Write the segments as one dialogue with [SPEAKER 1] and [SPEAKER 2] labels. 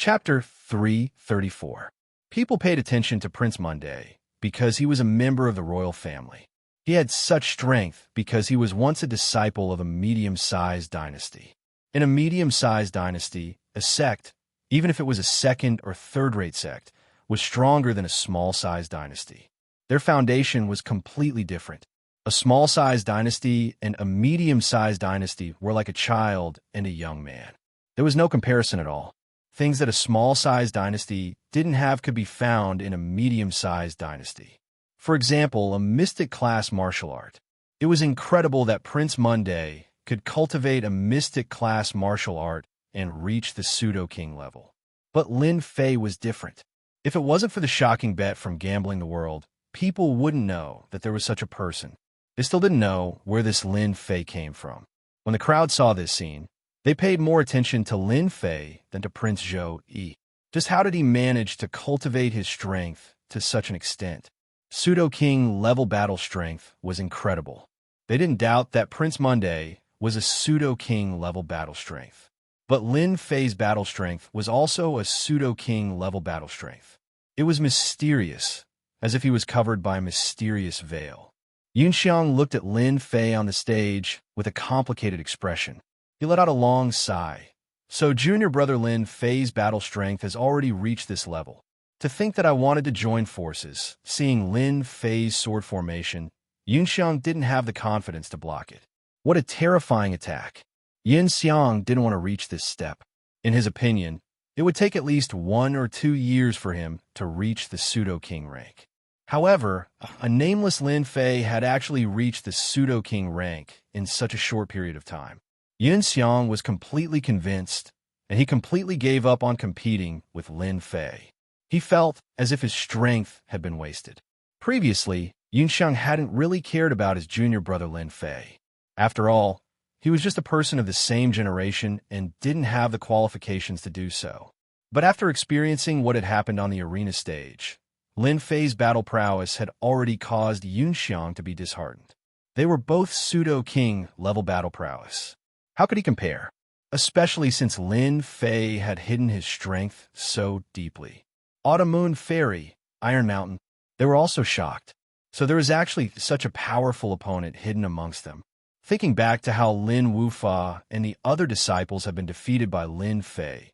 [SPEAKER 1] Chapter 334. People paid attention to Prince Monday because he was a member of the royal family. He had such strength because he was once a disciple of a medium-sized dynasty. In a medium-sized dynasty, a sect, even if it was a second or third-rate sect, was stronger than a small-sized dynasty. Their foundation was completely different. A small-sized dynasty and a medium-sized dynasty were like a child and a young man. There was no comparison at all. Things that a small-sized dynasty didn't have could be found in a medium-sized dynasty. For example, a mystic-class martial art. It was incredible that Prince Monday could cultivate a mystic-class martial art and reach the pseudo-king level. But Lin Fei was different. If it wasn't for the shocking bet from Gambling the World, people wouldn't know that there was such a person. They still didn't know where this Lin Fei came from. When the crowd saw this scene, they paid more attention to Lin Fei than to Prince Zhou Yi. Just how did he manage to cultivate his strength to such an extent? Pseudo-king level battle strength was incredible. They didn't doubt that Prince Monday was a pseudo-king level battle strength. But Lin Fei's battle strength was also a pseudo-king level battle strength. It was mysterious, as if he was covered by a mysterious veil. Yunxiang looked at Lin Fei on the stage with a complicated expression. He let out a long sigh. So junior brother Lin Fei's battle strength has already reached this level. To think that I wanted to join forces, seeing Lin Fei's sword formation, Yunxiang didn't have the confidence to block it. What a terrifying attack. Yunxiang didn't want to reach this step. In his opinion, it would take at least 1 or 2 years for him to reach the pseudo-king rank. However, a nameless Lin Fei had actually reached the pseudo-king rank in such a short period of time. Yunxiang was completely convinced, and he completely gave up on competing with Lin Fei. He felt as if his strength had been wasted. Previously, Yunxiang hadn't really cared about his junior brother Lin Fei. After all, he was just a person of the same generation and didn't have the qualifications to do so. But after experiencing what had happened on the arena stage, Lin Fei's battle prowess had already caused Yunxiang to be disheartened. They were both pseudo-king level battle prowess. How could he compare? Especially since Lin Fei had hidden his strength so deeply. Autumn Moon Fairy, Iron Mountain, they were also shocked. So there was actually such a powerful opponent hidden amongst them. Thinking back to how Lin Wufa and the other disciples had been defeated by Lin Fei,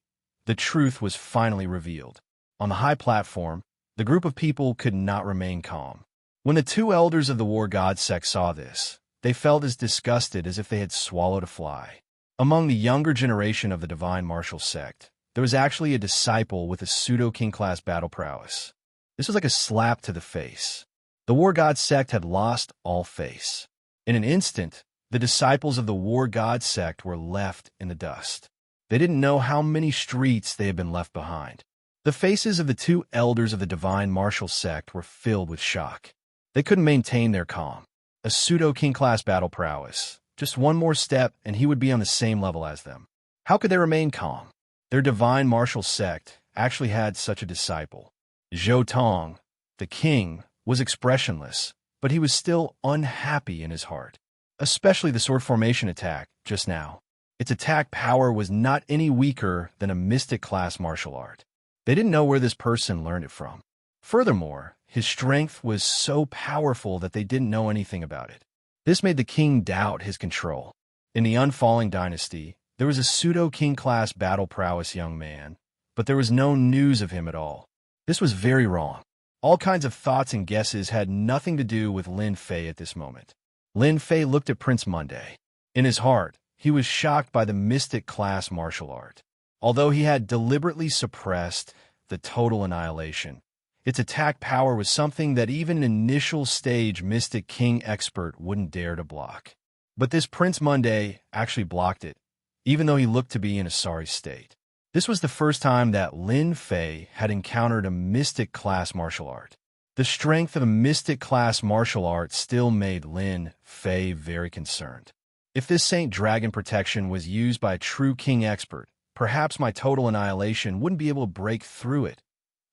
[SPEAKER 1] the truth was finally revealed. On the high platform, the group of people could not remain calm. When the 2 elders of the War God sect saw this, they felt as disgusted as if they had swallowed a fly. Among the younger generation of the Divine Martial sect, there was actually a disciple with a pseudo-king class battle prowess. This was like a slap to the face. The War God sect had lost all face. In an instant, the disciples of the War God sect were left in the dust. They didn't know how many streets they had been left behind. The faces of the 2 elders of the Divine Martial sect were filled with shock. They couldn't maintain their calm. A pseudo-king class battle prowess. Just one more step and he would be on the same level as them. How could they remain calm? Their Divine Martial sect actually had such a disciple. Zhou Tong, the king, was expressionless, but he was still unhappy in his heart. Especially the sword formation attack just now. Its attack power was not any weaker than a mystic class martial art. They didn't know where this person learned it from. Furthermore, his strength was so powerful that they didn't know anything about it. This made the king doubt his control. In the Unfalling Dynasty, there was a pseudo-king class battle prowess young man, but there was no news of him at all. This was very wrong. All kinds of thoughts and guesses had nothing to do with Lin Fei at this moment. Lin Fei looked at Prince Monday. In his heart, he was shocked by the mystic class martial art. Although he had deliberately suppressed the total annihilation, its attack power was something that even an initial stage Mystic King expert wouldn't dare to block. But this Prince Monday actually blocked it, even though he looked to be in a sorry state. This was the first time that Lin Fei had encountered a mystic class martial art. The strength of a mystic class martial art still made Lin Fei very concerned. If this Saint Dragon protection was used by a true king expert, perhaps my total annihilation wouldn't be able to break through it,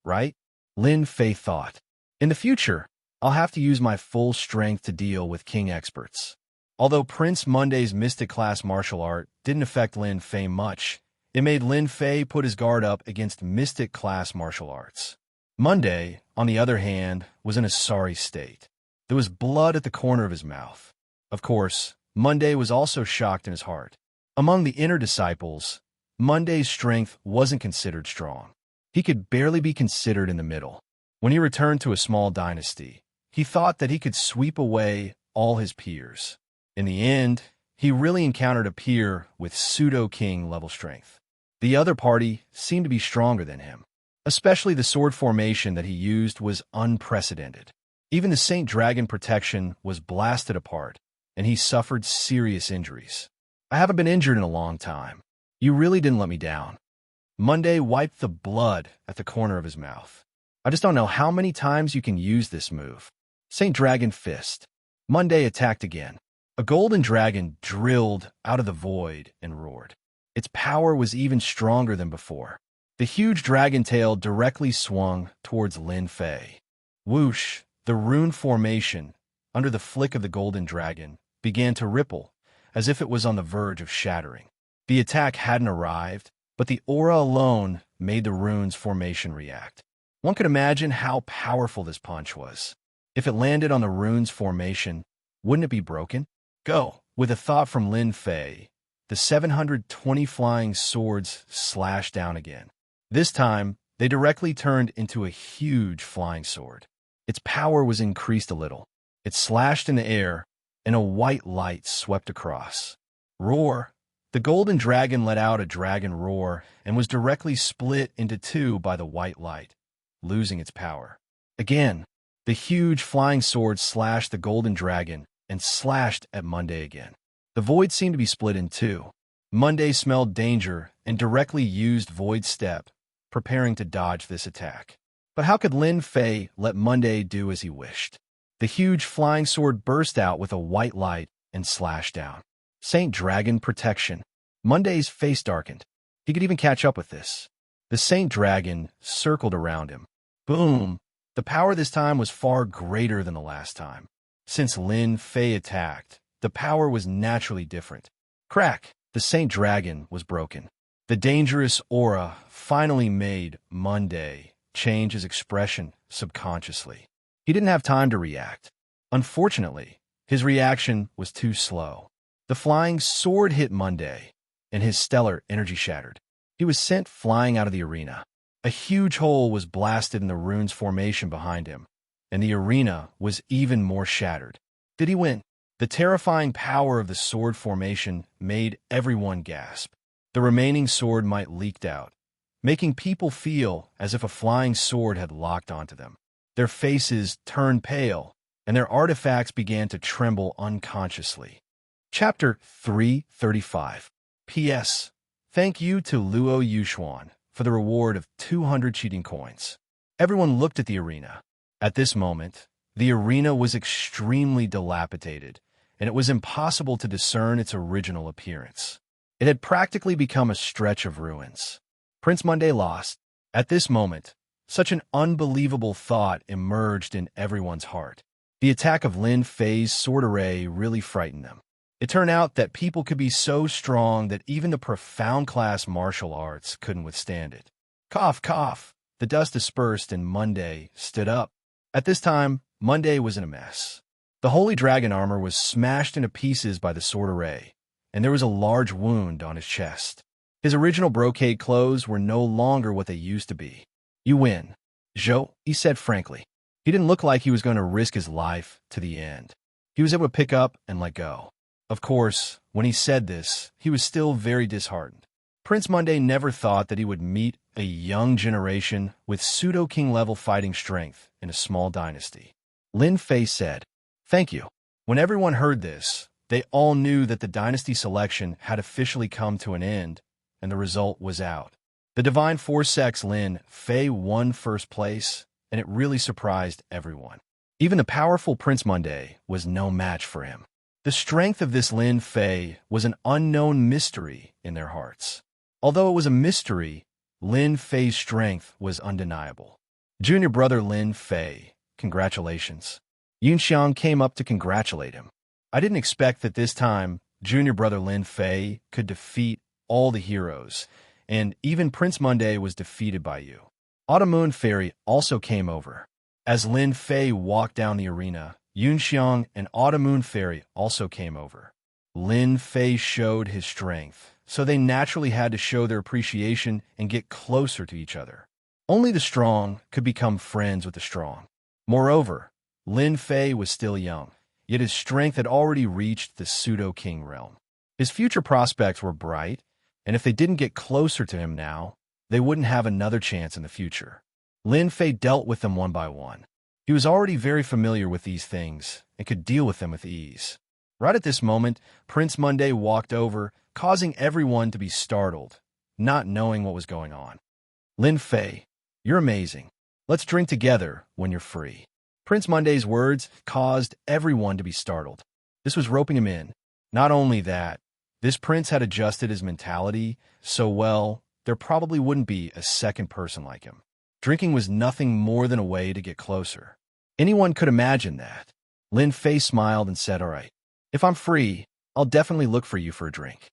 [SPEAKER 1] right? Lin Fei thought. In the future, I'll have to use my full strength to deal with king experts. Although Prince Monday's mystic class martial art didn't affect Lin Fei much, It made Lin Fei put his guard up against mystic-class martial arts. Monday, on the other hand, was in a sorry state. There was blood at the corner of his mouth. Of course, Monday was also shocked in his heart. Among the inner disciples, Monday's strength wasn't considered strong. He could barely be considered in the middle. When he returned to a small dynasty, he thought that he could sweep away all his peers. In the end, he really encountered a peer with pseudo-king level strength. The other party seemed to be stronger than him. Especially the sword formation that he used was unprecedented. Even the Saint Dragon protection was blasted apart, and he suffered serious injuries. I haven't been injured in a long time. You really didn't let me down. Monday wiped the blood at the corner of his mouth. I just don't know how many times you can use this move. Saint Dragon Fist. Monday attacked again. A golden dragon drilled out of the void and roared. Its power was even stronger than before. The huge dragon tail directly swung towards Lin Fei. Whoosh! The rune formation, under the flick of the golden dragon, began to ripple, as if it was on the verge of shattering. The attack hadn't arrived, but the aura alone made the rune's formation react. One could imagine how powerful this punch was. If it landed on the rune's formation, wouldn't it be broken? Go! With a thought from Lin Fei, the 720 flying swords slashed down again. This time, they directly turned into a huge flying sword. Its power was increased a little. It slashed in the air, and a white light swept across. Roar! The golden dragon let out a dragon roar and was directly split into two by the white light, losing its power. Again, the huge flying sword slashed the golden dragon and slashed at Monday again. The void seemed to be split in two. Monday smelled danger and directly used Void Step, preparing to dodge this attack. But how could Lin Fei let Monday do as he wished? The huge flying sword burst out with a white light and slashed down. Saint Dragon Protection. Monday's face darkened. He could even catch up with this. The Saint Dragon circled around him. Boom! The power this time was far greater than the last time. Since Lin Fei attacked, the power was naturally different. Crack! The Saint Dragon was broken. The dangerous aura finally made Monday change his expression subconsciously. He didn't have time to react. Unfortunately, his reaction was too slow. The flying sword hit Monday, and his stellar energy shattered. He was sent flying out of the arena. A huge hole was blasted in the rune's formation behind him, and the arena was even more shattered. Did he win? The terrifying power of the sword formation made everyone gasp. The remaining sword might leaked out, making people feel as if a flying sword had locked onto them. Their faces turned pale, and their artifacts began to tremble unconsciously. Chapter 335. P.S. Thank you to Luo Yushuan for the reward of 200 cheating coins. Everyone looked at the arena. At this moment, the arena was extremely dilapidated, and it was impossible to discern its original appearance. It had practically become a stretch of ruins. Prince Monday lost. At this moment, such an unbelievable thought emerged in everyone's heart. The attack of Lin Fei's sword array really frightened them. It turned out that people could be so strong that even the profound class martial arts couldn't withstand it. Cough, cough. The dust dispersed and Monday stood up. At this time, Monday was in a mess. The holy dragon armor was smashed into pieces by the sword array, and there was a large wound on his chest. His original brocade clothes were no longer what they used to be. You win, Zhou, he said frankly. He didn't look like he was going to risk his life to the end. He was able to pick up and let go. Of course, when he said this, he was still very disheartened. Prince Monday never thought that he would meet a young generation with pseudo-king level fighting strength in a small dynasty. Lin Fei said, "Thank you." When everyone heard this, they all knew that the dynasty selection had officially come to an end, and the result was out. The Divine Force-X Lin Fei won first place, and it really surprised everyone. Even the powerful Prince Monday was no match for him. The strength of this Lin Fei was an unknown mystery in their hearts. Although it was a mystery, Lin Fei's strength was undeniable. Junior brother Lin Fei, congratulations. Yunxiang came up to congratulate him. I didn't expect that this time, junior brother Lin Fei could defeat all the heroes, and even Prince Monday was defeated by you. Autumn Moon Fairy also came over. As Lin Fei walked down the arena, Yun Xiang and Autumn Moon Fairy also came over. Lin Fei showed his strength, so they naturally had to show their appreciation and get closer to each other. Only the strong could become friends with the strong. Moreover, Lin Fei was still young, yet his strength had already reached the pseudo-king realm. His future prospects were bright, and if they didn't get closer to him now, they wouldn't have another chance in the future. Lin Fei dealt with them one by one. He was already very familiar with these things and could deal with them with ease. Right at this moment, Prince Monday walked over, causing everyone to be startled, not knowing what was going on. Lin Fei, you're amazing. Let's drink together when you're free. Prince Monday's words caused everyone to be startled. This was roping him in. Not only that, this prince had adjusted his mentality so well, there probably wouldn't be a second person like him. Drinking was nothing more than a way to get closer. Anyone could imagine that. Lin Fei smiled and said, "All right, if I'm free, I'll definitely look for you for a drink."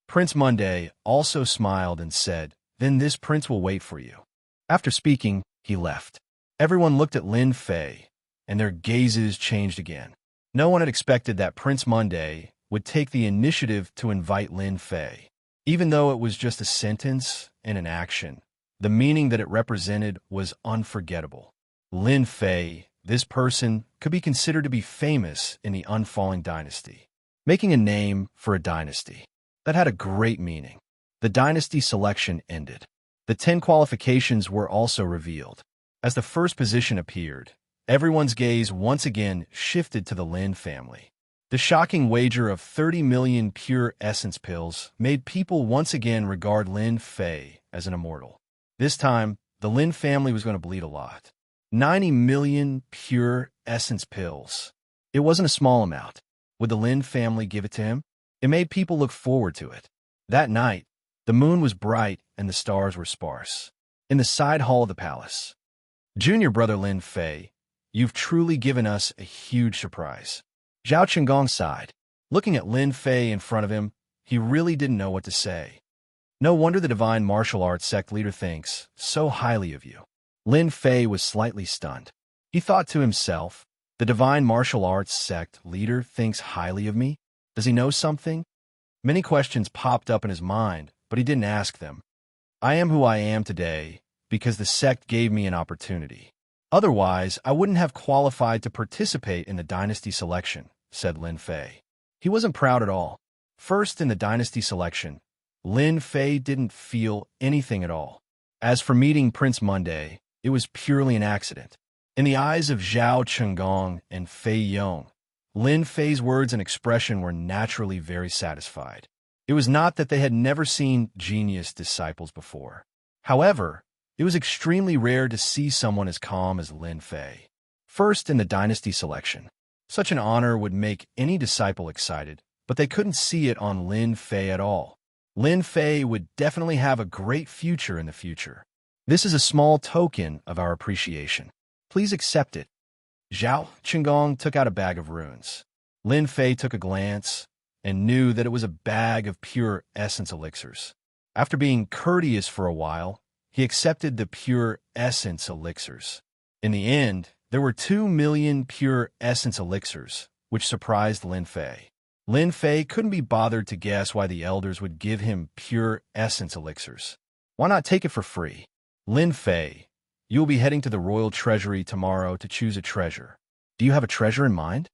[SPEAKER 1] Prince Monday also smiled and said, "Then this prince will wait for you." After speaking, he left. Everyone looked at Lin Fei, and their gazes changed again. No one had expected that Prince Monday would take the initiative to invite Lin Fei. Even though it was just a sentence and an action, the meaning that it represented was unforgettable. Lin Fei, this person, could be considered to be famous in the unfalling dynasty, making a name for a dynasty. That had a great meaning. The dynasty selection ended. The 10 qualifications were also revealed. As the first position appeared, everyone's gaze once again shifted to the Lin family. The shocking wager of 30 million pure essence pills made people once again regard Lin Fei as an immortal. This time, the Lin family was going to bleed a lot. 90 million pure essence pills. It wasn't a small amount. Would the Lin family give it to him? It made people look forward to it. That night, the moon was bright and the stars were sparse. In the side hall of the palace, "Junior brother Lin Fei, you've truly given us a huge surprise." Zhao Qinggong sighed. Looking at Lin Fei in front of him, he really didn't know what to say. No wonder the divine martial arts sect leader thinks so highly of you. Lin Fei was slightly stunned. He thought to himself, the divine martial arts sect leader thinks highly of me? Does he know something? Many questions popped up in his mind, but he didn't ask them. I am who I am today because the sect gave me an opportunity. Otherwise, I wouldn't have qualified to participate in the dynasty selection, said Lin Fei. He wasn't proud at all. First in the dynasty selection, Lin Fei didn't feel anything at all. As for meeting Prince Monday, it was purely an accident. In the eyes of Zhao Qinggong and Fei Yong, Lin Fei's words and expression were naturally very satisfied. It was not that they had never seen genius disciples before. However, it was extremely rare to see someone as calm as Lin Fei. First in the dynasty selection, such an honor would make any disciple excited, but they couldn't see it on Lin Fei at all. Lin Fei would definitely have a great future in the future. This is a small token of our appreciation. Please accept it. Zhao Qinggong took out a bag of runes. Lin Fei took a glance and knew that it was a bag of pure essence elixirs. After being courteous for a while, he accepted the pure essence elixirs. In the end, there were 2 million pure essence elixirs, which surprised Lin Fei. Lin Fei couldn't be bothered to guess why the elders would give him pure essence elixirs. Why not take it for free? Lin Fei, you will be heading to the royal treasury tomorrow to choose a treasure. Do you have a treasure in mind?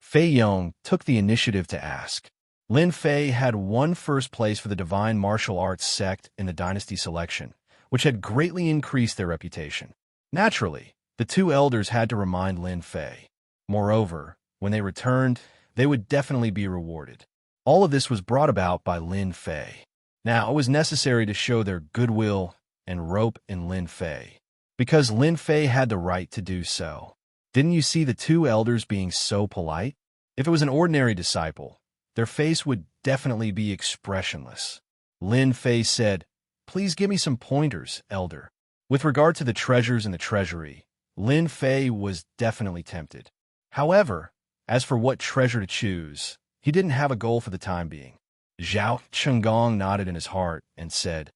[SPEAKER 1] Fei Yong took the initiative to ask. Lin Fei had won first place for the divine martial arts sect in the dynasty selection, which had greatly increased their reputation. Naturally, the two elders had to remind Lin Fei. Moreover, when they returned, they would definitely be rewarded. All of this was brought about by Lin Fei. Now, it was necessary to show their goodwill and rope in Lin Fei, because Lin Fei had the right to do so. Didn't you see the two elders being so polite? If it was an ordinary disciple, their face would definitely be expressionless. Lin Fei said, "Please give me some pointers, elder." With regard to the treasures in the treasury, Lin Fei was definitely tempted. However, as for what treasure to choose, he didn't have a goal for the time being. Zhao Qinggong nodded in his heart and said,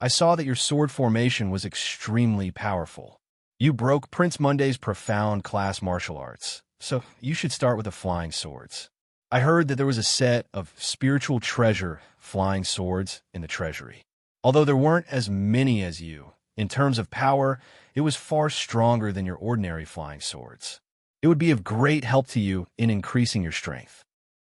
[SPEAKER 1] I saw that your sword formation was extremely powerful. You broke Prince Monday's profound class martial arts, so you should start with the flying swords. I heard that there was a set of spiritual treasure flying swords in the treasury. Although there weren't as many as you, in terms of power, it was far stronger than your ordinary flying swords. It would be of great help to you in increasing your strength.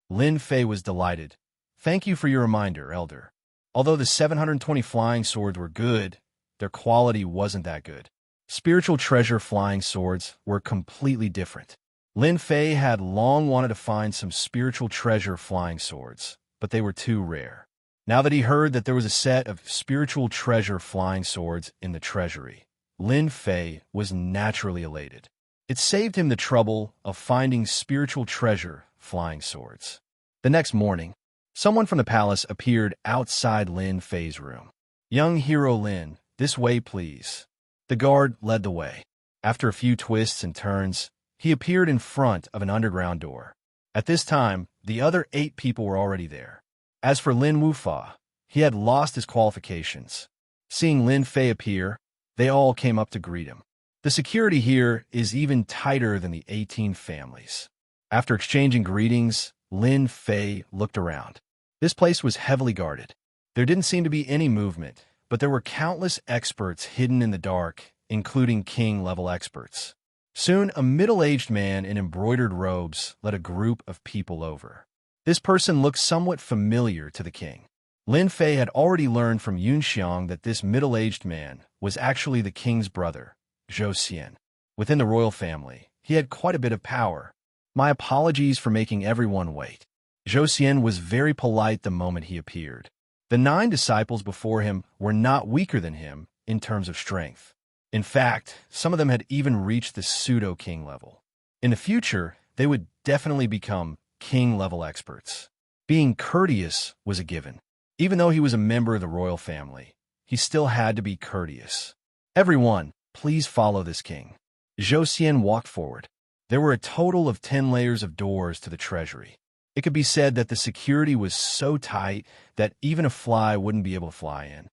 [SPEAKER 1] Lin Fei was delighted. Thank you for your reminder, Elder. Although the 720 flying swords were good, their quality wasn't that good. Spiritual treasure flying swords were completely different. Lin Fei had long wanted to find some spiritual treasure flying swords, but they were too rare. Now that he heard that there was a set of spiritual treasure flying swords in the treasury, Lin Fei was naturally elated. It saved him the trouble of finding spiritual treasure flying swords. The next morning, someone from the palace appeared outside Lin Fei's room. Young hero Lin, this way please. The guard led the way. After a few twists and turns, he appeared in front of an underground door. At this time, the other 8 people were already there. As for Lin Wufa, he had lost his qualifications. Seeing Lin Fei appear, they all came up to greet him. The security here is even tighter than the 18 families. After exchanging greetings, Lin Fei looked around. This place was heavily guarded. There didn't seem to be any movement, but there were countless experts hidden in the dark, including king-level experts. Soon, a middle-aged man in embroidered robes led a group of people over. This person looked somewhat familiar to the king. Lin Fei had already learned from Yun Xiang that this middle-aged man was actually the king's brother, Zhou Xian. Within the royal family, he had quite a bit of power. My apologies for making everyone wait. Zhou Xian was very polite the moment he appeared. The 9 disciples before him were not weaker than him in terms of strength. In fact, some of them had even reached the pseudo-king level. In the future, they would definitely become king-level experts. Being courteous was a given. Even though he was a member of the royal family, he still had to be courteous. Everyone, please follow this king. Zhou Xian walked forward. There were a total of 10 layers of doors to the treasury. It could be said that the security was so tight that even a fly wouldn't be able to fly in.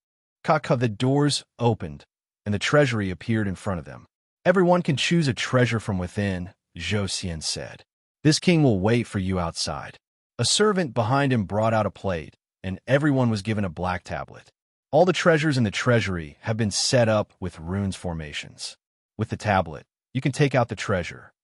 [SPEAKER 1] The doors opened, and the treasury appeared in front of them. Everyone can choose a treasure from within, Zhou Xian said. This king will wait for you outside. A servant behind him brought out a plate, and everyone was given a black tablet. All the treasures in the treasury have been set up with runes formations. With the tablet, you can take out the treasure.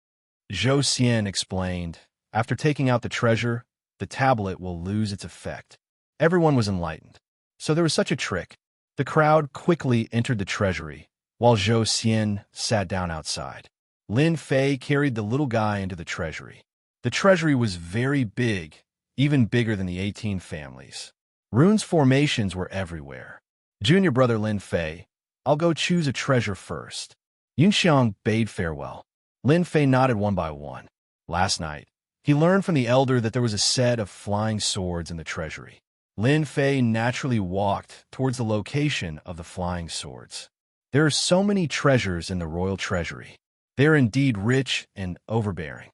[SPEAKER 1] Zhou Xian explained, after taking out the treasure, the tablet will lose its effect. Everyone was enlightened. So there was such a trick. The crowd quickly entered the treasury, while Zhou Xian sat down outside. Lin Fei carried the little guy into the treasury. The treasury was very big, even bigger than the 18 families. Runes formations were everywhere. Junior brother Lin Fei, I'll go choose a treasure first. Yun Xiang bade farewell. Lin Fei nodded one by one. Last night, he learned from the elder that there was a set of flying swords in the treasury. Lin Fei naturally walked towards the location of the flying swords. There are so many treasures in the royal treasury. They are indeed rich and overbearing.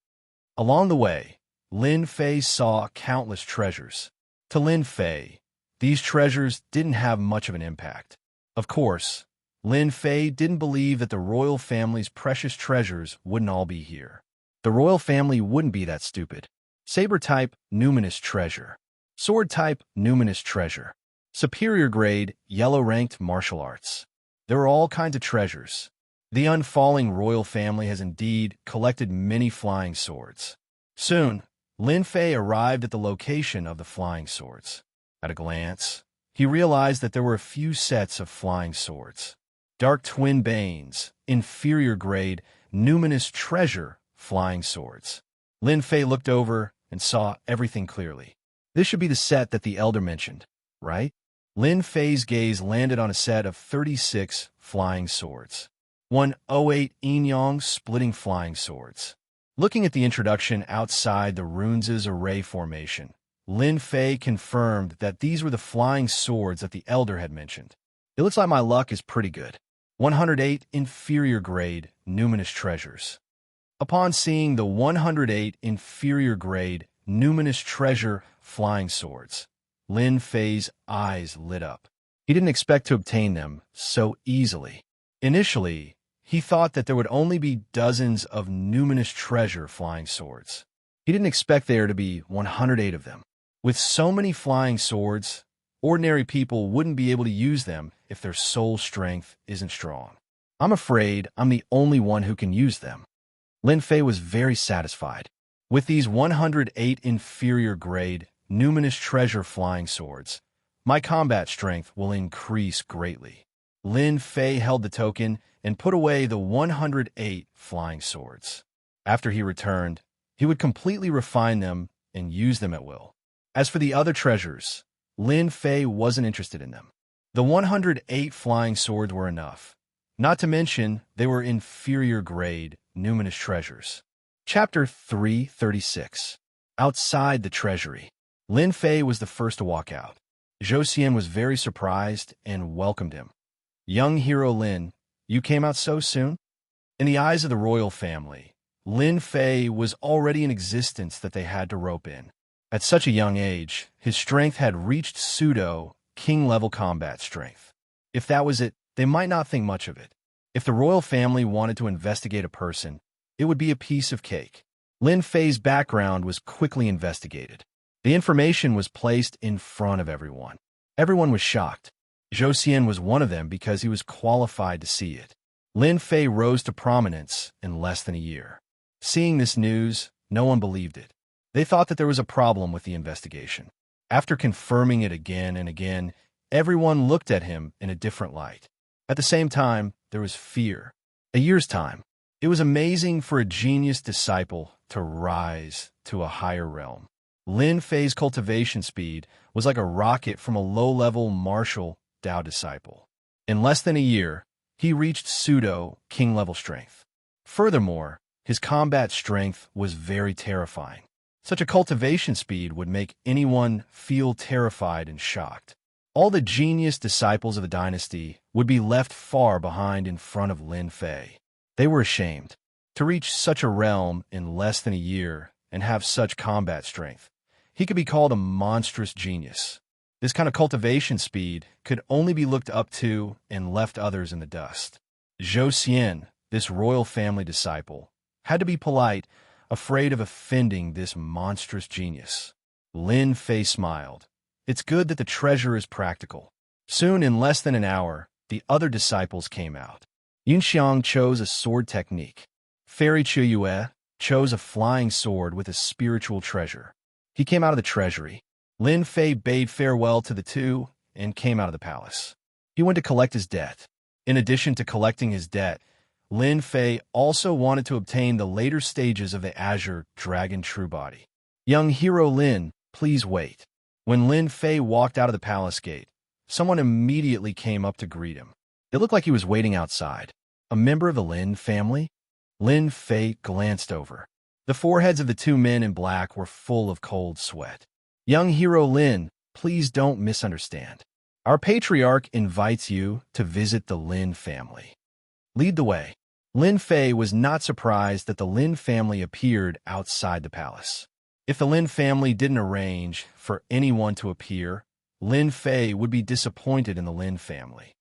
[SPEAKER 1] Along the way, Lin Fei saw countless treasures. To Lin Fei, these treasures didn't have much of an impact. Of course, Lin Fei didn't believe that the royal family's precious treasures wouldn't all be here. The royal family wouldn't be that stupid. Saber-type, numinous treasure. Sword-type, numinous treasure. Superior-grade, yellow-ranked martial arts. There are all kinds of treasures. The unfalling royal family has indeed collected many flying swords. Soon, Lin Fei arrived at the location of the flying swords. At a glance, he realized that there were a few sets of flying swords. Dark Twin Banes, inferior-grade, numinous treasure flying swords. Lin Fei looked over and saw everything clearly. This should be the set that the elder mentioned, right? Lin Fei's gaze landed on a set of 36 flying swords. 108 Yin-Yang splitting flying swords. Looking at the introduction outside the runes' array formation, Lin Fei confirmed that these were the flying swords that the elder had mentioned. It looks like my luck is pretty good. 108 inferior grade numinous treasures. Upon seeing the 108 inferior grade numinous treasure flying swords, Lin Fei's eyes lit up. He didn't expect to obtain them so easily. Initially, he thought that there would only be dozens of numinous treasure flying swords. He didn't expect there to be 108 of them. With so many flying swords, ordinary people wouldn't be able to use them if their soul strength isn't strong. I'm afraid I'm the only one who can use them. Lin Fei was very satisfied. With these 108 inferior grade, numinous treasure flying swords, my combat strength will increase greatly. Lin Fei held the token and put away the 108 flying swords. After he returned, he would completely refine them and use them at will. As for the other treasures, Lin Fei wasn't interested in them. The 108 flying swords were enough. Not to mention, they were inferior grade, numinous treasures. Chapter 336. Outside the treasury. Lin Fei was the first to walk out. Zhou Xian was very surprised and welcomed him. Young hero Lin, you came out so soon? In the eyes of the royal family, Lin Fei was already an existence that they had to rope in. At such a young age, his strength had reached pseudo-king-level combat strength. If that was it, they might not think much of it. If the royal family wanted to investigate a person, it would be a piece of cake. Lin Fei's background was quickly investigated. The information was placed in front of everyone. Everyone was shocked. Zhou Xian was one of them because he was qualified to see it. Lin Fei rose to prominence in less than a year. Seeing this news, no one believed it. They thought that there was a problem with the investigation. After confirming it again and again, everyone looked at him in a different light. At the same time, there was fear. A year's time. It was amazing for a genius disciple to rise to a higher realm. Lin Fei's cultivation speed was like a rocket from a low-level martial Dao disciple. In less than a year, he reached pseudo-king-level strength. Furthermore, his combat strength was very terrifying. Such a cultivation speed would make anyone feel terrified and shocked. All the genius disciples of the dynasty would be left far behind in front of Lin Fei. They were ashamed. To reach such a realm in less than a year and have such combat strength, he could be called a monstrous genius. This kind of cultivation speed could only be looked up to and left others in the dust. Zhou Xian, this royal family disciple, had to be polite, afraid of offending this monstrous genius. Lin Fei smiled. It's good that the treasure is practical. Soon, in less than an hour, the other disciples came out. Yunxiang chose a sword technique. Fairy Chuyue chose a flying sword with a spiritual treasure. He came out of the treasury. Lin Fei bade farewell to the two and came out of the palace. He went to collect his debt. In addition to collecting his debt, Lin Fei also wanted to obtain the later stages of the Azure Dragon True Body. Young hero Lin, please wait. When Lin Fei walked out of the palace gate, someone immediately came up to greet him. It looked like he was waiting outside. A member of the Lin family? Lin Fei glanced over. The foreheads of the two men in black were full of cold sweat. Young hero Lin, please don't misunderstand. Our patriarch invites you to visit the Lin family. Lead the way. Lin Fei was not surprised that the Lin family appeared outside the palace. If the Lin family didn't arrange for anyone to appear, Lin Fei would be disappointed in the Lin family.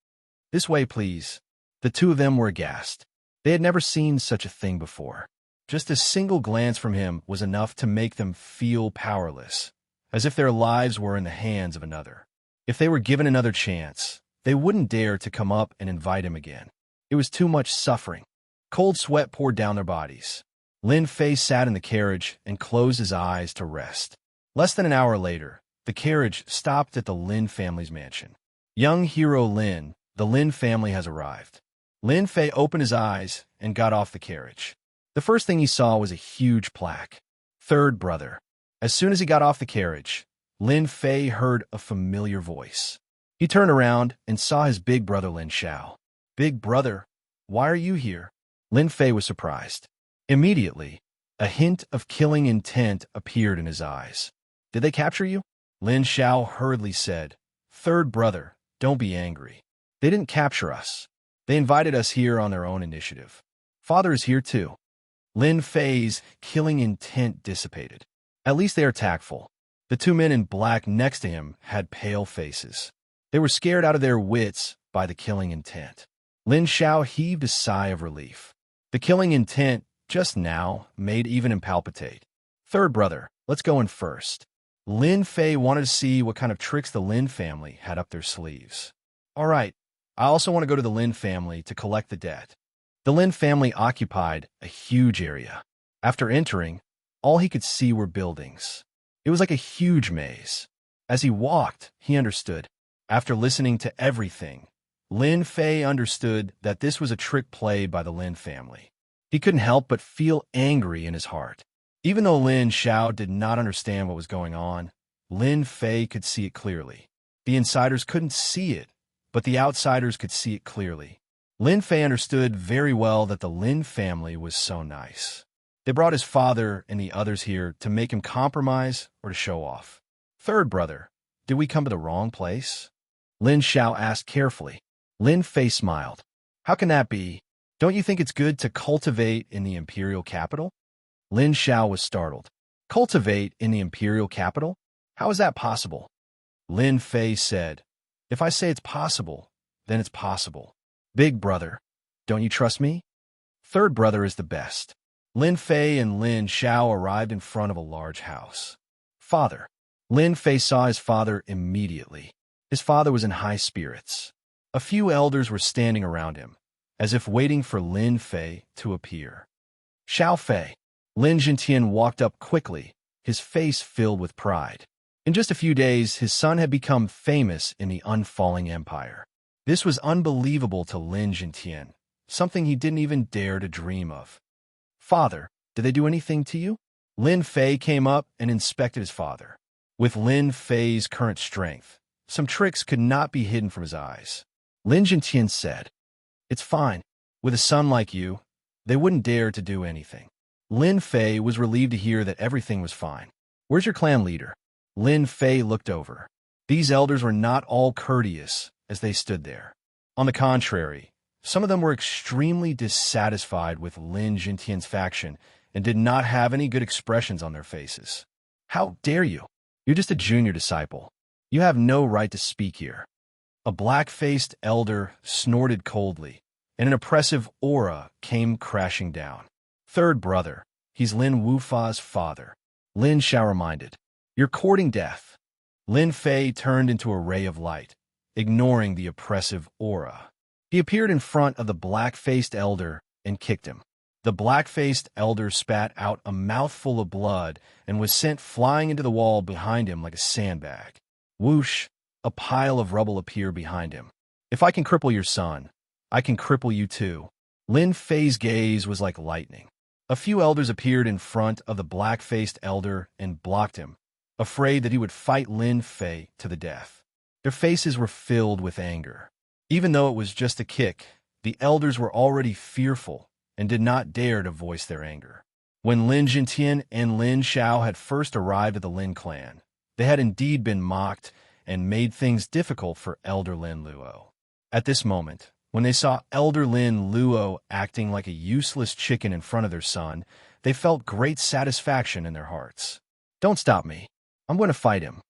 [SPEAKER 1] This way, please. The two of them were aghast. They had never seen such a thing before. Just a single glance from him was enough to make them feel powerless, as if their lives were in the hands of another. If they were given another chance, they wouldn't dare to come up and invite him again. It was too much suffering. Cold sweat poured down their bodies. Lin Fei sat in the carriage and closed his eyes to rest. Less than an hour later, the carriage stopped at the Lin family's mansion. Young hero Lin, the Lin family has arrived. Lin Fei opened his eyes and got off the carriage. The first thing he saw was a huge plaque. Third brother. As soon as he got off the carriage, Lin Fei heard a familiar voice. He turned around and saw his big brother Lin Xiao. Big brother, why are you here? Lin Fei was surprised. Immediately, a hint of killing intent appeared in his eyes. Did they capture you? Lin Xiao hurriedly said, Third brother, don't be angry. They didn't capture us. They invited us here on their own initiative. Father is here too. Lin Fei's killing intent dissipated. At least they are tactful. The two men in black next to him had pale faces. They were scared out of their wits by the killing intent. Lin Xiao heaved a sigh of relief. The killing intent, just now, made even him palpitate. Third brother, let's go in first. Lin Fei wanted to see what kind of tricks the Lin family had up their sleeves. All right, I also want to go to the Lin family to collect the debt. The Lin family occupied a huge area. After entering, all he could see were buildings. It was like a huge maze. As he walked, he understood. After listening to everything, Lin Fei understood that this was a trick played by the Lin family. He couldn't help but feel angry in his heart. Even though Lin Xiao did not understand what was going on, Lin Fei could see it clearly. The insiders couldn't see it, but the outsiders could see it clearly. Lin Fei understood very well that the Lin family was so nice. They brought his father and the others here to make him compromise or to show off. Third brother, did we come to the wrong place? Lin Xiao asked carefully. Lin Fei smiled. How can that be? Don't you think it's good to cultivate in the imperial capital? Lin Xiao was startled. Cultivate in the imperial capital? How is that possible? Lin Fei said, if I say it's possible, then it's possible. Big brother, don't you trust me? Third brother is the best. Lin Fei and Lin Xiao arrived in front of a large house. Father. Lin Fei saw his father immediately. His father was in high spirits. A few elders were standing around him, as if waiting for Lin Fei to appear. Xiao Fei. Lin Jintian walked up quickly, his face filled with pride. In just a few days, his son had become famous in the unfalling empire. This was unbelievable to Lin Jintian, something he didn't even dare to dream of. Father, did they do anything to you? Lin Fei came up and inspected his father. With Lin Fei's current strength, some tricks could not be hidden from his eyes. Lin Jintian said, it's fine. With a son like you, they wouldn't dare to do anything. Lin Fei was relieved to hear that everything was fine. Where's your clan leader? Lin Fei looked over. These elders were not all courteous as they stood there. On the contrary, some of them were extremely dissatisfied with Lin Jintian's faction and did not have any good expressions on their faces. How dare you? You're just a junior disciple. You have no right to speak here. A black-faced elder snorted coldly, and an oppressive aura came crashing down. Third brother, he's Lin Wufa's father. Lin Xiao reminded. You're courting death. Lin Fei turned into a ray of light, ignoring the oppressive aura. He appeared in front of the black-faced elder and kicked him. The black-faced elder spat out a mouthful of blood and was sent flying into the wall behind him like a sandbag. Whoosh! A pile of rubble appeared behind him. If I can cripple your son, I can cripple you too. Lin Fei's gaze was like lightning. A few elders appeared in front of the black-faced elder and blocked him, afraid that he would fight Lin Fei to the death. Their faces were filled with anger. Even though it was just a kick, the elders were already fearful and did not dare to voice their anger. When Lin Jintian and Lin Xiao had first arrived at the Lin clan, they had indeed been mocked and made things difficult for Elder Lin Luo. At this moment, when they saw Elder Lin Luo acting like a useless chicken in front of their son, they felt great satisfaction in their hearts. Don't stop me. I'm going to fight him.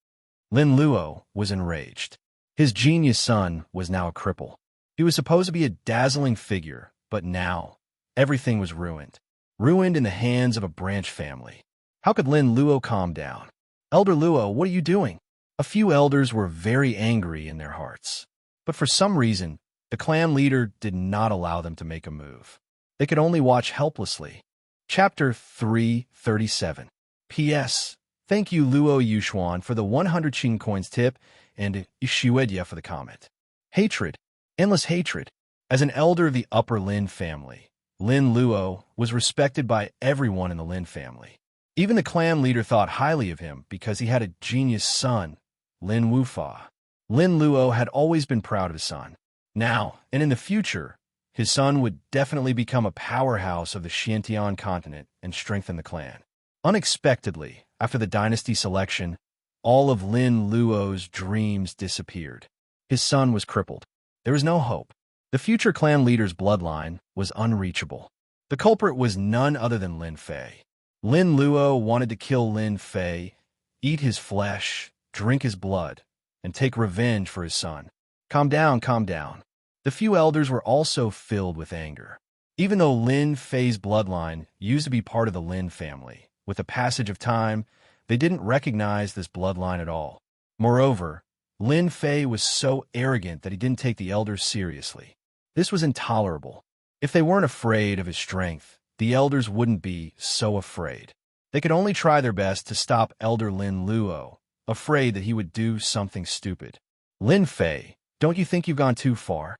[SPEAKER 1] Lin Luo was enraged. His genius son was now a cripple. He was supposed to be a dazzling figure, but now everything was ruined. Ruined in the hands of a branch family. How could Lin Luo calm down? Elder Luo, what are you doing? A few elders were very angry in their hearts. But for some reason, the clan leader did not allow them to make a move. They could only watch helplessly. Chapter 337. P.S. Thank you Luo Yushuan for the 100 Qing coins tip and Ishuedya for the comment. Hatred. Endless hatred. As an elder of the Upper Lin family, Lin Luo was respected by everyone in the Lin family. Even the clan leader thought highly of him because he had a genius son, Lin Wufa. Lin Luo had always been proud of his son. Now, and in the future, his son would definitely become a powerhouse of the Xiantian continent and strengthen the clan. Unexpectedly, after the dynasty selection, all of Lin Luo's dreams disappeared. His son was crippled. There was no hope. The future clan leader's bloodline was unreachable. The culprit was none other than Lin Fei. Lin Luo wanted to kill Lin Fei, eat his flesh, drink his blood, and take revenge for his son. Calm down, calm down. The few elders were also filled with anger. Even though Lin Fei's bloodline used to be part of the Lin family, with the passage of time, they didn't recognize this bloodline at all. Moreover, Lin Fei was so arrogant that he didn't take the elders seriously. This was intolerable. If they weren't afraid of his strength, the elders wouldn't be so afraid. They could only try their best to stop Elder Lin Luo, afraid that he would do something stupid. Lin Fei, don't you think you've gone too far?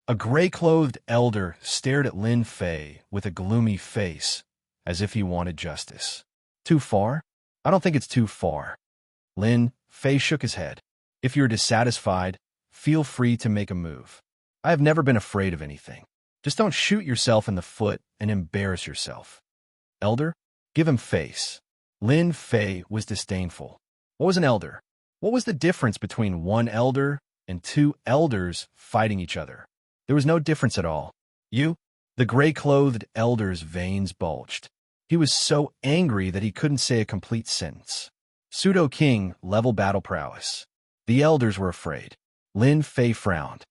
[SPEAKER 1] A gray-clothed elder stared at Lin Fei with a gloomy face, as if he wanted justice. Too far? I don't think it's too far. Lin Fei shook his head. If you're dissatisfied, feel free to make a move. I have never been afraid of anything. Just don't shoot yourself in the foot and embarrass yourself. Elder? Give him face. Lin Fei was disdainful. What was an elder? What was the difference between one elder and two elders fighting each other? There was no difference at all. You? The gray-clothed elder's veins bulged. He was so angry that he couldn't say a complete sentence. Pseudo-king level battle prowess. The elders were afraid. Lin Fei frowned.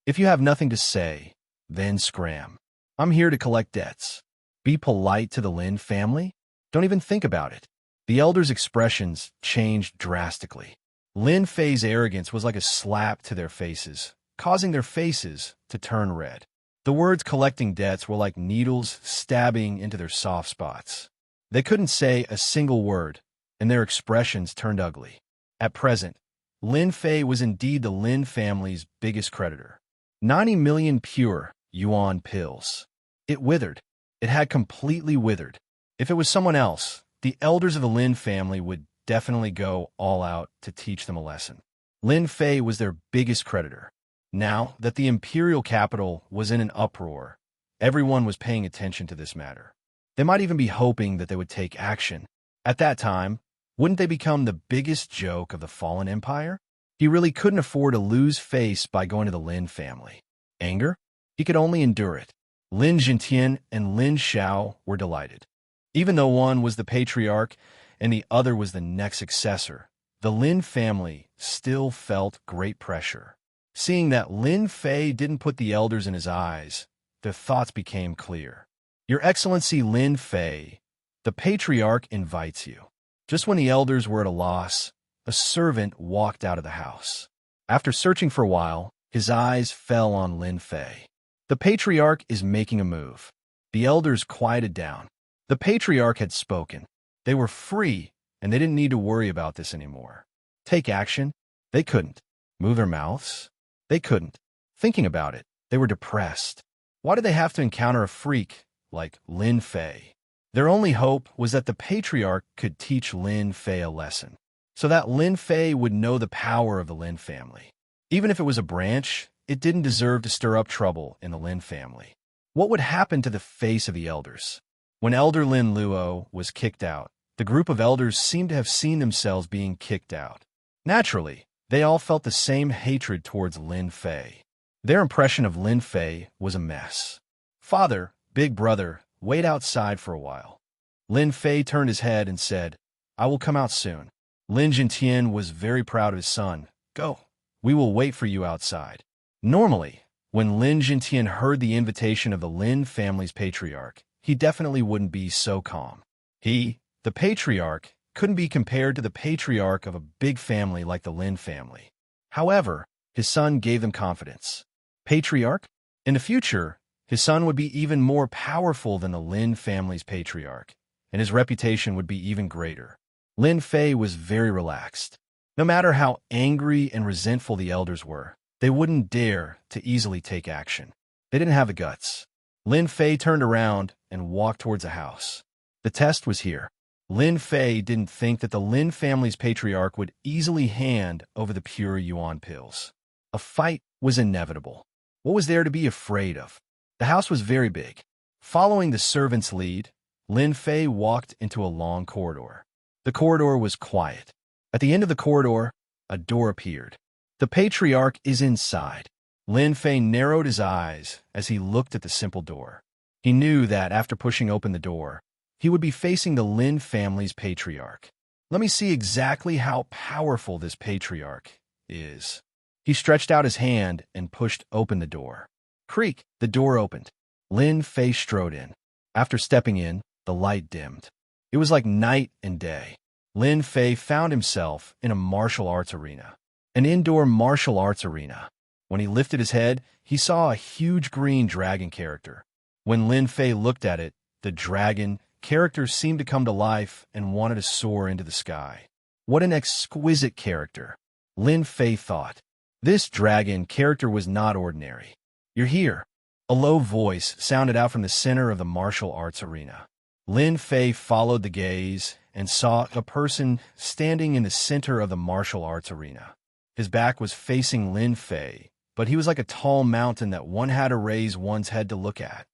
[SPEAKER 1] If you have nothing to say, then scram. I'm here to collect debts. Be polite to the Lin family? Don't even think about it. The elders' expressions changed drastically. Lin Fei's arrogance was like a slap to their faces, causing their faces to turn red. The words collecting debts were like needles stabbing into their soft spots. They couldn't say a single word, and their expressions turned ugly. At present, Lin Fei was indeed the Lin family's biggest creditor. 90 million pure yuan pills. It withered. It had completely withered. If it was someone else, the elders of the Lin family would definitely go all out to teach them a lesson. Lin Fei was their biggest creditor. Now that the imperial capital was in an uproar, everyone was paying attention to this matter. They might even be hoping that they would take action. At that time, wouldn't they become the biggest joke of the fallen empire? He really couldn't afford to lose face by going to the Lin family. Anger? He could only endure it. Lin Jintian and Lin Xiao were delighted. Even though one was the patriarch and the other was the next successor, the Lin family still felt great pressure. Seeing that Lin Fei didn't put the elders in his eyes, their thoughts became clear. Your Excellency Lin Fei, the patriarch invites you. Just when the elders were at a loss, a servant walked out of the house. After searching for a while, his eyes fell on Lin Fei. The patriarch is making a move. The elders quieted down. The patriarch had spoken. They were free, and they didn't need to worry about this anymore. Take action? They couldn't. Move their mouths? They couldn't. Thinking about it, they were depressed. Why did they have to encounter a freak like Lin Fei? Their only hope was that the patriarch could teach Lin Fei a lesson, so that Lin Fei would know the power of the Lin family. Even if it was a branch, it didn't deserve to stir up trouble in the Lin family. What would happen to the face of the elders? When Elder Lin Luo was kicked out, the group of elders seemed to have seen themselves being kicked out. Naturally, they all felt the same hatred towards Lin Fei. Their impression of Lin Fei was a mess. Father, big brother, wait outside for a while. Lin Fei turned his head and said, I will come out soon. Lin Jintian was very proud of his son. Go. We will wait for you outside. Normally, when Lin Jintian heard the invitation of the Lin family's patriarch, he definitely wouldn't be so calm. He, the patriarch, couldn't be compared to the patriarch of a big family like the Lin family. However, his son gave them confidence. Patriarch? In the future, his son would be even more powerful than the Lin family's patriarch, and his reputation would be even greater. Lin Fei was very relaxed. No matter how angry and resentful the elders were, they wouldn't dare to easily take action. They didn't have the guts. Lin Fei turned around and walked towards the house. The test was here. Lin Fei didn't think that the Lin family's patriarch would easily hand over the pure yuan pills. A fight was inevitable. What was there to be afraid of? The house was very big. Following the servant's lead, Lin Fei walked into a long corridor. The corridor was quiet. At the end of the corridor, a door appeared. The patriarch is inside. Lin Fei narrowed his eyes as he looked at the simple door. He knew that after pushing open the door, he would be facing the Lin family's patriarch. Let me see exactly how powerful this patriarch is. He stretched out his hand and pushed open the door. Creak, the door opened. Lin Fei strode in. After stepping in, the light dimmed. It was like night and day. Lin Fei found himself in a martial arts arena. An indoor martial arts arena. When he lifted his head, he saw a huge green dragon character. When Lin Fei looked at it, the dragon character seemed to come to life and wanted to soar into the sky. What an exquisite character, Lin Fei thought. This dragon character was not ordinary. You're here. A low voice sounded out from the center of the martial arts arena. Lin Fei followed the gaze and saw a person standing in the center of the martial arts arena. His back was facing Lin Fei, but he was like a tall mountain that one had to raise one's head to look at.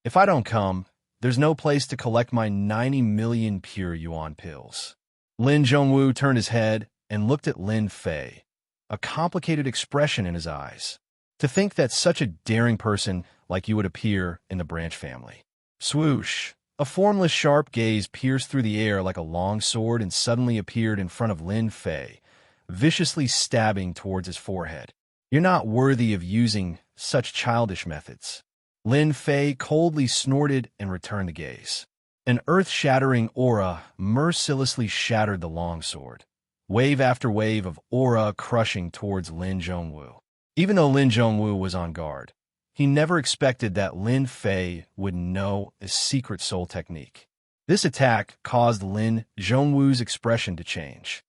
[SPEAKER 1] If I don't come, there's no place to collect my 90 million pure yuan pills. Lin Zhongwu turned his head and looked at Lin Fei, a complicated expression in his eyes. To think that such a daring person like you would appear in the branch family. Swoosh! A formless sharp gaze pierced through the air like a long sword and suddenly appeared in front of Lin Fei, viciously stabbing towards his forehead. You're not worthy of using such childish methods. Lin Fei coldly snorted and returned the gaze. An earth-shattering aura mercilessly shattered the longsword, wave after wave of aura crushing towards Lin Zhongwu. Even though Lin Zhongwu was on guard, he never expected that Lin Fei would know a secret soul technique. This attack caused Lin Zhongwu's expression to change.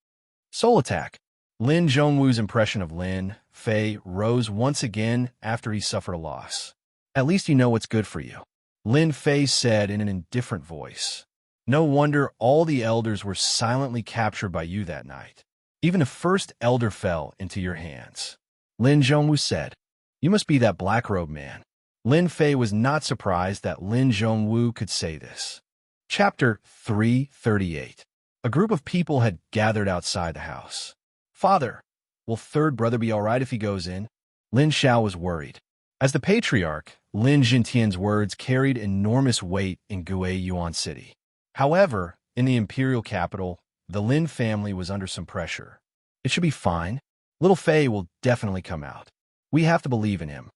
[SPEAKER 1] Soul attack. Lin Zhongwu's impression of Lin Fei rose once again after he suffered a loss. At least you know what's good for you, Lin Fei said in an indifferent voice. No wonder all the elders were silently captured by you that night. Even the first elder fell into your hands. Lin Zhongwu said, You must be that black-robed man. Lin Fei was not surprised that Lin Zhongwu could say this. Chapter 338. A group of people had gathered outside the house. Father, will third brother be all right if he goes in? Lin Xiao was worried. As the patriarch, Lin Jintian's words carried enormous weight in Gue Yuan City. However, in the imperial capital, the Lin family was under some pressure. It should be fine. Little Fei will definitely come out. We have to believe in him.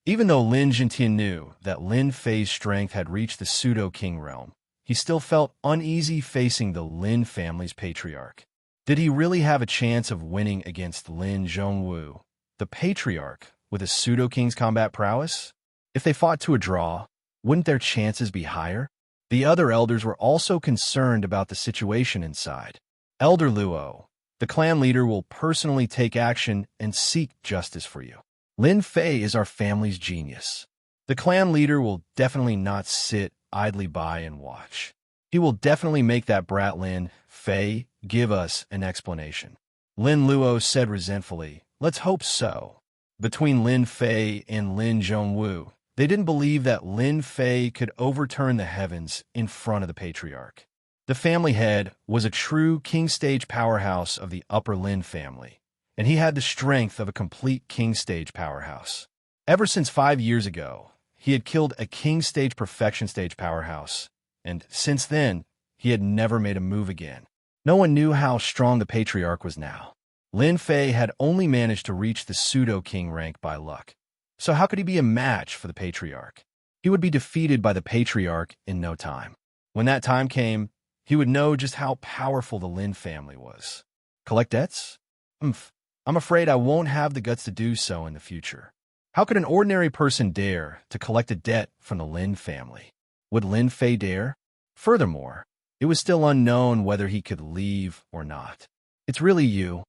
[SPEAKER 1] Even though Lin Jintian knew that Lin Fei's strength had reached the pseudo-king realm, he still felt uneasy facing the Lin family's patriarch. Did he really have a chance of winning against Lin Zhongwu, the patriarch, with a pseudo-king's combat prowess? If they fought to a draw, wouldn't their chances be higher? The other elders were also concerned about the situation inside. Elder Luo, the clan leader, will personally take action and seek justice for you. Lin Fei is our family's genius. The clan leader will definitely not sit idly by and watch. He will definitely make that brat Lin Fei give us an explanation. Lin Luo said resentfully, Let's hope so. Between Lin Fei and Lin Zhongwu, they didn't believe that Lin Fei could overturn the heavens in front of the patriarch. The family head was a true king-stage powerhouse of the upper Lin family, and he had the strength of a complete king-stage powerhouse. Ever since 5 years ago, he had killed a king-stage perfection-stage powerhouse, and since then, he had never made a move again. No one knew how strong the patriarch was now. Lin Fei had only managed to reach the pseudo-king rank by luck. So how could he be a match for the patriarch? He would be defeated by the patriarch in no time. When that time came, he would know just how powerful the Lin family was. Collect debts? I'm afraid I won't have the guts to do so in the future. How could an ordinary person dare to collect a debt from the Lin family? Would Lin Fei dare? Furthermore, it was still unknown whether he could leave or not. It's really you.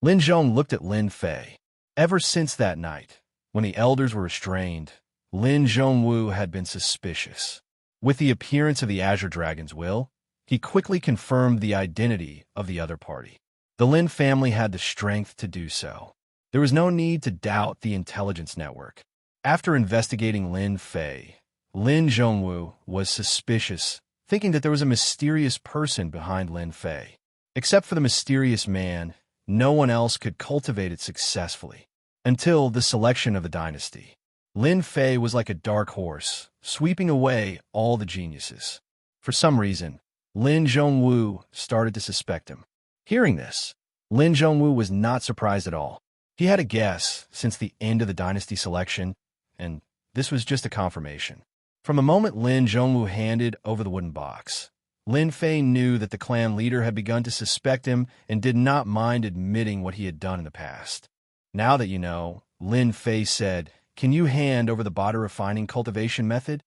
[SPEAKER 1] Lin Zhong looked at Lin Fei. Ever since that night, when the elders were restrained, Lin Zhongwu had been suspicious. With the appearance of the Azure Dragon's will, he quickly confirmed the identity of the other party. The Lin family had the strength to do so. There was no need to doubt the intelligence network. After investigating Lin Fei, Lin Zhongwu was suspicious, thinking that there was a mysterious person behind Lin Fei. Except for the mysterious man, no one else could cultivate it successfully. Until the selection of the dynasty, Lin Fei was like a dark horse, sweeping away all the geniuses. For some reason, Lin Zhongwu started to suspect him. Hearing this, Lin Zhongwu was not surprised at all. He had a guess since the end of the dynasty selection, and this was just a confirmation. From the moment Lin Zhongwu handed over the wooden box, Lin Fei knew that the clan leader had begun to suspect him and did not mind admitting what he had done in the past. Now that you know, Lin Fei said, "Can you hand over the body refining cultivation method?"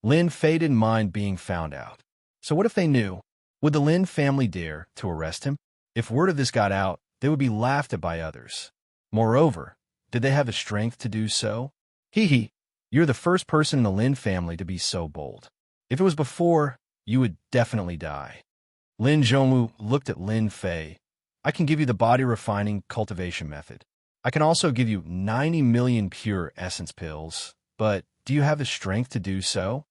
[SPEAKER 1] Lin Fei didn't mind being found out. So what if they knew? Would the Lin family dare to arrest him? If word of this got out, they would be laughed at by others. Moreover, did they have the strength to do so? Hee, you're the first person in the Lin family to be so bold. If it was before, you would definitely die. Lin Zhongwu looked at Lin Fei. "I can give you the body refining cultivation method. I can also give you 90 million pure essence pills, but do you have the strength to do so?"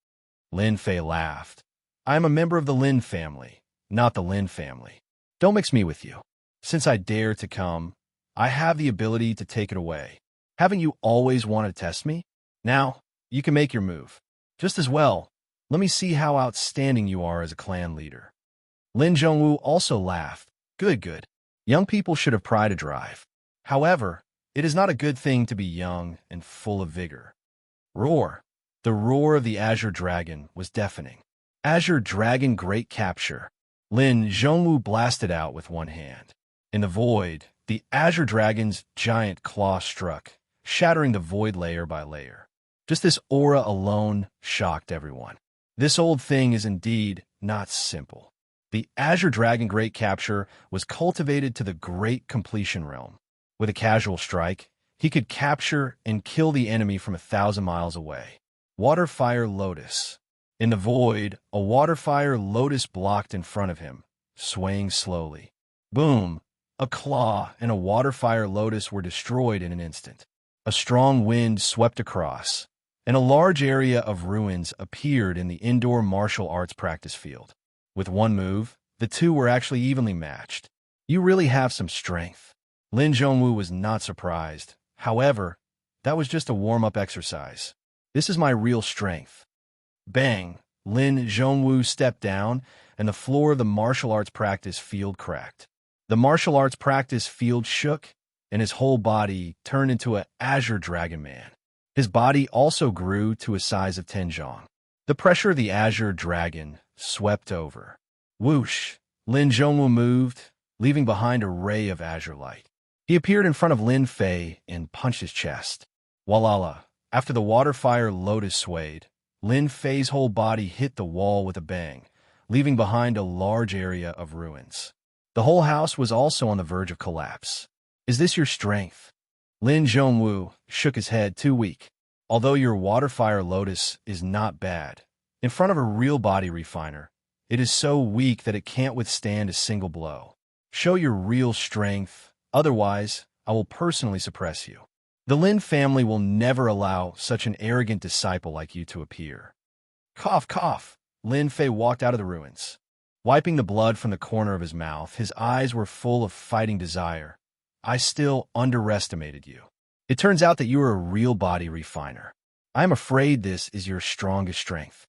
[SPEAKER 1] Lin Fei laughed. "I am a member of the Lin family, not the Lin family. Don't mix me with you. Since I dare to come, I have the ability to take it away. Haven't you always wanted to test me? Now, you can make your move. Just as well, let me see how outstanding you are as a clan leader." Lin Zhongwu also laughed. Good. Young people should have pride to drive. However, it is not a good thing to be young and full of vigor. Roar. The roar of the Azure Dragon was deafening. Azure Dragon Great Capture. Lin Zhongwu blasted out with one hand. In the void, the Azure Dragon's giant claw struck, shattering the void layer by layer. Just this aura alone shocked everyone. This old thing is indeed not simple. The Azure Dragon Great Capture was cultivated to the Great Completion realm. With a casual strike, he could capture and kill the enemy from 1,000 miles away. Water-Fire Lotus. In the void, a water-fire lotus blocked in front of him, swaying slowly. Boom! A claw and a water-fire lotus were destroyed in an instant. A strong wind swept across, and a large area of ruins appeared in the indoor martial arts practice field. With one move, the two were actually evenly matched. "You really have some strength." Lin Zhongwu was not surprised. However, that was just a warm-up exercise. "This is my real strength." Bang! Lin Zhongwu stepped down, and the floor of the martial arts practice field cracked. The martial arts practice field shook, and his whole body turned into an Azure Dragon Man. His body also grew to a size of 10 zhong. The pressure of the Azure Dragon swept over. Whoosh! Lin Zhongwu moved, leaving behind a ray of azure light. He appeared in front of Lin Fei and punched his chest. Walala! After the water-fire lotus swayed, Lin Fei's whole body hit the wall with a bang, leaving behind a large area of ruins. The whole house was also on the verge of collapse. "Is this your strength?" Lin Zhongwu shook his head. "Too weak. Although your water-fire lotus is not bad, in front of a real body refiner, it is so weak that it can't withstand a single blow. Show your real strength, otherwise I will personally suppress you. The Lin family will never allow such an arrogant disciple like you to appear." Cough, cough. Lin Fei walked out of the ruins. Wiping the blood from the corner of his mouth, his eyes were full of fighting desire. "I still underestimated you. It turns out that you are a real body refiner. I am afraid this is your strongest strength."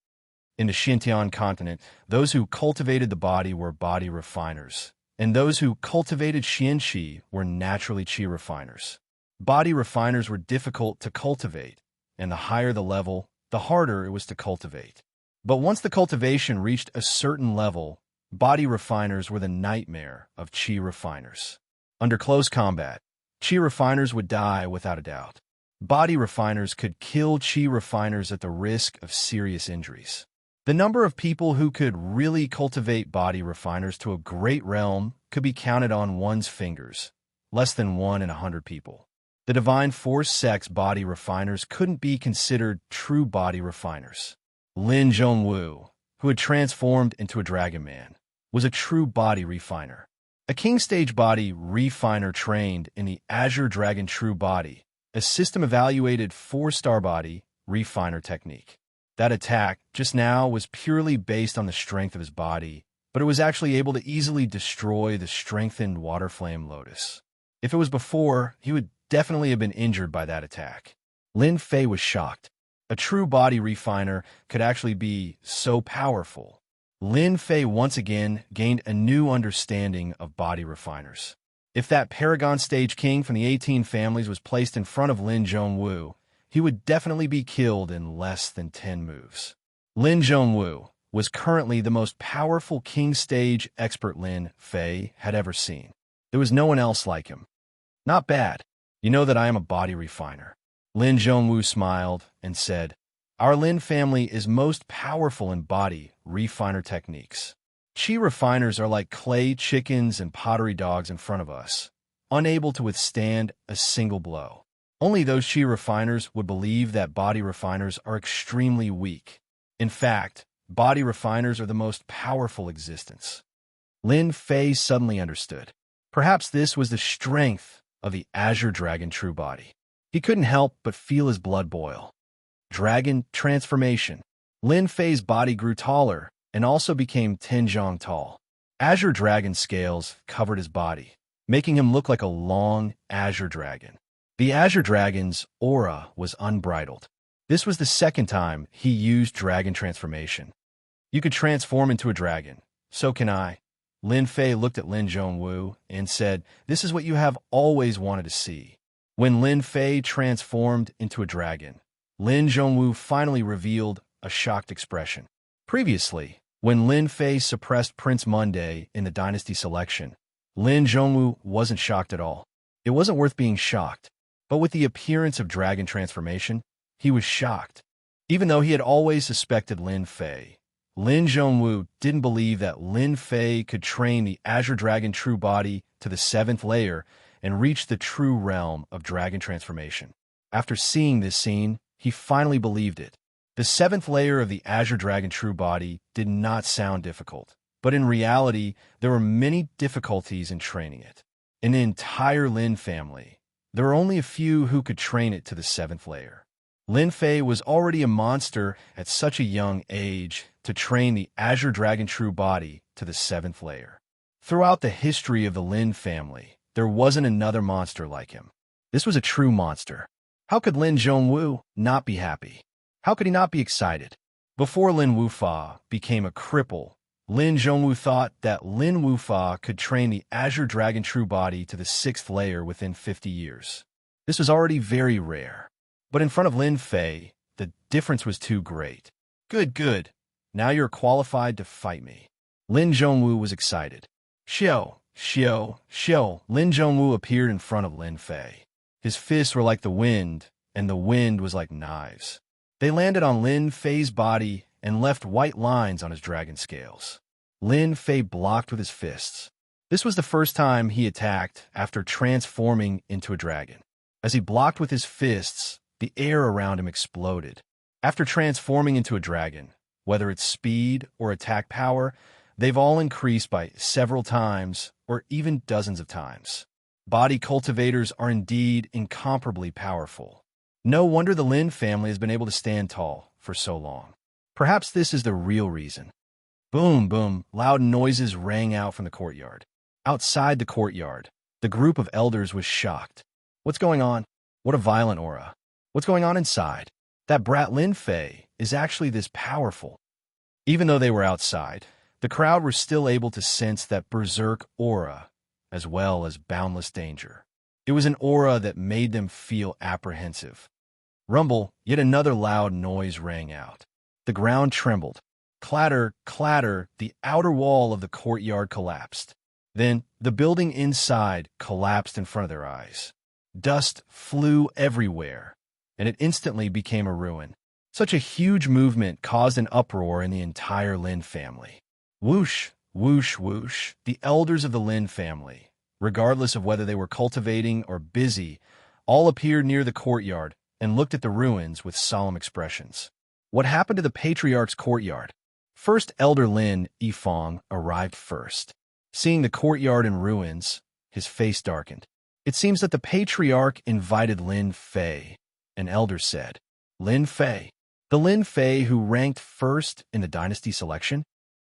[SPEAKER 1] In the Xinjiang continent, those who cultivated the body were body refiners, and those who cultivated Xianqi were naturally qi refiners. Body refiners were difficult to cultivate, and the higher the level, the harder it was to cultivate. But once the cultivation reached a certain level, body refiners were the nightmare of qi refiners. Under close combat, qi refiners would die without a doubt. Body refiners could kill qi refiners at the risk of serious injuries. The number of people who could really cultivate body refiners to a great realm could be counted on one's fingers, less than 1 in 100 people. The Divine Force Sect's body refiners couldn't be considered true body refiners. Lin Zhongwu, who had transformed into a Dragon Man, was a true body refiner. A King Stage body refiner trained in the Azure Dragon True Body, a system-evaluated 4-star body refiner technique. That attack just now was purely based on the strength of his body, but it was actually able to easily destroy the strengthened Water Flame Lotus. If it was before, he would definitely have been injured by that attack. Lin Fei was shocked. A true body refiner could actually be so powerful. Lin Fei once again gained a new understanding of body refiners. If that Paragon Stage King from the 18 families was placed in front of Lin Zhongwu, he would definitely be killed in less than 10 moves. Lin Zhongwu was currently the most powerful King Stage expert Lin Fei had ever seen. There was no one else like him. Not bad. You know that I am a body refiner. Lin Zhongwu smiled and said, our Lin family is most powerful in body refiner techniques. Qi refiners are like clay chickens and pottery dogs in front of us, unable to withstand a single blow. Only those Qi refiners would believe that body refiners are extremely weak. In fact, body refiners are the most powerful existence. Lin Fei suddenly understood. Perhaps this was the strength of the Azure Dragon true body. He couldn't help but feel his blood boil. Dragon transformation. Lin Fei's body grew taller and also became 10 zhang tall. Azure Dragon scales covered his body, making him look like a long Azure Dragon. The Azure Dragon's aura was unbridled. This was the second time he used dragon transformation. You could transform into a dragon. So can I. Lin Fei looked at Lin Zhongwu and said, this is what you have always wanted to see. When Lin Fei transformed into a dragon, Lin Zhongwu finally revealed a shocked expression. Previously, when Lin Fei suppressed Prince Monday in the dynasty selection, Lin Zhongwu wasn't shocked at all. It wasn't worth being shocked, but with the appearance of dragon transformation, he was shocked. Even though he had always suspected Lin Fei, Lin Zhongwu didn't believe that Lin Fei could train the Azure Dragon true body to the 7th layer and reach the true realm of dragon transformation. After seeing this scene, he finally believed it. The 7th layer of the Azure Dragon true body did not sound difficult, but in reality, there were many difficulties in training it. In the entire Lin family, there were only a few who could train it to the 7th layer. Lin Fei was already a monster at such a young age to train the Azure Dragon true body to the 7th layer. Throughout the history of the Lin family, there wasn't another monster like him. This was a true monster. How could Lin Zhongwu not be happy? How could he not be excited? Before Lin Wufa became a cripple, Lin Zhongwu thought that Lin Wufa could train the Azure Dragon true body to the 6th layer within 50 years. This was already very rare. But in front of Lin Fei, the difference was too great. Good. Now you're qualified to fight me. Lin Zhongwu was excited. Xiao. Lin Zhongwu appeared in front of Lin Fei. His fists were like the wind, and the wind was like knives. They landed on Lin Fei's body and left white lines on his dragon scales. Lin Fei blocked with his fists. This was the first time he attacked after transforming into a dragon. As he blocked with his fists, the air around him exploded. After transforming into a dragon, whether it's speed or attack power, they've all increased by several times or even dozens of times. Body cultivators are indeed incomparably powerful. No wonder the Lin family has been able to stand tall for so long. Perhaps this is the real reason. Boom, loud noises rang out from the courtyard. Outside the courtyard, the group of elders was shocked. What's going on? What a violent aura. What's going on inside? That brat Lin Fei is actually this powerful. Even though they were outside, the crowd were still able to sense that berserk aura, as well as boundless danger. It was an aura that made them feel apprehensive. Rumble, yet another loud noise rang out. The ground trembled. Clatter, the outer wall of the courtyard collapsed. Then, the building inside collapsed in front of their eyes. Dust flew everywhere, and it instantly became a ruin. Such a huge movement caused an uproar in the entire Lin family. Whoosh, the elders of the Lin family, regardless of whether they were cultivating or busy, all appeared near the courtyard and looked at the ruins with solemn expressions. What happened to the patriarch's courtyard? First Elder Lin Yifang arrived first. Seeing the courtyard in ruins, his face darkened. It seems that the patriarch invited Lin Fei, an elder said. Lin Fei? The Lin Fei who ranked first in the dynasty selection?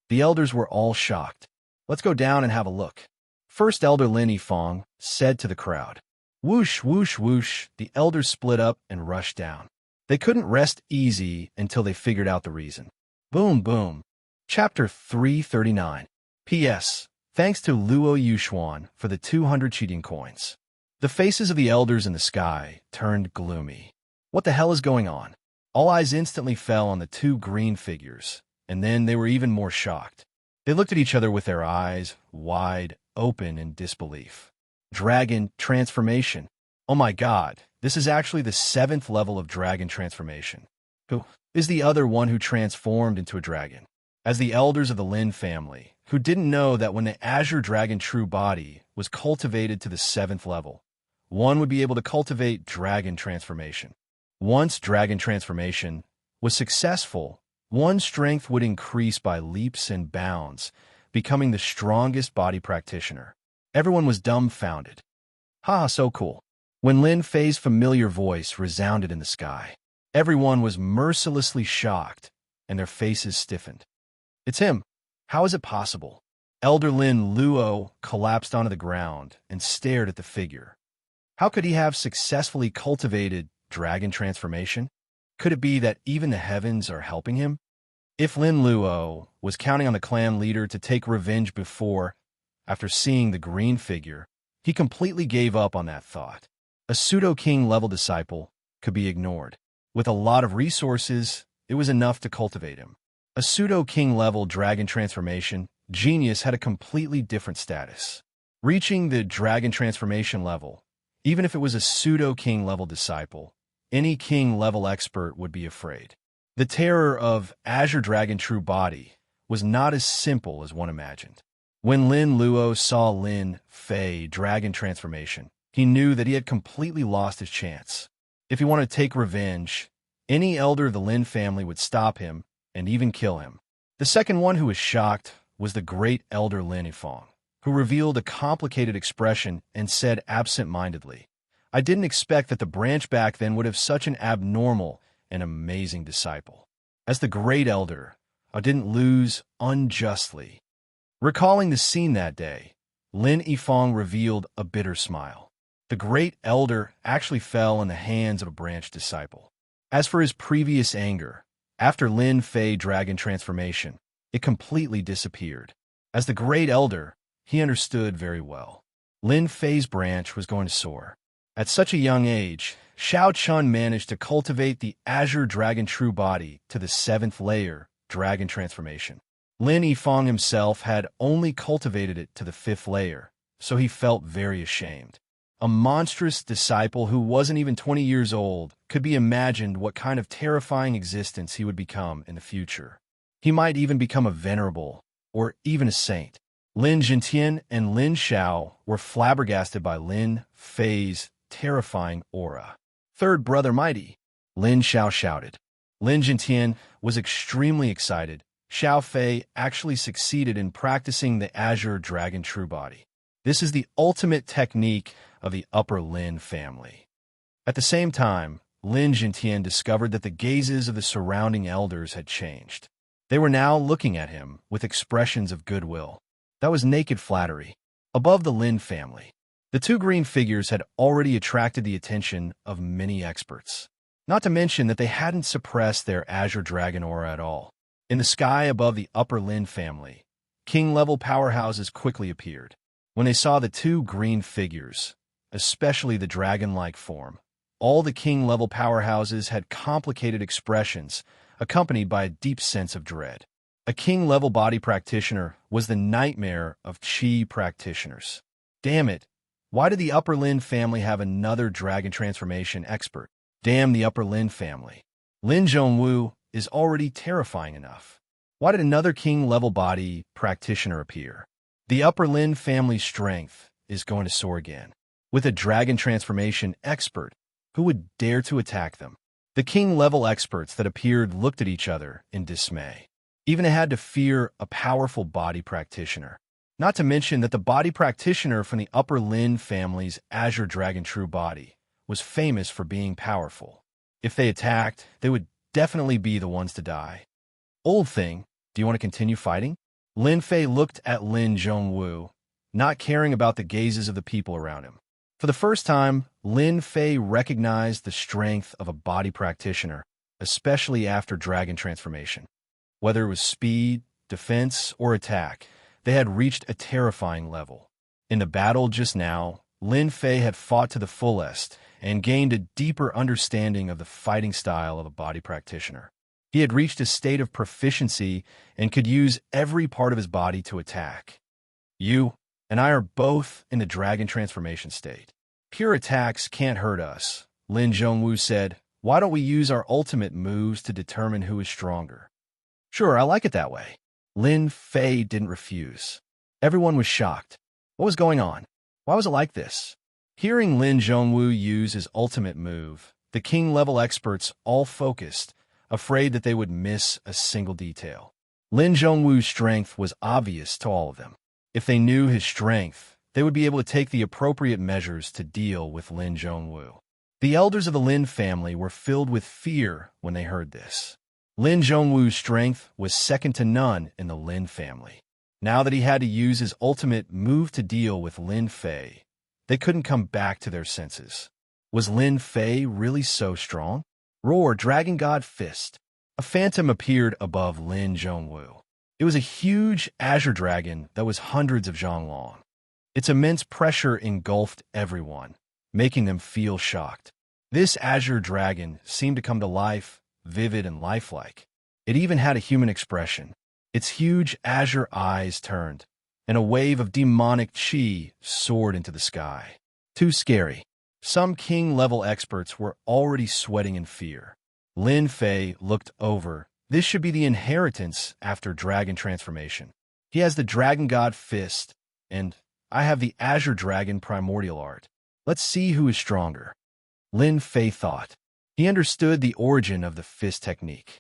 [SPEAKER 1] The elders were all shocked. Let's go down and have a look. First Elder Lin Yifang said to the crowd. Whoosh, the elders split up and rushed down. They couldn't rest easy until they figured out the reason. Boom. Chapter 339. P.S. Thanks to Luo Yuxuan for the 200 cheating coins. The faces of the elders in the sky turned gloomy. What the hell is going on? All eyes instantly fell on the two green figures, and then they were even more shocked. They looked at each other with their eyes wide open in disbelief. Dragon transformation. Oh my god, this is actually the 7th level of dragon transformation. Who is the other one who transformed into a dragon? As the elders of the Lin family, who didn't know that when the Azure Dragon true body was cultivated to the 7th level, one would be able to cultivate dragon transformation. Once dragon transformation was successful, one's strength would increase by leaps and bounds, becoming the strongest body practitioner. Everyone was dumbfounded. Haha, so cool. When Lin Fei's familiar voice resounded in the sky, everyone was mercilessly shocked, and their faces stiffened. It's him. How is it possible? Elder Lin Luo collapsed onto the ground and stared at the figure. How could he have successfully cultivated dragon transformation? Could it be that even the heavens are helping him? If Lin Luo was counting on the clan leader to take revenge before, after seeing the green figure, he completely gave up on that thought. A pseudo-king level disciple could be ignored. With a lot of resources, it was enough to cultivate him. A pseudo-king level dragon transformation genius had a completely different status. Reaching the dragon transformation level, even if it was a pseudo-king level disciple, any king level expert would be afraid. The terror of Azure Dragon True Body was not as simple as one imagined. When Lin Luo saw Lin Fei dragon transformation, he knew that he had completely lost his chance. If he wanted to take revenge, any elder of the Lin family would stop him and even kill him. The second one who was shocked was the great elder Lin Yifeng, who revealed a complicated expression and said absent-mindedly, "I didn't expect that the branch back then would have such an abnormal and amazing disciple. As the great elder, I didn't lose unjustly." Recalling the scene that day, Lin Yifeng revealed a bitter smile. The great elder actually fell in the hands of a branch disciple. As for his previous anger, after Lin Fei dragon transformation, it completely disappeared. As the great elder, he understood very well. Lin Fei's branch was going to soar. At such a young age, Xiao Chun managed to cultivate the Azure Dragon True Body to the 7th layer, dragon transformation. Lin Yifeng himself had only cultivated it to the 5th layer, so he felt very ashamed. A monstrous disciple who wasn't even 20 years old could be imagined what kind of terrifying existence he would become in the future. He might even become a venerable, or even a saint. Lin Jintian and Lin Xiao were flabbergasted by Lin Fei's terrifying aura. "Third brother mighty," Lin Xiao shouted. Lin Jintian was extremely excited. Xiao Fei actually succeeded in practicing the Azure Dragon True Body. This is the ultimate technique of the Upper Lin family. At the same time, Lin Jintian discovered that the gazes of the surrounding elders had changed. They were now looking at him with expressions of goodwill. That was naked flattery. Above the Lin family, the two green figures had already attracted the attention of many experts. Not to mention that they hadn't suppressed their Azure Dragon aura at all. In the sky above the Upper Lin family, king-level powerhouses quickly appeared. When they saw the two green figures, especially the dragon-like form, all the king-level powerhouses had complicated expressions, accompanied by a deep sense of dread. A king-level body practitioner was the nightmare of chi practitioners. Damn it, why did the Upper Lin family have another dragon transformation expert? Damn the Upper Lin family. Lin Zhongwu is already terrifying enough. Why did another king-level body practitioner appear? The Upper Lin family's strength is going to soar again. With a dragon transformation expert, who would dare to attack them? The king-level experts that appeared looked at each other in dismay. Even they had to fear a powerful body practitioner. Not to mention that the body practitioner from the Upper Lin family's Azure Dragon True Body was famous for being powerful. If they attacked, they would definitely be the ones to die. Old thing, do you want to continue fighting? Lin Fei looked at Lin Zhongwu, not caring about the gazes of the people around him. For the first time, Lin Fei recognized the strength of a body practitioner, especially after dragon transformation. Whether it was speed, defense, or attack, They had reached a terrifying level. In the battle just now, Lin Fei had fought to the fullest and gained a deeper understanding of the fighting style of a body practitioner. He had reached a state of proficiency and could use every part of his body to attack. You and I are both in the dragon transformation state. Pure attacks can't hurt us, Lin Zhongwu said. Why don't we use our ultimate moves to determine who is stronger? Sure, I like it that way. Lin Fei didn't refuse. Everyone was shocked. What was going on? Why was it like this? Hearing Lin Zhongwu use his ultimate move, the king-level experts all focused, afraid that they would miss a single detail. Lin Zhongwu's strength was obvious to all of them. If they knew his strength, they would be able to take the appropriate measures to deal with Lin Zhongwu. The elders of the Lin family were filled with fear when they heard this. Lin Zhongwu's strength was second to none in the Lin family. Now that he had to use his ultimate move to deal with Lin Fei, they couldn't come back to their senses. Was Lin Fei really so strong? Roar, Dragon God Fist. A phantom appeared above Lin Zhongwu. It was a huge azure dragon that was hundreds of zhang long. Its immense pressure engulfed everyone, making them feel shocked. This azure dragon seemed to come to life, vivid and lifelike. It even had a human expression. Its huge azure eyes turned, and a wave of demonic chi soared into the sky. Too scary. Some king-level experts were already sweating in fear. Lin Fei looked over. This should be the inheritance after dragon transformation. He has the Dragon God Fist, and I have the Azure Dragon Primordial Art. Let's see who is stronger. Lin Fei thought. He understood the origin of the fist technique.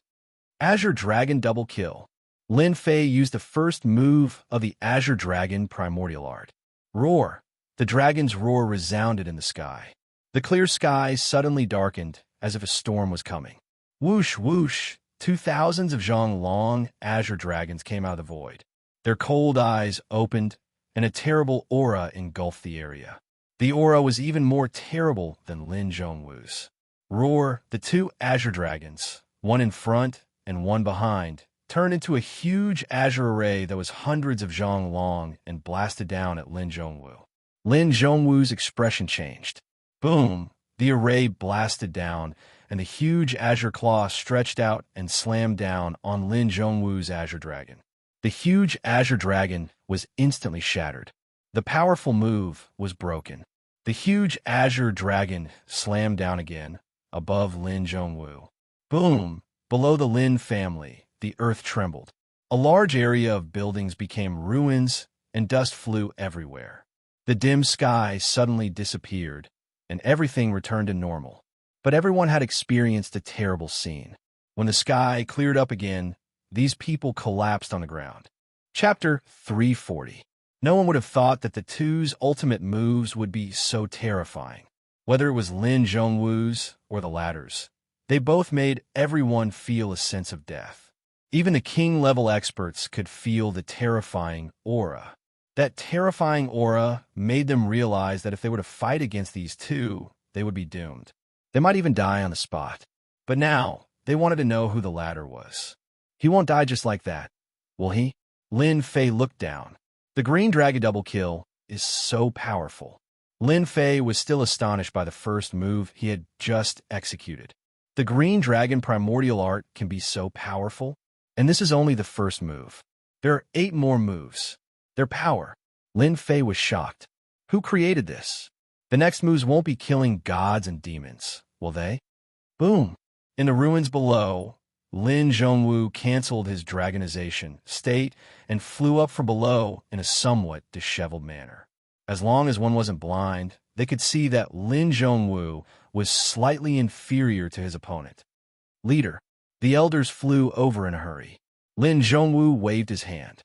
[SPEAKER 1] Azure Dragon Double Kill. Lin Fei used the first move of the Azure Dragon Primordial Art. Roar. The dragon's roar resounded in the sky. The clear sky suddenly darkened, as if a storm was coming. Whoosh, whoosh. 2,000s of zhang long azure dragons came out of the void. Their cold eyes opened, and a terrible aura engulfed the area. The aura was even more terrible than Lin Zhongwu's. Roar, the two azure dragons, one in front and one behind, turned into a huge azure array that was hundreds of zhang long and blasted down at Lin Zhongwu. Lin Zhongwu's expression changed. Boom! The array blasted down, and the huge azure claw stretched out and slammed down on Lin Zhongwu's azure dragon. The huge azure dragon was instantly shattered. The powerful move was broken. The huge azure dragon slammed down again, above Lin Zhongwu. Boom! Below the Lin family, the earth trembled. A large area of buildings became ruins, and dust flew everywhere. The dim sky suddenly disappeared, and everything returned to normal. But everyone had experienced a terrible scene. When the sky cleared up again, these people collapsed on the ground. Chapter 340. No one would have thought that the two's ultimate moves would be so terrifying. Whether it was Lin Zhongwu's or the latter's, they both made everyone feel a sense of death. Even the king-level experts could feel the terrifying aura. That terrifying aura made them realize that if they were to fight against these two, they would be doomed. They might even die on the spot. But now, they wanted to know who the latter was. He won't die just like that, will he? Lin Fei looked down. The green dragon double kill is so powerful. Lin Fei was still astonished by the first move he had just executed. The green dragon primordial art can be so powerful, and this is only the first move. There are 8 more moves. Their power. Lin Fei was shocked. Who created this? The next moves won't be killing gods and demons, will they? Boom! In the ruins below, Lin Zhongwu canceled his dragonization state and flew up from below in a somewhat disheveled manner. As long as one wasn't blind, they could see that Lin Zhongwu was slightly inferior to his opponent. Leader. The elders flew over in a hurry. Lin Zhongwu waved his hand.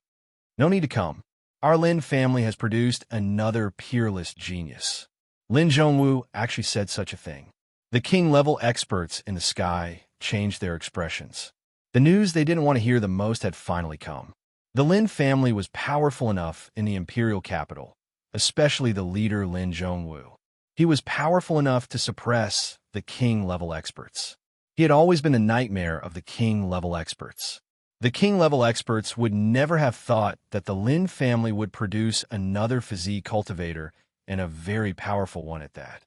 [SPEAKER 1] No need to come. Our Lin family has produced another peerless genius. Lin Zhongwu actually said such a thing. The king-level experts in the sky changed their expressions. The news they didn't want to hear the most had finally come. The Lin family was powerful enough in the imperial capital, especially the leader Lin Zhongwu. He was powerful enough to suppress the king-level experts. He had always been the nightmare of the king-level experts. The king-level experts would never have thought that the Lin family would produce another physique cultivator, and a very powerful one at that.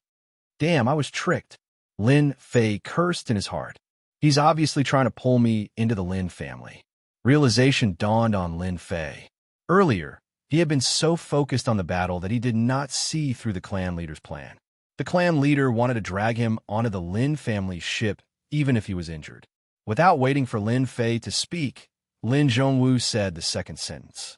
[SPEAKER 1] Damn, I was tricked. Lin Fei cursed in his heart. He's obviously trying to pull me into the Lin family. Realization dawned on Lin Fei. Earlier, he had been so focused on the battle that he did not see through the clan leader's plan. The clan leader wanted to drag him onto the Lin family's ship, even if he was injured. Without waiting for Lin Fei to speak, Lin Zhongwu said the second sentence.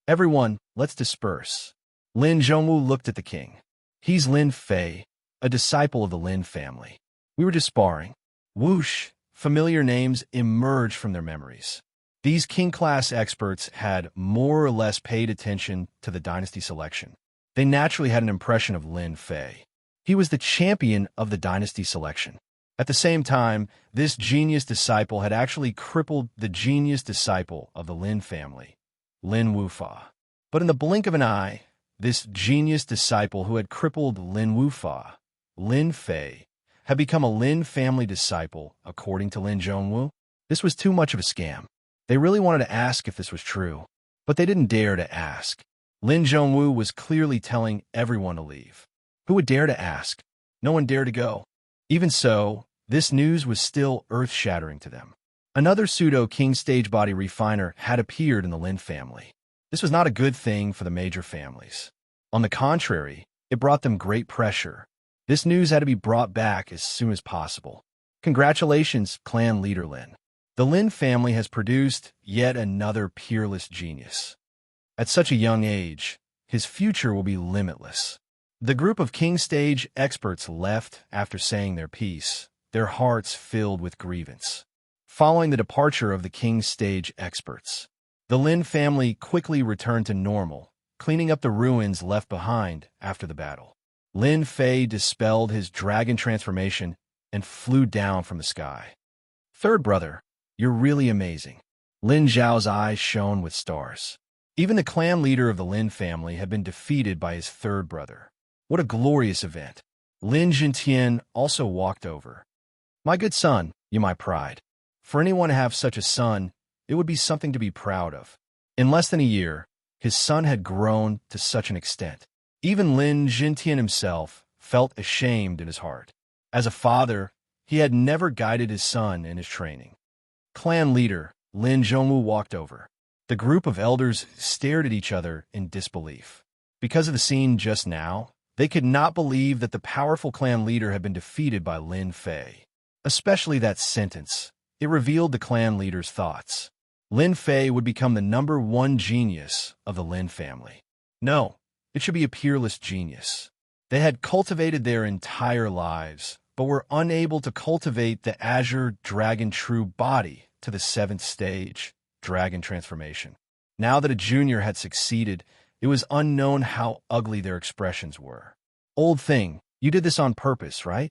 [SPEAKER 1] Everyone, let's disperse. Lin Zhongwu looked at the king. He's Lin Fei, a disciple of the Lin family. We were just sparring. Whoosh, familiar names emerged from their memories. These king-class experts had more or less paid attention to the dynasty selection. They naturally had an impression of Lin Fei. He was the champion of the dynasty selection. At the same time, this genius disciple had actually crippled the genius disciple of the Lin family, Lin Wufa. But in the blink of an eye, this genius disciple who had crippled Lin Wufa, Lin Fei, had become a Lin family disciple, according to Lin Zhongwu. This was too much of a scam. They really wanted to ask if this was true, but they didn't dare to ask. Lin Zhongwu was clearly telling everyone to leave. Who would dare to ask? No one dared to go. Even so, this news was still earth-shattering to them. Another pseudo-king stage body refiner had appeared in the Lin family. This was not a good thing for the major families. On the contrary, it brought them great pressure. This news had to be brought back as soon as possible. Congratulations, clan leader Lin. The Lin family has produced yet another peerless genius. At such a young age, his future will be limitless. The group of king stage experts left after saying their piece, their hearts filled with grievance. Following the departure of the king stage experts, the Lin family quickly returned to normal, cleaning up the ruins left behind after the battle. Lin Fei dispelled his dragon transformation and flew down from the sky. Third brother, you're really amazing. Lin Zhao's eyes shone with stars. Even the clan leader of the Lin family had been defeated by his third brother. What a glorious event. Lin Jintian also walked over. My good son, you're my pride. For anyone to have such a son, it would be something to be proud of. In less than a year, his son had grown to such an extent. Even Lin Jintian himself felt ashamed in his heart. As a father, he had never guided his son in his training. Clan leader, Lin Zhongwu walked over. The group of elders stared at each other in disbelief. Because of the scene just now, they could not believe that the powerful clan leader had been defeated by Lin Fei. Especially that sentence. It revealed the clan leader's thoughts. Lin Fei would become the #1 genius of the Lin family. No, it should be a peerless genius. They had cultivated their entire lives, but were unable to cultivate the Azure Dragon True body to the 7th stage, Dragon Transformation. Now that a junior had succeeded, it was unknown how ugly their expressions were. Old thing, you did this on purpose, right?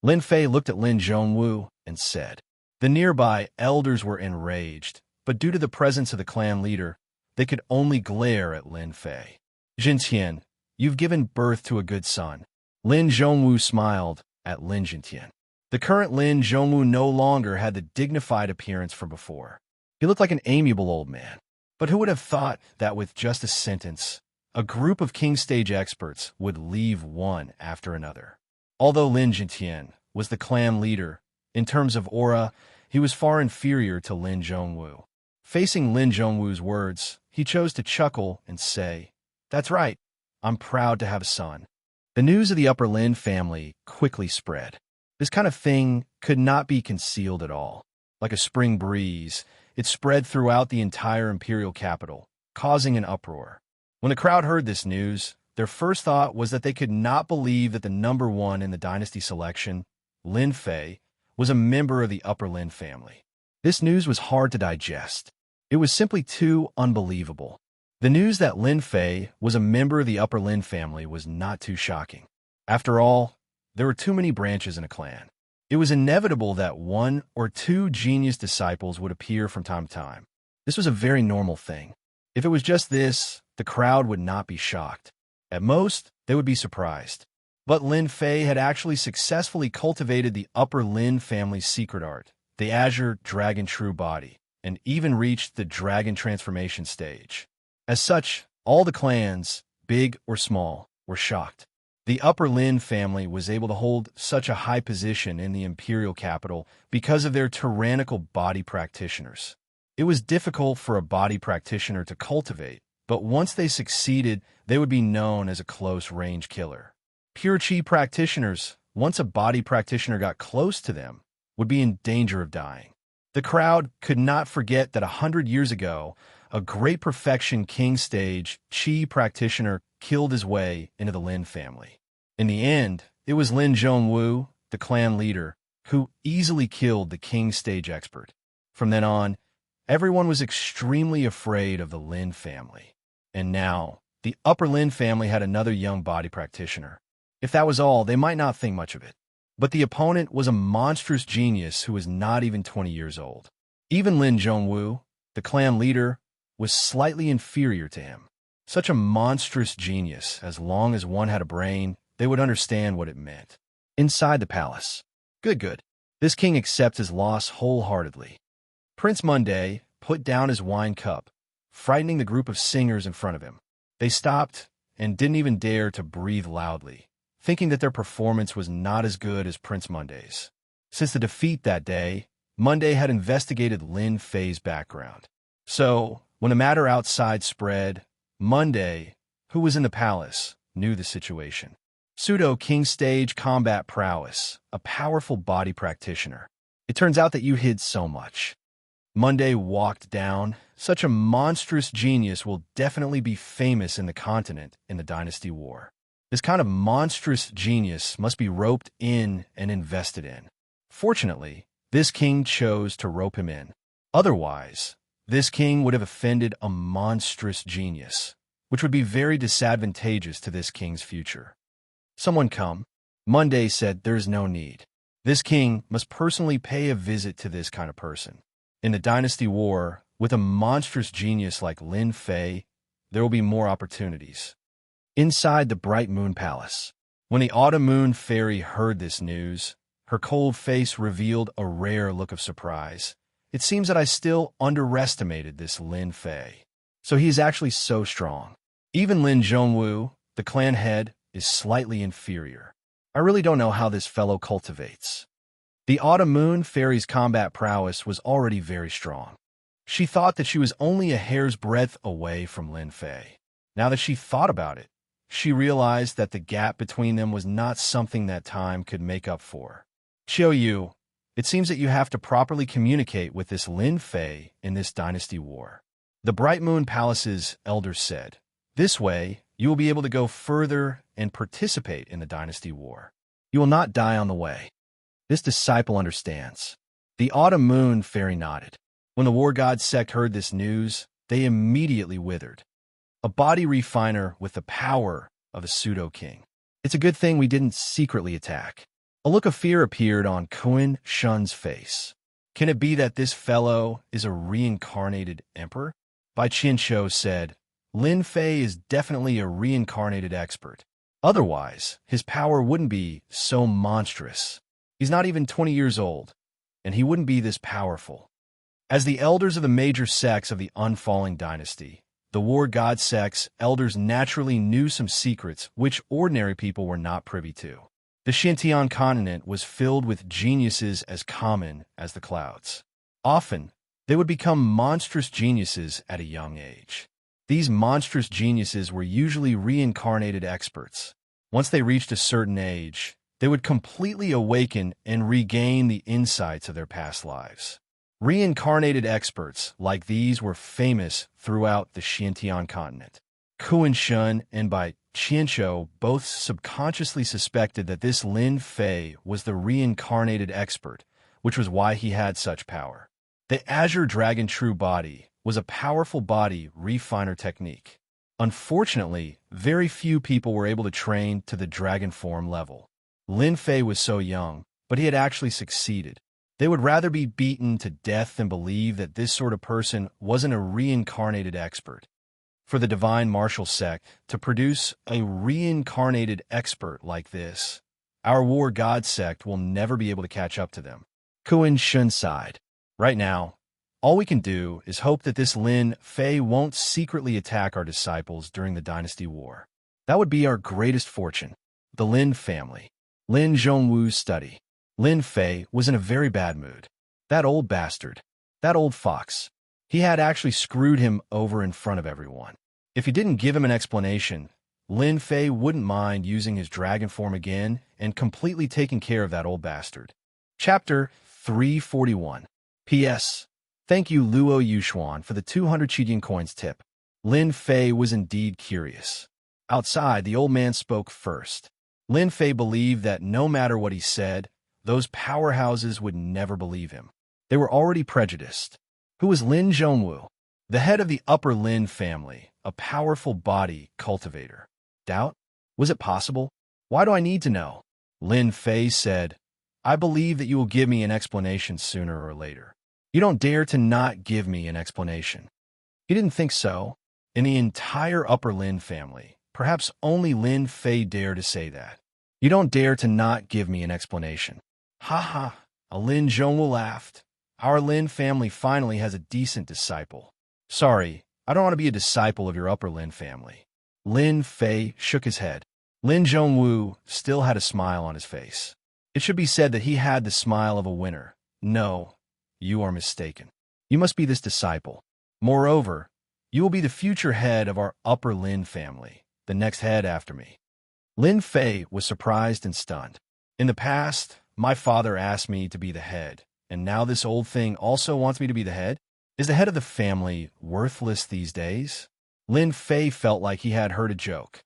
[SPEAKER 1] Lin Fei looked at Lin Zhongwu and said. The nearby elders were enraged, but due to the presence of the clan leader, they could only glare at Lin Fei. Jintian, you've given birth to a good son. Lin Zhongwu smiled at Lin Jintian. The current Lin Zhongwu no longer had the dignified appearance from before. He looked like an amiable old man. But who would have thought that with just a sentence, a group of king stage experts would leave one after another? Although Lin Jintian was the clan leader, in terms of aura, he was far inferior to Lin Zhongwu. Facing Lin Zhongwu's words, he chose to chuckle and say, That's right, I'm proud to have a son. The news of the Upper Lin family quickly spread. This kind of thing could not be concealed at all. Like a spring breeze, it spread throughout the entire imperial capital, causing an uproar. When the crowd heard this news, their first thought was that they could not believe that the #1 in the dynasty selection, Lin Fei, was a member of the Upper Lin family. This news was hard to digest. It was simply too unbelievable. The news that Lin Fei was a member of the Upper Lin family was not too shocking. After all, there were too many branches in a clan. It was inevitable that 1 or 2 genius disciples would appear from time to time. This was a very normal thing. If it was just this, the crowd would not be shocked. At most, they would be surprised. But Lin Fei had actually successfully cultivated the Upper Lin family's secret art, the Azure Dragon True body, and even reached the dragon transformation stage. As such, all the clans, big or small, were shocked. The Upper Lin family was able to hold such a high position in the imperial capital because of their tyrannical body practitioners. It was difficult for a body practitioner to cultivate, but once they succeeded, they would be known as a close-range killer. Pure Qi practitioners, once a body practitioner got close to them, would be in danger of dying. The crowd could not forget that 100 years ago, a great perfection king stage Qi practitioner killed his way into the Lin family. In the end, it was Lin Zhongwu, the clan leader, who easily killed the king stage expert. From then on, everyone was extremely afraid of the Lin family. And now, the Upper Lin family had another young body practitioner. If that was all, they might not think much of it. But the opponent was a monstrous genius who was not even 20 years old. Even Lin Zhongwu, the clan leader, was slightly inferior to him. Such a monstrous genius, as long as one had a brain, they would understand what it meant. Inside the palace. Good. This king accepts his loss wholeheartedly. Prince Monday put down his wine cup, frightening the group of singers in front of him. They stopped and didn't even dare to breathe loudly, thinking that their performance was not as good as Prince Monday's. Since the defeat that day, Monday had investigated Lin Fei's background. So, when the matter outside spread, Monday, who was in the palace, knew the situation. Pseudo-king stage combat prowess, a powerful body practitioner. It turns out that you hid so much. Monday walked down. Such a monstrous genius will definitely be famous in the continent in the Dynasty War. This kind of monstrous genius must be roped in and invested in. Fortunately, this king chose to rope him in. Otherwise, this king would have offended a monstrous genius, which would be very disadvantageous to this king's future. Someone come. Monday said there is no need. This king must personally pay a visit to this kind of person. In the Dynasty War, with a monstrous genius like Lin Fei, there will be more opportunities. Inside the Bright Moon Palace. When the Autumn Moon Fairy heard this news, her cold face revealed a rare look of surprise. It seems that I still underestimated this Lin Fei. So he is actually so strong. Even Lin Zhongwu, the clan head, is slightly inferior. I really don't know how this fellow cultivates. The Autumn Moon Fairy's combat prowess was already very strong. She thought that she was only a hair's breadth away from Lin Fei. Now that she thought about it, she realized that the gap between them was not something that time could make up for. Qiu Yu, it seems that you have to properly communicate with this Lin Fei in this dynasty war. The Bright Moon Palace's elders said, this way, you will be able to go further and participate in the dynasty war. You will not die on the way. This disciple understands. The Autumn Moon Fairy nodded. When the War God sect heard this news, they immediately withered. A body refiner with the power of a pseudo-king. It's a good thing we didn't secretly attack. A look of fear appeared on Kuan Shun's face. Can it be that this fellow is a reincarnated emperor? Bai Qianshou said, Lin Fei is definitely a reincarnated expert. Otherwise, his power wouldn't be so monstrous. He's not even 20 years old, and he wouldn't be this powerful. As the elders of the major sects of the unfalling dynasty, the War God sect's elders naturally knew some secrets which ordinary people were not privy to. The Xintian continent was filled with geniuses as common as the clouds. Often, they would become monstrous geniuses at a young age. These monstrous geniuses were usually reincarnated experts. Once they reached a certain age, they would completely awaken and regain the insights of their past lives. Reincarnated experts like these were famous throughout the Xintian continent. Kuan Shun and Bai Qianshou both subconsciously suspected that this Lin Fei was the reincarnated expert, which was why he had such power. The Azure Dragon True Body was a powerful body refiner technique. Unfortunately, very few people were able to train to the dragon form level. Lin Fei was so young, but he had actually succeeded. They would rather be beaten to death than believe that this sort of person wasn't a reincarnated expert. For the Divine Martial Sect to produce a reincarnated expert like this, our War God sect will never be able to catch up to them. Kuan Shun sighed. Right now, All we can do is hope that this Lin Fei won't secretly attack our disciples during the Dynasty War. That would be our greatest fortune. The Lin family. Lin Zhongwu's study. Lin Fei was in a very bad mood. That old bastard. That old fox. He had actually screwed him over in front of everyone. If he didn't give him an explanation, Lin Fei wouldn't mind using his dragon form again and completely taking care of that old bastard. Chapter 341. P.S. Thank you Luo Yuxuan for the 200 Qidian coins tip. Lin Fei was indeed curious. Outside, the old man spoke first. Lin Fei believed that no matter what he said, those powerhouses would never believe him. They were already prejudiced. Who was Lin Zhongwu? The head of the upper Lin family, a powerful body cultivator. Doubt? Was it possible? Why do I need to know? Lin Fei said, I believe that you will give me an explanation sooner or later. You don't dare to not give me an explanation. He didn't think so. In the entire upper Lin family, perhaps only Lin Fei dared to say that. You don't dare to not give me an explanation. Ha ha, a Lin Zhongwu laughed. Our Lin family finally has a decent disciple. Sorry, I don't want to be a disciple of your upper Lin family. Lin Fei shook his head. Lin Zhongwu still had a smile on his face. It should be said that he had the smile of a winner. No, you are mistaken. You must be this disciple. Moreover, you will be the future head of our upper Lin family, the next head after me. Lin Fei was surprised and stunned. In the past, my father asked me to be the head, and now this old thing also wants me to be the head? Is the head of the family worthless these days? Lin Fei felt like he had heard a joke.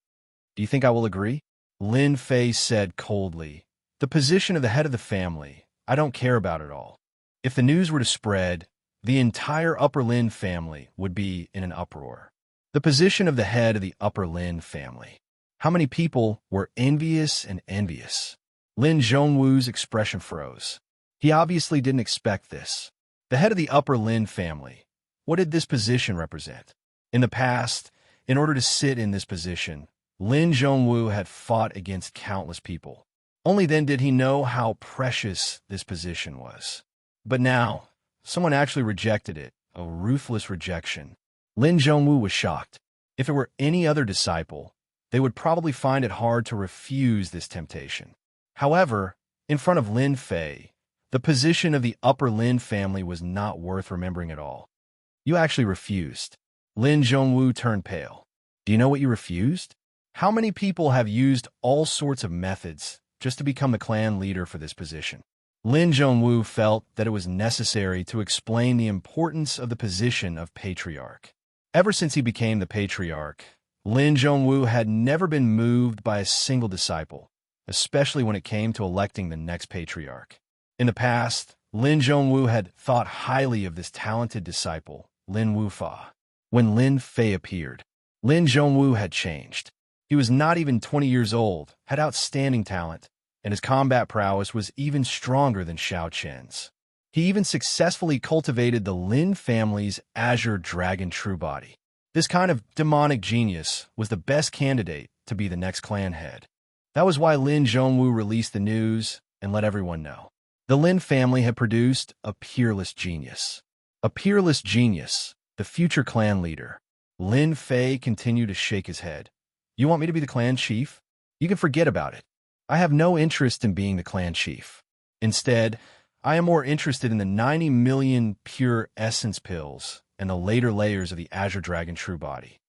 [SPEAKER 1] Do you think I will agree? Lin Fei said coldly, the position of the head of the family, I don't care about it all. If the news were to spread, the entire Upper Lin family would be in an uproar. The position of the head of the Upper Lin family. How many people were envious and envious? Lin Zhongwu's expression froze. He obviously didn't expect this. The head of the Upper Lin family. What did this position represent? In the past, in order to sit in this position, Lin Zhongwu had fought against countless people. Only then did he know how precious this position was. But now, someone actually rejected it, a ruthless rejection. Lin Zhongwu was shocked. If it were any other disciple, they would probably find it hard to refuse this temptation. However, in front of Lin Fei, the position of the Upper Lin family was not worth remembering at all. You actually refused. Lin Zhongwu turned pale. Do you know what you refused? How many people have used all sorts of methods just to become the clan leader for this position? Lin Zhongwu felt that it was necessary to explain the importance of the position of patriarch. Ever since he became the patriarch, Lin Zhongwu had never been moved by a single disciple, especially when it came to electing the next patriarch. In the past, Lin Zhongwu had thought highly of this talented disciple, Lin Wufa. When Lin Fei appeared, Lin Zhongwu had changed. He was not even 20 years old, had outstanding talent, and his combat prowess was even stronger than Xiao Qian's. He even successfully cultivated the Lin family's Azure Dragon True Body. This kind of demonic genius was the best candidate to be the next clan head. That was why Lin Zhongwu released the news and let everyone know. The Lin family had produced a peerless genius. A peerless genius, the future clan leader. Lin Fei continued to shake his head. You want me to be the clan chief? You can forget about it. I have no interest in being the clan chief. Instead, I am more interested in the 90 million pure essence pills and the later layers of the Azure Dragon True Body.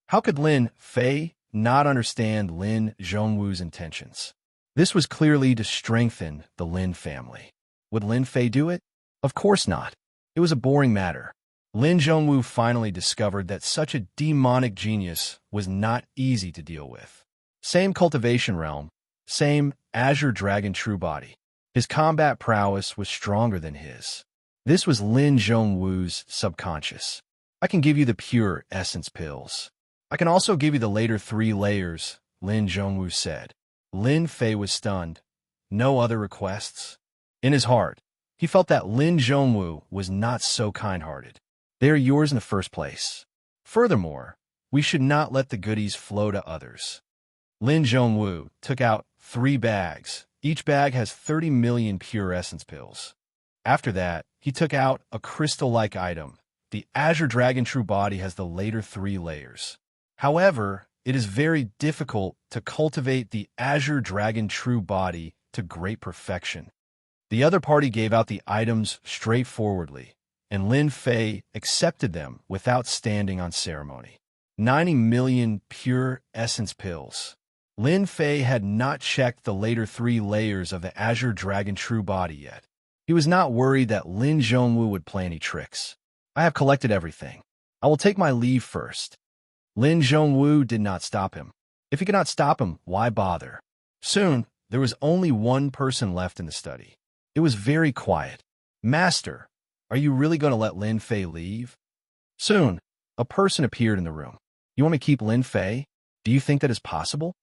[SPEAKER 1] How could Lin Fei not understand Lin Zhongwu's intentions? This was clearly to strengthen the Lin family. Would Lin Fei do it? Of course not. It was a boring matter. Lin Zhongwu finally discovered that such a demonic genius was not easy to deal with. Same cultivation realm, same Azure Dragon True Body. His combat prowess was stronger than his. This was Lin Zhongwu's subconscious. I can give you the pure essence pills. I can also give you the later 3 layers, Lin Zhongwu said. Lin Fei was stunned. No other requests? In his heart, he felt that Lin Zhongwu was not so kind-hearted. They are yours in the first place. Furthermore, we should not let the goodies flow to others. Lin Zhongwu took out 3 bags. Each bag has 30 million pure essence pills. After that, he took out a crystal-like item. The Azure Dragon True Body has the later 3 layers. However, it is very difficult to cultivate the Azure Dragon True Body to great perfection. The other party gave out the items straightforwardly, and Lin Fei accepted them without standing on ceremony. 90 million pure essence pills. Lin Fei had not checked the later 3 layers of the Azure Dragon True Body yet. He was not worried that Lin Zhongwu would play any tricks. I have collected everything. I will take my leave first. Lin Zhongwu did not stop him. If he could not stop him, why bother? Soon, there was only one person left in the study. It was very quiet. Master, are you really going to let Lin Fei leave? Soon, a person appeared in the room. You want me to keep Lin Fei? Do you think that is possible?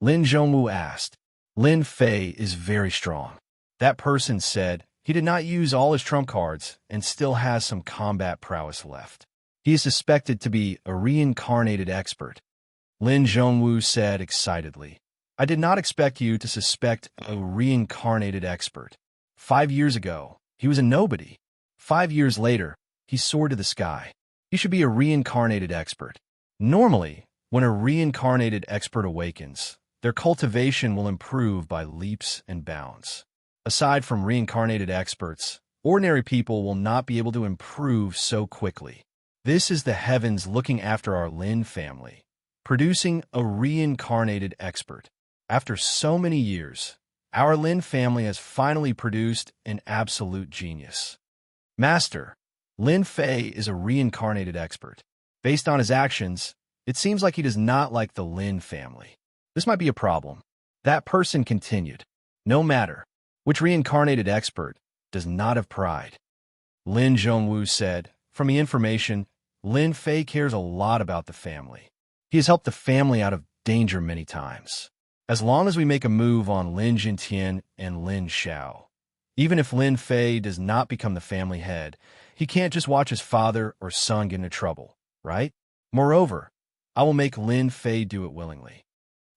[SPEAKER 1] Lin Zhongwu asked. Lin Fei is very strong. That person said he did not use all his trump cards and still has some combat prowess left. He is suspected to be a reincarnated expert. Lin Zhongwu said excitedly. I did not expect you to suspect a reincarnated expert. 5 years ago, he was a nobody. 5 years later, he soared to the sky. He should be a reincarnated expert. Normally, when a reincarnated expert awakens, their cultivation will improve by leaps and bounds. Aside from reincarnated experts, ordinary people will not be able to improve so quickly. This is the heavens looking after our Lin family, producing a reincarnated expert. After so many years, our Lin family has finally produced an absolute genius. Master, Lin Fei is a reincarnated expert. Based on his actions, it seems like he does not like the Lin family. This might be a problem. That person continued. No matter which reincarnated expert does not have pride. Lin Zhongwu said, from the information, Lin Fei cares a lot about the family. He has helped the family out of danger many times. As long as we make a move on Lin Jintian and Lin Xiao, even if Lin Fei does not become the family head, he can't just watch his father or son get into trouble, right? Moreover, I will make Lin Fei do it willingly.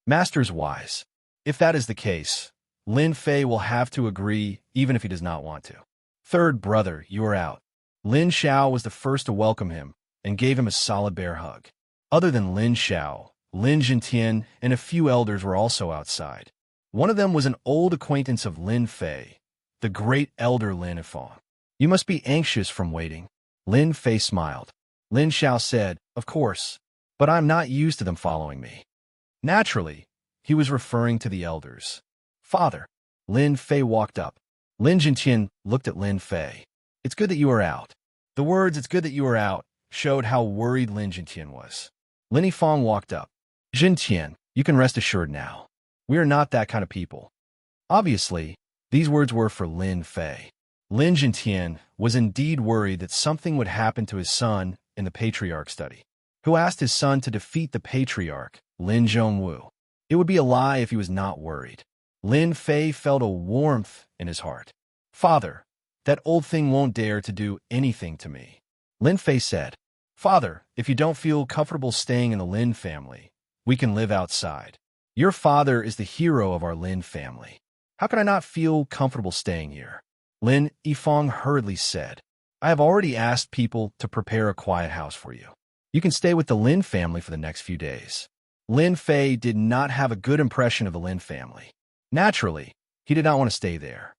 [SPEAKER 1] Master's wise. If that is the case, Lin Fei will have to agree even if he does not want to. Third brother, you are out. Lin Xiao was the first to welcome him and gave him a solid bear hug. Other than Lin Xiao, Lin Jintian and a few elders were also outside. One of them was an old acquaintance of Lin Fei, the great elder Lin Ifang. You must be anxious from waiting. Lin Fei smiled. Lin Xiao said, of course, but I'm not used to them following me. Naturally, he was referring to the elders. Father. Lin Fei walked up. Lin Jintian looked at Lin Fei. It's good that you are out. The words, it's good that you are out, showed how worried Lin Jintian was. Lin Yifang walked up. Jintian, you can rest assured now. We are not that kind of people. Obviously, these words were for Lin Fei. Lin Jintian was indeed worried that something would happen to his son in the patriarch study, who asked his son to defeat the patriarch, Lin Zhongwu. It would be a lie if he was not worried. Lin Fei felt a warmth in his heart. Father, that old thing won't dare to do anything to me. Lin Fei said, Father, if you don't feel comfortable staying in the Lin family, we can live outside. Your father is the hero of our Lin family. How can I not feel comfortable staying here? Lin Yifang hurriedly said, I have already asked people to prepare a quiet house for you. You can stay with the Lin family for the next few days. Lin Fei did not have a good impression of the Lin family. Naturally, he did not want to stay there.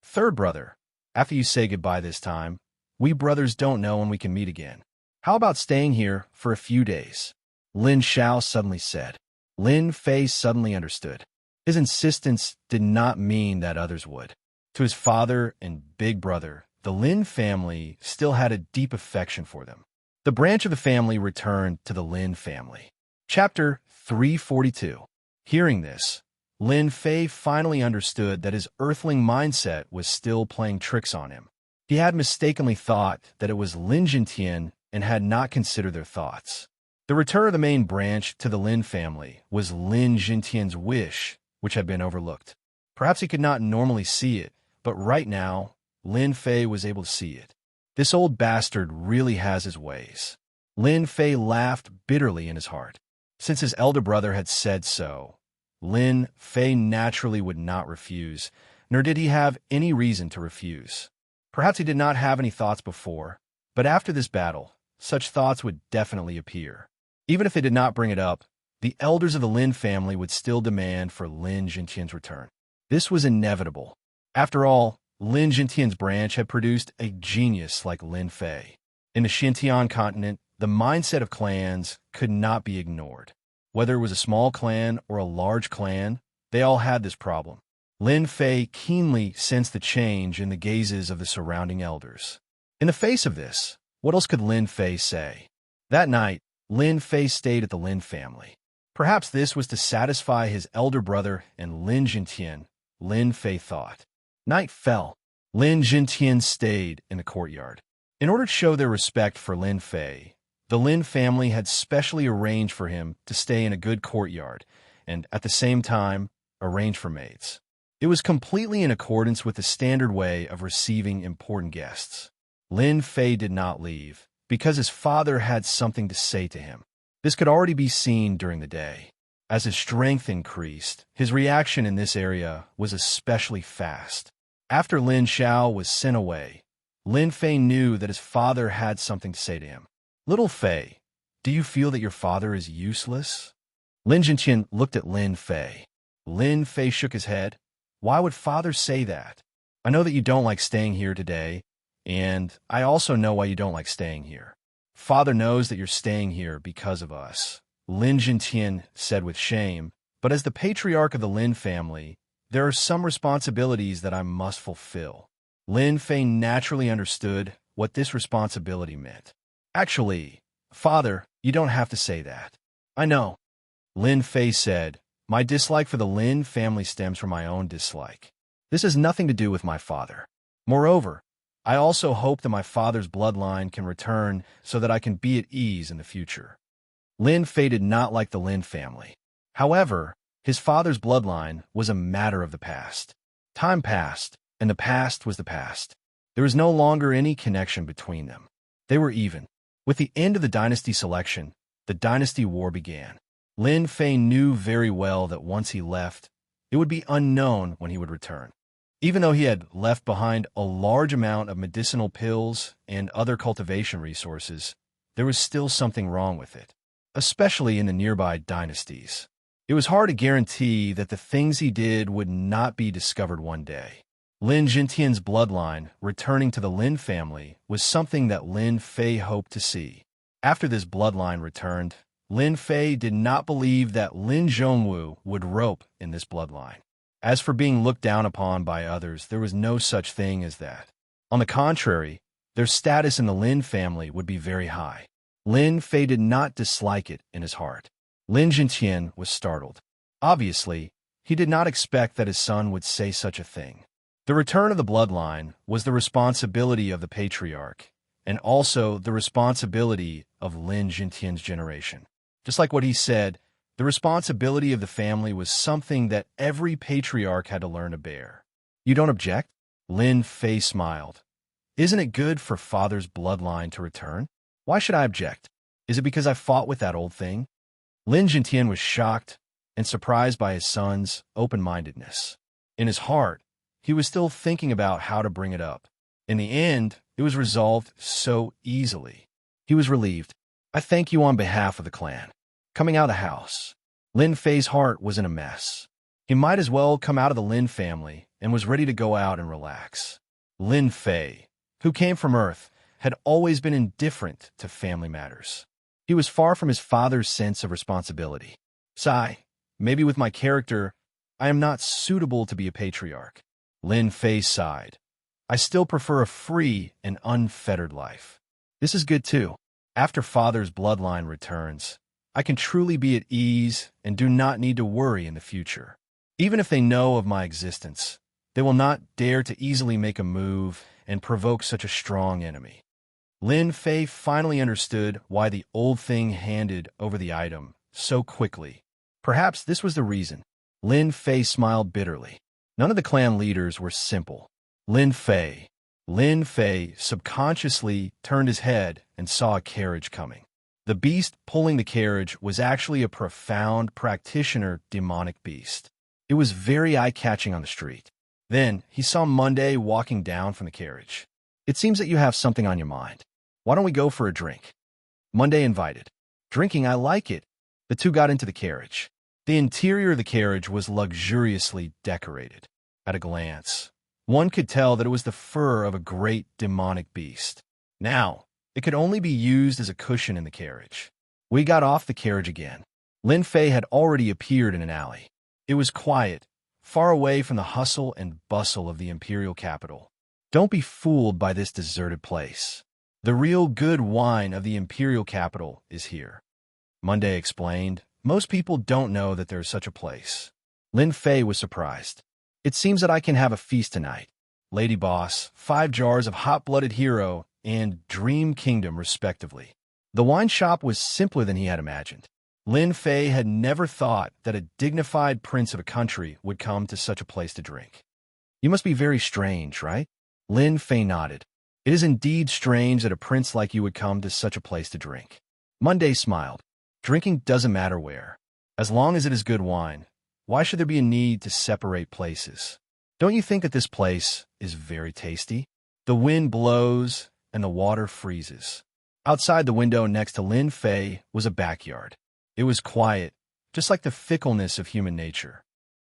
[SPEAKER 1] Third brother, after you say goodbye this time, we brothers don't know when we can meet again. How about staying here for a few days? Lin Xiao suddenly said. Lin Fei suddenly understood. His insistence did not mean that others would. To his father and big brother, the Lin family still had a deep affection for them. The branch of the family returned to the Lin family. Chapter 342. Hearing this, Lin Fei finally understood that his earthling mindset was still playing tricks on him. He had mistakenly thought that it was Lin Jintian and had not considered their thoughts. The return of the main branch to the Lin family was Lin Jintian's wish, which had been overlooked. Perhaps he could not normally see it, but right now, Lin Fei was able to see it. This old bastard really has his ways. Lin Fei laughed bitterly in his heart. Since his elder brother had said so, Lin Fei naturally would not refuse, nor did he have any reason to refuse. Perhaps he did not have any thoughts before, but after this battle, such thoughts would definitely appear. Even if they did not bring it up, the elders of the Lin family would still demand for Lin Jintian's return. This was inevitable. After all, Lin Jintian's branch had produced a genius like Lin Fei. In the Xintian continent, the mindset of clans could not be ignored. Whether it was a small clan or a large clan, they all had this problem. Lin Fei keenly sensed the change in the gazes of the surrounding elders. In the face of this, what else could Lin Fei say? That night, Lin Fei stayed at the Lin family. Perhaps this was to satisfy his elder brother and Lin Jintian, Lin Fei thought. Night fell. Lin Jintian stayed in the courtyard. In order to show their respect for Lin Fei, the Lin family had specially arranged for him to stay in a good courtyard and, at the same time, arrange for maids. It was completely in accordance with the standard way of receiving important guests. Lin Fei did not leave, because his father had something to say to him. This could already be seen during the day. As his strength increased, his reaction in this area was especially fast. After Lin Xiao was sent away, Lin Fei knew that his father had something to say to him. Little Fei, do you feel that your father is useless? Lin Jintian looked at Lin Fei. Lin Fei shook his head. Why would father say that? I know that you don't like staying here today, and I also know why you don't like staying here. Father knows that you're staying here because of us, Lin Jintian said with shame, but as the patriarch of the Lin family, there are some responsibilities that I must fulfill. Lin Fei naturally understood what this responsibility meant. Actually, father, you don't have to say that. I know. Lin Fei said, my dislike for the Lin family stems from my own dislike. This has nothing to do with my father. Moreover, I also hope that my father's bloodline can return so that I can be at ease in the future. Lin Fei did not like the Lin family. However, his father's bloodline was a matter of the past. Time passed, and the past was the past. There was no longer any connection between them. They were even. With the end of the dynasty selection, the dynasty war began. Lin Fei knew very well that once he left, it would be unknown when he would return. Even though he had left behind a large amount of medicinal pills and other cultivation resources, there was still something wrong with it, especially in the nearby dynasties. It was hard to guarantee that the things he did would not be discovered one day. Lin Jintian's bloodline returning to the Lin family was something that Lin Fei hoped to see. After this bloodline returned, Lin Fei did not believe that Lin Zhongwu would rope in this bloodline. As for being looked down upon by others, there was no such thing as that. On the contrary, their status in the Lin family would be very high. Lin Fei did not dislike it in his heart. Lin Jintian was startled. Obviously, he did not expect that his son would say such a thing. The return of the bloodline was the responsibility of the patriarch, and also the responsibility of Lin Jintian's generation. Just like what he said, the responsibility of the family was something that every patriarch had to learn to bear. You don't object? Lin Fei smiled. Isn't it good for father's bloodline to return? Why should I object? Is it because I fought with that old thing? Lin Jintian was shocked and surprised by his son's open-mindedness. In his heart, he was still thinking about how to bring it up. In the end, it was resolved so easily. He was relieved. I thank you on behalf of the clan. Coming out of the house, Lin Fei's heart was in a mess. He might as well come out of the Lin family and was ready to go out and relax. Lin Fei, who came from Earth, had always been indifferent to family matters. He was far from his father's sense of responsibility. Sigh, maybe with my character, I am not suitable to be a patriarch. Lin Fei sighed. I still prefer a free and unfettered life. This is good too. After father's bloodline returns, I can truly be at ease and do not need to worry in the future. Even if they know of my existence, they will not dare to easily make a move and provoke such a strong enemy. Lin Fei finally understood why the old thing handed over the item so quickly. Perhaps this was the reason. Lin Fei smiled bitterly. None of the clan leaders were simple. Lin Fei subconsciously turned his head and saw a carriage coming. The beast pulling the carriage was actually a profound practitioner demonic beast. It was very eye-catching on the street. Then he saw Monday walking down from the carriage. It seems that you have something on your mind. Why don't we go for a drink? Monday invited. Drinking, I like it. The two got into the carriage. The interior of the carriage was luxuriously decorated. At a glance, one could tell that it was the fur of a great demonic beast. Now, it could only be used as a cushion in the carriage. We got off the carriage again. Lin Fei had already appeared in an alley. It was quiet, far away from the hustle and bustle of the imperial capital. Don't be fooled by this deserted place. The real good wine of the imperial capital is here. Monday explained, most people don't know that there is such a place. Lin Fei was surprised. It seems that I can have a feast tonight. Lady Boss, 5 jars of hot-blooded hero and Dream Kingdom, respectively. The wine shop was simpler than he had imagined. Lin Fei had never thought that a dignified prince of a country would come to such a place to drink. You must be very strange, right? Lin Fei nodded. It is indeed strange that a prince like you would come to such a place to drink. Monday smiled. Drinking doesn't matter where. As long as it is good wine, why should there be a need to separate places? Don't you think that this place is very tasty? The wind blows and the water freezes. Outside the window next to Lin Fei was a backyard. It was quiet, just like the fickleness of human nature.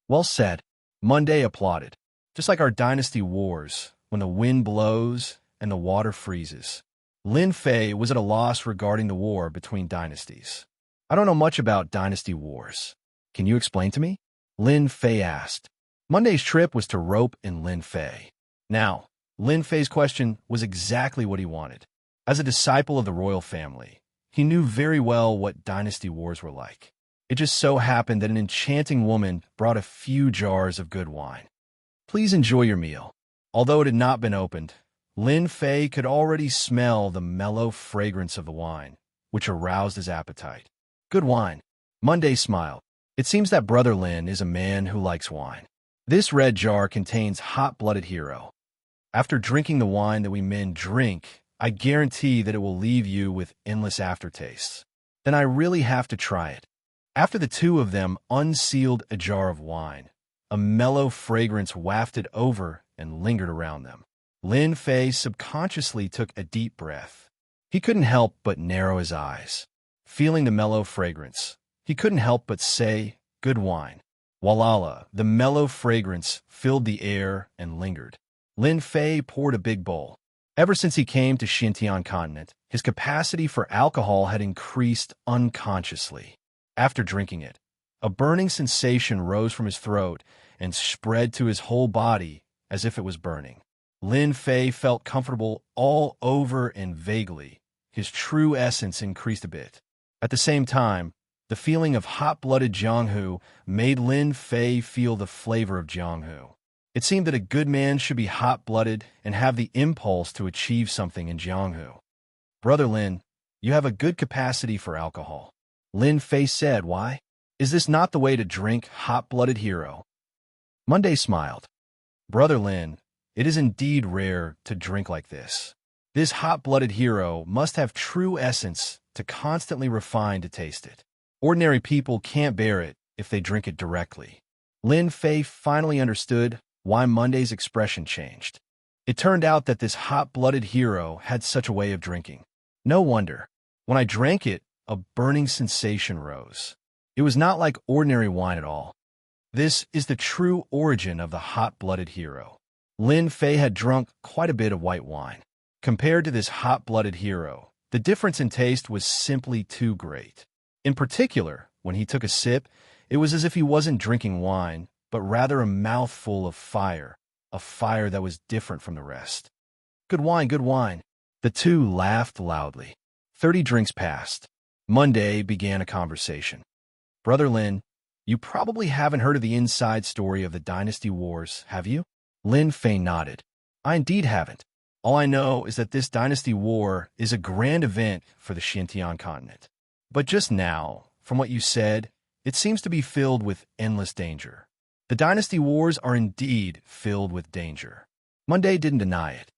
[SPEAKER 1] Well said. Monday applauded. Just like our dynasty wars, when the wind blows and the water freezes. Lin Fei was at a loss regarding the war between dynasties. I don't know much about dynasty wars. Can you explain to me? Lin Fei asked. Monday's trip was to rope in Lin Fei. Now, Lin Fei's question was exactly what he wanted. As a disciple of the royal family, he knew very well what dynasty wars were like. It just so happened that an enchanting woman brought a few jars of good wine. Please enjoy your meal. Although it had not been opened, Lin Fei could already smell the mellow fragrance of the wine, which aroused his appetite. Good wine. Monday smiled. It seems that Brother Lin is a man who likes wine. This red jar contains hot-blooded hero. After drinking the wine that we men drink, I guarantee that it will leave you with endless aftertastes. Then I really have to try it. After the two of them unsealed a jar of wine, a mellow fragrance wafted over and lingered around them. Lin Fei subconsciously took a deep breath. He couldn't help but narrow his eyes. Feeling the mellow fragrance, he couldn't help but say, good wine. Walala, the mellow fragrance filled the air and lingered. Lin Fei poured a big bowl. Ever since he came to Xintian continent, his capacity for alcohol had increased unconsciously. After drinking it, a burning sensation rose from his throat and spread to his whole body as if it was burning. Lin Fei felt comfortable all over and vaguely. His true essence increased a bit. At the same time, the feeling of hot-blooded Jianghu made Lin Fei feel the flavor of Jianghu. It seemed that a good man should be hot-blooded and have the impulse to achieve something in Jianghu. Brother Lin, you have a good capacity for alcohol. Lin Fei said, why? Is this not the way to drink hot-blooded hero? Monday smiled. Brother Lin, it is indeed rare to drink like this. This hot-blooded hero must have true essence to constantly refine to taste it. Ordinary people can't bear it if they drink it directly. Lin Fei finally understood why Monday's expression changed. It turned out that this hot-blooded hero had such a way of drinking. No wonder. When I drank it, a burning sensation rose. It was not like ordinary wine at all. This is the true origin of the hot-blooded hero. Lin Fei had drunk quite a bit of white wine. Compared to this hot-blooded hero, the difference in taste was simply too great. In particular, when he took a sip, it was as if he wasn't drinking wine, but rather a mouthful of fire, a fire that was different from the rest. Good wine, good wine. The two laughed loudly. 30 drinks passed. Monday began a conversation. Brother Lin, you probably haven't heard of the inside story of the Dynasty Wars, have you? Lin Fei nodded. I indeed haven't. All I know is that this Dynasty War is a grand event for the Xintian continent. But just now, from what you said, it seems to be filled with endless danger. The Dynasty Wars are indeed filled with danger. Monday didn't deny it.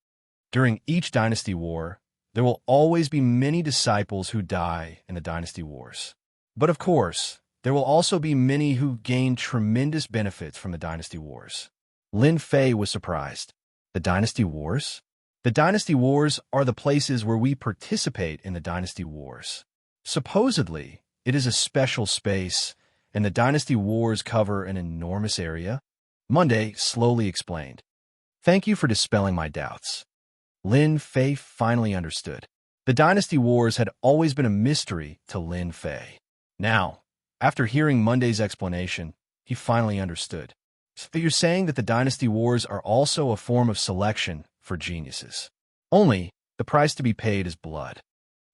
[SPEAKER 1] During each Dynasty War, there will always be many disciples who die in the Dynasty Wars. But of course, there will also be many who gain tremendous benefits from the Dynasty Wars. Lin Fei was surprised. The Dynasty Wars? The dynasty wars are the places where we participate in the dynasty wars. Supposedly, it is a special space, and the dynasty wars cover an enormous area. Monday slowly explained. Thank you for dispelling my doubts. Lin Fei finally understood. The dynasty wars had always been a mystery to Lin Fei. Now, after hearing Monday's explanation, he finally understood. So you're saying that the dynasty wars are also a form of selection for geniuses. Only, the price to be paid is blood.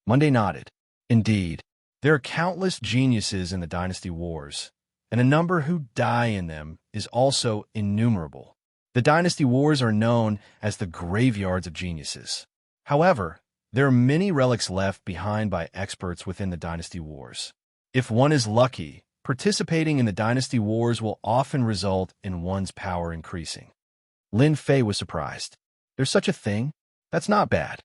[SPEAKER 1] Monday nodded. Indeed, there are countless geniuses in the dynasty wars, and a number who die in them is also innumerable. The dynasty wars are known as the graveyards of geniuses. However, there are many relics left behind by experts within the dynasty wars. If one is lucky, participating in the dynasty wars will often result in one's power increasing. Lin Fei was surprised. There's such a thing? That's not bad.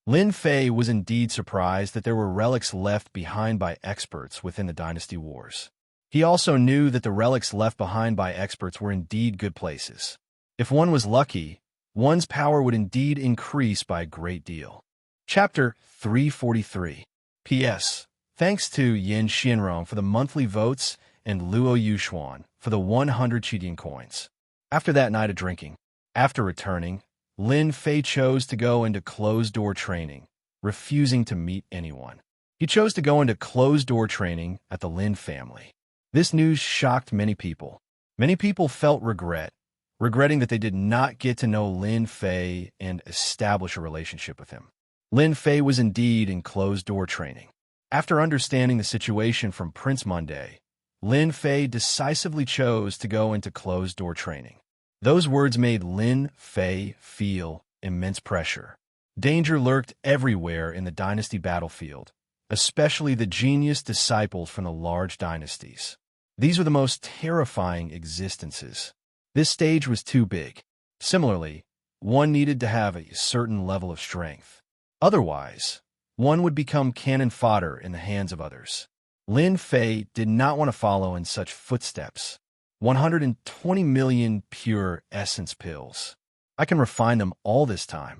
[SPEAKER 1] Lin Fei was indeed surprised that there were relics left behind by experts within the dynasty wars. He also knew that the relics left behind by experts were indeed good places. If one was lucky, one's power would indeed increase by a great deal. Chapter 343. P.S. Thanks to Yin Xianrong for the monthly votes and Luo Yuxuan for the 100 Qidian coins. After that night of drinking, after returning, Lin Fei chose to go into closed-door training, refusing to meet anyone. He chose to go into closed-door training at the Lin family. This news shocked many people. Many people felt regretting that they did not get to know Lin Fei and establish a relationship with him. Lin Fei was indeed in closed-door training. After understanding the situation from Prince Monday, Lin Fei decisively chose to go into closed-door training. Those words made Lin Fei feel immense pressure. Danger lurked everywhere in the dynasty battlefield, especially the genius disciples from the large dynasties. These were the most terrifying existences. This stage was too big. Similarly, one needed to have a certain level of strength. Otherwise, one would become cannon fodder in the hands of others. Lin Fei did not want to follow in such footsteps. 120 million pure essence pills. I can refine them all this time.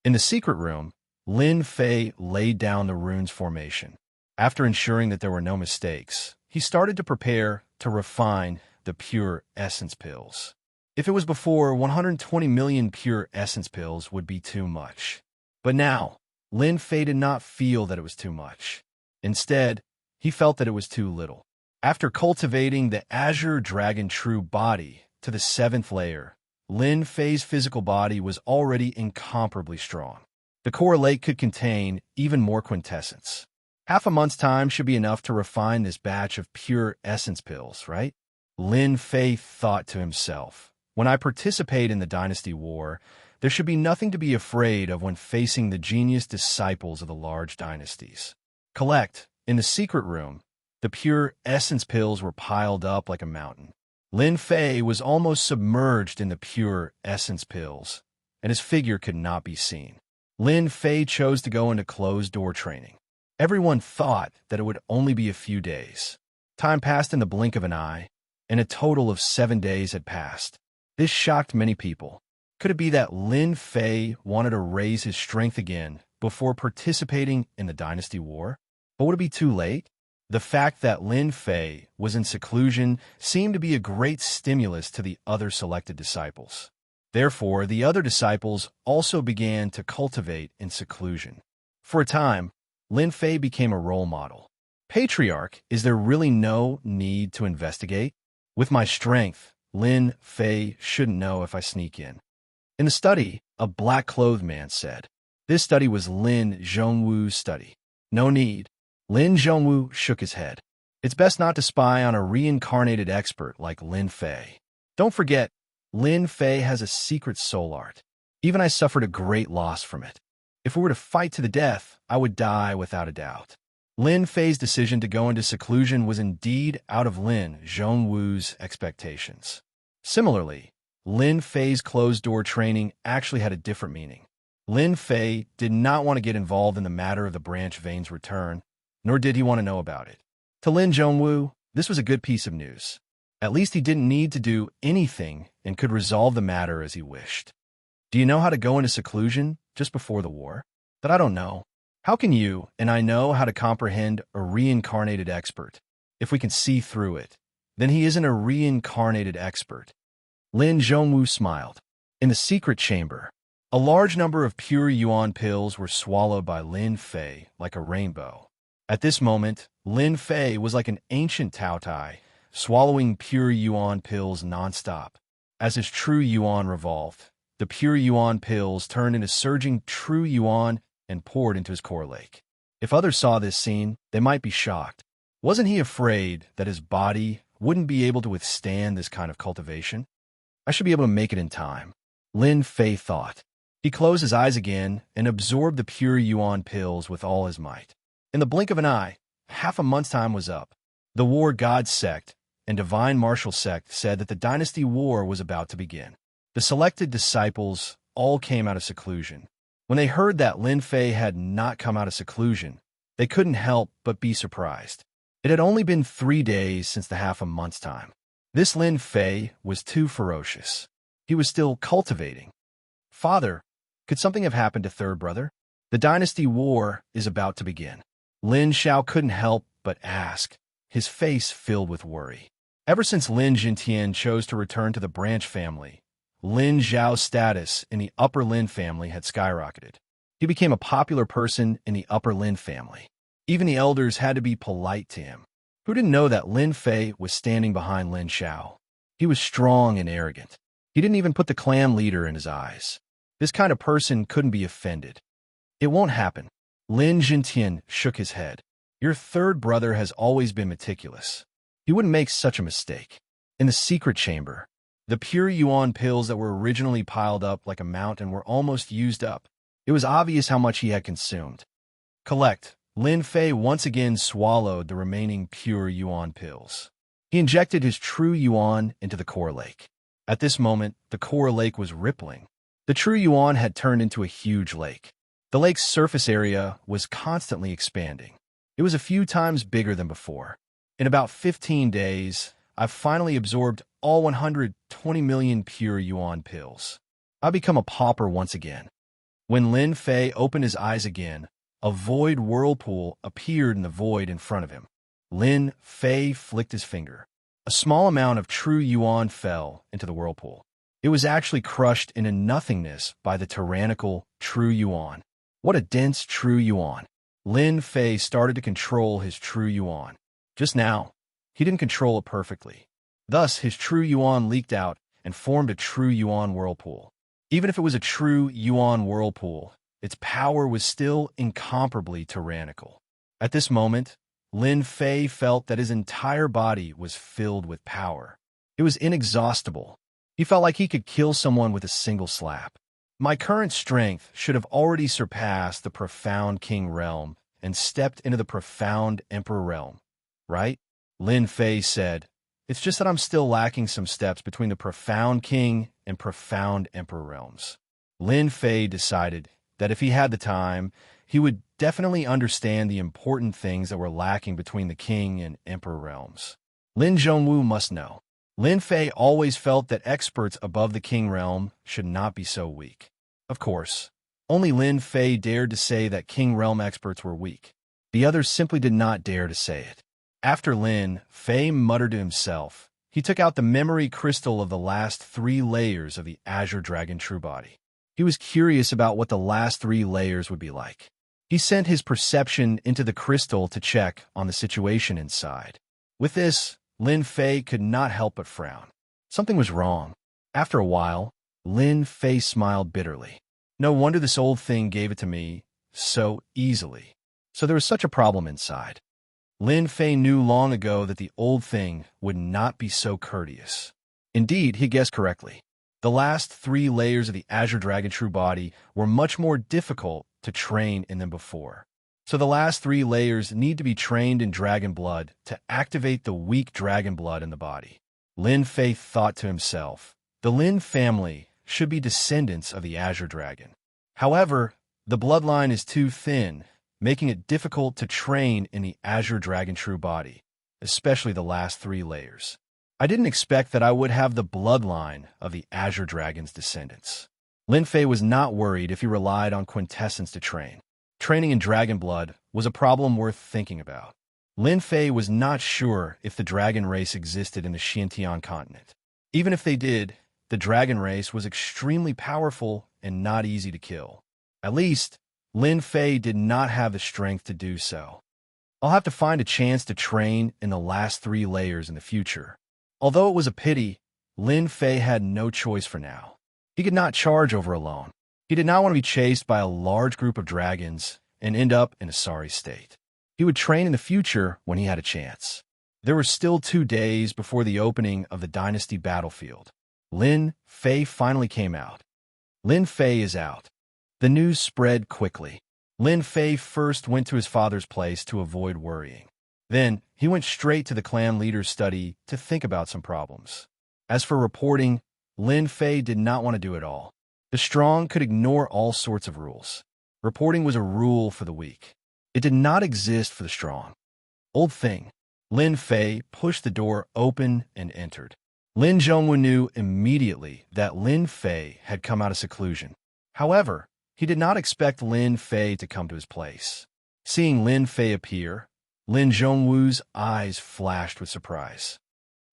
[SPEAKER 1] In the secret room, Lin Fei laid down the runes formation. After ensuring that there were no mistakes, he started to prepare to refine the pure essence pills. If it was before, 120 million pure essence pills would be too much. But now, Lin Fei did not feel that it was too much. Instead, he felt that it was too little. After cultivating the Azure Dragon True Body to the 7th layer, Lin Fei's physical body was already incomparably strong. The core lake could contain even more quintessence. Half a month's time should be enough to refine this batch of pure essence pills, right? Lin Fei thought to himself, when I participate in the dynasty war, there should be nothing to be afraid of when facing the genius disciples of the large dynasties. Collect, in the secret room, the pure essence pills were piled up like a mountain. Lin Fei was almost submerged in the pure essence pills, and his figure could not be seen. Lin Fei chose to go into closed-door training. Everyone thought that it would only be a few days. Time passed in the blink of an eye, and a total of 7 days had passed. This shocked many people. Could it be that Lin Fei wanted to raise his strength again before participating in the dynasty war? But would it be too late? The fact that Lin Fei was in seclusion seemed to be a great stimulus to the other selected disciples. Therefore, the other disciples also began to cultivate in seclusion. For a time, Lin Fei became a role model. Patriarch, is there really no need to investigate? With my strength, Lin Fei shouldn't know if I sneak in. In the study, a black-clothed man said. This study was Lin Zhongwu's study. No need. Lin Zhongwu shook his head. It's best not to spy on a reincarnated expert like Lin Fei. Don't forget, Lin Fei has a secret soul art. Even I suffered a great loss from it. If we were to fight to the death, I would die without a doubt. Lin Fei's decision to go into seclusion was indeed out of Lin Zhongwu's expectations. Similarly, Lin Fei's closed-door training actually had a different meaning. Lin Fei did not want to get involved in the matter of the branch vein's return, nor did he want to know about it. To Lin Zhongwu, this was a good piece of news. At least he didn't need to do anything and could resolve the matter as he wished. Do you know how to go into seclusion just before the war? That I don't know. How can you and I know how to comprehend a reincarnated expert? If we can see through it, then he isn't a reincarnated expert. Lin Zhongwu smiled. In the secret chamber, a large number of pure yuan pills were swallowed by Lin Fei like a rainbow. At this moment, Lin Fei was like an ancient Taotai, swallowing pure yuan pills nonstop. As his true yuan revolved, the pure yuan pills turned into surging true yuan and poured into his core lake. If others saw this scene, they might be shocked. Wasn't he afraid that his body wouldn't be able to withstand this kind of cultivation? I should be able to make it in time, Lin Fei thought. He closed his eyes again and absorbed the pure yuan pills with all his might. In the blink of an eye, half a month's time was up. The War God sect and Divine Martial sect said that the dynasty war was about to begin. The selected disciples all came out of seclusion. When they heard that Lin Fei had not come out of seclusion, they couldn't help but be surprised. It had only been 3 days since the half a month's time. This Lin Fei was too ferocious. He was still cultivating. Father, could something have happened to third brother? The dynasty war is about to begin. Lin Xiao couldn't help but ask, his face filled with worry. Ever since Lin Jintian chose to return to the branch family, Lin Zhao's status in the upper Lin family had skyrocketed. He became a popular person in the upper Lin family. Even the elders had to be polite to him. Who didn't know that Lin Fei was standing behind Lin Xiao? He was strong and arrogant. He didn't even put the clan leader in his eyes. This kind of person couldn't be offended. It won't happen. Lin Jintian shook his head. Your third brother has always been meticulous. He wouldn't make such a mistake. In the secret chamber, the pure yuan pills that were originally piled up like a mountain were almost used up. It was obvious how much he had consumed. Collect. Lin Fei once again swallowed the remaining pure yuan pills. He injected his true yuan into the core lake. At this moment, the core lake was rippling. The true yuan had turned into a huge lake. The lake's surface area was constantly expanding. It was a few times bigger than before. In about 15 days, I've finally absorbed all 120 million pure yuan pills. I've become a pauper once again. When Lin Fei opened his eyes again, a void whirlpool appeared in the void in front of him. Lin Fei flicked his finger. A small amount of true yuan fell into the whirlpool. It was actually crushed into nothingness by the tyrannical true yuan. What a dense true yuan. Lin Fei started to control his true yuan. Just now, he didn't control it perfectly. Thus, his true yuan leaked out and formed a true yuan whirlpool. Even if it was a true yuan whirlpool, its power was still incomparably tyrannical. At this moment, Lin Fei felt that his entire body was filled with power. It was inexhaustible. He felt like he could kill someone with a single slap. My current strength should have already surpassed the profound king realm and stepped into the profound emperor realm, right? Lin Fei said, it's just that I'm still lacking some steps between the profound king and profound emperor realms. Lin Fei decided that if he had the time, he would definitely understand the important things that were lacking between the king and emperor realms. Lin Zhongwu must know. Lin Fei always felt that experts above the king realm should not be so weak. Of course, only Lin Fei dared to say that king realm experts were weak. The others simply did not dare to say it. After Lin Fei muttered to himself, he took out the memory crystal of the last 3 layers of the Azure Dragon True Body. He was curious about what the last 3 layers would be like. He sent his perception into the crystal to check on the situation inside. With this, Lin Fei could not help but frown. Something was wrong. After a while, Lin Fei smiled bitterly. No wonder this old thing gave it to me so easily. So there was such a problem inside. Lin Fei knew long ago that the old thing would not be so courteous. Indeed, he guessed correctly. The last 3 layers of the Azure Dragon True Body were much more difficult to train in than before. So the last 3 layers need to be trained in dragon blood to activate the weak dragon blood in the body. Lin Fei thought to himself, the Lin family should be descendants of the Azure Dragon. However, the bloodline is too thin, making it difficult to train in the Azure Dragon True Body, especially the last 3 layers. I didn't expect that I would have the bloodline of the Azure Dragon's descendants. Lin Fei was not worried if he relied on quintessence to train. Training in dragon blood was a problem worth thinking about. Lin Fei was not sure if the dragon race existed in the Xintian continent. Even if they did, the dragon race was extremely powerful and not easy to kill. At least, Lin Fei did not have the strength to do so. I'll have to find a chance to train in the last 3 layers in the future. Although it was a pity, Lin Fei had no choice for now. He could not charge over alone. He did not want to be chased by a large group of dragons and end up in a sorry state. He would train in the future when he had a chance. There were still 2 days before the opening of the Dynasty battlefield. Lin Fei finally came out. Lin Fei is out. The news spread quickly. Lin Fei first went to his father's place to avoid worrying. Then, he went straight to the clan leader's study to think about some problems. As for reporting, Lin Fei did not want to do it all. The strong could ignore all sorts of rules. Reporting was a rule for the weak. It did not exist for the strong. Old thing. Lin Fei pushed the door open and entered. Lin Zhongwu knew immediately that Lin Fei had come out of seclusion. However, he did not expect Lin Fei to come to his place. Seeing Lin Fei appear, Lin Zhongwu's eyes flashed with surprise.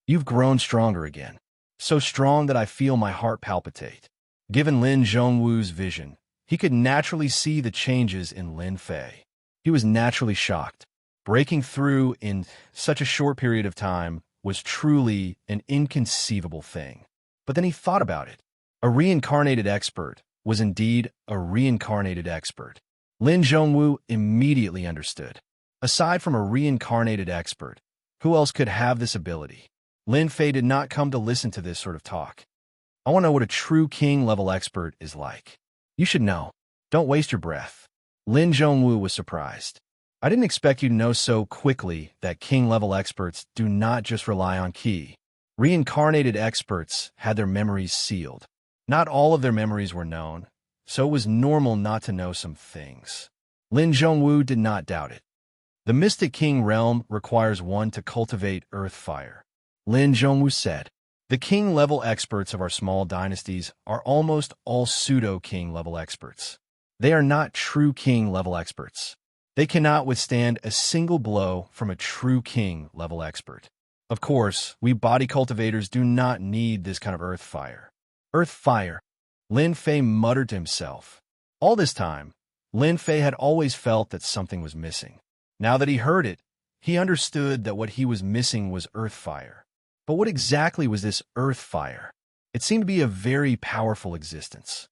[SPEAKER 1] You've grown stronger again. So strong that I feel my heart palpitate. Given Lin Zhongwu's vision, he could naturally see the changes in Lin Fei. He was naturally shocked. Breaking through in such a short period of time was truly an inconceivable thing. But then he thought about it. A reincarnated expert was indeed a reincarnated expert. Lin Zhongwu immediately understood. Aside from a reincarnated expert, who else could have this ability? Lin Fei did not come to listen to this sort of talk. I want to know what a true king-level expert is like. You should know. Don't waste your breath. Lin Zhongwu was surprised. I didn't expect you to know so quickly that king-level experts do not just rely on ki. Reincarnated experts had their memories sealed. Not all of their memories were known, so it was normal not to know some things. Lin Zhongwu did not doubt it. The Mystic King realm requires one to cultivate earth fire. Lin Zhongwu said, the king-level experts of our small dynasties are almost all pseudo-king-level experts. They are not true king-level experts. They cannot withstand a single blow from a true king-level expert. Of course, we body cultivators do not need this kind of earth fire. Earth fire, Lin Fei muttered to himself. All this time, Lin Fei had always felt that something was missing. Now that he heard it, he understood that what he was missing was earth fire. But what exactly was this earth fire? It seemed to be a very powerful existence.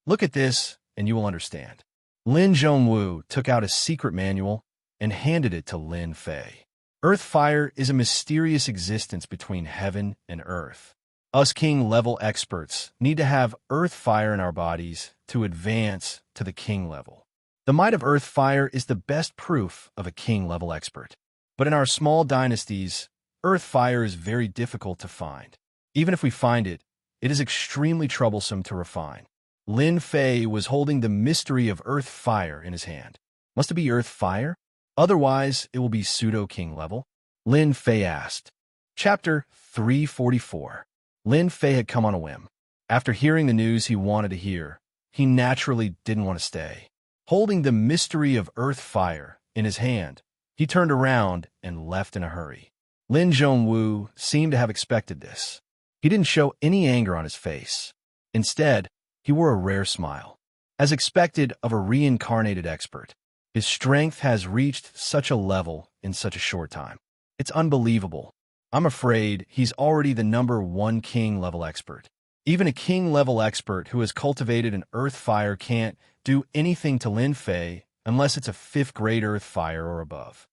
[SPEAKER 1] Look at this, and you will understand. Lin Zhongwu took out a secret manual and handed it to Lin Fei. Earth fire is a mysterious existence between heaven and earth. Us king-level experts need to have earth fire in our bodies to advance to the king level. The might of earth fire is the best proof of a king-level expert. But in our small dynasties, earth fire is very difficult to find. Even if we find it, it is extremely troublesome to refine. Lin Fei was holding the mystery of earth fire in his hand. Must it be earth fire? Otherwise, it will be pseudo-king level. Lin Fei asked. Chapter 344. Lin Fei had come on a whim. After hearing the news he wanted to hear, he naturally didn't want to stay. Holding the mystery of earth fire in his hand, he turned around and left in a hurry. Lin Zhongwu seemed to have expected this. He didn't show any anger on his face. Instead, he wore a rare smile. As expected of a reincarnated expert, his strength has reached such a level in such a short time. It's unbelievable. I'm afraid he's already the #1 king-level expert. Even a king-level expert who has cultivated an earth fire can't do anything to Lin Fei unless it's a 5th-grade earth fire or above.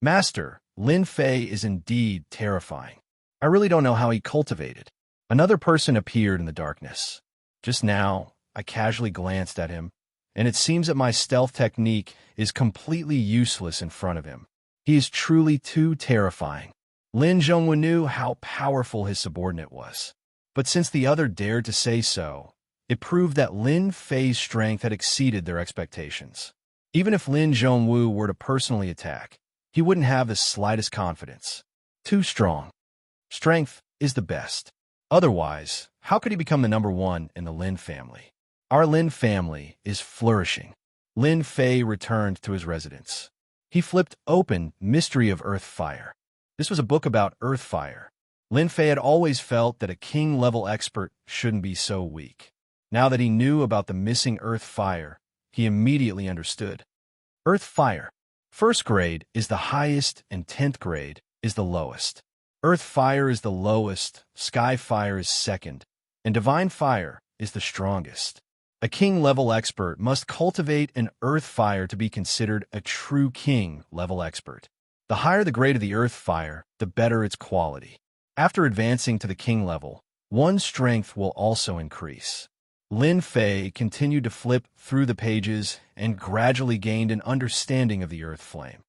[SPEAKER 1] Master, Lin Fei is indeed terrifying. I really don't know how he cultivated. Another person appeared in the darkness. Just now, I casually glanced at him, and it seems that my stealth technique is completely useless in front of him. He is truly too terrifying. Lin Zhongwu knew how powerful his subordinate was. But since the other dared to say so, it proved that Lin Fei's strength had exceeded their expectations. Even if Lin Zhongwu were to personally attack, he wouldn't have the slightest confidence. Too strong. Strength is the best. Otherwise, how could he become the #1 in the Lin family? Our Lin family is flourishing. Lin Fei returned to his residence. He flipped open Mystery of Earth Fire. This was a book about earth fire. Lin Fei had always felt that a king-level expert shouldn't be so weak. Now that he knew about the missing earth fire, he immediately understood. Earth fire. First grade is the highest and 10th grade is the lowest. Earth fire is the lowest, sky fire is second, and divine fire is the strongest. A king-level expert must cultivate an earth fire to be considered a true king-level expert. The higher the grade of the earth fire, the better its quality. After advancing to the king level, one's strength will also increase. Lin Fei continued to flip through the pages and gradually gained an understanding of the earth flame.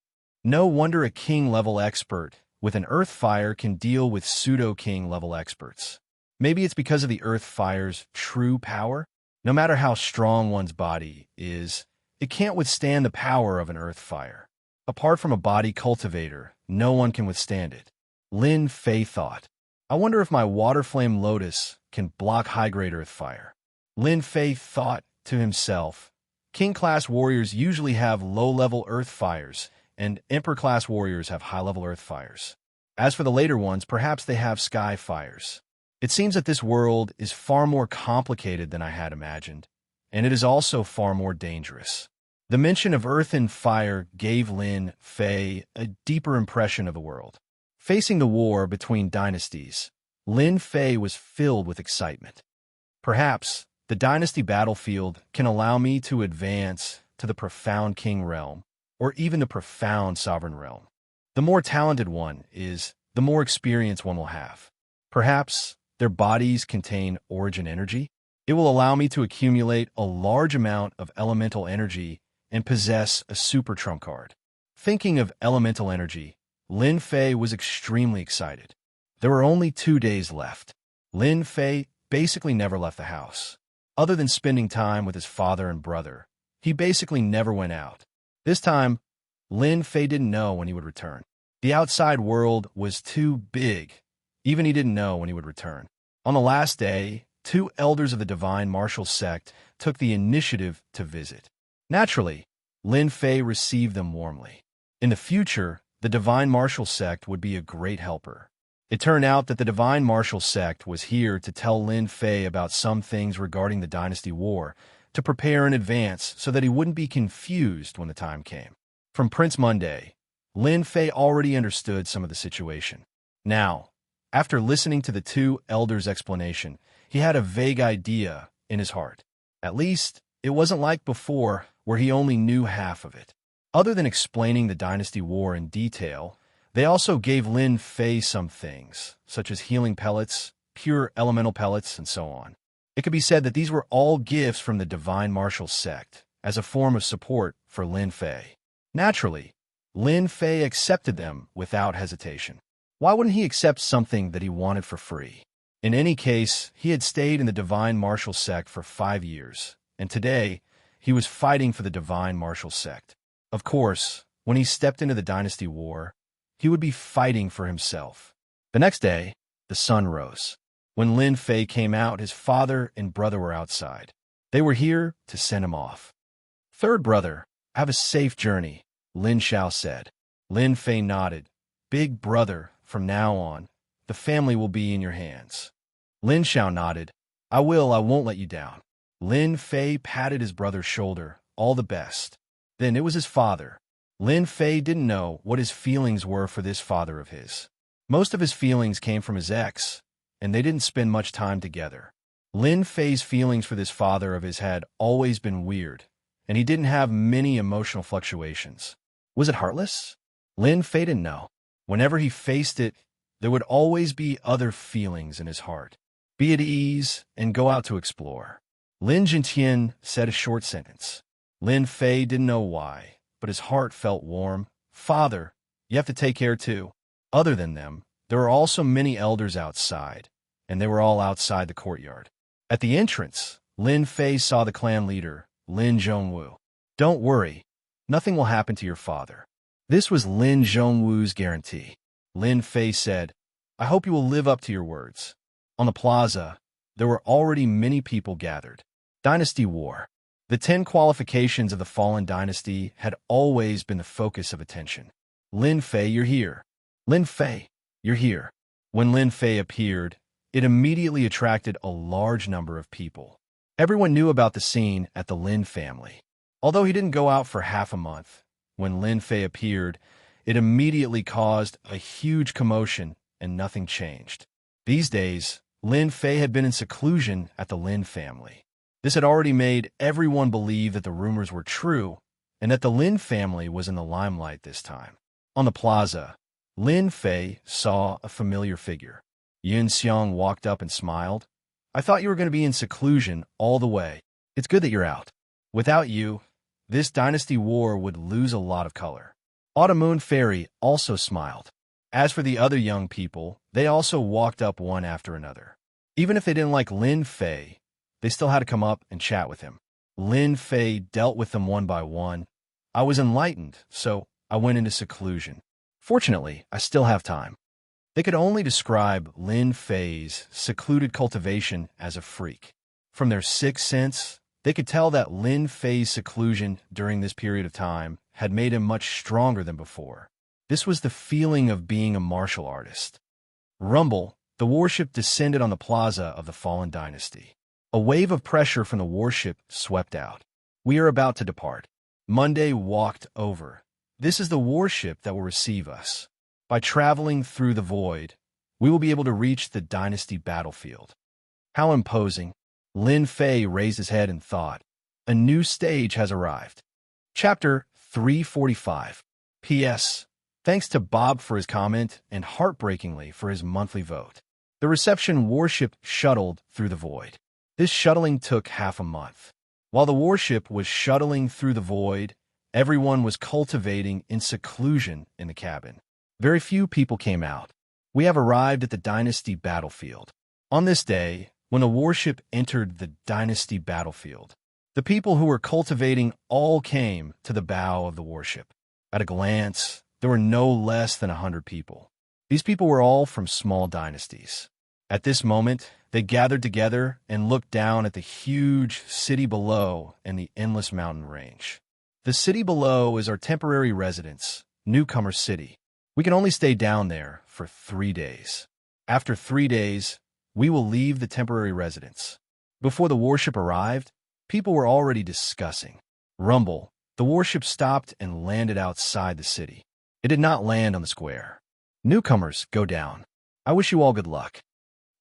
[SPEAKER 1] No wonder a king-level expert with an earth fire can deal with pseudo-king-level experts. Maybe it's because of the earth fire's true power? No matter how strong one's body is, it can't withstand the power of an earth fire. Apart from a body cultivator, no one can withstand it. Lin Fei thought, I wonder if my water flame lotus can block high-grade earth fire. Lin Fei thought to himself, king-class warriors usually have low-level earth fires, and emperor-class warriors have high-level earth fires. As for the later ones, perhaps they have sky fires. It seems that this world is far more complicated than I had imagined, and it is also far more dangerous. The mention of earth and fire gave Lin Fei a deeper impression of the world. Facing the war between dynasties, Lin Fei was filled with excitement. Perhaps the dynasty battlefield can allow me to advance to the profound king realm, or even the profound sovereign realm. The more talented one is, the more experience one will have. Perhaps their bodies contain origin energy. It will allow me to accumulate a large amount of elemental energy and possess a super trump card. Thinking of elemental energy, Lin Fei was extremely excited. There were only 2 days left. Lin Fei basically never left the house. Other than spending time with his father and brother, he basically never went out. This time, Lin Fei didn't know when he would return. The outside world was too big. Even he didn't know when he would return. On the last day, 2 elders of the Divine Martial Sect took the initiative to visit. Naturally, Lin Fei received them warmly. In the future, the Divine Martial Sect would be a great helper. It turned out that the Divine Martial Sect was here to tell Lin Fei about some things regarding the Dynasty War, to prepare in advance so that he wouldn't be confused when the time came. From Prince Monday, Lin Fei already understood some of the situation. Now, after listening to the 2 elders' explanation, he had a vague idea in his heart. At least, it wasn't like before, where he only knew half of it. Other than explaining the Dynasty War in detail, they also gave Lin Fei some things, such as healing pellets, pure elemental pellets, and so on. It could be said that these were all gifts from the Divine Martial Sect, as a form of support for Lin Fei. Naturally, Lin Fei accepted them without hesitation. Why wouldn't he accept something that he wanted for free? In any case, he had stayed in the Divine Martial Sect for 5 years, and today, he was fighting for the Divine Martial Sect. Of course, when he stepped into the Dynasty War, he would be fighting for himself. The next day, the sun rose. When Lin Fei came out, his father and brother were outside. They were here to send him off. Third brother, have a safe journey, Lin Xiao said. Lin Fei nodded. Big brother, from now on, the family will be in your hands. Lin Xiao nodded. I won't let you down. Lin Fei patted his brother's shoulder. All the best. Then it was his father. Lin Fei didn't know what his feelings were for this father of his. Most of his feelings came from his ex, and they didn't spend much time together. Lin Fei's feelings for this father of his had always been weird, and he didn't have many emotional fluctuations. Was it heartless? Lin Fei didn't know. Whenever he faced it, there would always be other feelings in his heart. Be at ease and go out to explore. Lin Jintian said a short sentence. Lin Fei didn't know why, but his heart felt warm. Father, you have to take care too. Other than them, there were also many elders outside, and they were all outside the courtyard. At the entrance, Lin Fei saw the clan leader, Lin Zhongwu. Don't worry, nothing will happen to your father. This was Lin Zhongwu's guarantee. Lin Fei said, I hope you will live up to your words. On the plaza, there were already many people gathered. Dynasty War. The 10 qualifications of the fallen dynasty had always been the focus of attention. Lin Fei, you're here. Lin Fei, you're here. When Lin Fei appeared, it immediately attracted a large number of people. Everyone knew about the scene at the Lin family. Although he didn't go out for half a month, when Lin Fei appeared, it immediately caused a huge commotion and nothing changed. These days, Lin Fei had been in seclusion at the Lin family. This had already made everyone believe that the rumors were true and that the Lin family was in the limelight this time. On the plaza, Lin Fei saw a familiar figure. Yun Xiang walked up and smiled. I thought you were going to be in seclusion all the way. It's good that you're out. Without you, this dynasty war would lose a lot of color. Autumn Fairy also smiled. As for the other young people, they also walked up one after another. Even if they didn't like Lin Fei, they still had to come up and chat with him. Lin Fei dealt with them one by one. I was enlightened, so I went into seclusion. Fortunately, I still have time. They could only describe Lin Fei's secluded cultivation as a freak. From their sixth sense, they could tell that Lin Fei's seclusion during this period of time had made him much stronger than before. This was the feeling of being a martial artist. Rumble, the warship descended on the plaza of the fallen dynasty. A wave of pressure from the warship swept out. We are about to depart. Monday walked over. This is the warship that will receive us. By traveling through the void, we will be able to reach the dynasty battlefield. How imposing. Lin Fei raised his head and thought. A new stage has arrived. Chapter 345. P.S. Thanks to Bob for his comment and heartbreakingly for his monthly vote. The reception warship shuttled through the void. This shuttling took half a month. While the warship was shuttling through the void, everyone was cultivating in seclusion in the cabin. Very few people came out. We have arrived at the dynasty battlefield. On this day, when the warship entered the dynasty battlefield, the people who were cultivating all came to the bow of the warship. At a glance, there were no less than 100 people. These people were all from small dynasties. At this moment, they gathered together and looked down at the huge city below and the endless mountain range. The city below is our temporary residence, Newcomer City. We can only stay down there for 3 days. After 3 days, we will leave the temporary residence. Before the warship arrived, people were already discussing. Rumble, the warship stopped and landed outside the city. It did not land on the square. Newcomers, go down. I wish you all good luck.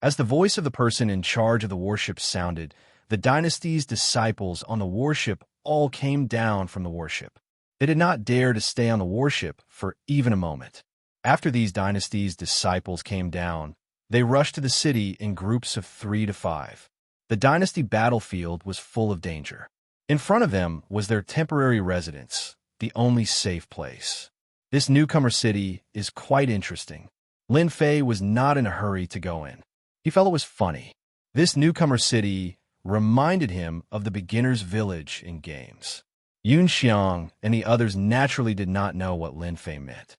[SPEAKER 1] As the voice of the person in charge of the warship sounded, the dynasty's disciples on the warship all came down from the warship. They did not dare to stay on the warship for even a moment. After these dynasty's disciples came down, they rushed to the city in groups of 3 to 5. The dynasty battlefield was full of danger. In front of them was their temporary residence, the only safe place. This newcomer city is quite interesting. Lin Fei was not in a hurry to go in. He felt it was funny. This newcomer city reminded him of the beginner's village in games. Yun Xiang and the others naturally did not know what Lin Fei meant.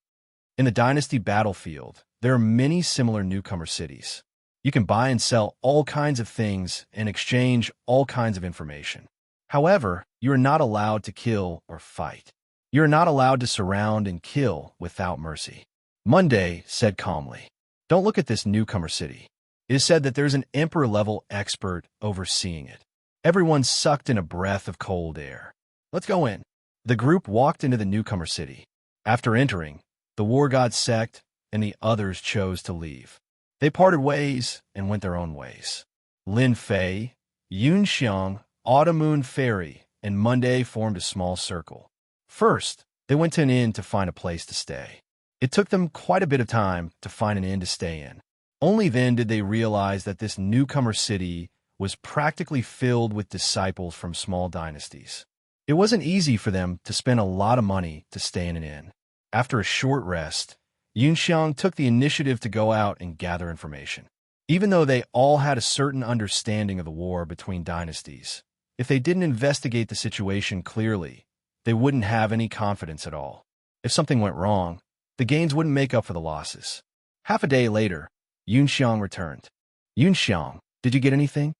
[SPEAKER 1] In the dynasty battlefield, there are many similar newcomer cities. You can buy and sell all kinds of things and exchange all kinds of information. However, you are not allowed to kill or fight. You are not allowed to surround and kill without mercy. Monday said calmly, "Don't look at this newcomer city. It is said that there's an emperor-level expert overseeing it." Everyone sucked in a breath of cold air. "Let's go in." The group walked into the newcomer city. After entering, the war god sect and the others chose to leave. They parted ways and went their own ways. Lin Fei, Yun Xiang, Autumn Fairy, and Monday formed a small circle. First, they went to an inn to find a place to stay. It took them quite a bit of time to find an inn to stay in. Only then did they realize that this newcomer city was practically filled with disciples from small dynasties. It wasn't easy for them to spend a lot of money to stay in an inn. After a short rest, Yun Xiang took the initiative to go out and gather information. Even though they all had a certain understanding of the war between dynasties, if they didn't investigate the situation clearly, they wouldn't have any confidence at all. If something went wrong, the gains wouldn't make up for the losses. Half a day later, Yun Xiang returned. "Yun Xiang, did you get anything?"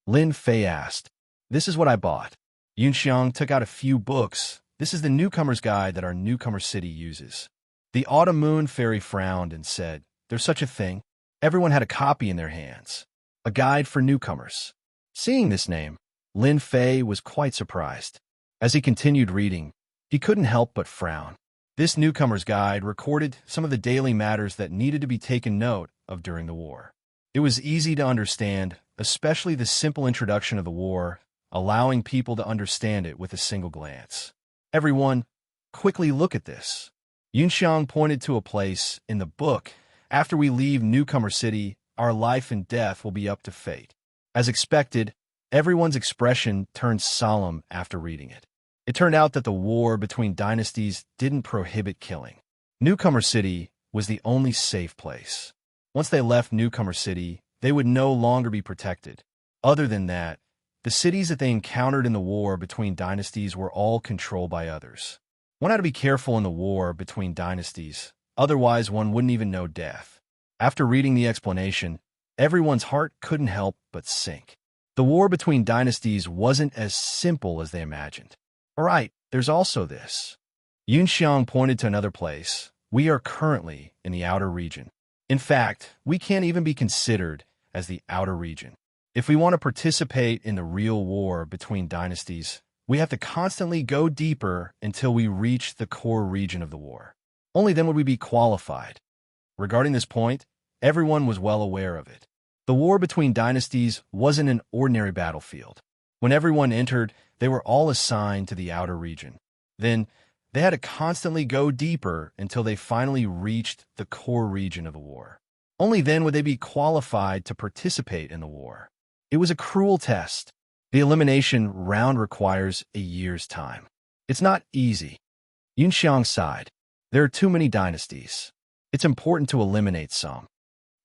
[SPEAKER 1] Lin Fei asked. This is what I bought. Yunxiang took out a few books. This is the newcomer's guide that our newcomer city uses. The autumn moon fairy frowned and said, "There's such a thing." Everyone had a copy in their hands. A guide for newcomers. Seeing this name, Lin Fei was quite surprised. As he continued reading, he couldn't help but frown. This newcomer's guide recorded some of the daily matters that needed to be taken note of during the war. It was easy to understand, especially the simple introduction of the war, allowing people to understand it with a single glance. Everyone, quickly look at this. Yunxiang pointed to a place in the book. After we leave Newcomer City, our life and death will be up to fate. As expected, everyone's expression turned solemn after reading it. It turned out that the war between dynasties didn't prohibit killing. Newcomer City was the only safe place. Once they left Newcomer City, they would no longer be protected. Other than that, the cities that they encountered in the war between dynasties were all controlled by others. One had to be careful in the war between dynasties, otherwise one wouldn't even know death. After reading the explanation, everyone's heart couldn't help but sink. The war between dynasties wasn't as simple as they imagined. All right, there's also this. Yunxiang pointed to another place. We are currently in the outer region. In fact, we can't even be considered as the outer region. If we want to participate in the real war between dynasties, we have to constantly go deeper until we reach the core region of the war. Only then would we be qualified. Regarding this point, everyone was well aware of it. The war between dynasties wasn't an ordinary battlefield. When everyone entered, they were all assigned to the outer region. Then, they had to constantly go deeper until they finally reached the core region of the war. Only then would they be qualified to participate in the war. It was a cruel test. The elimination round requires a year's time. It's not easy. Yunxiang sighed. There are too many dynasties. It's important to eliminate some.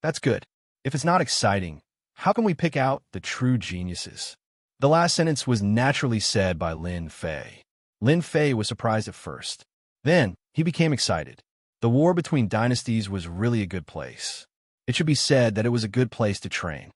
[SPEAKER 1] That's good. If it's not exciting, how can we pick out the true geniuses? The last sentence was naturally said by Lin Fei. Lin Fei was surprised at first. Then, he became excited. The war between dynasties was really a good place. It should be said that it was a good place to train.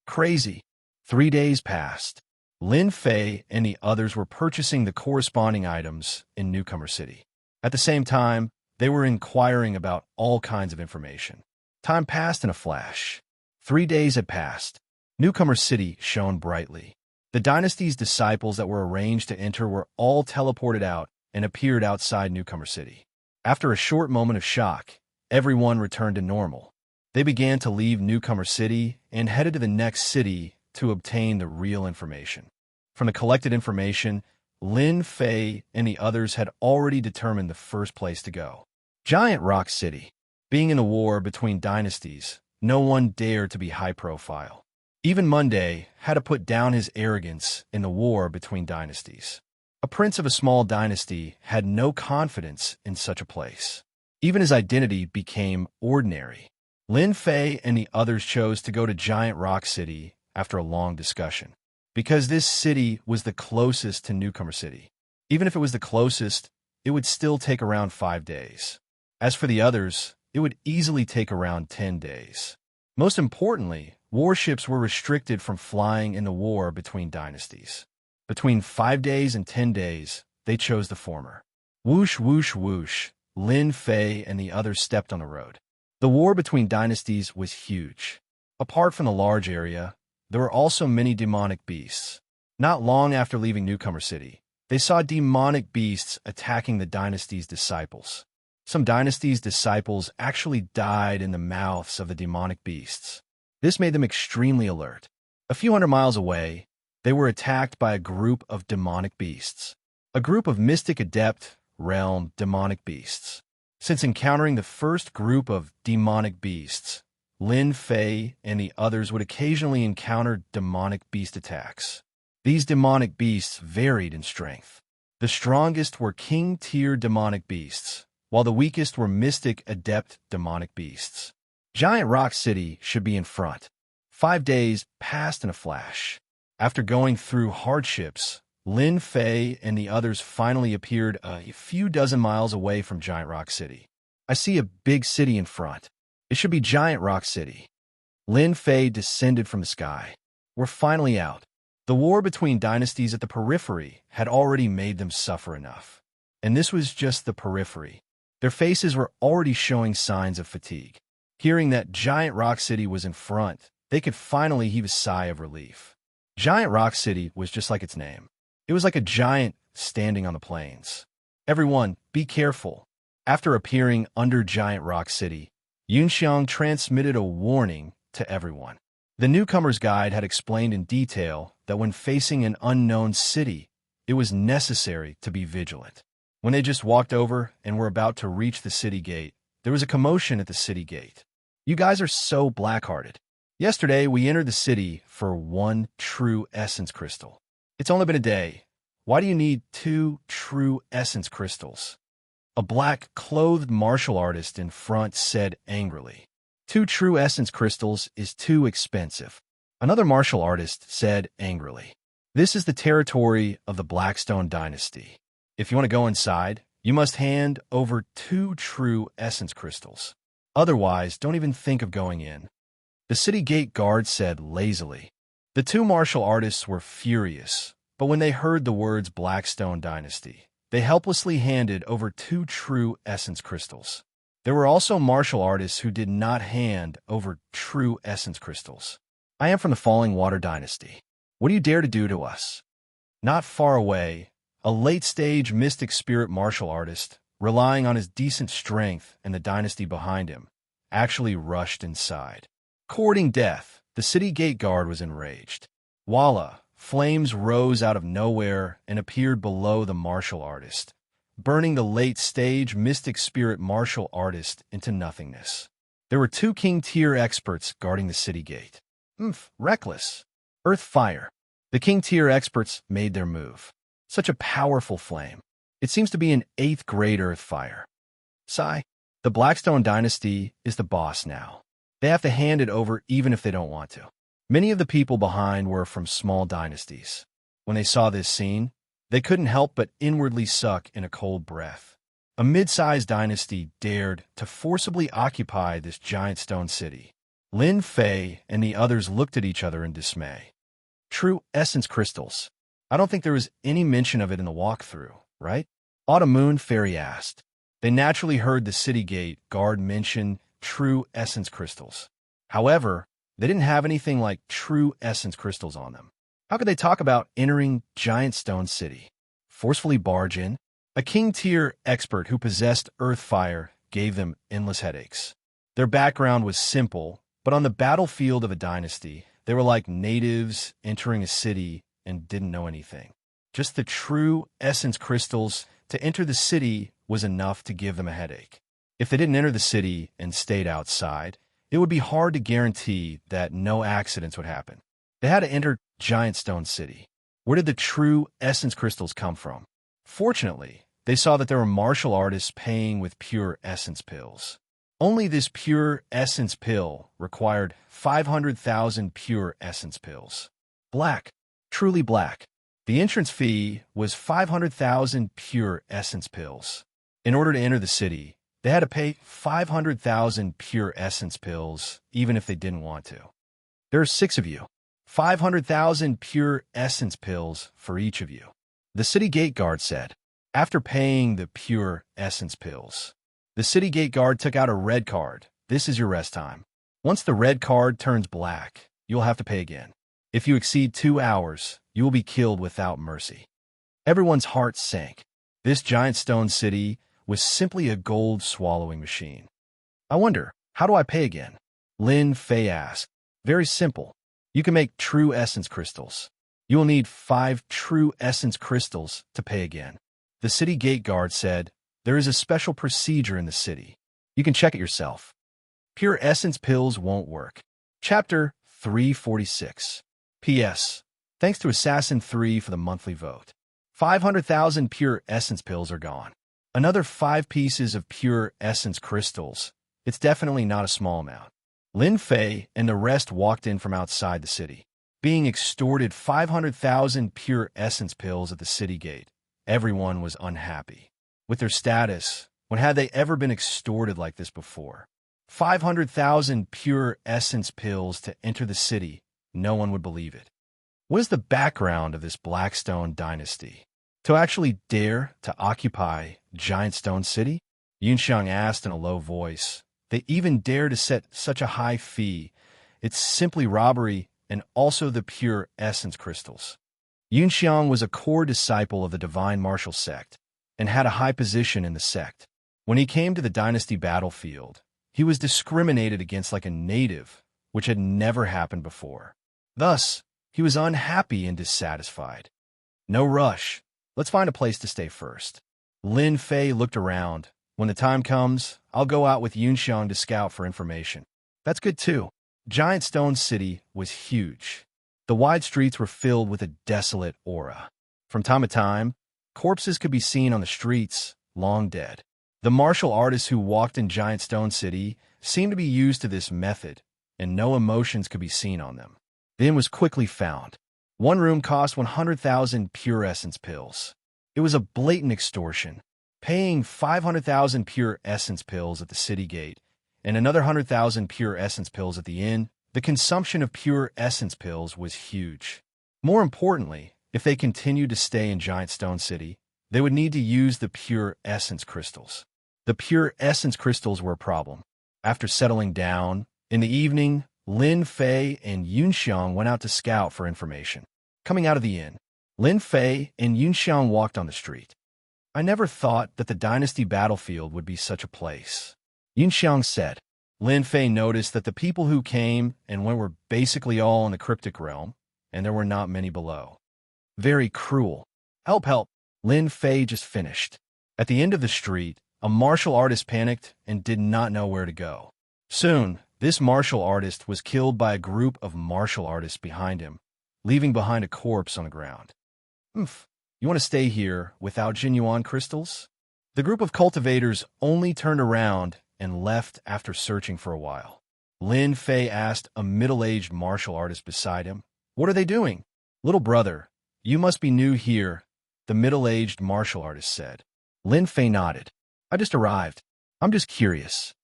[SPEAKER 1] Crazy. 3 days passed. Lin Fei and the others were purchasing the corresponding items in Newcomer City. At the same time, they were inquiring about all kinds of information. Time passed in a flash. 3 days had passed. Newcomer City shone brightly. The dynasty's disciples that were arranged to enter were all teleported out and appeared outside Newcomer City. After a short moment of shock, everyone returned to normal. They began to leave Newcomer City and headed to the next city to obtain the real information. From the collected information, Lin Fei and the others had already determined the first place to go. Giant Rock City. Being in a war between dynasties, no one dared to be high profile. Even Monday had to put down his arrogance in the war between dynasties. A prince of a small dynasty had no confidence in such a place. Even his identity became ordinary. Lin Fei and the others chose to go to Giant Rock City after a long discussion, because this city was the closest to Newcomer City. Even if it was the closest, it would still take around 5 days. As for the others, it would easily take around 10 days. Most importantly, warships were restricted from flying in the war between dynasties. Between 5 days and 10 days, they chose the former. Whoosh, whoosh, whoosh, Lin Fei and the others stepped on the road. The war between dynasties was huge. Apart from the large area, there were also many demonic beasts. Not long after leaving Newcomer City, they saw demonic beasts attacking the dynasty's disciples. Some dynasty's disciples actually died in the mouths of the demonic beasts. This made them extremely alert. A few hundred miles away, they were attacked by a group of demonic beasts. A group of mystic adept realm demonic beasts. Since encountering the first group of demonic beasts, Lin Fei and the others would occasionally encounter demonic beast attacks. These demonic beasts varied in strength. The strongest were king-tier demonic beasts, while the weakest were mystic adept demonic beasts. Giant Rock City should be in front. 5 days passed in a flash. After going through hardships, Lin Fei and the others finally appeared a few dozen miles away from Giant Rock City. I see a big city in front. It should be Giant Rock City. Lin Fei descended from the sky. We're finally out. The war between dynasties at the periphery had already made them suffer enough. And this was just the periphery. Their faces were already showing signs of fatigue. Hearing that Giant Rock City was in front, they could finally heave a sigh of relief. Giant Rock City was just like its name. It was like a giant standing on the plains. Everyone, be careful. After appearing under Giant Rock City, Yunxiang transmitted a warning to everyone. The newcomer's guide had explained in detail that when facing an unknown city, it was necessary to be vigilant. When they just walked over and were about to reach the city gate, there was a commotion at the city gate. You guys are so black-hearted. Yesterday, we entered the city for 1 true essence crystal. It's only been a day. Why do you need 2 true essence crystals? A black-clothed martial artist in front said angrily. 2 true essence crystals is too expensive. Another martial artist said angrily. This is the territory of the Blackstone dynasty. If you want to go inside, you must hand over 2 true essence crystals. Otherwise, don't even think of going in. The city gate guard said lazily. The 2 martial artists were furious, but when they heard the words Blackstone dynasty, they helplessly handed over 2 true essence crystals. There were also martial artists who did not hand over true essence crystals. I am from the Falling Water Dynasty. What do you dare to do to us? Not far away, a late-stage mystic spirit martial artist, relying on his decent strength and the dynasty behind him, actually rushed inside. Courting death, the city gate guard was enraged. Voila! Flames rose out of nowhere and appeared below the martial artist, burning the late-stage mystic spirit martial artist into nothingness. There were 2 king-tier experts guarding the city gate. Reckless. Earth fire. The king-tier experts made their move. Such a powerful flame. It seems to be an 8th grade earth fire. Sigh. The Blackstone dynasty is the boss now. They have to hand it over even if they don't want to. Many of the people behind were from small dynasties. When they saw this scene, they couldn't help but inwardly suck in a cold breath. A mid-sized dynasty dared to forcibly occupy this giant stone city. Lin Fei and the others looked at each other in dismay. True essence crystals. I don't think there was any mention of it in the walkthrough, right? Autumn Moon Fairy asked. They naturally heard the city gate guard mention true essence crystals. However, they didn't have anything like true essence crystals on them. How could they talk about entering Giant Stone City? Forcefully barge in? A king-tier expert who possessed earth fire gave them endless headaches. Their background was simple, but on the battlefield of a dynasty, they were like natives entering a city and didn't know anything. Just the true essence crystals to enter the city was enough to give them a headache. If they didn't enter the city and stayed outside, it would be hard to guarantee that no accidents would happen. They had to enter Giant Stone City. Where did the true essence crystals come from? Fortunately, they saw that there were martial artists paying with pure essence pills. Only this pure essence pill required 500,000 pure essence pills. Black. Truly black. The entrance fee was 500,000 pure essence pills. In order to enter the city, they had to pay 500,000 pure essence pills, even if they didn't want to. There are 6 of you. 500,000 pure essence pills for each of you. The city gate guard said, after paying the pure essence pills. The city gate guard took out a red card. This is your rest time. Once the red card turns black, you'll have to pay again. If you exceed 2 hours, you will be killed without mercy. Everyone's hearts sank. This giant stone city was simply a gold-swallowing machine. I wonder, how do I pay again? Lin Fei asked. Very simple. You can make true essence crystals. You will need 5 true essence crystals to pay again. The city gate guard said, there is a special procedure in the city. You can check it yourself. Pure essence pills won't work. Chapter 346. P.S. Thanks to Assassin 3 for the monthly vote. 500,000 pure essence pills are gone. Another 5 pieces of pure essence crystals. It's definitely not a small amount. Lin Fei and the rest walked in from outside the city. Being extorted 500,000 pure essence pills at the city gate, everyone was unhappy. With their status, when had they ever been extorted like this before? 500,000 pure essence pills to enter the city, no one would believe it. What is the background of this Blackstone dynasty? To actually dare to occupy Giant Stone City? Yunxiang asked in a low voice. They even dare to set such a high fee. It's simply robbery and also the pure essence crystals. Yunxiang was a core disciple of the divine martial sect and had a high position in the sect. When he came to the dynasty battlefield, he was discriminated against like a native, which had never happened before. Thus, he was unhappy and dissatisfied. No rush. Let's find a place to stay first. Lin Fei looked around. When the time comes, I'll go out with Yunxiang to scout for information. That's good too. Giant Stone City was huge. The wide streets were filled with a desolate aura. From time to time, corpses could be seen on the streets, long dead. The martial artists who walked in Giant Stone City seemed to be used to this method, and no emotions could be seen on them. The inn was quickly found. One room cost 100,000 pure essence pills. It was a blatant extortion. Paying 500,000 pure essence pills at the city gate and another 100,000 pure essence pills at the inn, the consumption of pure essence pills was huge. More importantly, if they continued to stay in Giant Stone City, they would need to use the pure essence crystals. The pure essence crystals were a problem. After settling down, in the evening, Lin Fei and Yunxiang went out to scout for information. Coming out of the inn, Lin Fei and Yunxiang walked on the street. I never thought that the dynasty battlefield would be such a place, Yunxiang said. Lin Fei noticed that the people who came and went were basically all in the cryptic realm, and there were not many below. Very cruel. Help, help, Lin Fei just finished. At the end of the street, a martial artist panicked and did not know where to go. Soon, this martial artist was killed by a group of martial artists behind him, leaving behind a corpse on the ground. You want to stay here without genuine crystals? The group of cultivators only turned around and left after searching for a while. Lin Fei asked a middle-aged martial artist beside him, "What are they doing?" "Little brother, you must be new here," the middle-aged martial artist said. Lin Fei nodded. "I just arrived. I'm just curious."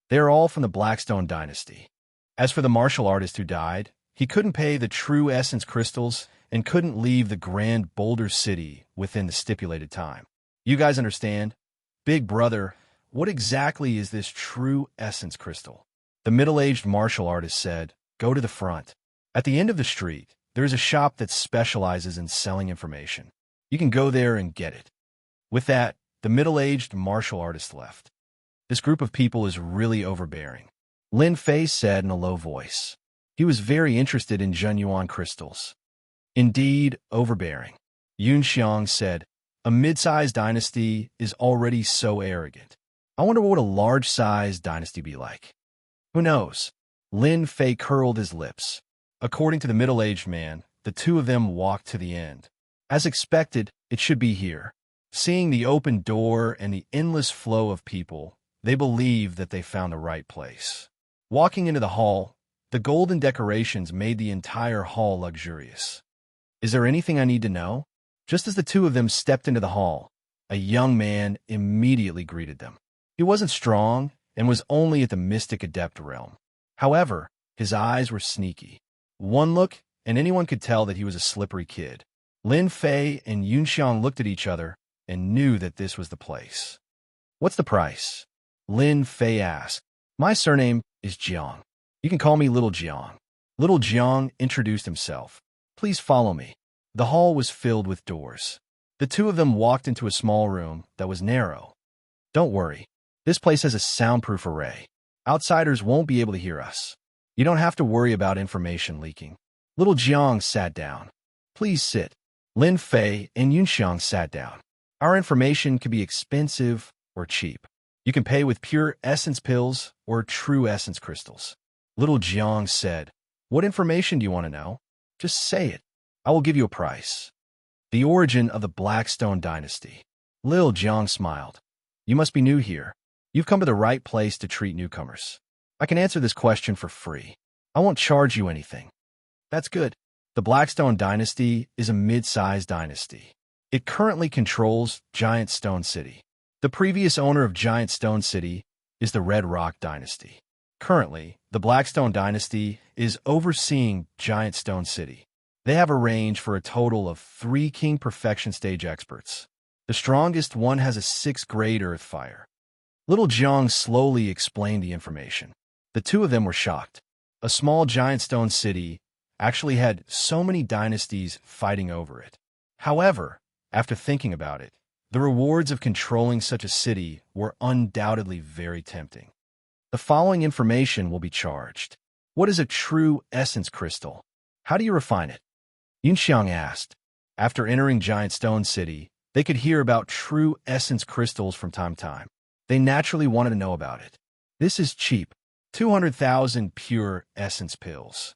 [SPEAKER 1] They are all from the Blackstone dynasty. As for the martial artist who died, he couldn't pay the true essence crystals and couldn't leave the grand Boulder City within the stipulated time. You guys understand? Big brother, what exactly is this true essence crystal? The middle-aged martial artist said, "Go to the front. At the end of the street, there is a shop that specializes in selling information. You can go there and get it." With that, the middle-aged martial artist left. This group of people is really overbearing, Lin Fei said in a low voice. He was very interested in genuine crystals. Indeed, overbearing. Yunxiang said, "A mid-sized dynasty is already so arrogant. I wonder what would a large-sized dynasty be like." "Who knows?" Lin Fei curled his lips. According to the middle-aged man, the two of them walked to the end. As expected, it should be here. Seeing the open door and the endless flow of people, they believed that they found the right place. Walking into the hall, the golden decorations made the entire hall luxurious. "Is there anything I need to know?" Just as the two of them stepped into the hall, a young man immediately greeted them. He wasn't strong and was only at the mystic adept realm. However, his eyes were sneaky. One look, and anyone could tell that he was a slippery kid. Lin Fei and Yunxiang looked at each other and knew that this was the place. "What's the price?" Lin Fei asked. "My surname is Jiang. You can call me Little Jiang." Little Jiang introduced himself. "Please follow me." The hall was filled with doors. The two of them walked into a small room that was narrow. "Don't worry. This place has a soundproof array. Outsiders won't be able to hear us. You don't have to worry about information leaking." Little Jiang sat down. "Please sit." Lin Fei and Yunxiang sat down. "Our information can be expensive or cheap. You can pay with pure essence pills or true essence crystals." Little Jiang said, "What information do you want to know? Just say it. I will give you a price." "The origin of the Blackstone dynasty." Lil Jiang smiled. "You must be new here. You've come to the right place to treat newcomers. I can answer this question for free. I won't charge you anything." "That's good." The Blackstone dynasty is a mid-sized dynasty. It currently controls Giant Stone City. The previous owner of Giant Stone City is the Red Rock dynasty. Currently, the Blackstone dynasty is overseeing Giant Stone City. They have arranged for a total of 3 King Perfection Stage experts. The strongest one has a 6th grade Earth Fire. Little Jiang slowly explained the information. The two of them were shocked. A small giant stone city actually had so many dynasties fighting over it. However, after thinking about it, the rewards of controlling such a city were undoubtedly very tempting. The following information will be charged. What is a true essence crystal? How do you refine it? Yunxiang asked. After entering Giant Stone City, they could hear about true essence crystals from time to time. They naturally wanted to know about it. This is cheap. 200,000 pure essence pills.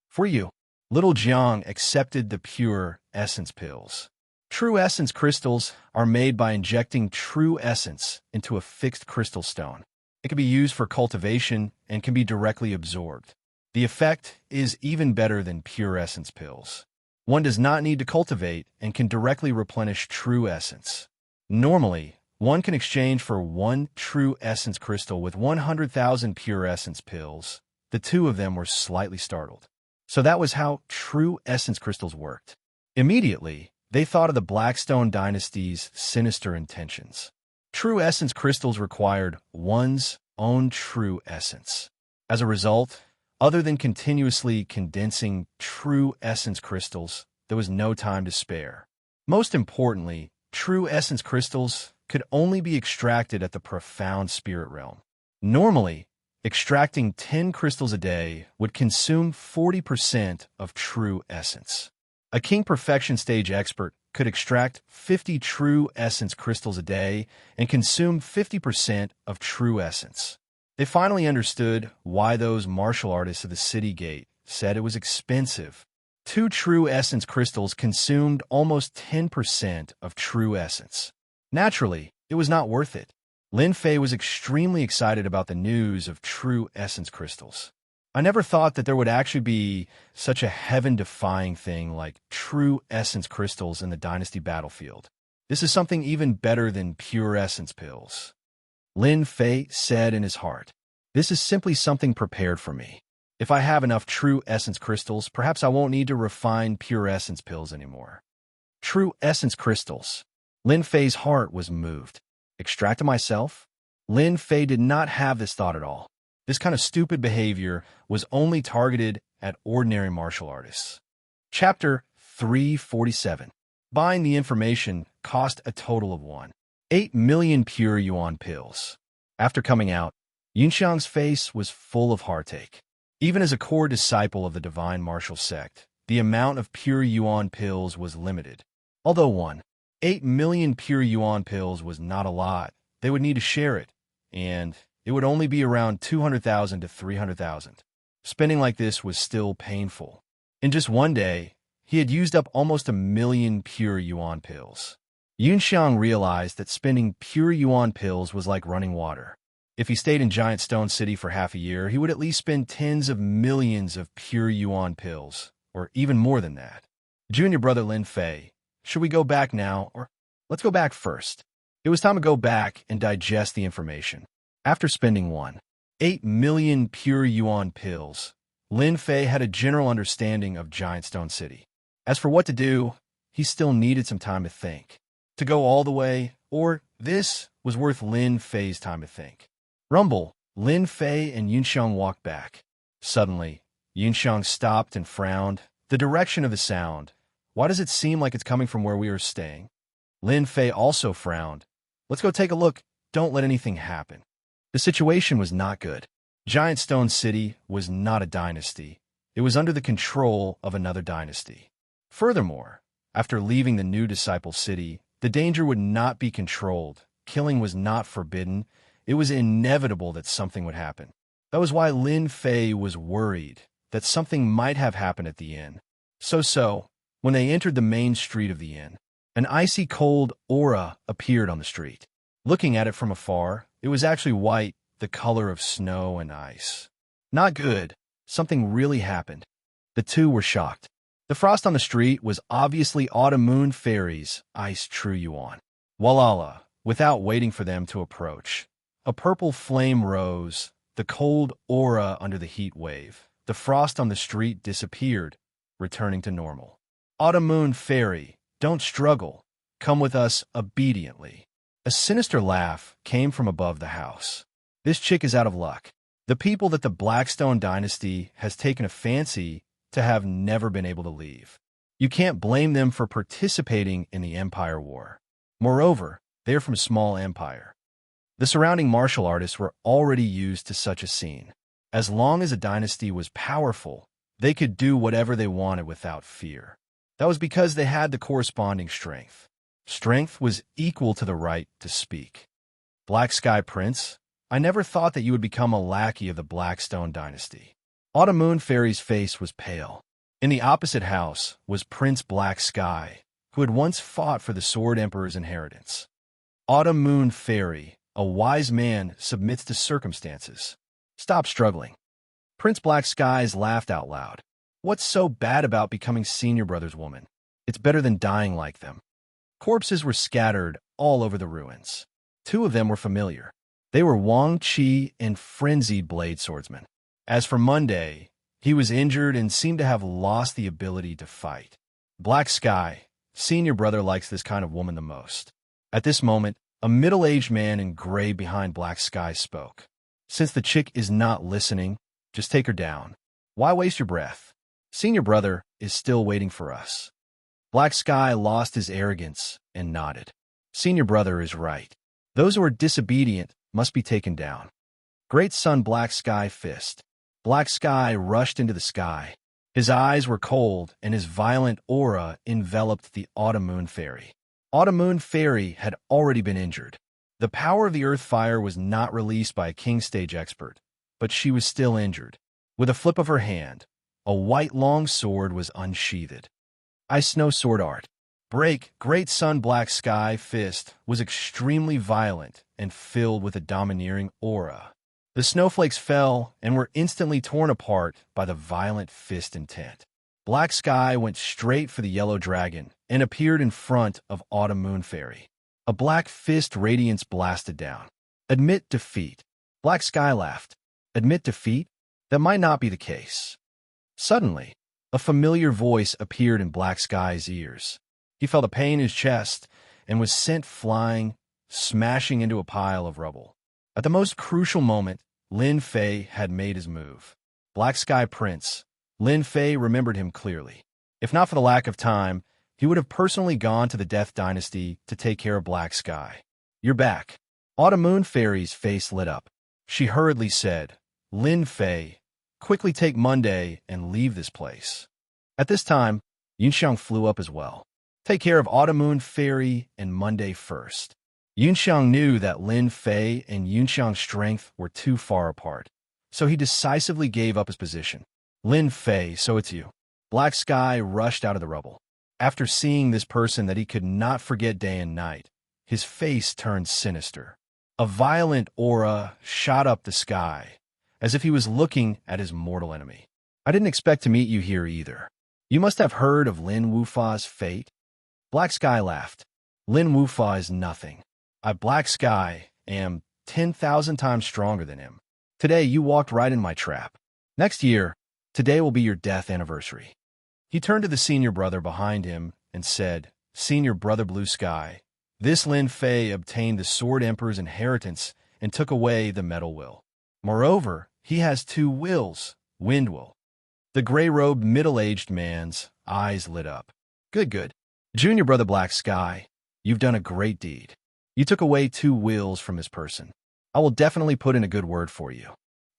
[SPEAKER 1] For you. Little Jiang accepted the pure essence pills. True essence crystals are made by injecting true essence into a fixed crystal stone. It can be used for cultivation and can be directly absorbed. The effect is even better than pure essence pills. One does not need to cultivate and can directly replenish true essence. Normally, one can exchange for 1 true essence crystal with 100,000 pure essence pills. The two of them were slightly startled. So that was how true essence crystals worked. Immediately, they thought of the Blackstone dynasty's sinister intentions. True essence crystals required one's own true essence. As a result, other than continuously condensing true essence crystals, there was no time to spare. Most importantly, true essence crystals could only be extracted at the profound spirit realm. Normally, extracting 10 crystals a day would consume 40% of true essence. A King Perfection Stage expert could extract 50 true essence crystals a day and consume 50% of true essence. They finally understood why those martial artists of the city gate said it was expensive. 2 true essence crystals consumed almost 10% of true essence. Naturally, it was not worth it. Lin Fei was extremely excited about the news of true essence crystals. I never thought that there would actually be such a heaven-defying thing like true essence crystals in the Dynasty battlefield. This is something even better than pure essence pills. Lin Fei said in his heart, "This is simply something prepared for me. If I have enough true essence crystals, perhaps I won't need to refine pure essence pills anymore." True essence crystals. Lin Fei's heart was moved. Extract it myself? Lin Fei did not have this thought at all. This kind of stupid behavior was only targeted at ordinary martial artists. Chapter 347. Buying the information cost a total of 1.8 million pure yuan pills. After coming out, Yunxiang's face was full of heartache. Even as a core disciple of the divine martial sect, the amount of pure yuan pills was limited. Although 1.8 million pure yuan pills was not a lot, they would need to share it, and it would only be around 200,000 to 300,000. Spending like this was still painful. In just one day, he had used up almost 1 million pure yuan pills. Yunxiang realized that spending pure yuan pills was like running water. If he stayed in Giant Stone City for half a year, he would at least spend tens of millions of pure yuan pills, or even more than that. Junior brother Lin Fei, should we go back now, or let's go back first? It was time to go back and digest the information. After spending 1.8 million pure yuan pills, Lin Fei had a general understanding of Giant Stone City. As for what to do, he still needed some time to think. To go all the way, or this was worth Lin Fei's time to think. Rumble, Lin Fei and Yunxiang walked back. Suddenly, Yunxiang stopped and frowned. The direction of the sound. Why does it seem like it's coming from where we are staying? Lin Fei also frowned. Let's go take a look. Don't let anything happen. The situation was not good. Giant Stone City was not a dynasty. It was under the control of another dynasty. Furthermore, after leaving the new disciple city, the danger would not be controlled. Killing was not forbidden. It was inevitable that something would happen. That was why Lin Fei was worried that something might have happened at the inn. When they entered the main street of the inn, an icy cold aura appeared on the street. Looking at it from afar, it was actually white, the color of snow and ice. Not good. Something really happened. The two were shocked. The frost on the street was obviously Autumn Moon Fairy's ice true yuan. Walala, without waiting for them to approach. A purple flame rose, the cold aura under the heat wave. The frost on the street disappeared. returning to normal. Autumn Moon Fairy, don't struggle. Come with us obediently. A sinister laugh came from above the house. This chick is out of luck. The people that the Blackstone dynasty has taken a fancy to have never been able to leave. You can't blame them for participating in the Empire War. Moreover, they are from a small empire. The surrounding martial artists were already used to such a scene. As long as a dynasty was powerful, they could do whatever they wanted without fear. That was because they had the corresponding strength. Strength was equal to the right to speak. Black Sky Prince, I never thought that you would become a lackey of the Blackstone dynasty. Autumn Moon Fairy's face was pale. In the opposite house was Prince Black Sky, who had once fought for the Sword Emperor's inheritance. Autumn Moon Fairy, a wise man, submits to circumstances. Stop struggling. Prince Black Skies laughed out loud. What's so bad about becoming Senior Brother's woman? It's better than dying like them. Corpses were scattered all over the ruins. Two of them were familiar. They were Wang Qi and Frenzied Blade Swordsman. As for Monday, he was injured and seemed to have lost the ability to fight. Black Sky, Senior Brother, likes this kind of woman the most. At this moment, a middle-aged man in gray behind Black Sky spoke. Since the chick is not listening, just take her down. Why waste your breath? Senior Brother is still waiting for us. Black Sky lost his arrogance and nodded. Senior Brother is right. Those who are disobedient must be taken down. Great Son Black Sky Fist. Black Sky rushed into the sky. His eyes were cold, and his violent aura enveloped the Autumn Moon Fairy. Autumn Moon Fairy had already been injured. The power of the Earth Fire was not released by a King Stage expert, but she was still injured. With a flip of her hand, a white long sword was unsheathed. Ice Snow Sword Art. Break, Great Son Black Sky Fist was extremely violent and filled with a domineering aura. The snowflakes fell and were instantly torn apart by the violent fist intent. Black Sky went straight for the yellow dragon and appeared in front of Autumn Moon Fairy. A black fist radiance blasted down. Admit defeat. Black Sky laughed. Admit defeat? That might not be the case. Suddenly, a familiar voice appeared in Black Sky's ears. He felt a pain in his chest and was sent flying, smashing into a pile of rubble. At the most crucial moment, Lin Fei had made his move. Black Sky Prince. Lin Fei remembered him clearly. If not for the lack of time, he would have personally gone to the Death Dynasty to take care of Black Sky. You're back. Autumn Moon Fairy's face lit up. She hurriedly said, Lin Fei, quickly take Monday and leave this place. At this time, Yunxiang flew up as well. Take care of Autumn Moon Fairy and Monday first. Yunxiang knew that Lin Fei and Yunxiang's strength were too far apart, so he decisively gave up his position. Lin Fei, so it's you. Black Sky rushed out of the rubble. After seeing this person that he could not forget day and night, his face turned sinister. A violent aura shot up the sky, as if he was looking at his mortal enemy. I didn't expect to meet you here either. You must have heard of Lin Wufa's fate? Black Sky laughed. Lin Wufa is nothing. I, Black Sky, am 10,000 times stronger than him. Today you walked right in my trap. Next year, today will be your death anniversary. He turned to the Senior Brother behind him and said, Senior Brother Blue Sky, this Lin Fei obtained the Sword Emperor's inheritance and took away the Metal Will. Moreover, he has two wills, Wind Will. The gray-robed middle-aged man's eyes lit up. Good, good. Junior Brother Black Sky, you've done a great deed. You took away two wills from this person. I will definitely put in a good word for you.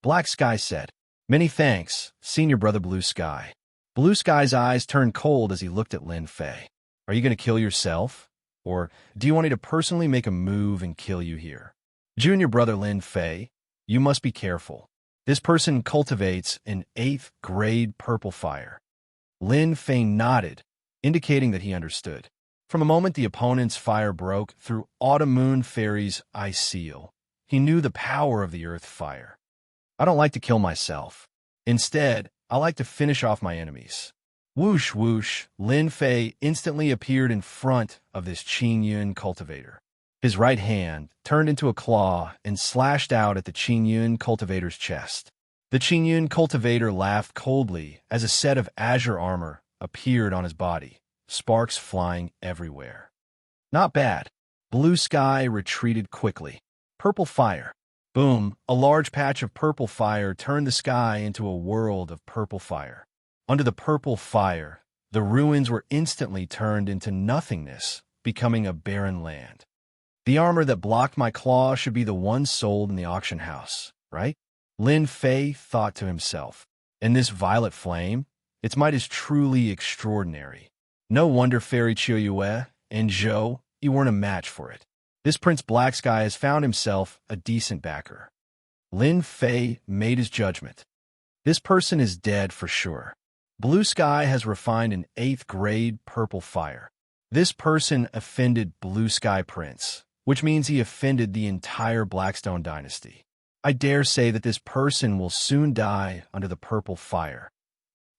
[SPEAKER 1] Black Sky said, Many thanks, Senior Brother Blue Sky. Blue Sky's eyes turned cold as he looked at Lin Fei. Are you going to kill yourself? Or do you want me to personally make a move and kill you here? Junior Brother Lin Fei, you must be careful. This person cultivates an 8th grade purple fire. Lin Fei nodded, indicating that he understood. From the moment the opponent's fire broke through Autumn Moon Fairy's ice seal, he knew the power of the earth fire. I don't like to kill myself. Instead, I like to finish off my enemies. Whoosh, whoosh, Lin Fei instantly appeared in front of this Qingyun cultivator. His right hand turned into a claw and slashed out at the Qingyun cultivator's chest. The Qingyun cultivator laughed coldly as a set of azure armor appeared on his body, sparks flying everywhere. Not bad. Blue Sky retreated quickly. Purple fire. Boom, a large patch of purple fire turned the sky into a world of purple fire. Under the purple fire, the ruins were instantly turned into nothingness, becoming a barren land. The armor that blocked my claw should be the one sold in the auction house, right? Lin Fei thought to himself. And this violet flame, its might is truly extraordinary. No wonder Fairy Chiuyue and Zhou, you weren't a match for it. This Prince Black Sky has found himself a decent backer. Lin Fei made his judgment. This person is dead for sure. Blue Sky has refined an 8th grade purple fire. This person offended Blue Sky Prince, which means he offended the entire Blackstone dynasty. I dare say that this person will soon die under the purple fire.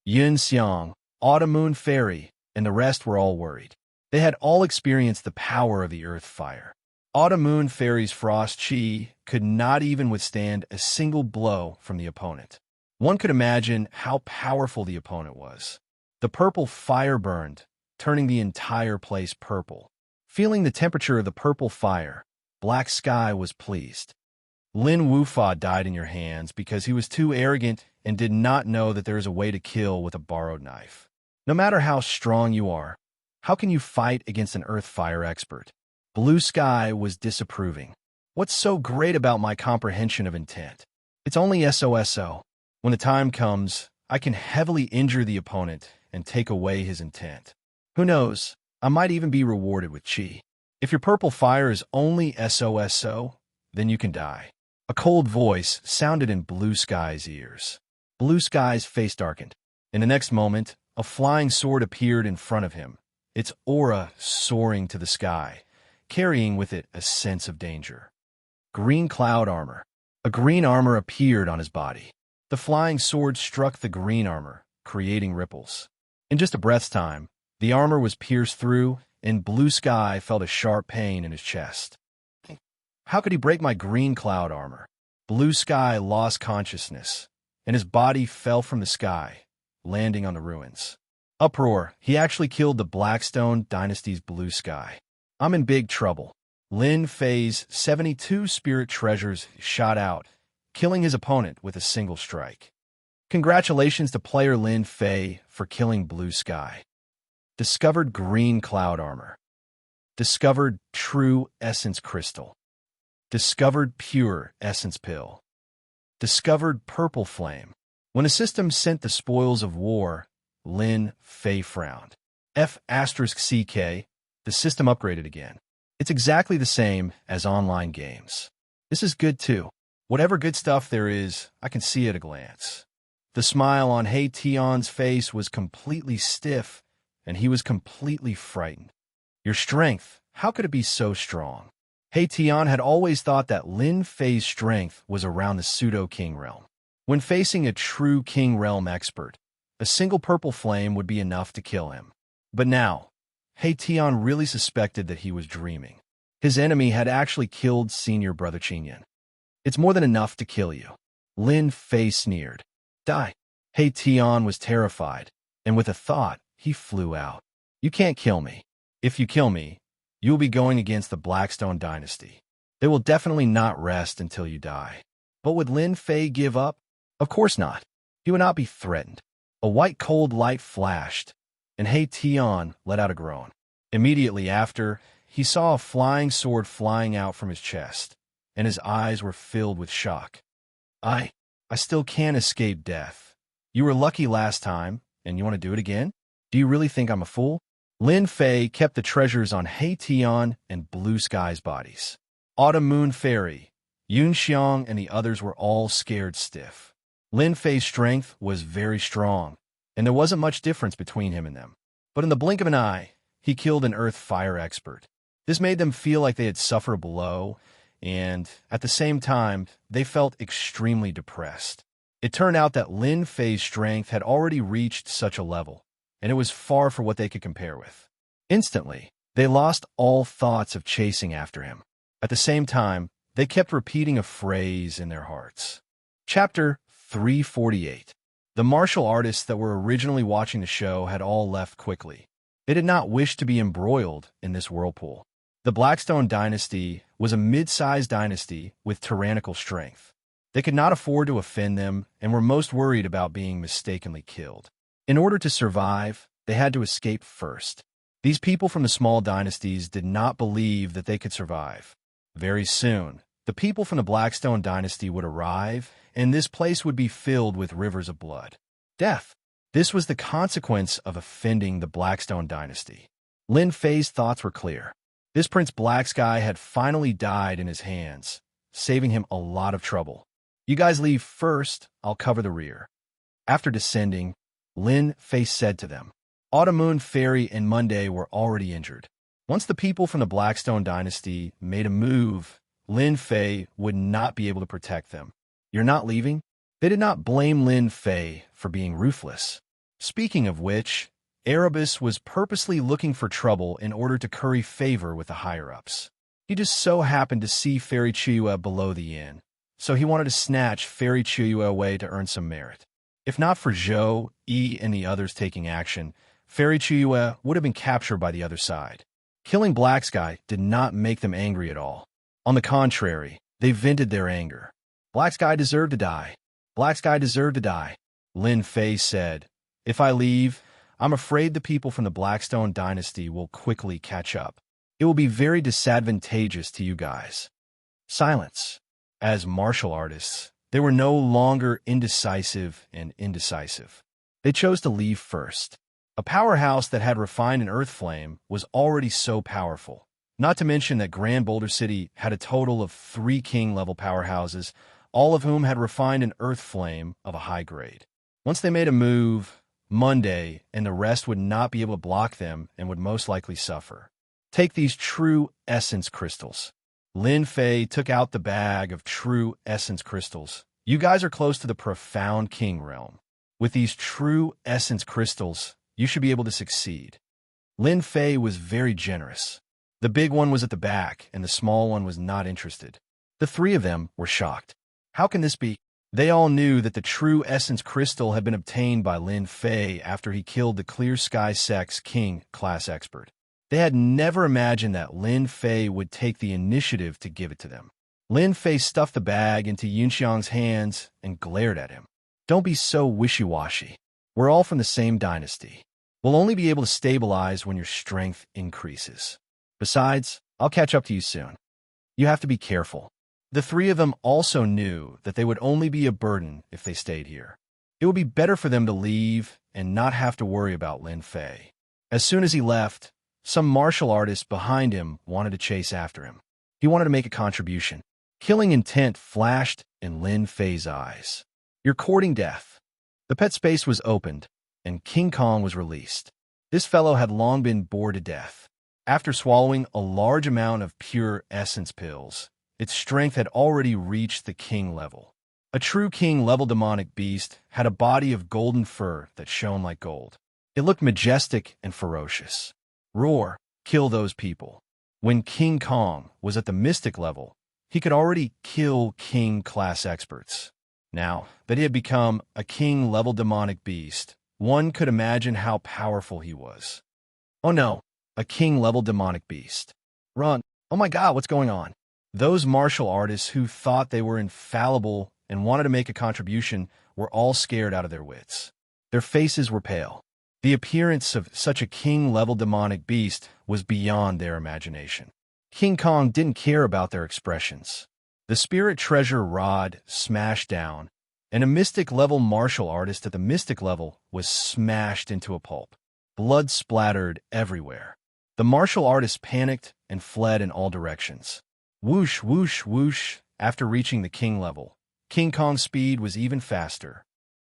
[SPEAKER 1] Yun Xiang, Autumn Moon Fairy, and the rest were all worried. They had all experienced the power of the earth fire. Autumn Moon Fairy's frost chi could not even withstand a single blow from the opponent. One could imagine how powerful the opponent was. The purple fire burned, turning the entire place purple. Feeling the temperature of the purple fire, Black Sky was pleased. Lin Wufa died in your hands because he was too arrogant and did not know that there is a way to kill with a borrowed knife. No matter how strong you are, how can you fight against an earth fire expert? Blue Sky was disapproving. What's so great about my comprehension of intent? It's only SOSO. When the time comes, I can heavily injure the opponent and take away his intent. Who knows, I might even be rewarded with chi. If your purple fire is only SOSO, then you can die. A cold voice sounded in Blue Sky's ears. Blue Sky's face darkened. In the next moment, a flying sword appeared in front of him, its aura soaring to the sky, carrying with it a sense of danger. Green cloud armor. A green armor appeared on his body. The flying sword struck the green armor, creating ripples. In just a breath's time, the armor was pierced through, and Blue Sky felt a sharp pain in his chest. How could he break my green cloud armor? Blue Sky lost consciousness, and his body fell from the sky, landing on the ruins. Uproar, he actually killed the Blackstone dynasty's Blue Sky. I'm in big trouble. Lin Fei's 72 spirit treasures shot out, killing his opponent with a single strike. Congratulations to player Lin Fei for killing Blue Sky. Discovered green cloud armor. Discovered true essence crystal. Discovered pure essence pill. Discovered purple flame. When a system sent the spoils of war, Lin Fei frowned. F***CK, the system upgraded again. It's exactly the same as online games. This is good too. Whatever good stuff there is, I can see at a glance. The smile on He Tian's face was completely stiff, and he was completely frightened. Your strength, how could it be so strong? He Tian had always thought that Lin Fei's strength was around the pseudo-king realm. When facing a true king realm expert, a single purple flame would be enough to kill him. But now, He Tian really suspected that he was dreaming. His enemy had actually killed senior brother Qingyan. It's more than enough to kill you. Lin Fei sneered. Die. He Tian was terrified, and with a thought, he flew out. You can't kill me. If you kill me, you will be going against the Blackstone dynasty. They will definitely not rest until you die. But would Lin Fei give up? Of course not. He would not be threatened. A white cold light flashed, and He Tian let out a groan. Immediately after, he saw a flying sword flying out from his chest, and his eyes were filled with shock. I still can't escape death. You were lucky last time, and you want to do it again? Do you really think I'm a fool? Lin Fei kept the treasures on He Tian and Blue Sky's bodies. Autumn Moon Fairy, Yun Xiang, and the others were all scared stiff. Lin Fei's strength was very strong, and there wasn't much difference between him and them. But in the blink of an eye, he killed an earth fire expert. This made them feel like they had suffered a blow, and at the same time, they felt extremely depressed. It turned out that Lin Fei's strength had already reached such a level, and it was far from what they could compare with. Instantly, they lost all thoughts of chasing after him. At the same time, they kept repeating a phrase in their hearts. Chapter 348. The martial artists that were originally watching the show had all left quickly. They did not wish to be embroiled in this whirlpool. The Blackstone dynasty was a mid-sized dynasty with tyrannical strength. They could not afford to offend them and were most worried about being mistakenly killed. In order to survive, they had to escape first. These people from the small dynasties did not believe that they could survive. Very soon, the people from the Blackstone dynasty would arrive, and this place would be filled with rivers of blood. Death. This was the consequence of offending the Blackstone dynasty. Lin Fei's thoughts were clear. This Prince Black Sky had finally died in his hands, saving him a lot of trouble. You guys leave first, I'll cover the rear. After descending, Lin Fei said to them, Autumn Moon Fairy and Monday were already injured. Once the people from the Blackstone dynasty made a move, Lin Fei would not be able to protect them. You're not leaving? They did not blame Lin Fei for being ruthless. Speaking of which, Erebus was purposely looking for trouble in order to curry favor with the higher-ups. He just so happened to see Fairy Chiyue below the inn, so he wanted to snatch Fairy Chiyue away to earn some merit. If not for Zhou, Yi, and the others taking action, Fairy Chiyue would have been captured by the other side. Killing Black Sky did not make them angry at all. On the contrary, they vented their anger. Black Sky deserved to die. Black Sky deserved to die. Lin Fei said, If I leave, I'm afraid the people from the Blackstone dynasty will quickly catch up. It will be very disadvantageous to you guys. Silence. As martial artists, they were no longer indecisive and indecisive. They chose to leave first. A powerhouse that had refined an earth flame was already so powerful. Not to mention that Grand Boulder City had a total of 3 king-level powerhouses, all of whom had refined an earth flame of a high grade. Once they made a move, Monday and the rest would not be able to block them and would most likely suffer. Take these true essence crystals. Lin Fei took out the bag of true essence crystals. You guys are close to the profound king realm. With these true essence crystals, you should be able to succeed. Lin Fei was very generous. The big one was at the back, and the small one was not interested. The 3 of them were shocked. How can this be? They all knew that the true essence crystal had been obtained by Lin Fei after he killed the Clear Sky Sex King class expert. They had never imagined that Lin Fei would take the initiative to give it to them. Lin Fei stuffed the bag into Yunxiang's hands and glared at him. Don't be so wishy-washy. We're all from the same dynasty. We'll only be able to stabilize when your strength increases. Besides, I'll catch up to you soon. You have to be careful. The 3 of them also knew that they would only be a burden if they stayed here. It would be better for them to leave and not have to worry about Lin Fei. As soon as he left, some martial artist behind him wanted to chase after him. He wanted to make a contribution. Killing intent flashed in Lin Fei's eyes. You're courting death. The pet space was opened, and King Kong was released. This fellow had long been bored to death. After swallowing a large amount of pure essence pills, its strength had already reached the king level. A true king-level demonic beast had a body of golden fur that shone like gold. It looked majestic and ferocious. Roar, kill those people. When King Kong was at the mystic level, he could already kill king-class experts. Now that he had become a king-level demonic beast, one could imagine how powerful he was. Oh no, a king-level demonic beast. Run. Oh my god, what's going on? Those martial artists who thought they were infallible and wanted to make a contribution were all scared out of their wits. Their faces were pale. The appearance of such a king-level demonic beast was beyond their imagination. King Kong didn't care about their expressions. The spirit treasure rod smashed down, and a mystic-level martial artist at the mystic level was smashed into a pulp. Blood splattered everywhere. The martial artist panicked and fled in all directions. Whoosh, whoosh, whoosh. After reaching the king level, King Kong's speed was even faster.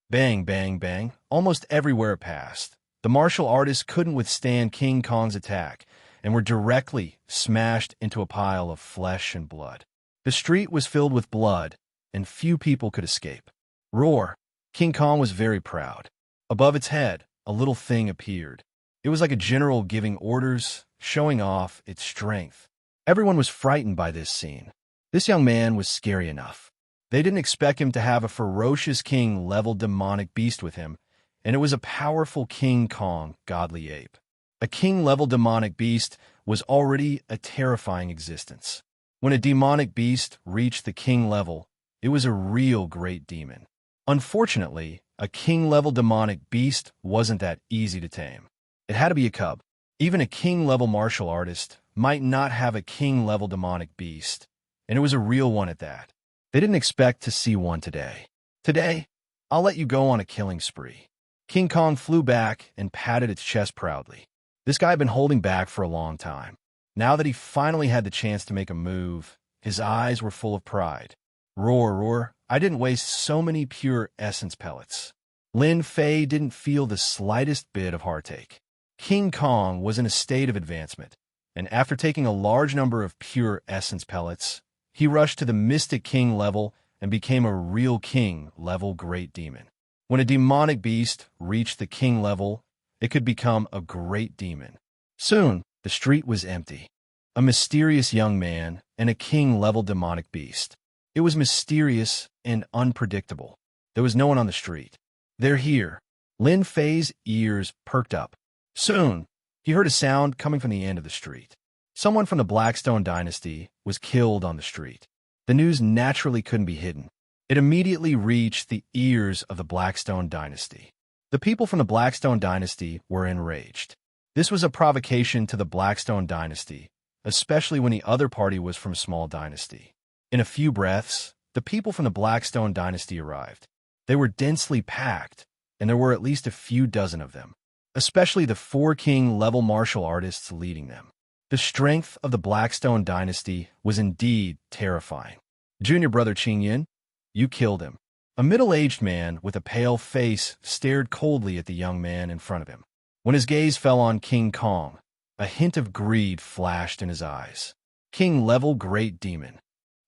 [SPEAKER 1] Bang, bang, bang. Almost everywhere it passed. The martial artists couldn't withstand King Kong's attack and were directly smashed into a pile of flesh and blood. The street was filled with blood, and few people could escape. Roar. King Kong was very proud. Above its head, a little thing appeared. It was like a general giving orders, showing off its strength. Everyone was frightened by this scene. This young man was scary enough. They didn't expect him to have a ferocious king-level demonic beast with him, and it was a powerful King Kong godly ape. A king-level demonic beast was already a terrifying existence. When a demonic beast reached the king level, it was a real great demon. Unfortunately, a king-level demonic beast wasn't that easy to tame. It had to be a cub. Even a king-level martial artist might not have a king-level demonic beast, and it was a real one at that. They didn't expect to see one today. Today, I'll let you go on a killing spree. King Kong flew back and patted its chest proudly. This guy had been holding back for a long time. Now that he finally had the chance to make a move, his eyes were full of pride. Roar, roar, I didn't waste so many pure essence pellets. Lin Fei didn't feel the slightest bit of heartache. King Kong was in a state of advancement, and after taking a large number of pure essence pellets, he rushed to the Mystic King level and became a real king-level great demon. When a demonic beast reached the king level, it could become a great demon. Soon, the street was empty. A mysterious young man and a king-level demonic beast. It was mysterious and unpredictable. There was no one on the street. They're here. Lin Fei's ears perked up. Soon, he heard a sound coming from the end of the street. Someone from the Blackstone dynasty was killed on the street. The news naturally couldn't be hidden. It immediately reached the ears of the Blackstone dynasty. The people from the Blackstone dynasty were enraged. This was a provocation to the Blackstone dynasty, especially when the other party was from a small dynasty. In a few breaths, the people from the Blackstone dynasty arrived. They were densely packed, and there were at least a few dozen of them, especially the 4 king-level martial artists leading them. The strength of the Blackstone dynasty was indeed terrifying. Junior brother Qingyan, you killed him. A middle-aged man with a pale face stared coldly at the young man in front of him. When his gaze fell on King Kong, a hint of greed flashed in his eyes. King-level great demon.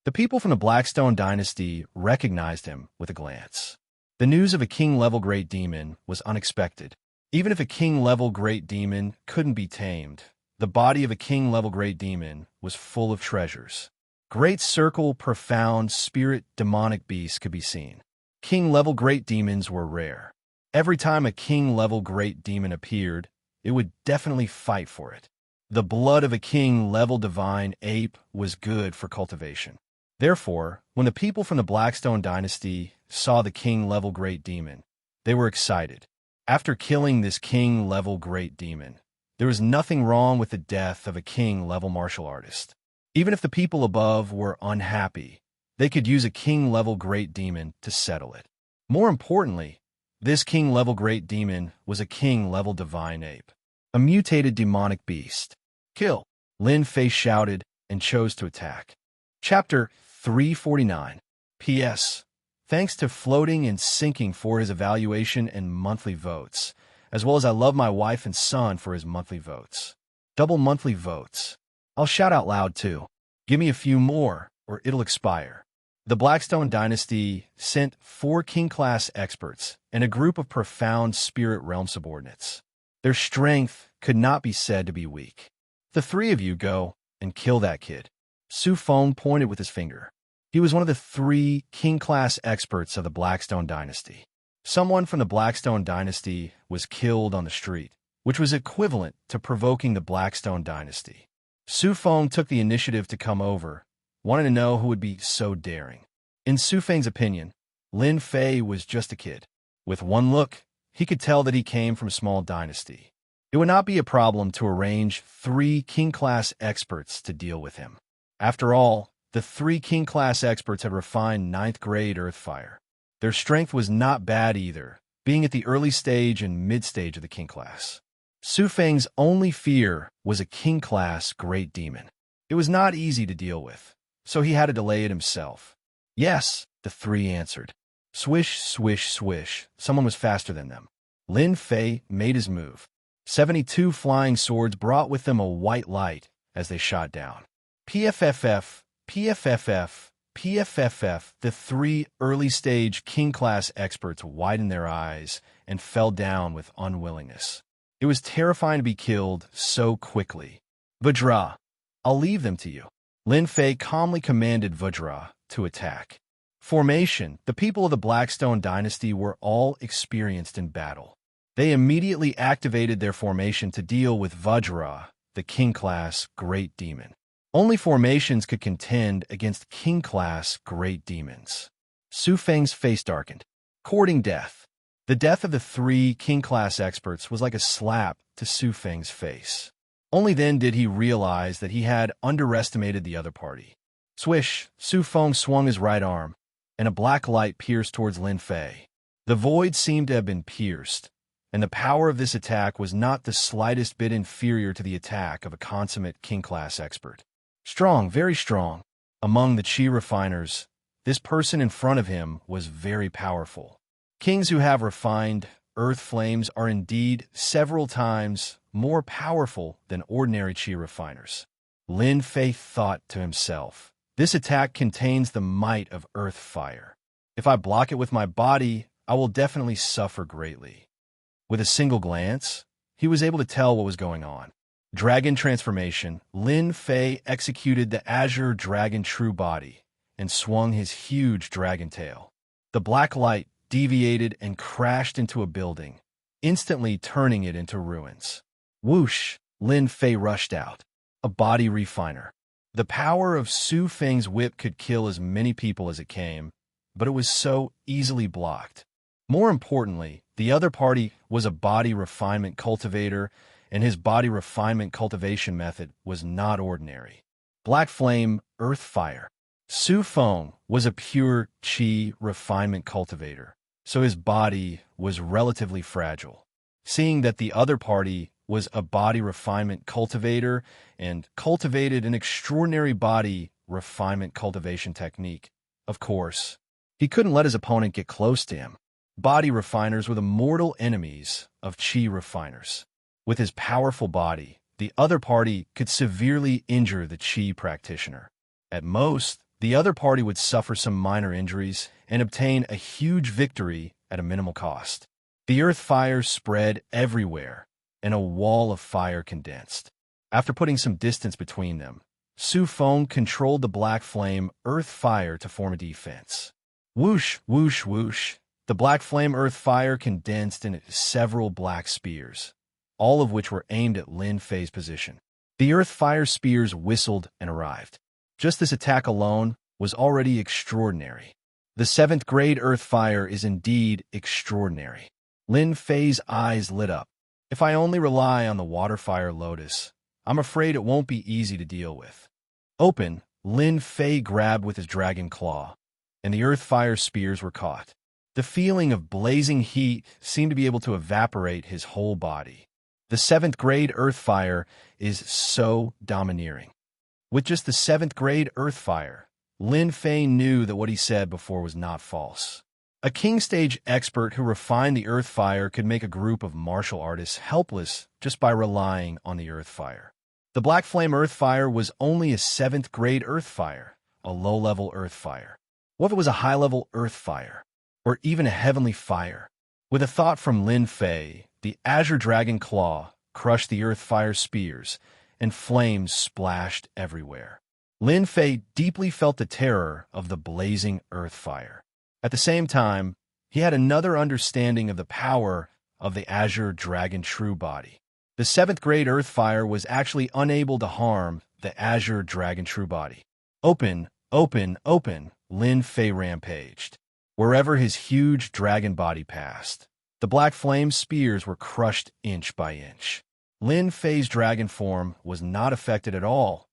[SPEAKER 1] The people from the Blackstone dynasty recognized him with a glance. The news of a king-level great demon was unexpected. Even if a king-level great demon couldn't be tamed, the body of a king-level great demon was full of treasures. Great circle, profound, spirit, demonic beasts could be seen. King-level great demons were rare. Every time a king-level great demon appeared, it would definitely fight for it. The blood of a king-level divine ape was good for cultivation. Therefore, when the people from the Blackstone dynasty saw the king-level great demon, they were excited. After killing this king-level great demon, there was nothing wrong with the death of a king-level martial artist. Even if the people above were unhappy, they could use a king-level great demon to settle it. More importantly, this king-level great demon was a king-level divine ape, a mutated demonic beast. Kill! Lin Fei shouted and chose to attack. Chapter 349. P.S. Thanks to Floating and Sinking for his evaluation and monthly votes, as well as I love my wife and son for his monthly votes. Double monthly votes. I'll shout out loud too. Give me a few more, or it'll expire. The Blackstone dynasty sent 4 king-class experts and a group of profound spirit realm subordinates. Their strength could not be said to be weak. The 3 of you go and kill that kid. Su Feng pointed with his finger. He was one of the 3 king-class experts of the Blackstone dynasty. Someone from the Blackstone dynasty was killed on the street, which was equivalent to provoking the Blackstone dynasty. Su Feng took the initiative to come over, wanting to know who would be so daring. In Su Feng's opinion, Lin Fei was just a kid. With one look, he could tell that he came from a small dynasty. It would not be a problem to arrange 3 king-class experts to deal with him. After all, the 3 king-class experts had refined 9th-grade earth fire. Their strength was not bad either, being at the early stage and mid-stage of the king class. Su Feng's only fear was a king-class great demon. It was not easy to deal with, so he had to delay it himself. Yes, the 3 answered. Swish, swish, swish. Someone was faster than them. Lin Fei made his move. 72 flying swords brought with them a white light as they shot down. PFFF, PFFF, PFFF. The 3 early-stage king-class experts widened their eyes and fell down with unwillingness. It was terrifying to be killed so quickly. Vajra, I'll leave them to you. Lin Fei calmly commanded Vajra to attack. Formation. The people of the Blackstone dynasty were all experienced in battle. They immediately activated their formation to deal with Vajra, the king-class Great Demon. Only formations could contend against king-class Great Demons. Su Feng's face darkened. Courting death. The death of the three king-class experts was like a slap to Su Feng's face. Only then did he realize that he had underestimated the other party. Swish, Su Feng swung his right arm, and a black light pierced towards Lin Fei. The void seemed to have been pierced, and the power of this attack was not the slightest bit inferior to the attack of a consummate king-class expert. Strong, very strong. Among the Qi refiners, this person in front of him was very powerful. Kings who have refined earth flames are indeed several times more powerful than ordinary Qi refiners. Lin Fei thought to himself, this attack contains the might of earth fire. If I block it with my body, I will definitely suffer greatly. With a single glance, he was able to tell what was going on. Dragon transformation. Lin Fei executed the Azure Dragon True Body and swung his huge dragon tail. The black light deviated and crashed into a building, instantly turning it into ruins. Whoosh! Lin Fei rushed out. A body refiner. The power of Su Feng's whip could kill as many people as it came, but it was so easily blocked. More importantly, the other party was a body refinement cultivator, and his body refinement cultivation method was not ordinary. Black flame, earth fire. Su Feng was a pure Qi refinement cultivator, so his body was relatively fragile. Seeing that the other party was a body refinement cultivator and cultivated an extraordinary body refinement cultivation technique, of course, he couldn't let his opponent get close to him. Body refiners were the mortal enemies of Qi refiners. With his powerful body, the other party could severely injure the Qi practitioner. At most, the other party would suffer some minor injuries and obtain a huge victory at a minimal cost. The earth fire spread everywhere, and a wall of fire condensed. After putting some distance between them, Su Feng controlled the black flame earth fire to form a defense. Whoosh, whoosh, whoosh. The black flame earth fire condensed into several black spears, all of which were aimed at Lin Fei's position. The earth fire spears whistled and arrived. Just this attack alone was already extraordinary. The 7th grade earth fire is indeed extraordinary. Lin Fei's eyes lit up. If I only rely on the water fire lotus, I'm afraid it won't be easy to deal with. Open, Lin Fei grabbed with his dragon claw, and the earth fire spears were caught. The feeling of blazing heat seemed to be able to evaporate his whole body. The 7th grade earth fire is so domineering. With just the 7th grade earth fire, Lin Fei knew that what he said before was not false. A king stage expert who refined the earth fire could make a group of martial artists helpless just by relying on the earth fire. The black flame earth fire was only a 7th grade earth fire, a low-level earth fire. What if it was a high-level earth fire, or even a heavenly fire? With a thought from Lin Fei, the Azure Dragon Claw crushed the earth fire spears, and flames splashed everywhere. Lin Fei deeply felt the terror of the blazing earth fire. At the same time, he had another understanding of the power of the Azure Dragon True Body. The 7th grade earth fire was actually unable to harm the Azure Dragon True Body. Open, open, open, Lin Fei rampaged. Wherever his huge dragon body passed, the black flame spears were crushed inch by inch. Lin Fei's dragon form was not affected at all.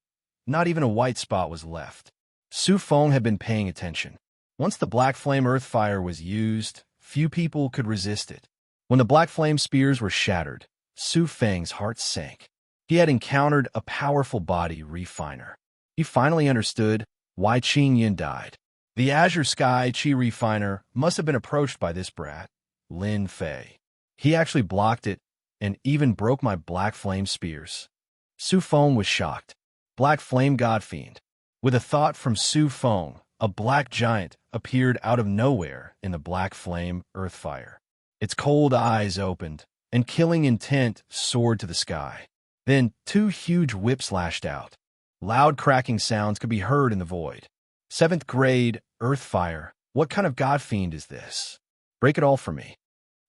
[SPEAKER 1] Not even a white spot was left. Su Feng had been paying attention. Once the black flame earth fire was used, few people could resist it. When the black flame spears were shattered, Su Feng's heart sank. He had encountered a powerful body refiner. He finally understood why Qing Yin died. The Azure Sky Qi refiner must have been approached by this brat, Lin Fei. He actually blocked it and even broke my black flame spears. Su Feng was shocked. Black flame god fiend. With a thought from Su Feng, a black giant appeared out of nowhere in the black flame earth fire. Its cold eyes opened, and killing intent soared to the sky. Then 2 huge whips lashed out. Loud cracking sounds could be heard in the void. 7th grade earth fire, What kind of god fiend is this? Break it all for me.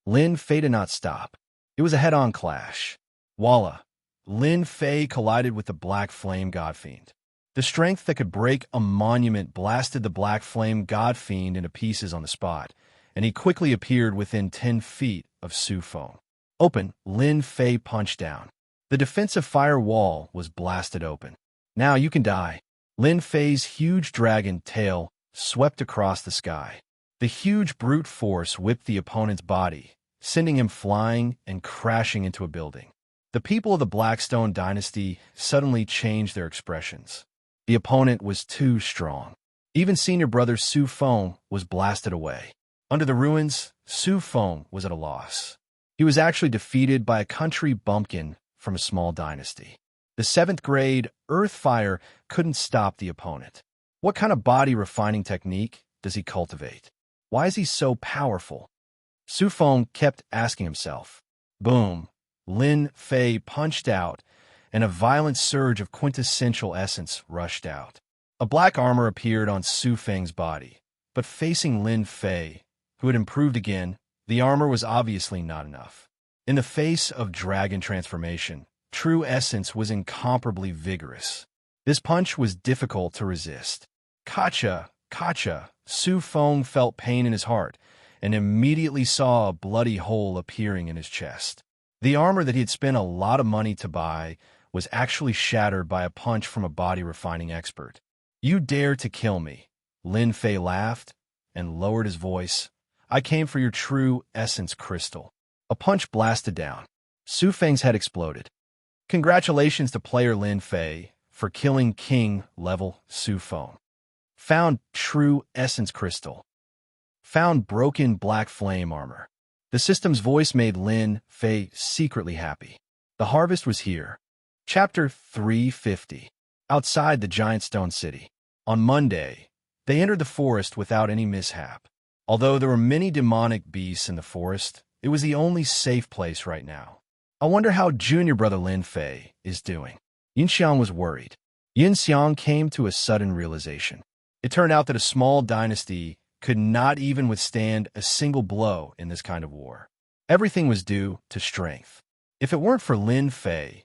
[SPEAKER 1] Lin Fei did not stop. It was a head-on clash. Voila! Lin Fei collided with the black flame god fiend. The strength that could break a monument blasted the black flame god fiend into pieces on the spot, and he quickly appeared within 10 feet of Su Feng. Open, Lin Fei punched down. The defensive fire wall was blasted open. Now you can die. Lin Fei's huge dragon tail swept across the sky. The huge brute force whipped the opponent's body, sending him flying and crashing into a building. The people of the Blackstone dynasty suddenly changed their expressions. The opponent was too strong. Even senior brother Su Feng was blasted away. Under the ruins, Su Feng was at a loss. He was actually defeated by a country bumpkin from a small dynasty. The 7th grade Earthfire couldn't stop the opponent. What kind of body refining technique does he cultivate? Why is he so powerful? Su Feng kept asking himself. Boom! Lin Fei punched out, and a violent surge of quintessential essence rushed out. A black armor appeared on Su Feng's body, but facing Lin Fei, who had improved again, the armor was obviously not enough. In the face of dragon transformation, true essence was incomparably vigorous. This punch was difficult to resist. Kacha! Kacha! Su Feng felt pain in his heart, and immediately saw a bloody hole appearing in his chest. The armor that he had spent a lot of money to buy was actually shattered by a punch from a body-refining expert. You dare to kill me? Lin Fei laughed and lowered his voice. I came for your true essence crystal. A punch blasted down. Su Feng's head exploded. Congratulations to player Lin Fei for killing King-level Su Feng. Found true essence crystal. Found broken black flame armor. The system's voice made Lin Fei secretly happy. The harvest was here. Chapter 350. Outside the giant stone city. On Monday, they entered the forest without any mishap. Although there were many demonic beasts in the forest, it was the only safe place right now. I wonder how junior brother Lin Fei is doing. Yinxiang was worried. Yinxiang came to a sudden realization. It turned out that a small dynasty could not even withstand a single blow in this kind of war. Everything was due to strength. If it weren't for Lin Fei,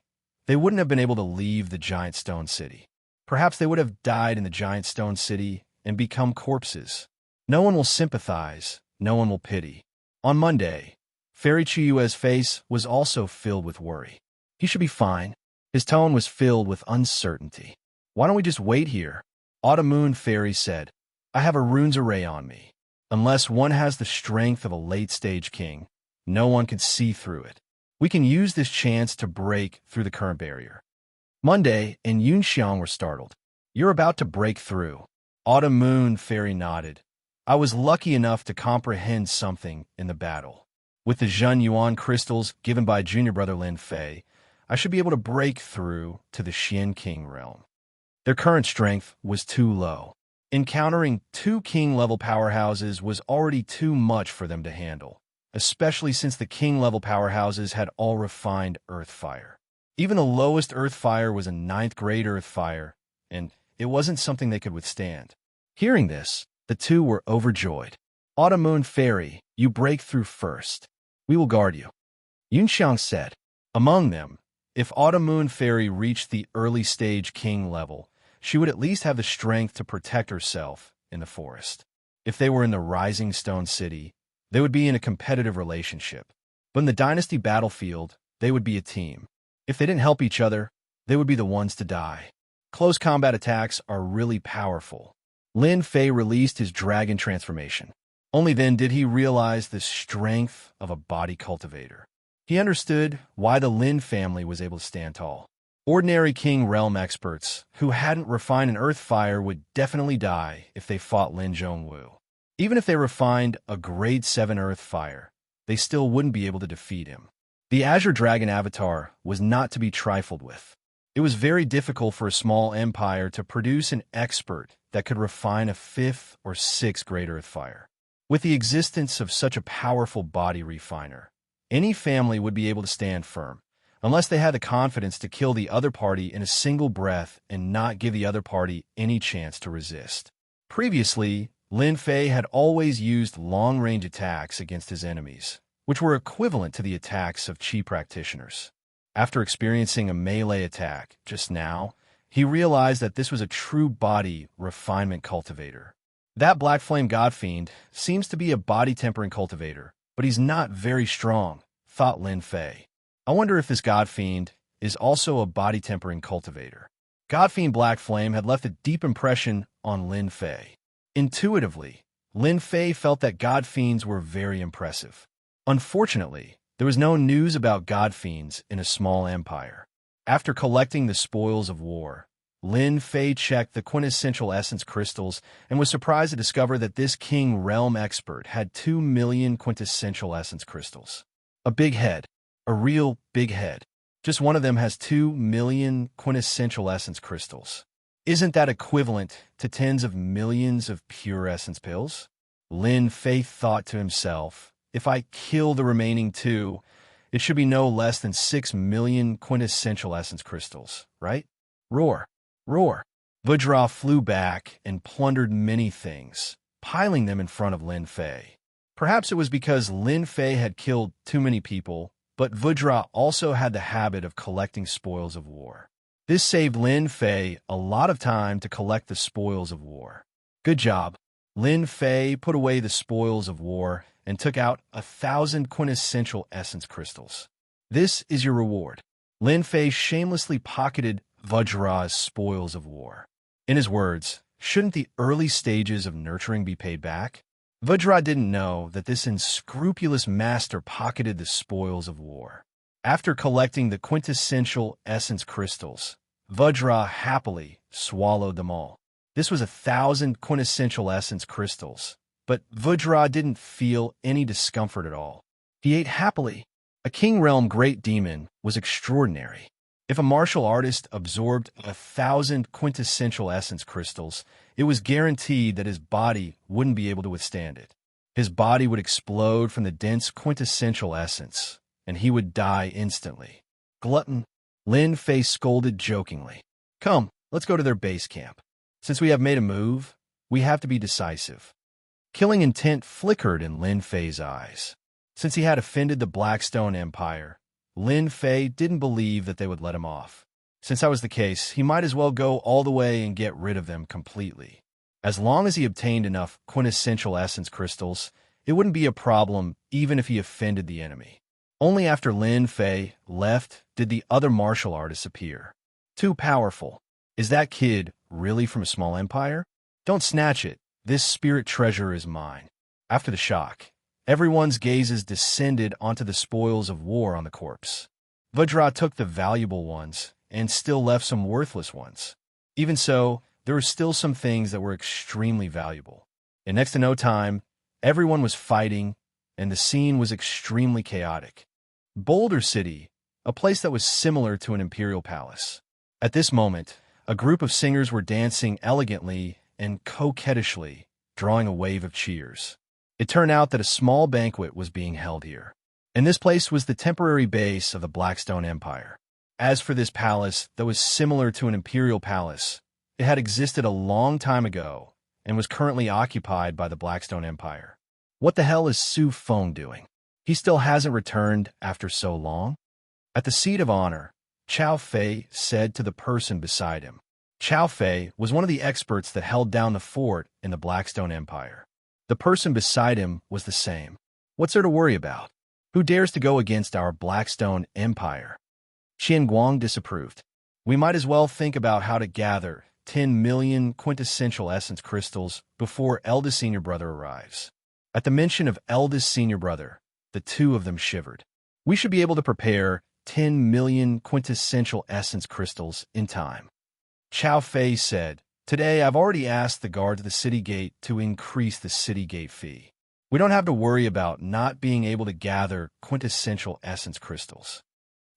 [SPEAKER 1] they wouldn't have been able to leave the giant stone city. Perhaps they would have died in the giant stone city and become corpses. No one will sympathize, no one will pity. On Monday, Fairy Chiyue's face was also filled with worry. He should be fine. His tone was filled with uncertainty. Why don't we just wait here? Autumn Moon Fairy said, I have a runes array on me. Unless one has the strength of a late-stage king, no one can see through it. We can use this chance to break through the current barrier. Monday and Yunxiang were startled. You're about to break through. Autumn Moon Fairy nodded. I was lucky enough to comprehend something in the battle. With the Zhen Yuan crystals given by junior brother Lin Fei, I should be able to break through to the Xian King realm. Their current strength was too low. Encountering 2 king-level powerhouses was already too much for them to handle, especially since the king-level powerhouses had all refined earth fire. Even the lowest earth fire was a 9th grade earth fire, and it wasn't something they could withstand. Hearing this, the two were overjoyed. Autumn Moon Fairy, you break through first. We will guard you. Yunxiang said. Among them, if Autumn Moon Fairy reached the early stage king level, she would at least have the strength to protect herself in the forest. If they were in the Rising Stone City, they would be in a competitive relationship. But in the Dynasty battlefield, they would be a team. If they didn't help each other, they would be the ones to die. Close combat attacks are really powerful. Lin Fei released his dragon transformation. Only then did he realize the strength of a body cultivator. He understood why the Lin family was able to stand tall. Ordinary King Realm experts who hadn't refined an earth fire would definitely die if they fought Lin Zhongwu. Even if they refined a grade 7 earth fire, they still wouldn't be able to defeat him. The Azure Dragon avatar was not to be trifled with. It was very difficult for a small empire to produce an expert that could refine a 5th or 6th grade earth fire. With the existence of such a powerful body refiner, any family would be able to stand firm, unless they had the confidence to kill the other party in a single breath and not give the other party any chance to resist. Previously, Lin Fei had always used long-range attacks against his enemies, which were equivalent to the attacks of Qi practitioners. After experiencing a melee attack just now, he realized that this was a true body refinement cultivator. That Black Flame God Fiend seems to be a body tempering cultivator, but he's not very strong, thought Lin Fei. I wonder if this God Fiend is also a body tempering cultivator. God Fiend Black Flame had left a deep impression on Lin Fei. Intuitively, Lin Fei felt that God Fiends were very impressive. Unfortunately, there was no news about God Fiends in a small empire. After collecting the spoils of war, Lin Fei checked the quintessential essence crystals and was surprised to discover that this King Realm expert had 2 million quintessential essence crystals. A big head. A real big head. Just one of them has 2 million quintessential essence crystals. Isn't that equivalent to tens of millions of pure essence pills? Lin Fei thought to himself, if I kill the remaining 2, it should be no less than 6 million quintessential essence crystals, right? Roar. Roar. Vajra flew back and plundered many things, piling them in front of Lin Fei. Perhaps it was because Lin Fei had killed too many people, but Vajra also had the habit of collecting spoils of war. This saved Lin Fei a lot of time to collect the spoils of war. Good job. Lin Fei put away the spoils of war and took out 1,000 quintessential essence crystals. This is your reward. Lin Fei shamelessly pocketed Vajra's spoils of war. In his words, shouldn't the early stages of nurturing be paid back? Vajra didn't know that this unscrupulous master pocketed the spoils of war. After collecting the quintessential essence crystals, Vajra happily swallowed them all. This was 1,000 quintessential essence crystals, but Vajra didn't feel any discomfort at all. He ate happily. A King Realm great demon was extraordinary. If a martial artist absorbed 1,000 quintessential essence crystals, it was guaranteed that his body wouldn't be able to withstand it. His body would explode from the dense quintessential essence, and he would die instantly. Glutton, Lin Fei scolded jokingly. Come, let's go to their base camp. Since we have made a move, we have to be decisive. Killing intent flickered in Lin Fei's eyes. Since he had offended the Blackstone Empire, Lin Fei didn't believe that they would let him off. Since that was the case, he might as well go all the way and get rid of them completely. As long as he obtained enough quintessential essence crystals, it wouldn't be a problem even if he offended the enemy. Only after Lin Fei left did the other martial artists appear. Too powerful. Is that kid really from a small empire? Don't snatch it. This spirit treasure is mine. After the shock, everyone's gazes descended onto the spoils of war on the corpse. Vajra took the valuable ones and still left some worthless ones. Even so, there were still some things that were extremely valuable. In next to no time, everyone was fighting, and the scene was extremely chaotic. Boulder City, a place that was similar to an imperial palace. At this moment, a group of singers were dancing elegantly and coquettishly, drawing a wave of cheers. It turned out that a small banquet was being held here, and this place was the temporary base of the Blackstone Empire. As for this palace that was similar to an imperial palace, it had existed a long time ago and was currently occupied by the Blackstone Empire. What the hell is Su Feng doing? He still hasn't returned after so long? At the seat of honor, Chao Fei said to the person beside him. Chao Fei was one of the experts that held down the fort in the Blackstone Empire. The person beside him was the same. What's there to worry about? Who dares to go against our Blackstone Empire? Qian Guang disapproved. We might as well think about how to gather 10 million quintessential essence crystals before eldest senior brother arrives. At the mention of eldest senior brother, the two of them shivered. We should be able to prepare 10 million quintessential essence crystals in time. Chao Fei said, Today I've already asked the guard to the city gate to increase the city gate fee. We don't have to worry about not being able to gather quintessential essence crystals.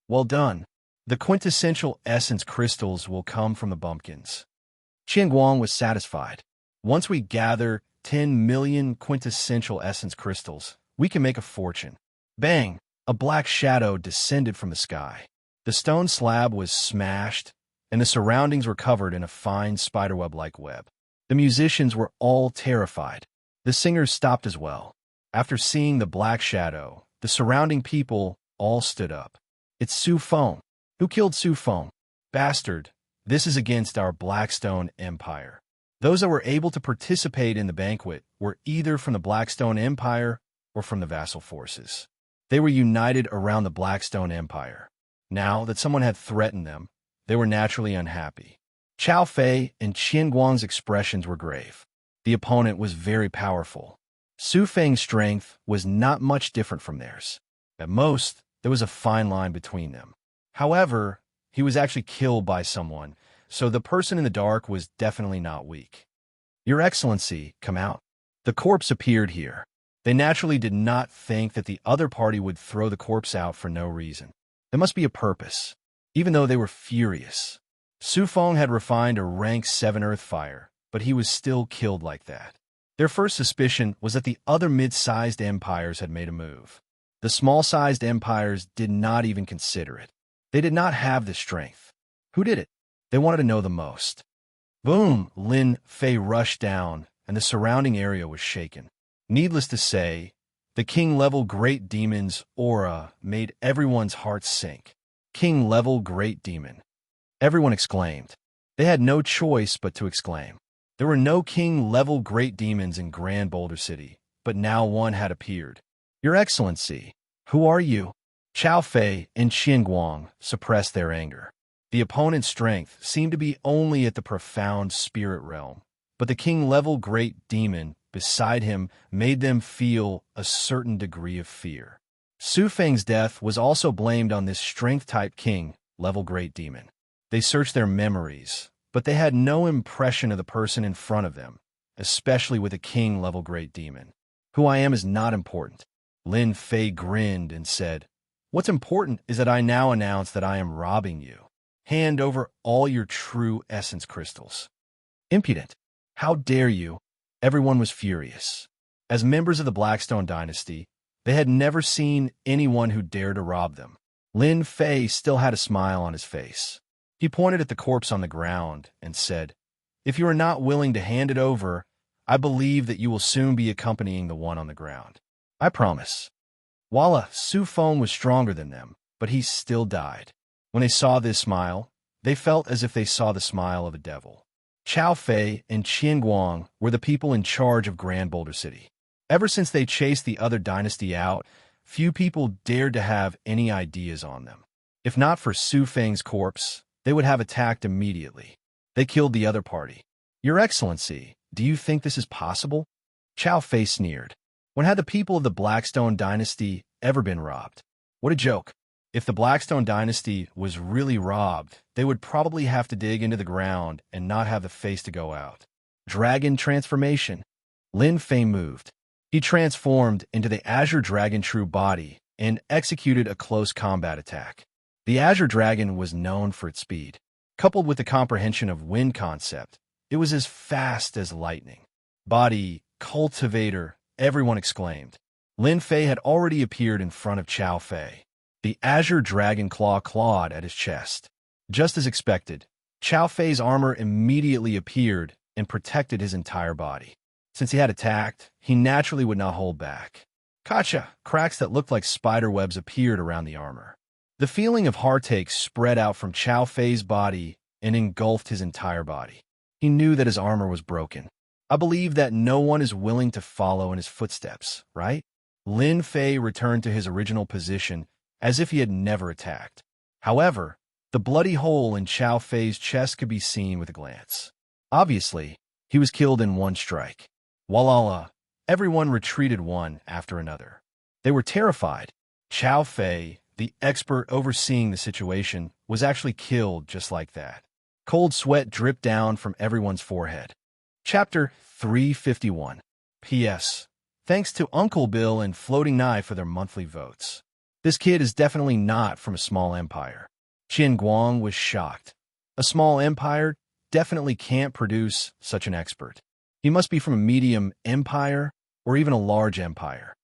[SPEAKER 1] Well done. The quintessential essence crystals will come from the bumpkins. Qian Guang was satisfied. Once we gather 10 million quintessential essence crystals, we can make a fortune. Bang! A black shadow descended from the sky. The stone slab was smashed, and the surroundings were covered in a fine spiderweb-like web. The musicians were all terrified. The singers stopped as well. After seeing the black shadow, the surrounding people all stood up. It's Su Feng. Who killed Su Feng? Bastard, this is against our Blackstone Empire. Those that were able to participate in the banquet were either from the Blackstone Empire or from the vassal forces. They were united around the Blackstone Empire. Now that someone had threatened them, they were naturally unhappy. Chao Fei and Qian Guang's expressions were grave. The opponent was very powerful. Su Feng's strength was not much different from theirs. At most, there was a fine line between them. However, he was actually killed by someone, so the person in the dark was definitely not weak. Your Excellency, come out. The corpse appeared here. They naturally did not think that the other party would throw the corpse out for no reason. There must be a purpose, even though they were furious. Su Feng had refined a rank 7 earth fire, but he was still killed like that. Their first suspicion was that the other mid-sized empires had made a move. The small-sized empires did not even consider it. They did not have the strength. Who did it? They wanted to know the most. Boom! Lin Fei rushed down, and the surrounding area was shaken. Needless to say, the king-level great demon's aura made everyone's heart sink. King-level great demon. Everyone exclaimed. They had no choice but to exclaim. There were no king-level great demons in Grand Boulder City, but now one had appeared. Your Excellency, who are you? Chao Fei and Qian Guang suppressed their anger. The opponent's strength seemed to be only at the profound spirit realm, but the king-level great demon beside him made them feel a certain degree of fear. Su Feng's death was also blamed on this strength-type king-level great demon. They searched their memories, but they had no impression of the person in front of them, especially with a king-level great demon. Who I am is not important. Lin Fei grinned and said, What's important is that I now announce that I am robbing you. Hand over all your true essence crystals. Impudent. How dare you? Everyone was furious. As members of the Blackstone dynasty, they had never seen anyone who dared to rob them. Lin Fei still had a smile on his face. He pointed at the corpse on the ground and said, If you are not willing to hand it over, I believe that you will soon be accompanying the one on the ground. I promise. Voila, Su Feng was stronger than them, but he still died. When they saw this smile, they felt as if they saw the smile of a devil. Chao Fei and Qian Guang were the people in charge of Grand Boulder City. Ever since they chased the other dynasty out, few people dared to have any ideas on them. If not for Su Feng's corpse, they would have attacked immediately. They killed the other party. Your Excellency, do you think this is possible? Chao Fei sneered. When had the people of the Blackstone dynasty ever been robbed? What a joke. If the Blackstone dynasty was really robbed, they would probably have to dig into the ground and not have the face to go out. Dragon transformation. Lin Fei moved. He transformed into the Azure Dragon true body and executed a close combat attack. The Azure Dragon was known for its speed. Coupled with the comprehension of wind concept, it was as fast as lightning. Body, cultivator, everyone exclaimed. Lin Fei had already appeared in front of Chao Fei. The Azure Dragon clawed at his chest. Just as expected, Chao Fei's armor immediately appeared and protected his entire body. Since he had attacked, he naturally would not hold back. Gotcha! Cracks that looked like spider webs appeared around the armor. The feeling of heartache spread out from Chao Fei's body and engulfed his entire body. He knew that his armor was broken. I believe that no one is willing to follow in his footsteps, right? Lin Fei returned to his original position as if he had never attacked. However, the bloody hole in Chao Fei's chest could be seen with a glance. Obviously, he was killed in one strike. Voila! Everyone retreated one after another. They were terrified. Chao Fei, the expert overseeing the situation, was actually killed just like that. Cold sweat dripped down from everyone's forehead. Chapter 351. P.S. Thanks to Uncle Bill and Floating Knife for their monthly votes. This kid is definitely not from a small empire. Qian Guang was shocked. A small empire definitely can't produce such an expert. He must be from a medium empire or even a large empire.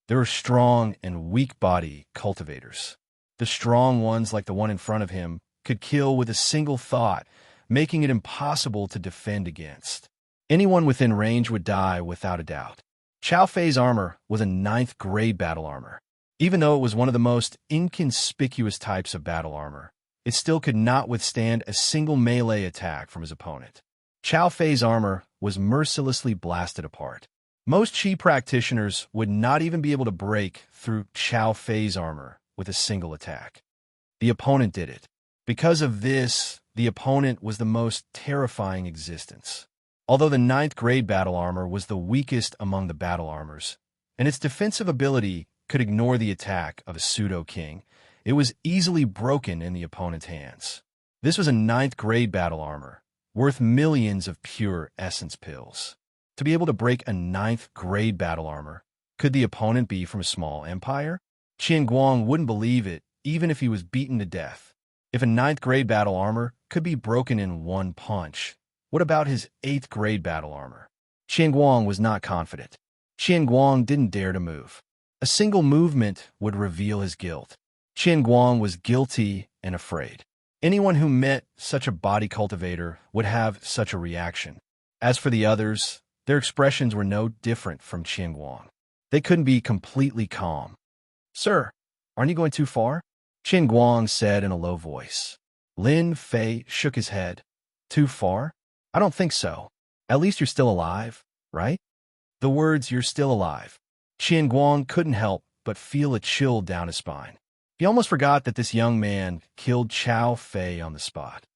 [SPEAKER 1] There are strong and weak body cultivators. The strong ones, like the one in front of him, could kill with a single thought, making it impossible to defend against. Anyone within range would die without a doubt. Chao Fei's armor was a 9th grade battle armor. Even though it was one of the most inconspicuous types of battle armor, it still could not withstand a single melee attack from his opponent. Chao Fei's armor was mercilessly blasted apart. Most Qi practitioners would not even be able to break through Chao Fei's armor with a single attack. The opponent did it. Because of this, the opponent was the most terrifying existence. Although the 9th grade battle armor was the weakest among the battle armors, and its defensive ability could ignore the attack of a pseudo-king, it was easily broken in the opponent's hands. This was a 9th grade battle armor, worth millions of pure essence pills. To be able to break a 9th grade battle armor, could the opponent be from a small empire? Qian Guang wouldn't believe it, even if he was beaten to death. If a 9th grade battle armor could be broken in one punch, what about his 8th grade battle armor? Qian Guang was not confident. Qian Guang didn't dare to move. A single movement would reveal his guilt. Qian Guang was guilty and afraid. Anyone who met such a body cultivator would have such a reaction. As for the others, their expressions were no different from Qian Guang. They couldn't be completely calm. "Sir, aren't you going too far?" Qian Guang said in a low voice. Lin Fei shook his head. "Too far? I don't think so. At least you're still alive, right?" The words "you're still alive." Qian Guang couldn't help but feel a chill down his spine. He almost forgot that this young man killed Chao Fei on the spot.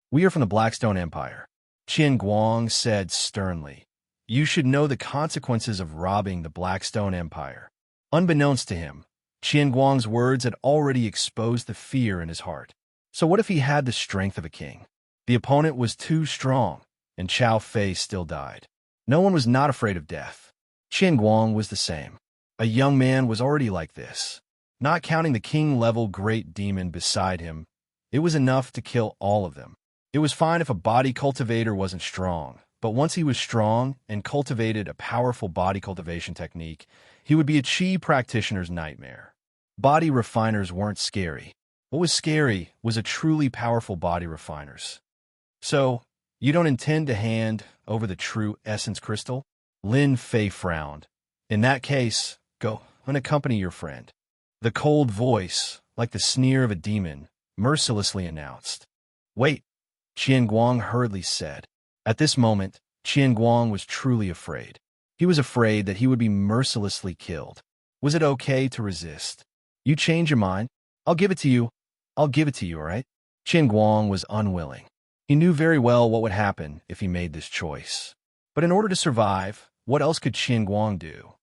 [SPEAKER 1] "We are from the Blackstone Empire," Qian Guang said sternly. "You should know the consequences of robbing the Blackstone Empire." Unbeknownst to him, Qian Guang's words had already exposed the fear in his heart. So what if he had the strength of a king? The opponent was too strong, and Chao Fei still died. No one was not afraid of death. Qian Guang was the same. A young man was already like this. Not counting the king-level great demon beside him, it was enough to kill all of them. It was fine if a body cultivator wasn't strong, but once he was strong and cultivated a powerful body cultivation technique, he would be a Qi practitioner's nightmare. Body refiners weren't scary. What was scary was a truly powerful body refiners. "So, you don't intend to hand over the true essence crystal?" Lin Fei frowned. "In that case, go and accompany your friend." The cold voice, like the sneer of a demon, mercilessly announced. "Wait," Qian Guang hurriedly said. At this moment, Qian Guang was truly afraid. He was afraid that he would be mercilessly killed. Was it okay to resist? "You change your mind? I'll give it to you. I'll give it to you, all right?" Qian Guang was unwilling. He knew very well what would happen if he made this choice. But in order to survive, what else could Qian Guang do?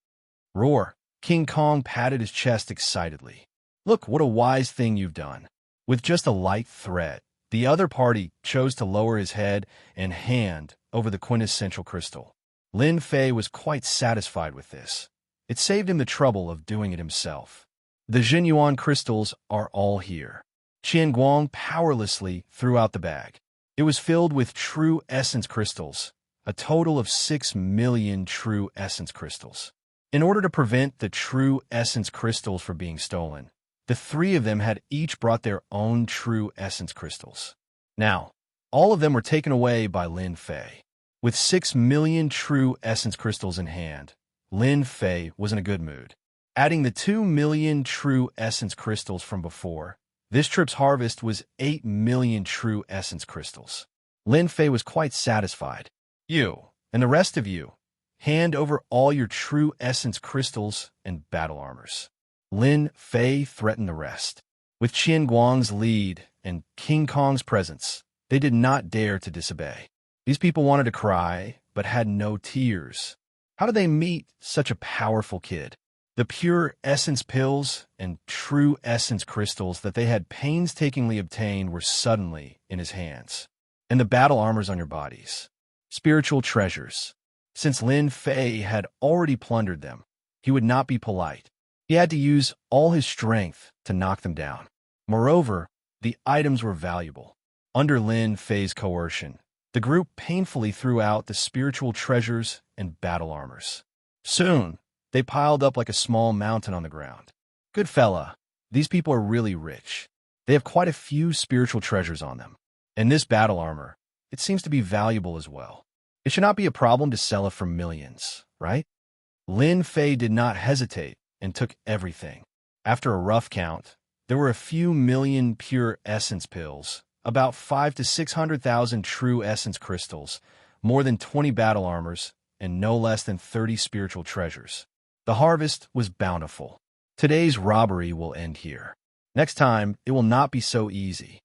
[SPEAKER 1] "Roar!" King Kong patted his chest excitedly. "Look, what a wise thing you've done." With just a light threat, the other party chose to lower his head and hand over the quintessential crystal. Lin Fei was quite satisfied with this. It saved him the trouble of doing it himself. The Jinyuan crystals are all here. Qian Guang powerlessly threw out the bag. It was filled with true essence crystals, a total of 6 million true essence crystals. In order to prevent the true essence crystals from being stolen, the three of them had each brought their own true essence crystals. Now, all of them were taken away by Lin Fei. With 6 million true essence crystals in hand, Lin Fei was in a good mood. Adding the 2 million true essence crystals from before, this trip's harvest was 8 million true essence crystals. Lin Fei was quite satisfied. "You, and the rest of you, hand over all your true essence crystals and battle armors." Lin Fei threatened the rest. With Qian Guang's lead and King Kong's presence, they did not dare to disobey. These people wanted to cry, but had no tears. How did they meet such a powerful kid? The pure essence pills and true essence crystals that they had painstakingly obtained were suddenly in his hands. And the battle armors on your bodies. Spiritual treasures. Since Lin Fei had already plundered them, he would not be polite. He had to use all his strength to knock them down. Moreover, the items were valuable. Under Lin Fei's coercion, the group painfully threw out the spiritual treasures and battle armors. Soon, they piled up like a small mountain on the ground. "Good fella, these people are really rich. They have quite a few spiritual treasures on them. And this battle armor, it seems to be valuable as well." It should not be a problem to sell it for millions, right? Lin Fei did not hesitate and took everything. After a rough count, there were a few million pure essence pills, about 5 to 600,000 true essence crystals, more than 20 battle armors, and no less than 30 spiritual treasures. The harvest was bountiful. Today's robbery will end here. Next time, it will not be so easy.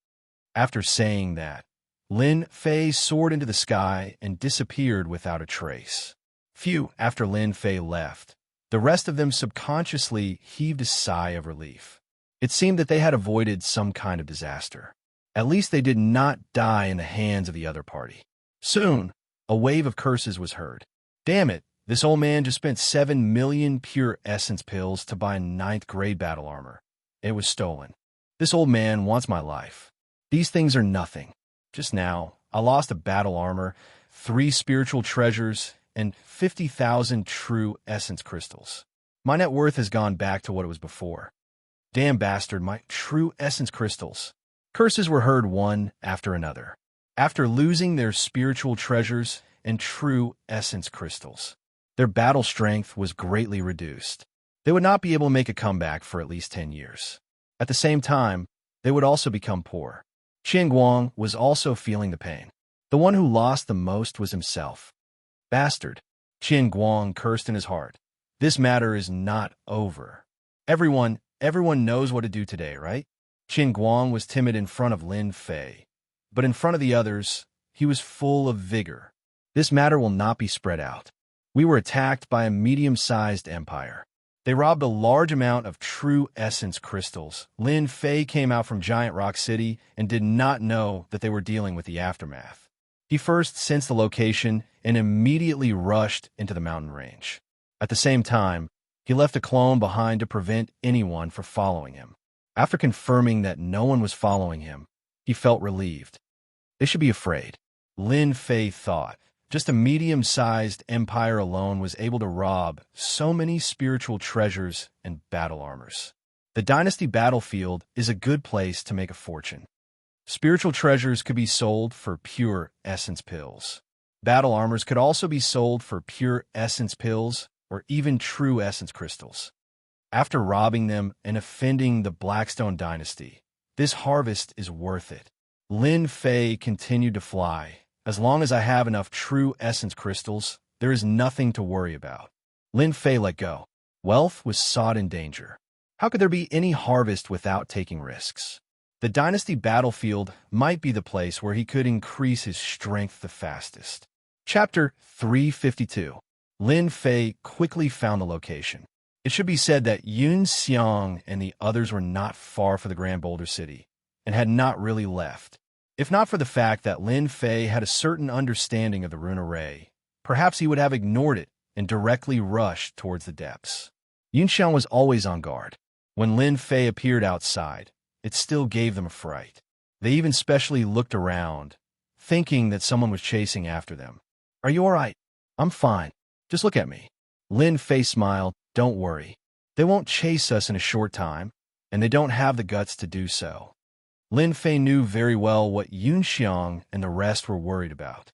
[SPEAKER 1] After saying that, Lin Fei soared into the sky and disappeared without a trace. Phew, after Lin Fei left, the rest of them subconsciously heaved a sigh of relief. It seemed that they had avoided some kind of disaster. At least they did not die in the hands of the other party. Soon, a wave of curses was heard. Damn it, this old man just spent 7 million pure essence pills to buy 9th grade battle armor. It was stolen. This old man wants my life. These things are nothing. Just now, I lost a battle armor, 3 spiritual treasures, and 50,000 true essence crystals. My net worth has gone back to what it was before. Damn bastard, my true essence crystals. Curses were heard one after another. After losing their spiritual treasures and true essence crystals, their battle strength was greatly reduced. They would not be able to make a comeback for at least 10 years. At the same time, they would also become poor. Qian Guang was also feeling the pain. The one who lost the most was himself. Bastard. Qian Guang cursed in his heart. This matter is not over. Everyone knows what to do today, right? Qian Guang was timid in front of Lin Fei, but in front of the others, he was full of vigor. This matter will not be spread out. We were attacked by a medium-sized empire. They robbed a large amount of true essence crystals. Lin Fei came out from Giant Rock City and did not know that they were dealing with the aftermath. He first sensed the location and immediately rushed into the mountain range. At the same time, he left a clone behind to prevent anyone from following him. After confirming that no one was following him, he felt relieved. They should be afraid. Lin Fei thought. Just a medium-sized empire alone was able to rob so many spiritual treasures and battle armors. The dynasty battlefield is a good place to make a fortune. Spiritual treasures could be sold for pure essence pills. Battle armors could also be sold for pure essence pills or even true essence crystals. After robbing them and offending the Blackstone dynasty, this harvest is worth it. Lin Fei continued to fly. As long as I have enough true essence crystals, there is nothing to worry about. Lin Fei let go. Wealth was sought in danger. How could there be any harvest without taking risks? The dynasty battlefield might be the place where he could increase his strength the fastest. Chapter 352. Lin Fei quickly found the location. It should be said that Yun Xiang and the others were not far from the Grand Boulder City and had not really left. If not for the fact that Lin Fei had a certain understanding of the rune array, perhaps he would have ignored it and directly rushed towards the depths. Yun Xiang was always on guard. When Lin Fei appeared outside, it still gave them a fright. They even specially looked around, thinking that someone was chasing after them. "Are you all right?" "I'm fine. Just look at me." Lin Fei smiled. "Don't worry. They won't chase us in a short time, and they don't have the guts to do so." Lin Fei knew very well what Yun Xiang and the rest were worried about.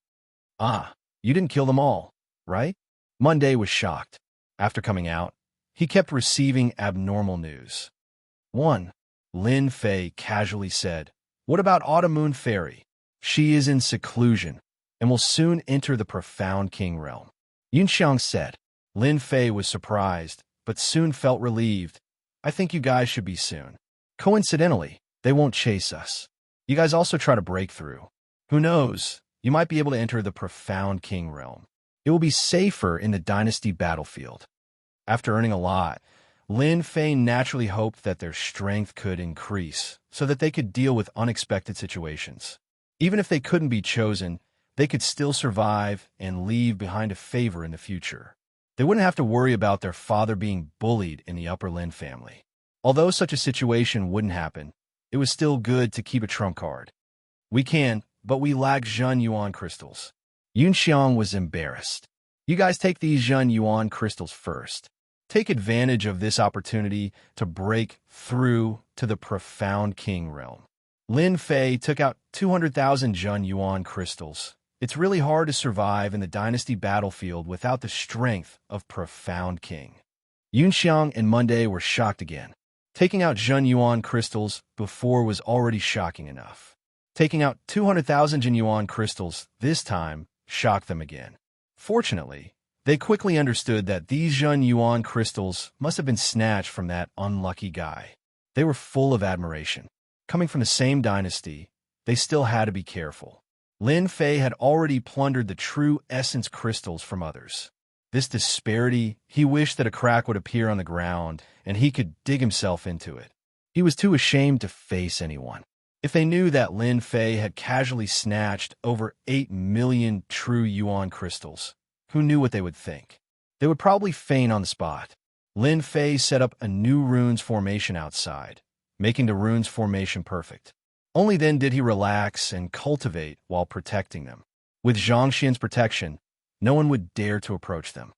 [SPEAKER 1] "Ah, you didn't kill them all, right?" Monday was shocked. After coming out, he kept receiving abnormal news. 1. Lin Fei casually said, "What about Autumn Moon Fairy? She is in seclusion and will soon enter the profound king realm." Yun Xiang said. Lin Fei was surprised, but soon felt relieved. "I think you guys should be soon. Coincidentally, they won't chase us. You guys also try to break through. Who knows, you might be able to enter the profound king realm. It will be safer in the dynasty battlefield." After earning a lot, Lin Fei naturally hoped that their strength could increase so that they could deal with unexpected situations. Even if they couldn't be chosen, they could still survive and leave behind a favor in the future. They wouldn't have to worry about their father being bullied in the upper Lin family. Although such a situation wouldn't happen, it was still good to keep a trump card. "We can, but we lack Zhen Yuan crystals." Yun Xiang was embarrassed. "You guys take these Zhen Yuan crystals first. Take advantage of this opportunity to break through to the profound king realm." Lin Fei took out 200,000 Zhen Yuan crystals It's really hard to survive in the dynasty battlefield without the strength of profound king. Yunxiang and Monday were shocked again. Taking out Zhen Yuan crystals before was already shocking enough. Taking out 200,000 Zhen Yuan crystals this time shocked them again. Fortunately, they quickly understood that these Zhen Yuan crystals must have been snatched from that unlucky guy. They were full of admiration. Coming from the same dynasty, they still had to be careful. Lin Fei had already plundered the true essence crystals from others. This disparity, he wished that a crack would appear on the ground and he could dig himself into it. He was too ashamed to face anyone. If they knew that Lin Fei had casually snatched over 8 million true Yuan crystals, who knew what they would think? They would probably faint on the spot. Lin Fei set up a new runes formation outside, making the runes formation perfect. Only then did he relax and cultivate while protecting them. With Zhang Xian's protection, no one would dare to approach them.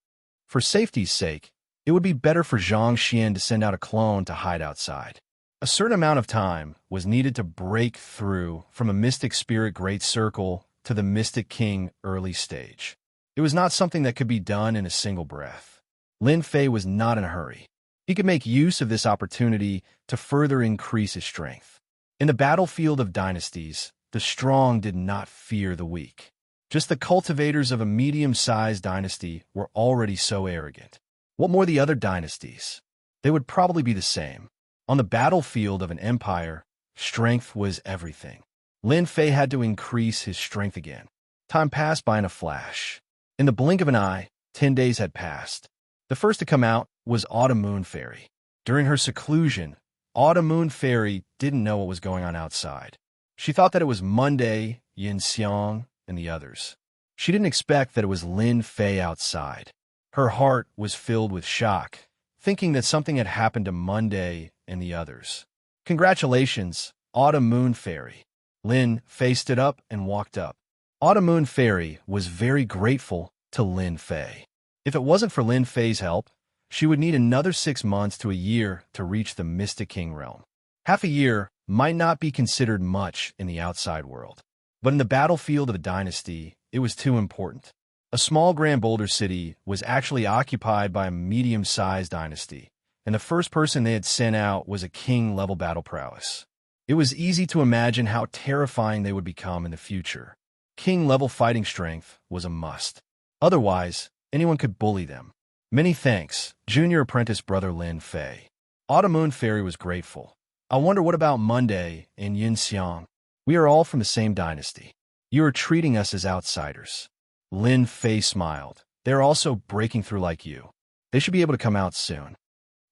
[SPEAKER 1] For safety's sake, it would be better for Zhang Xian to send out a clone to hide outside. A certain amount of time was needed to break through from a mystic spirit great circle to the mystic king early stage. It was not something that could be done in a single breath. Lin Fei was not in a hurry. He could make use of this opportunity to further increase his strength. In the battlefield of dynasties, the strong did not fear the weak. Just the cultivators of a medium-sized dynasty were already so arrogant. What more the other dynasties? They would probably be the same. On the battlefield of an empire, strength was everything. Lin Fei had to increase his strength again. Time passed by in a flash. In the blink of an eye, 10 days had passed. The first to come out was Autumn Moon Fairy. During her seclusion, Autumn Moon Fairy didn't know what was going on outside. She thought that it was Monday, Yin Xiang, and the others. She didn't expect that it was Lin Fei outside. Her heart was filled with shock, thinking that something had happened to Monday and the others. Congratulations, Autumn Moon Fairy. Lin Fei stood up and walked up. Autumn Moon Fairy was very grateful to Lin Fei. If it wasn't for Lin Fei's help, she would need another 6 months to a year to reach the Mystic King realm. Half a year might not be considered much in the outside world, but in the battlefield of a dynasty, it was too important. A small Grand Boulder city was actually occupied by a medium-sized dynasty, and the first person they had sent out was a king-level battle prowess. It was easy to imagine how terrifying they would become in the future. King-level fighting strength was a must. Otherwise, anyone could bully them. Many thanks, Junior Apprentice Brother Lin Fei. Autumn Moon Fairy was grateful. I wonder what about Monday and Yin Xiang? We are all from the same dynasty. You are treating us as outsiders. Lin Fei smiled. They are also breaking through like you. They should be able to come out soon.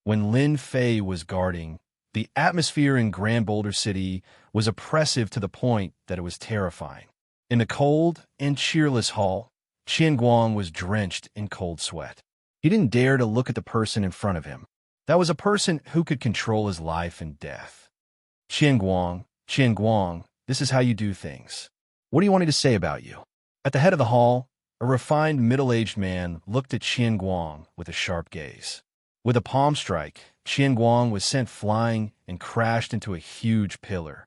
[SPEAKER 1] When Lin Fei was guarding, the atmosphere in Grand Boulder City was oppressive to the point that it was terrifying. In the cold and cheerless hall, Qian Guang was drenched in cold sweat. He didn't dare to look at the person in front of him. That was a person who could control his life and death. Qian Guang, this is how you do things. What do you want me to say about you? At the head of the hall, a refined middle-aged man looked at Qian Guang with a sharp gaze. With a palm strike, Qian Guang was sent flying and crashed into a huge pillar.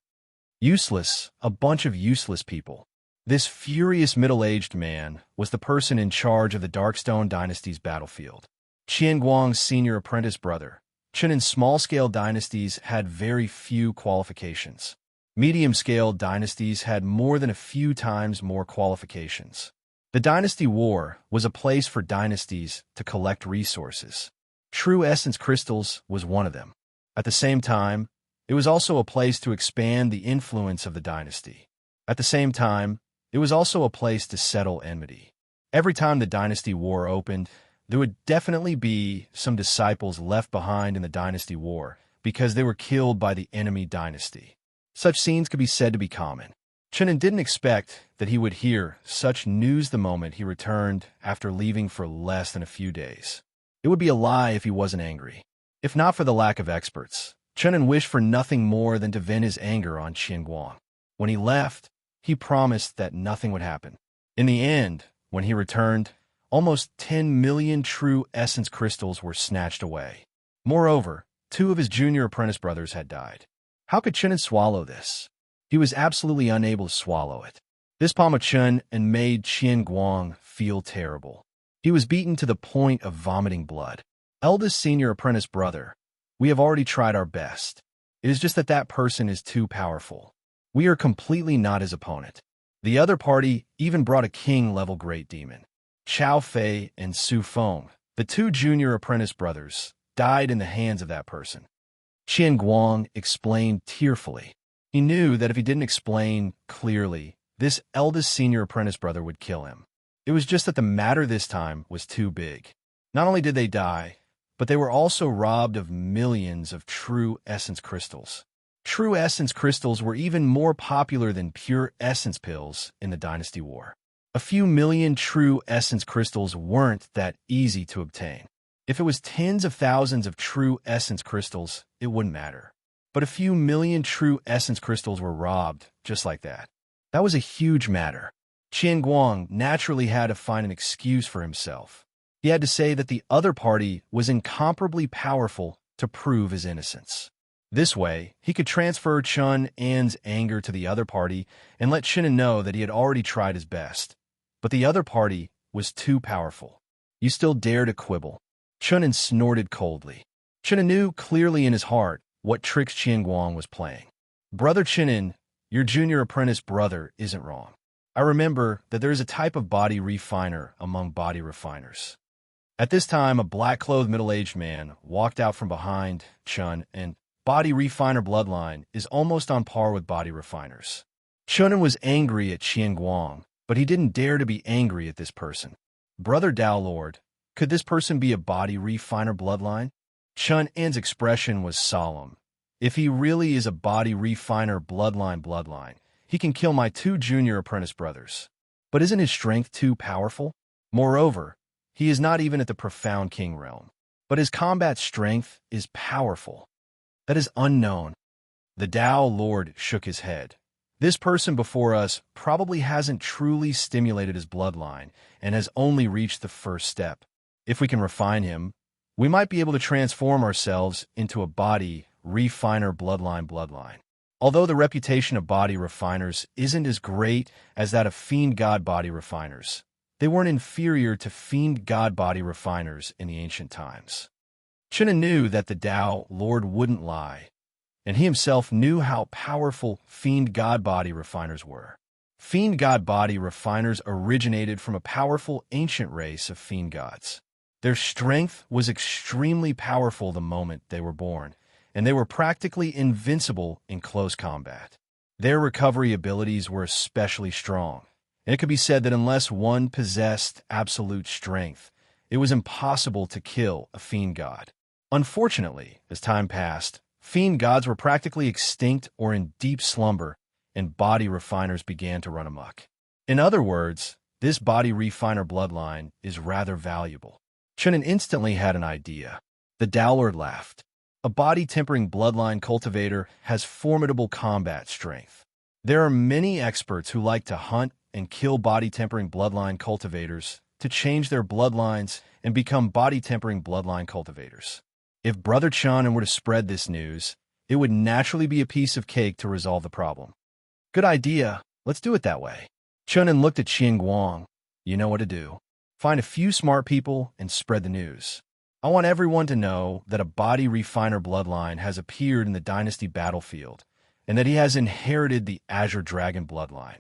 [SPEAKER 1] Useless, a bunch of useless people. This furious middle-aged man was the person in charge of the Darkstone Dynasty's battlefield. Qian Guang's senior apprentice brother. Chen in small-scale dynasties had very few qualifications. Medium-scale dynasties had more than a few times more qualifications. The Dynasty War was a place for dynasties to collect resources. True Essence Crystals was one of them. At the same time, it was also a place to expand the influence of the dynasty. At the same time, it was also a place to settle enmity. Every time the Dynasty War opened, there would definitely be some disciples left behind in the Dynasty War because they were killed by the enemy dynasty. Such scenes could be said to be common. Chenin didn't expect that he would hear such news the moment he returned after leaving for less than a few days. It would be a lie if he wasn't angry. If not for the lack of experts, Chenin wished for nothing more than to vent his anger on Qian Guang. When he left, he promised that nothing would happen. In the end, when he returned, almost 10 million true essence crystals were snatched away. Moreover, 2 of his junior apprentice brothers had died. How could Chenin swallow this? He was absolutely unable to swallow it. This Pama-chun and made Qian Guang feel terrible. He was beaten to the point of vomiting blood. Eldest senior apprentice brother, we have already tried our best. It is just that that person is too powerful. We are completely not his opponent. The other party even brought a king-level great demon. Chao Fei and Su Feng, the two junior apprentice brothers, died in the hands of that person. Qian Guang explained tearfully. He knew that if he didn't explain clearly, this eldest senior apprentice brother would kill him. It was just that the matter this time was too big. Not only did they die, but they were also robbed of millions of true essence crystals. True essence crystals were even more popular than pure essence pills in the Dynasty War. A few million true essence crystals weren't that easy to obtain. If it was tens of thousands of true essence crystals, it wouldn't matter. But a few million true essence crystals were robbed just like that. That was a huge matter. Qian Guang naturally had to find an excuse for himself. He had to say that the other party was incomparably powerful to prove his innocence. This way, he could transfer Chun An's anger to the other party and let Shin'en know that he had already tried his best. But the other party was too powerful. You still dare to quibble? Chun snorted coldly. Shin'en knew clearly in his heart what tricks Qian Guang was playing. Brother Shin'en, your junior apprentice brother isn't wrong. I remember that there is a type of body refiner among body refiners. At this time, a black-clothed middle-aged man walked out from behind Chun, and body refiner bloodline is almost on par with body refiners. Chun was angry at Qian Guang, but he didn't dare to be angry at this person. Brother Dao Lord, could this person be a body refiner bloodline? Chun An's expression was solemn. If he really is a body refiner bloodline, he can kill my two junior apprentice brothers. But isn't his strength too powerful? Moreover, he is not even at the profound king realm. But his combat strength is powerful. That is unknown. The Dao Lord shook his head. This person before us probably hasn't truly stimulated his bloodline and has only reached the first step. If we can refine him, we might be able to transform ourselves into a body refiner bloodline. Although the reputation of body refiners isn't as great as that of fiend god body refiners, they weren't inferior to fiend god body refiners in the ancient times. China knew that the Dao Lord wouldn't lie, and he himself knew how powerful fiend god body refiners were. Fiend god body refiners originated from a powerful ancient race of fiend gods. Their strength was extremely powerful the moment they were born, and they were practically invincible in close combat. Their recovery abilities were especially strong, and it could be said that unless one possessed absolute strength, it was impossible to kill a fiend god. Unfortunately, as time passed, fiend gods were practically extinct or in deep slumber, and body refiners began to run amok. In other words, this body refiner bloodline is rather valuable. Chunin instantly had an idea. The Dao Lord laughed. A body-tempering bloodline cultivator has formidable combat strength. There are many experts who like to hunt and kill body-tempering bloodline cultivators to change their bloodlines and become body-tempering bloodline cultivators. If Brother Chanin were to spread this news, it would naturally be a piece of cake to resolve the problem. Good idea. Let's do it that way. Chunin looked at Qian Guang. You know what to do. Find a few smart people and spread the news. I want everyone to know that a body refiner bloodline has appeared in the dynasty battlefield, and that he has inherited the Azure Dragon bloodline.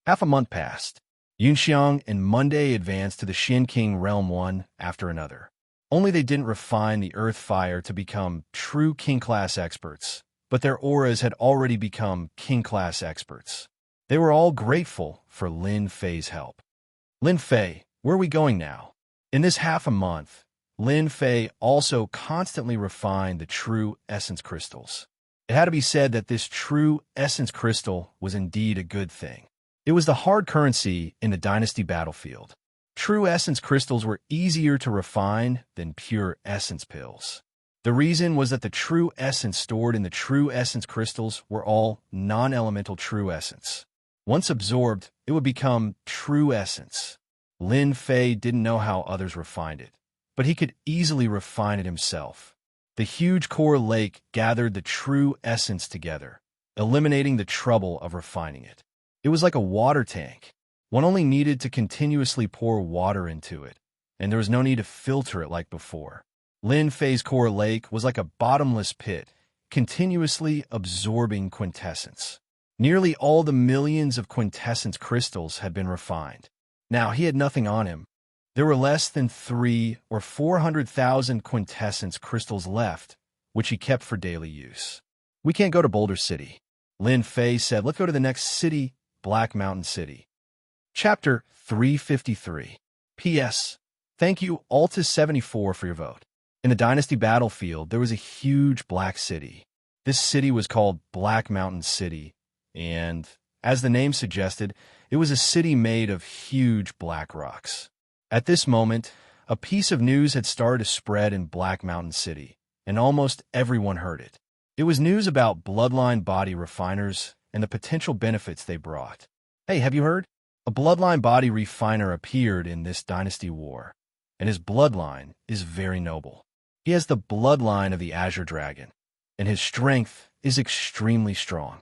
[SPEAKER 1] Half a month passed. Yunxiang and Monday advanced to the Shin King realm one after another. Only they didn't refine the earth fire to become true king-class experts, but their auras had already become king-class experts. They were all grateful for Lin Fei's help. Lin Fei, where are we going now? In this half a month, Lin Fei also constantly refined the true essence crystals. It had to be said that this true essence crystal was indeed a good thing. It was the hard currency in the dynasty battlefield. True essence crystals were easier to refine than pure essence pills. The reason was that the true essence stored in the true essence crystals were all non-elemental true essence. Once absorbed, it would become true essence. Lin Fei didn't know how others refined it, but he could easily refine it himself. The huge core lake gathered the true essence together, eliminating the trouble of refining it. It was like a water tank. One only needed to continuously pour water into it, and there was no need to filter it like before. Lin Fei's core lake was like a bottomless pit, continuously absorbing quintessence. Nearly all the millions of quintessence crystals had been refined. Now he had nothing on him. There were less than 3 or 400,000 quintessence crystals left, which he kept for daily use. We can't go to Boulder City. Lin Fei said, let's go to the next city, Black Mountain City. Chapter 353. P.S. Thank you, Altus74, for your vote. In the Dynasty battlefield, there was a huge black city. This city was called Black Mountain City, and, as the name suggested, it was a city made of huge black rocks. At this moment, a piece of news had started to spread in Black Mountain City, and almost everyone heard it. It was news about bloodline body refiners and the potential benefits they brought. Hey, have you heard? A bloodline body refiner appeared in this dynasty war, and his bloodline is very noble. He has the bloodline of the Azure Dragon, and his strength is extremely strong.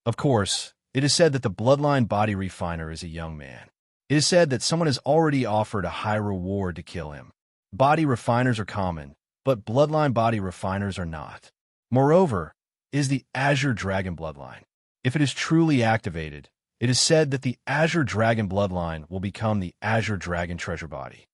[SPEAKER 1] Of course, it is said that the bloodline body refiner is a young man. It is said that someone has already offered a high reward to kill him. Body refiners are common, but bloodline body refiners are not. Moreover, is the Azure Dragon bloodline. If it is truly activated, it is said that the Azure Dragon bloodline will become the Azure Dragon treasure body.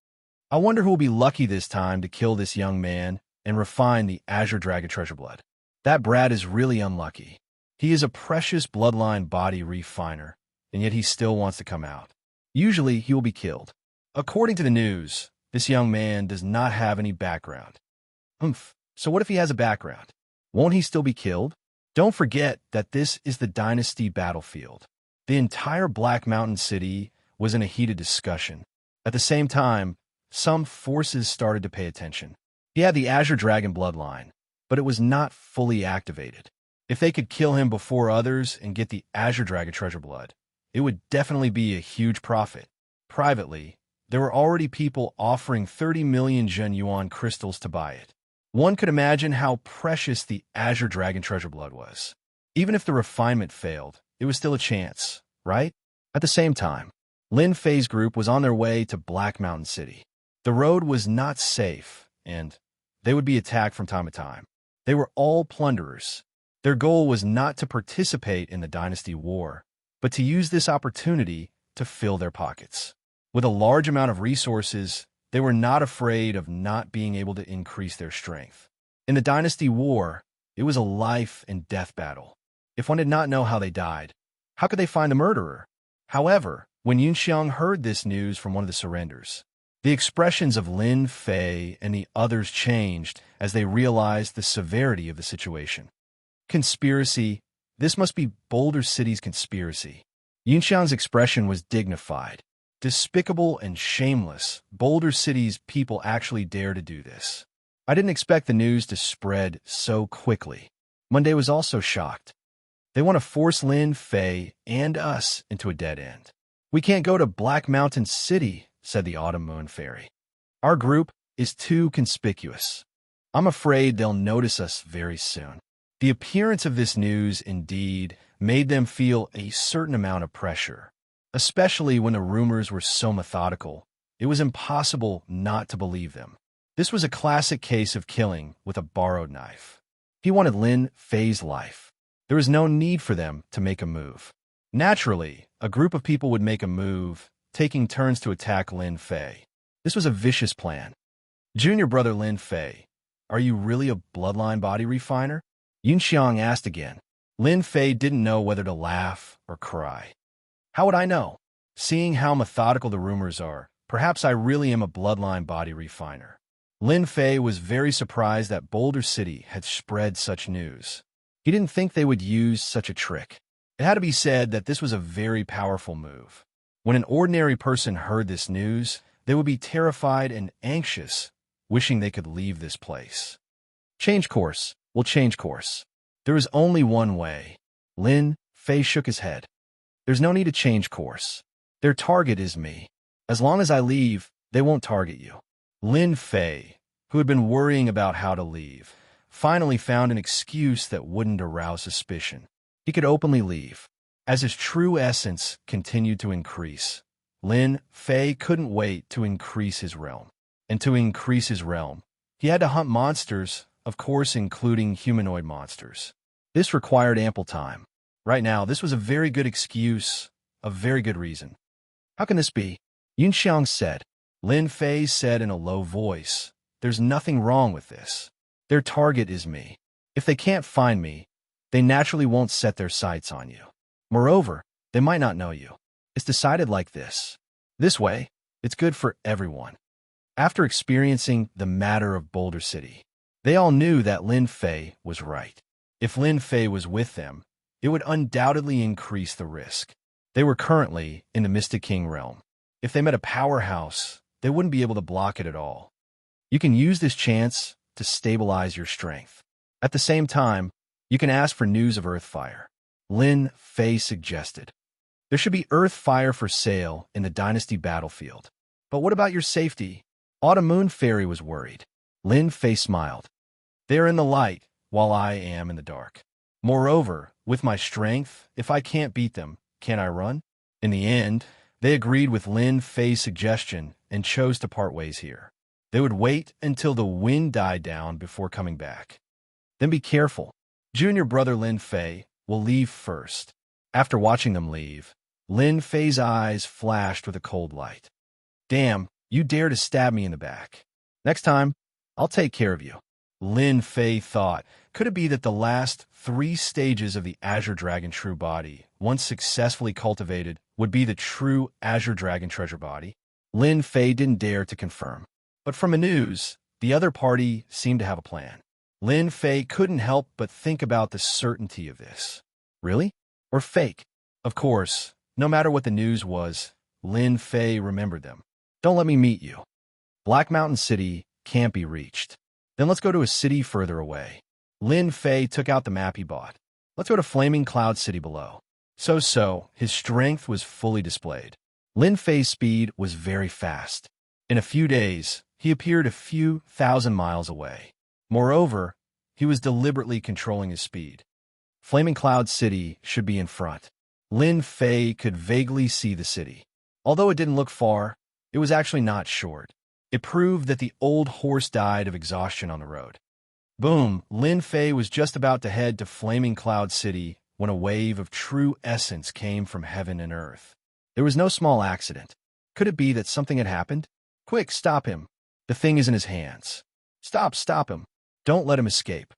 [SPEAKER 1] I wonder who will be lucky this time to kill this young man and refine the Azure Dragon treasure blood. That brat is really unlucky. He is a precious bloodline body refiner, and yet he still wants to come out. Usually, he will be killed. According to the news, this young man does not have any background. So what if he has a background? Won't he still be killed? Don't forget that this is the Dynasty battlefield. The entire Black Mountain City was in a heated discussion. At the same time, some forces started to pay attention. He had the Azure Dragon bloodline, but it was not fully activated. If they could kill him before others and get the Azure Dragon treasure blood, it would definitely be a huge profit. Privately, there were already people offering 30 million Zhen Yuan crystals to buy it. One could imagine how precious the Azure Dragon treasure blood was. Even if the refinement failed, it was still a chance, right? At the same time, Lin Fei's group was on their way to Black Mountain City. The road was not safe, and they would be attacked from time to time. They were all plunderers. Their goal was not to participate in the Dynasty War, but to use this opportunity to fill their pockets. With a large amount of resources, they were not afraid of not being able to increase their strength. In the Dynasty War, it was a life and death battle. If one did not know how they died, how could they find the murderer? However, when Yunxiang heard this news from one of the surrenders, the expressions of Lin Fei and the others changed as they realized the severity of the situation. Conspiracy. This must be Boulder City's conspiracy. Yunxiang's expression was dignified. Despicable and shameless, Boulder City's people actually dare to do this. I didn't expect the news to spread so quickly. Monday was also shocked. They want to force Lin Fei and us into a dead end. We can't go to Black Mountain City, said the Autumn Moon Fairy. Our group is too conspicuous. I'm afraid they'll notice us very soon. The appearance of this news, indeed, made them feel a certain amount of pressure. Especially when the rumors were so methodical, it was impossible not to believe them. This was a classic case of killing with a borrowed knife. He wanted Lin Fei's life. There was no need for them to make a move. Naturally, a group of people would make a move, taking turns to attack Lin Fei. This was a vicious plan. Junior brother Lin Fei, are you really a bloodline body refiner? Yunxiang asked again. Lin Fei didn't know whether to laugh or cry. How would I know? Seeing how methodical the rumors are, perhaps I really am a bloodline body refiner. Lin Fei was very surprised that Boulder City had spread such news. He didn't think they would use such a trick. It had to be said that this was a very powerful move. When an ordinary person heard this news, they would be terrified and anxious, wishing they could leave this place. Change course. We'll change course. There is only one way. Lin Fei shook his head. There's no need to change course. Their target is me. As long as I leave, they won't target you. Lin Fei, who had been worrying about how to leave, finally found an excuse that wouldn't arouse suspicion. He could openly leave. As his true essence continued to increase, Lin Fei couldn't wait to increase his realm. And to increase his realm, he had to hunt monsters, of course including humanoid monsters. This required ample time. Right now, this was a very good excuse, a very good reason. How can this be? Yunxiang said. Lin Fei said in a low voice, "There's nothing wrong with this. Their target is me. If they can't find me, they naturally won't set their sights on you. Moreover, they might not know you. It's decided like this. This way, it's good for everyone." After experiencing the matter of Boulder City, they all knew that Lin Fei was right. If Lin Fei was with them, it would undoubtedly increase the risk. They were currently in the Mystic King realm. If they met a powerhouse, they wouldn't be able to block it at all. You can use this chance to stabilize your strength. At the same time, you can ask for news of Earthfire. Lin Fei suggested. There should be Earthfire for sale in the Dynasty battlefield. But what about your safety? Autumn Moon Fairy was worried. Lin Fei smiled. They're in the light, while I am in the dark. Moreover, with my strength, if I can't beat them, can I run? In the end, they agreed with Lin Fei's suggestion and chose to part ways here. They would wait until the wind died down before coming back. Then be careful. Junior brother Lin Fei will leave first. After watching them leave, Lin Fei's eyes flashed with a cold light. Damn, you dare to stab me in the back. Next time, I'll take care of you. Lin Fei thought, could it be that the last 3 stages of the Azure Dragon True Body, once successfully cultivated, would be the true Azure Dragon Treasure Body? Lin Fei didn't dare to confirm. But from the news, the other party seemed to have a plan. Lin Fei couldn't help but think about the certainty of this. Really? Or fake? Of course, no matter what the news was, Lin Fei remembered them. Don't let me meet you. Black Mountain City can't be reached. Then let's go to a city further away. Lin Fei took out the map he bought. Let's go to Flaming Cloud City below. His strength was fully displayed. Lin Fei's speed was very fast. In a few days, he appeared a few thousand miles away. Moreover, he was deliberately controlling his speed. Flaming Cloud City should be in front. Lin Fei could vaguely see the city. Although it didn't look far, it was actually not short. It proved that the old horse died of exhaustion on the road. Boom! Lin Fei was just about to head to Flaming Cloud City when a wave of true essence came from heaven and earth. There was no small accident. Could it be that something had happened? Quick, stop him. The thing is in his hands. Stop him. Don't let him escape.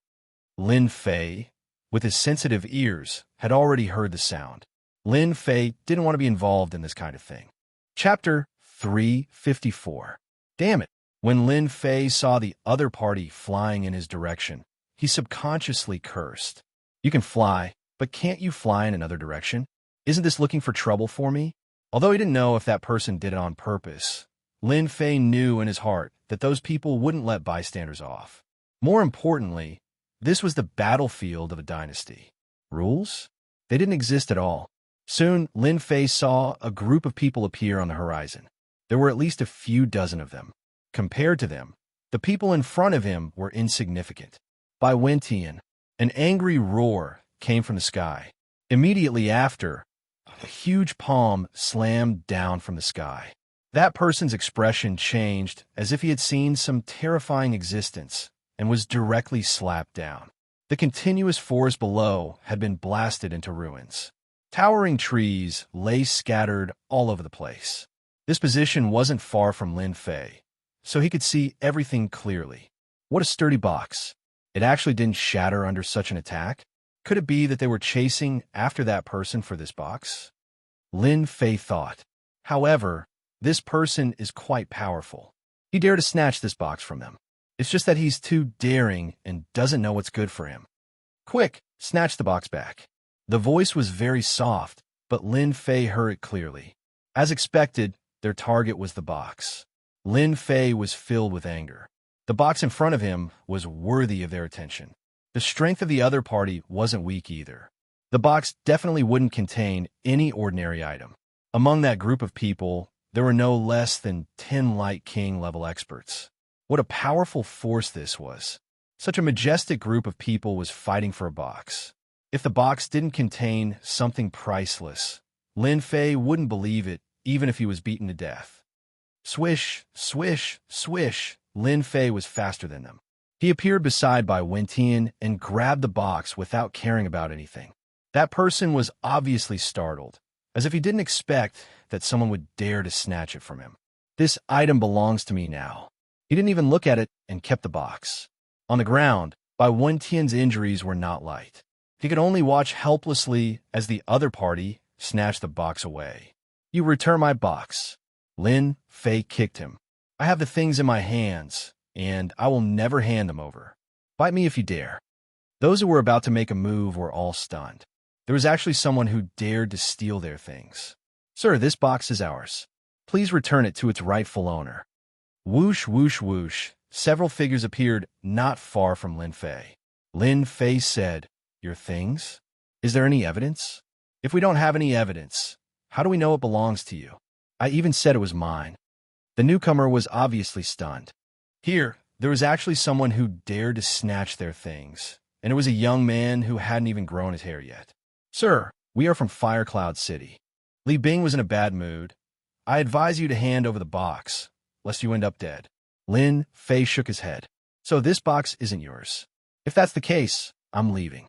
[SPEAKER 1] Lin Fei, with his sensitive ears, had already heard the sound. Lin Fei didn't want to be involved in this kind of thing. Chapter 354. Damn it. When Lin Fei saw the other party flying in his direction, he subconsciously cursed. You can fly, but can't you fly in another direction? Isn't this looking for trouble for me? Although he didn't know if that person did it on purpose, Lin Fei knew in his heart that those people wouldn't let bystanders off. More importantly, this was the battlefield of a dynasty. Rules? They didn't exist at all. Soon, Lin Fei saw a group of people appear on the horizon. There were at least a few dozen of them. Compared to them, the people in front of him were insignificant. By Wentian, an angry roar came from the sky. Immediately after, a huge palm slammed down from the sky. That person's expression changed as if he had seen some terrifying existence and was directly slapped down. The continuous forest below had been blasted into ruins. Towering trees lay scattered all over the place. This position wasn't far from Lin Fei, so he could see everything clearly. What a sturdy box. It actually didn't shatter under such an attack. Could it be that they were chasing after that person for this box? Lin Fei thought. However, this person is quite powerful. He dared to snatch this box from them. It's just that he's too daring and doesn't know what's good for him. Quick, snatch the box back. The voice was very soft, but Lin Fei heard it clearly. As expected, their target was the box. Lin Fei was filled with anger. The box in front of him was worthy of their attention. The strength of the other party wasn't weak either. The box definitely wouldn't contain any ordinary item. Among that group of people, there were no less than 10 Light King level experts. What a powerful force this was. Such a majestic group of people was fighting for a box. If the box didn't contain something priceless, Lin Fei wouldn't believe it even if he was beaten to death. Swish, swish, swish, Lin Fei was faster than them. He appeared beside Bai Wentian and grabbed the box without caring about anything. That person was obviously startled, as if he didn't expect that someone would dare to snatch it from him. This item belongs to me now. He didn't even look at it and kept the box. On the ground, Bai Wentian's injuries were not light. He could only watch helplessly as the other party snatched the box away. You return my box. Lin Fei kicked him. I have the things in my hands, and I will never hand them over. Bite me if you dare. Those who were about to make a move were all stunned. There was actually someone who dared to steal their things. Sir, this box is ours. Please return it to its rightful owner. Whoosh, whoosh, whoosh. Several figures appeared not far from Lin Fei. Lin Fei said, Your things? Is there any evidence? If we don't have any evidence, how do we know it belongs to you? I even said it was mine. The newcomer was obviously stunned. Here, there was actually someone who dared to snatch their things, and it was a young man who hadn't even grown his hair yet. Sir, we are from Firecloud City. Li Bing was in a bad mood. I advise you to hand over the box, lest you end up dead. Lin Fei shook his head. So this box isn't yours. If that's the case, I'm leaving.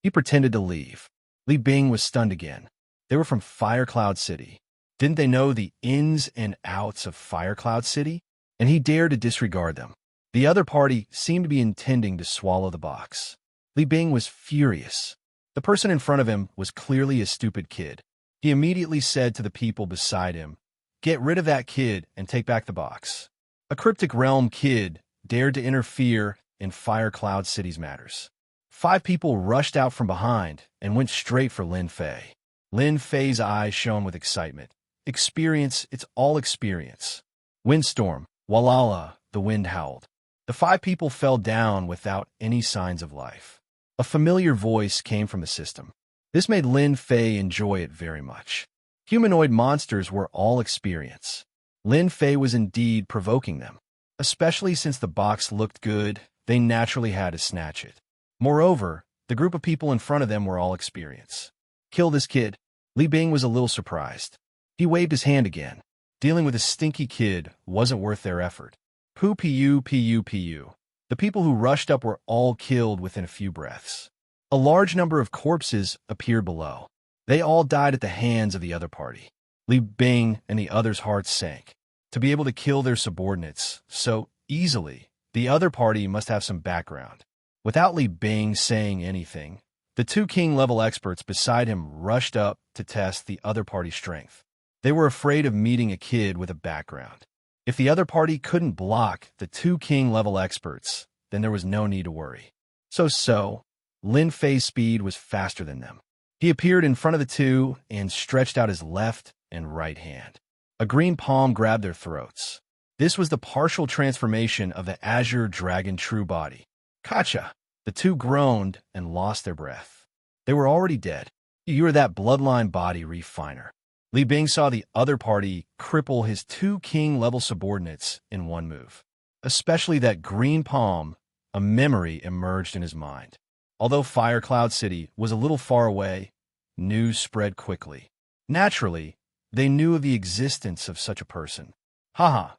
[SPEAKER 1] He pretended to leave. Li Bing was stunned again. They were from Firecloud City. Didn't they know the ins and outs of Firecloud City? And he dared to disregard them. The other party seemed to be intending to swallow the box. Li Bing was furious. The person in front of him was clearly a stupid kid. He immediately said to the people beside him, Get rid of that kid and take back the box. A cryptic realm kid dared to interfere in Firecloud City's matters. 5 people rushed out from behind and went straight for Lin Fei. Lin Fei's eyes shone with excitement. Experience, it's all experience. Windstorm, Walala, the wind howled. The 5 people fell down without any signs of life. A familiar voice came from the system. This made Lin Fei enjoy it very much. Humanoid monsters were all experience. Lin Fei was indeed provoking them. Especially since the box looked good, they naturally had to snatch it. Moreover, the group of people in front of them were all experience. Kill this kid. Li Bing was a little surprised. He waved his hand again. Dealing with a stinky kid wasn't worth their effort. Pu. The people who rushed up were all killed within a few breaths. A large number of corpses appeared below. They all died at the hands of the other party. Li Bing and the others' hearts sank. To be able to kill their subordinates so easily, the other party must have some background. Without Li Bing saying anything, the 2 king-level experts beside him rushed up to test the other party's strength. They were afraid of meeting a kid with a background. If the other party couldn't block the 2 king-level experts, then there was no need to worry. So, Lin Fei's speed was faster than them. He appeared in front of the 2 and stretched out his left and right hand. A green palm grabbed their throats. This was the partial transformation of the Azure Dragon True Body. Kacha! The 2 groaned and lost their breath. They were already dead. You are that bloodline body refiner. Li Bing saw the other party cripple his 2 king-level subordinates in one move. Especially that green palm, a memory emerged in his mind. Although Firecloud City was a little far away, news spread quickly. Naturally, they knew of the existence of such a person. Haha,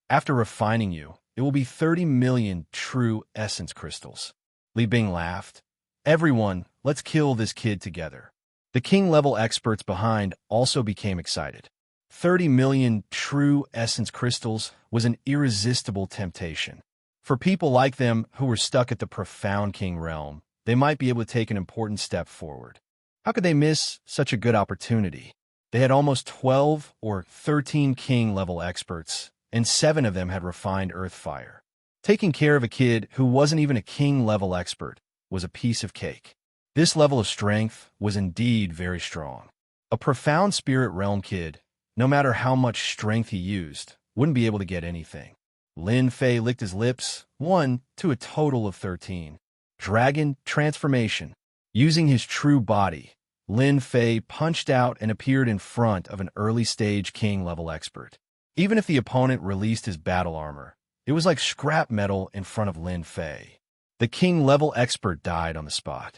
[SPEAKER 1] after refining you, it will be 30 million true essence crystals. Li Bing laughed. Everyone, let's kill this kid together. The king-level experts behind also became excited. 30 million true essence crystals was an irresistible temptation. For people like them who were stuck at the profound king realm, they might be able to take an important step forward. How could they miss such a good opportunity? They had almost 12 or 13 king-level experts, and 7 of them had refined earth fire. Taking care of a kid who wasn't even a king-level expert was a piece of cake. This level of strength was indeed very strong. A profound spirit realm kid, no matter how much strength he used, wouldn't be able to get anything. Lin Fei licked his lips, 1 to a total of 13. Dragon transformation. Using his true body, Lin Fei punched out and appeared in front of an early-stage king-level expert. Even if the opponent released his battle armor, it was like scrap metal in front of Lin Fei. The king-level expert died on the spot.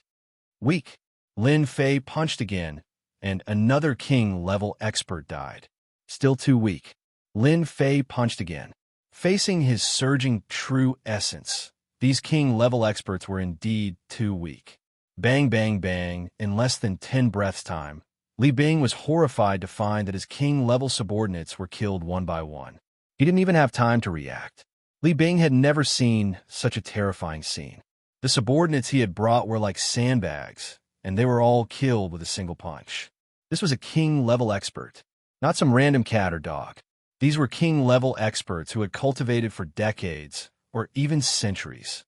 [SPEAKER 1] Weak. Lin Fei punched again, and another king-level expert died. Still too weak. Lin Fei punched again. Facing his surging true essence, these king-level experts were indeed too weak. Bang, bang, bang, in less than 10 breaths' time, Li Bing was horrified to find that his king-level subordinates were killed one by one. He didn't even have time to react. Li Bing had never seen such a terrifying scene. The subordinates he had brought were like sandbags, and they were all killed with a single punch. This was a king-level expert, not some random cat or dog. These were king-level experts who had cultivated for decades, or even centuries.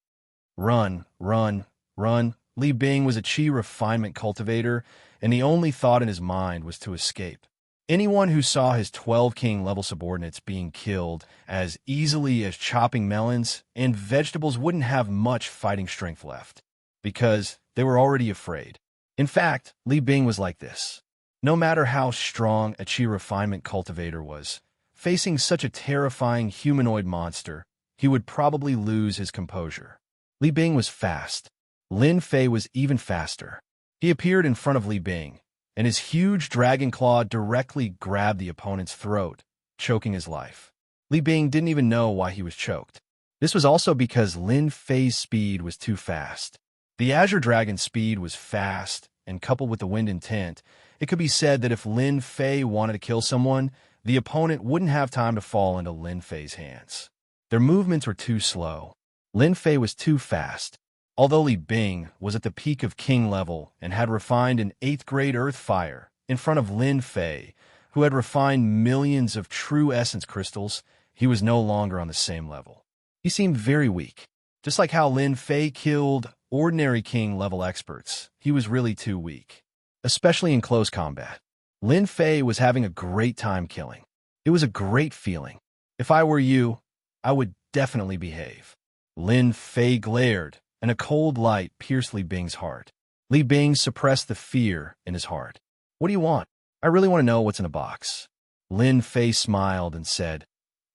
[SPEAKER 1] Run, run, run. Li Bing was a chi refinement cultivator, and the only thought in his mind was to escape. Anyone who saw his 12 king-level subordinates being killed as easily as chopping melons and vegetables wouldn't have much fighting strength left, because they were already afraid. In fact, Li Bing was like this. No matter how strong a chi refinement cultivator was, facing such a terrifying humanoid monster, he would probably lose his composure. Li Bing was fast. Lin Fei was even faster. He appeared in front of Li Bing, and his huge dragon claw directly grabbed the opponent's throat, choking his life. Li Bing didn't even know why he was choked. This was also because Lin Fei's speed was too fast. The Azure Dragon's speed was fast, and coupled with the wind intent, it could be said that if Lin Fei wanted to kill someone, the opponent wouldn't have time to fall into Lin Fei's hands. Their movements were too slow. Lin Fei was too fast. Although Li Bing was at the peak of king level and had refined an 8th grade earth fire in front of Lin Fei, who had refined millions of true essence crystals, he was no longer on the same level. He seemed very weak. Just like how Lin Fei killed ordinary king level experts, he was really too weak, especially in close combat. Lin Fei was having a great time killing. It was a great feeling. If I were you, I would definitely behave. Lin Fei glared, and a cold light pierced Li Bing's heart. Li Bing suppressed the fear in his heart. What do you want? I really want to know what's in a box. Lin Fei smiled and said,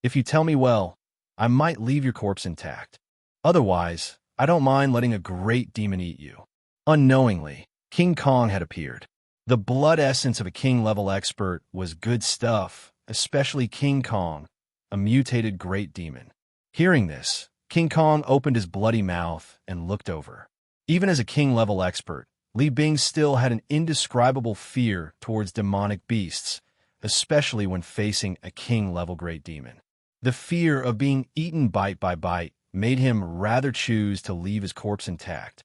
[SPEAKER 1] if you tell me well, I might leave your corpse intact. Otherwise, I don't mind letting a great demon eat you. Unknowingly, King Kong had appeared. The blood essence of a king-level expert was good stuff, especially King Kong, a mutated great demon. Hearing this, King Kong opened his bloody mouth and looked over. Even as a king-level expert, Li Bing still had an indescribable fear towards demonic beasts, especially when facing a king-level great demon. The fear of being eaten bite by bite made him rather choose to leave his corpse intact.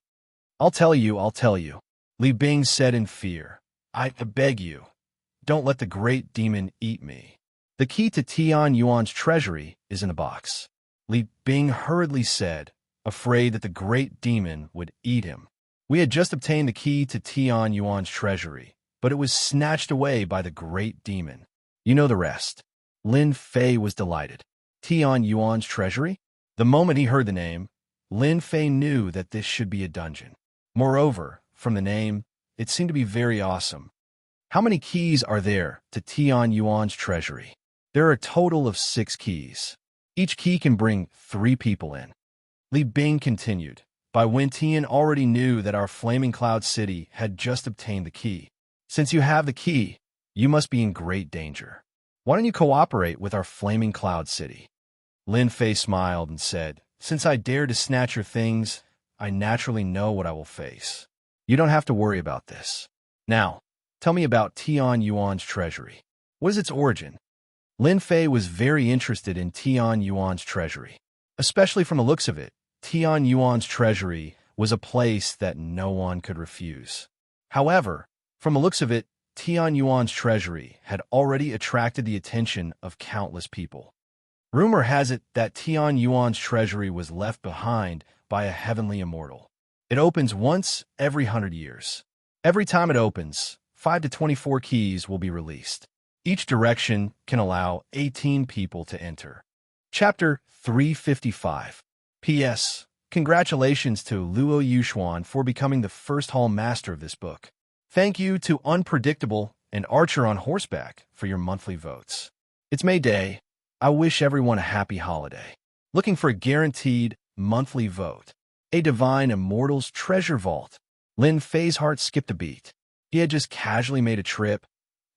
[SPEAKER 1] I'll tell you, Li Bing said in fear. I beg you, don't let the great demon eat me. The key to Tian Yuan's treasury is in a box. Li Bing hurriedly said, afraid that the great demon would eat him. We had just obtained the key to Tian Yuan's treasury, but it was snatched away by the great demon. You know the rest. Lin Fei was delighted. Tian Yuan's treasury? The moment he heard the name, Lin Fei knew that this should be a dungeon. Moreover, from the name, it seemed to be very awesome. How many keys are there to Tian Yuan's treasury? There are a total of 6 keys. Each key can bring 3 people in. Li Bing continued. By when Tian already knew that our Flaming Cloud City had just obtained the key. Since you have the key, you must be in great danger. Why don't you cooperate with our Flaming Cloud City? Lin Fei smiled and said, since I dare to snatch your things, I naturally know what I will face. You don't have to worry about this. Now, tell me about Tian Yuan's treasury. What is its origin? Lin Fei was very interested in Tian Yuan's treasury. Especially from the looks of it, Tian Yuan's treasury was a place that no one could refuse. However, from the looks of it, Tian Yuan's treasury had already attracted the attention of countless people. Rumor has it that Tian Yuan's treasury was left behind by a heavenly immortal. It opens once every 100 years. Every time it opens, 5 to 24 keys will be released. Each direction can allow 18 people to enter. Chapter 355. P.S. Congratulations to Luo Yuxuan for becoming the first hall master of this book. Thank you to Unpredictable and Archer on Horseback for your monthly votes. It's May Day. I wish everyone a happy holiday. Looking for a guaranteed monthly vote. A Divine Immortal's Treasure Vault. Lin Fei's heart skipped a beat. He had just casually made a trip,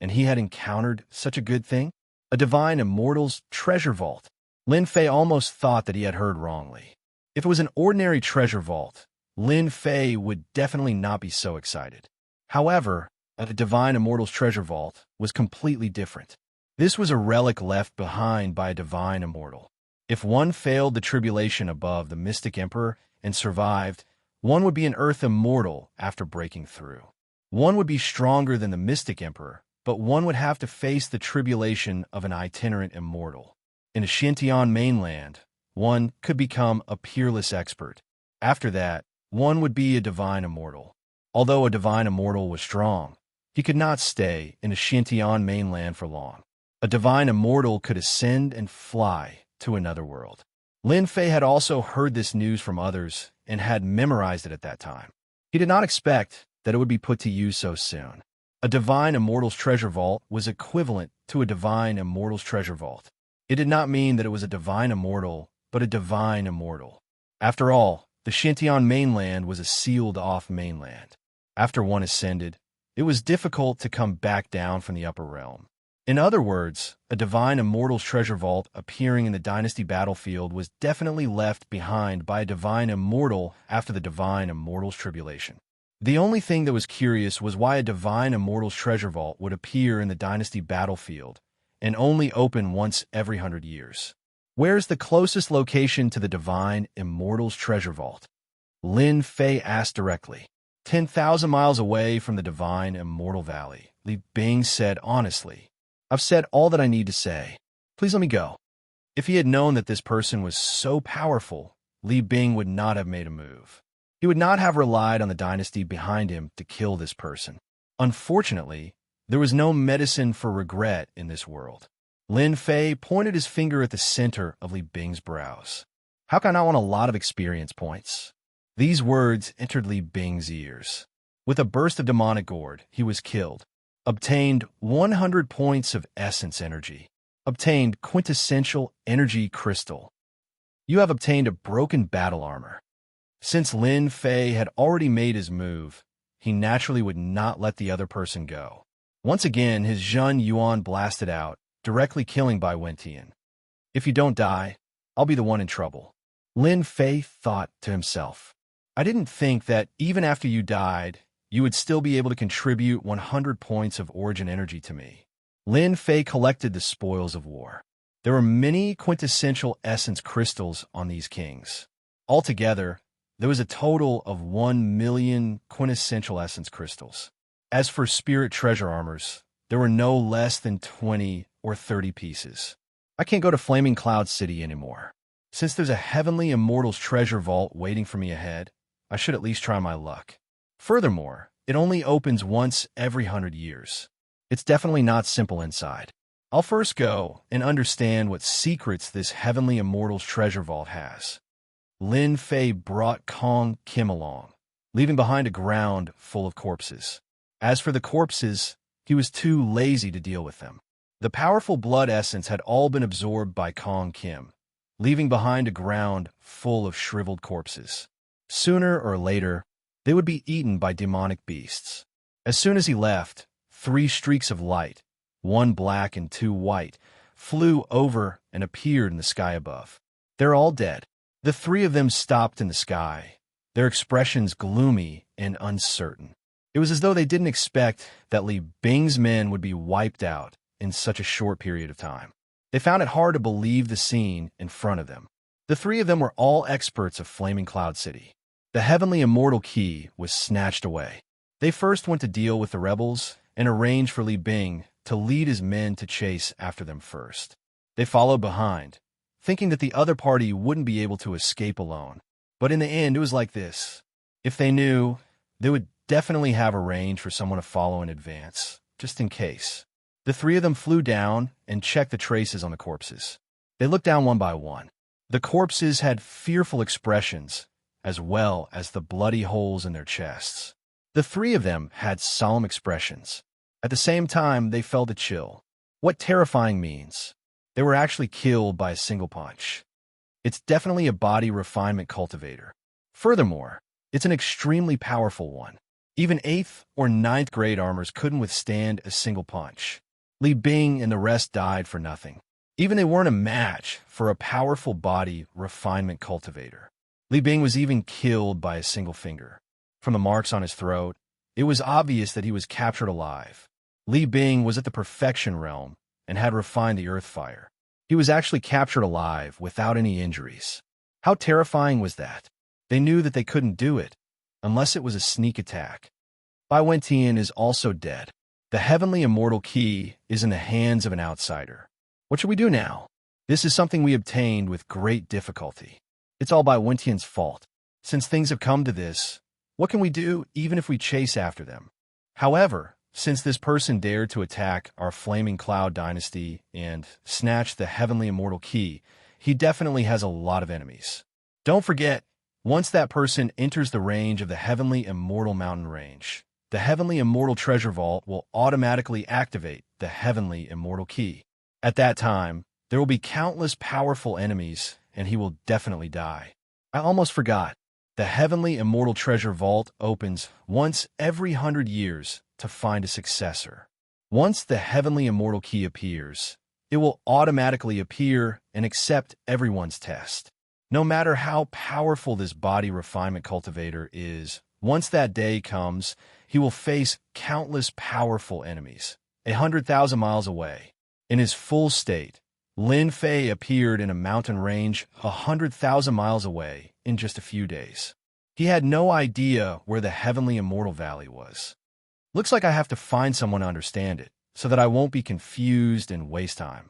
[SPEAKER 1] and he had encountered such a good thing? A divine immortal's treasure vault. Lin Fei almost thought that he had heard wrongly. If it was an ordinary treasure vault, Lin Fei would definitely not be so excited. However, a divine immortal's treasure vault was completely different. This was a relic left behind by a divine immortal. If one failed the tribulation above the mystic emperor and survived, one would be an earth immortal after breaking through. One would be stronger than the mystic emperor, but one would have to face the tribulation of an itinerant immortal. In a Xintian mainland, one could become a peerless expert. After that, one would be a divine immortal. Although a divine immortal was strong, he could not stay in a Xintian mainland for long. A divine immortal could ascend and fly to another world. Lin Fei had also heard this news from others and had memorized it at that time. He did not expect that it would be put to use so soon. A divine immortal's treasure vault was equivalent to a divine immortal's treasure vault. It did not mean that it was a divine immortal, but a divine immortal. After all, the Xintian mainland was a sealed-off mainland. After one ascended, it was difficult to come back down from the upper realm. In other words, a divine immortal's treasure vault appearing in the dynasty battlefield was definitely left behind by a divine immortal after the divine immortal's tribulation. The only thing that was curious was why a divine immortal's treasure vault would appear in the dynasty battlefield and only open once every 100 years. Where's the closest location to the divine immortal's treasure vault? Lin Fei asked directly. 10,000 miles away from the divine immortal valley, Li Bing said honestly. I've said all that I need to say. Please let me go. If he had known that this person was so powerful, Li Bing would not have made a move. He would not have relied on the dynasty behind him to kill this person. Unfortunately, there was no medicine for regret in this world. Lin Fei pointed his finger at the center of Li Bing's brows. How can I want a lot of experience points? These words entered Li Bing's ears. With a burst of demonic gourd, he was killed. Obtained 100 points of essence energy. Obtained quintessential energy crystal. You have obtained a broken battle armor. Since Lin Fei had already made his move, he naturally would not let the other person go. Once again, his Zhun Yuan blasted out, directly killing Bai Wentian. If you don't die, I'll be the one in trouble. Lin Fei thought to himself. I didn't think that even after you died, you would still be able to contribute 100 points of origin energy to me. Lin Fei collected the spoils of war. There were many quintessential essence crystals on these kings. Altogether, there was a total of 1 million quintessential essence crystals. As for spirit treasure armors, there were no less than 20 or 30 pieces. I can't go to Flaming Cloud City anymore. Since there's a heavenly immortal's treasure vault waiting for me ahead, I should at least try my luck. Furthermore, it only opens once every 100 years. It's definitely not simple inside. I'll first go and understand what secrets this heavenly immortal's treasure vault has. Lin Fei brought Kong Kim along, leaving behind a ground full of corpses. As for the corpses, he was too lazy to deal with them. The powerful blood essence had all been absorbed by Kong Kim, leaving behind a ground full of shriveled corpses. Sooner or later, they would be eaten by demonic beasts. As soon as he left, 3 streaks of light, 1 black and 2 white, flew over and appeared in the sky above. They're all dead. The 3 of them stopped in the sky, their expressions gloomy and uncertain. It was as though they didn't expect that Li Bing's men would be wiped out in such a short period of time. They found it hard to believe the scene in front of them. The 3 of them were all experts of Flaming Cloud City. The heavenly immortal key was snatched away. They first went to deal with the rebels and arranged for Li Bing to lead his men to chase after them first. They followed behind, thinking that the other party wouldn't be able to escape alone. But in the end, it was like this. If they knew, they would definitely have arranged for someone to follow in advance, just in case. The 3 of them flew down and checked the traces on the corpses. They looked down one by one. The corpses had fearful expressions, as well as the bloody holes in their chests. The 3 of them had solemn expressions. At the same time, they felt a chill. What terrifying means. They were actually killed by a single punch. It's definitely a body refinement cultivator. Furthermore, it's an extremely powerful one. Even 8th or ninth grade armors couldn't withstand a single punch. Li Bing and the rest died for nothing. Even they weren't a match for a powerful body refinement cultivator. Li Bing was even killed by a single finger. From the marks on his throat, it was obvious that he was captured alive. Li Bing was at the perfection realm and had refined the earth fire. He was actually captured alive without any injuries. How terrifying was that? They knew that they couldn't do it, unless it was a sneak attack. Bai Wentian is also dead. The heavenly immortal key is in the hands of an outsider. What should we do now? This is something we obtained with great difficulty. It's all Bai Wentian's fault. Since things have come to this, what can we do even if we chase after them? However, since this person dared to attack our Flaming Cloud dynasty and snatch the heavenly immortal key, he definitely has a lot of enemies. Don't forget, once that person enters the range of the heavenly immortal mountain range, the heavenly immortal treasure vault will automatically activate the heavenly immortal key. At that time, there will be countless powerful enemies, and he will definitely die. I almost forgot. The heavenly immortal treasure vault opens once every 100 years to find a successor. Once the heavenly immortal key appears, it will automatically appear and accept everyone's test. No matter how powerful this body refinement cultivator is, once that day comes, he will face countless powerful enemies, 100,000 miles away. In his full state, Lin Fei appeared in a mountain range 100,000 miles away in just a few days. He had no idea where the heavenly immortal valley was. Looks like I have to find someone to understand it, so that I won't be confused and waste time.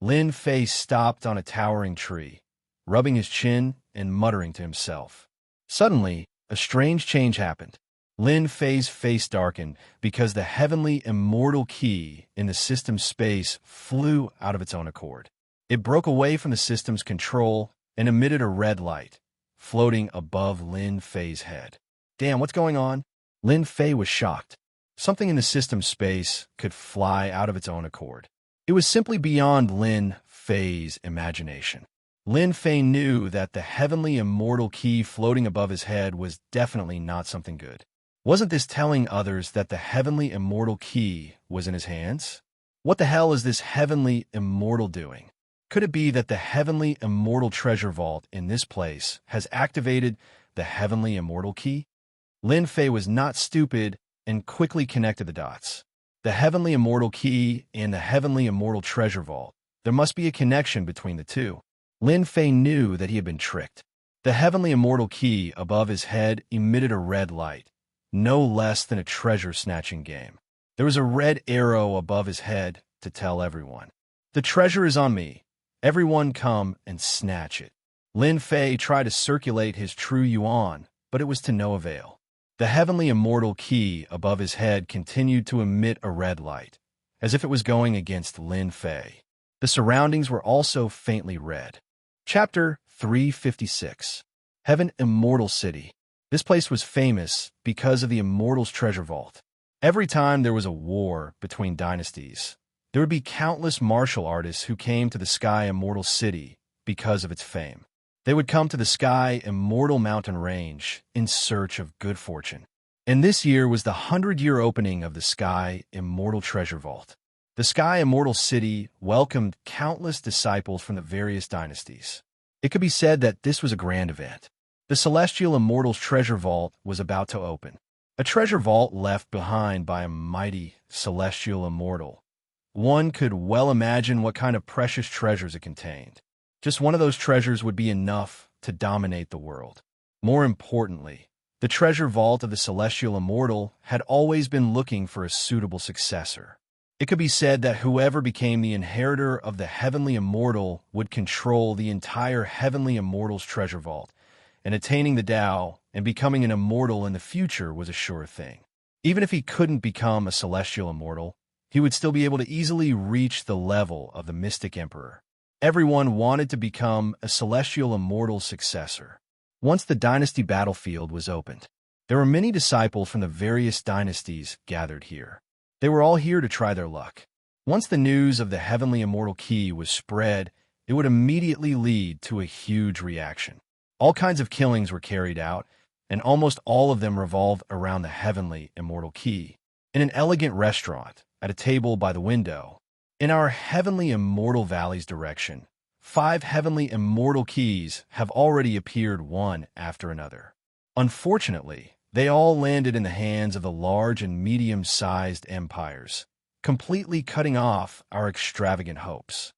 [SPEAKER 1] Lin Fei stopped on a towering tree, rubbing his chin and muttering to himself. Suddenly, a strange change happened. Lin Fei's face darkened because the heavenly immortal key in the system's space flew out of its own accord. It broke away from the system's control and emitted a red light, floating above Lin Fei's head. Damn, what's going on? Lin Fei was shocked. Something in the system's space could fly out of its own accord. It was simply beyond Lin Fei's imagination. Lin Fei knew that the heavenly immortal key floating above his head was definitely not something good. Wasn't this telling others that the heavenly immortal key was in his hands? What the hell is this heavenly immortal doing? Could it be that the heavenly immortal treasure vault in this place has activated the heavenly immortal key? Lin Fei was not stupid and quickly connected the dots. The heavenly immortal key and the heavenly immortal treasure vault. There must be a connection between the two. Lin Fei knew that he had been tricked. The heavenly immortal key above his head emitted a red light, no less than a treasure-snatching game. There was a red arrow above his head to tell everyone, "The treasure is on me. Everyone come and snatch it." Lin Fei tried to circulate his true yuan, but it was to no avail. The heavenly immortal key above his head continued to emit a red light, as if it was going against Lin Fei. The surroundings were also faintly red. Chapter 356. Heaven Immortal City. This place was famous because of the Immortal's treasure vault. Every time there was a war between dynasties, there would be countless martial artists who came to the Sky Immortal City because of its fame. They would come to the Sky Immortal Mountain Range in search of good fortune. And this year was the 100-year opening of the Sky Immortal Treasure Vault. The Sky Immortal City welcomed countless disciples from the various dynasties. It could be said that this was a grand event. The Celestial Immortal's treasure vault was about to open. A treasure vault left behind by a mighty Celestial Immortal. One could well imagine what kind of precious treasures it contained. Just one of those treasures would be enough to dominate the world. More importantly, the treasure vault of the Celestial Immortal had always been looking for a suitable successor. It could be said that whoever became the inheritor of the Heavenly Immortal would control the entire Heavenly Immortal's treasure vault, and attaining the Tao and becoming an immortal in the future was a sure thing. Even if he couldn't become a Celestial Immortal, he would still be able to easily reach the level of the Mystic Emperor. Everyone wanted to become a Celestial Immortal's successor. Once the dynasty battlefield was opened, there were many disciples from the various dynasties gathered here. They were all here to try their luck. Once the news of the Heavenly Immortal Key was spread, it would immediately lead to a huge reaction. All kinds of killings were carried out, and almost all of them revolve around the heavenly immortal key. In an elegant restaurant, at a table by the window, in our heavenly immortal valley's direction, 5 heavenly immortal keys have already appeared one after another. Unfortunately, they all landed in the hands of the large and medium-sized empires, completely cutting off our extravagant hopes.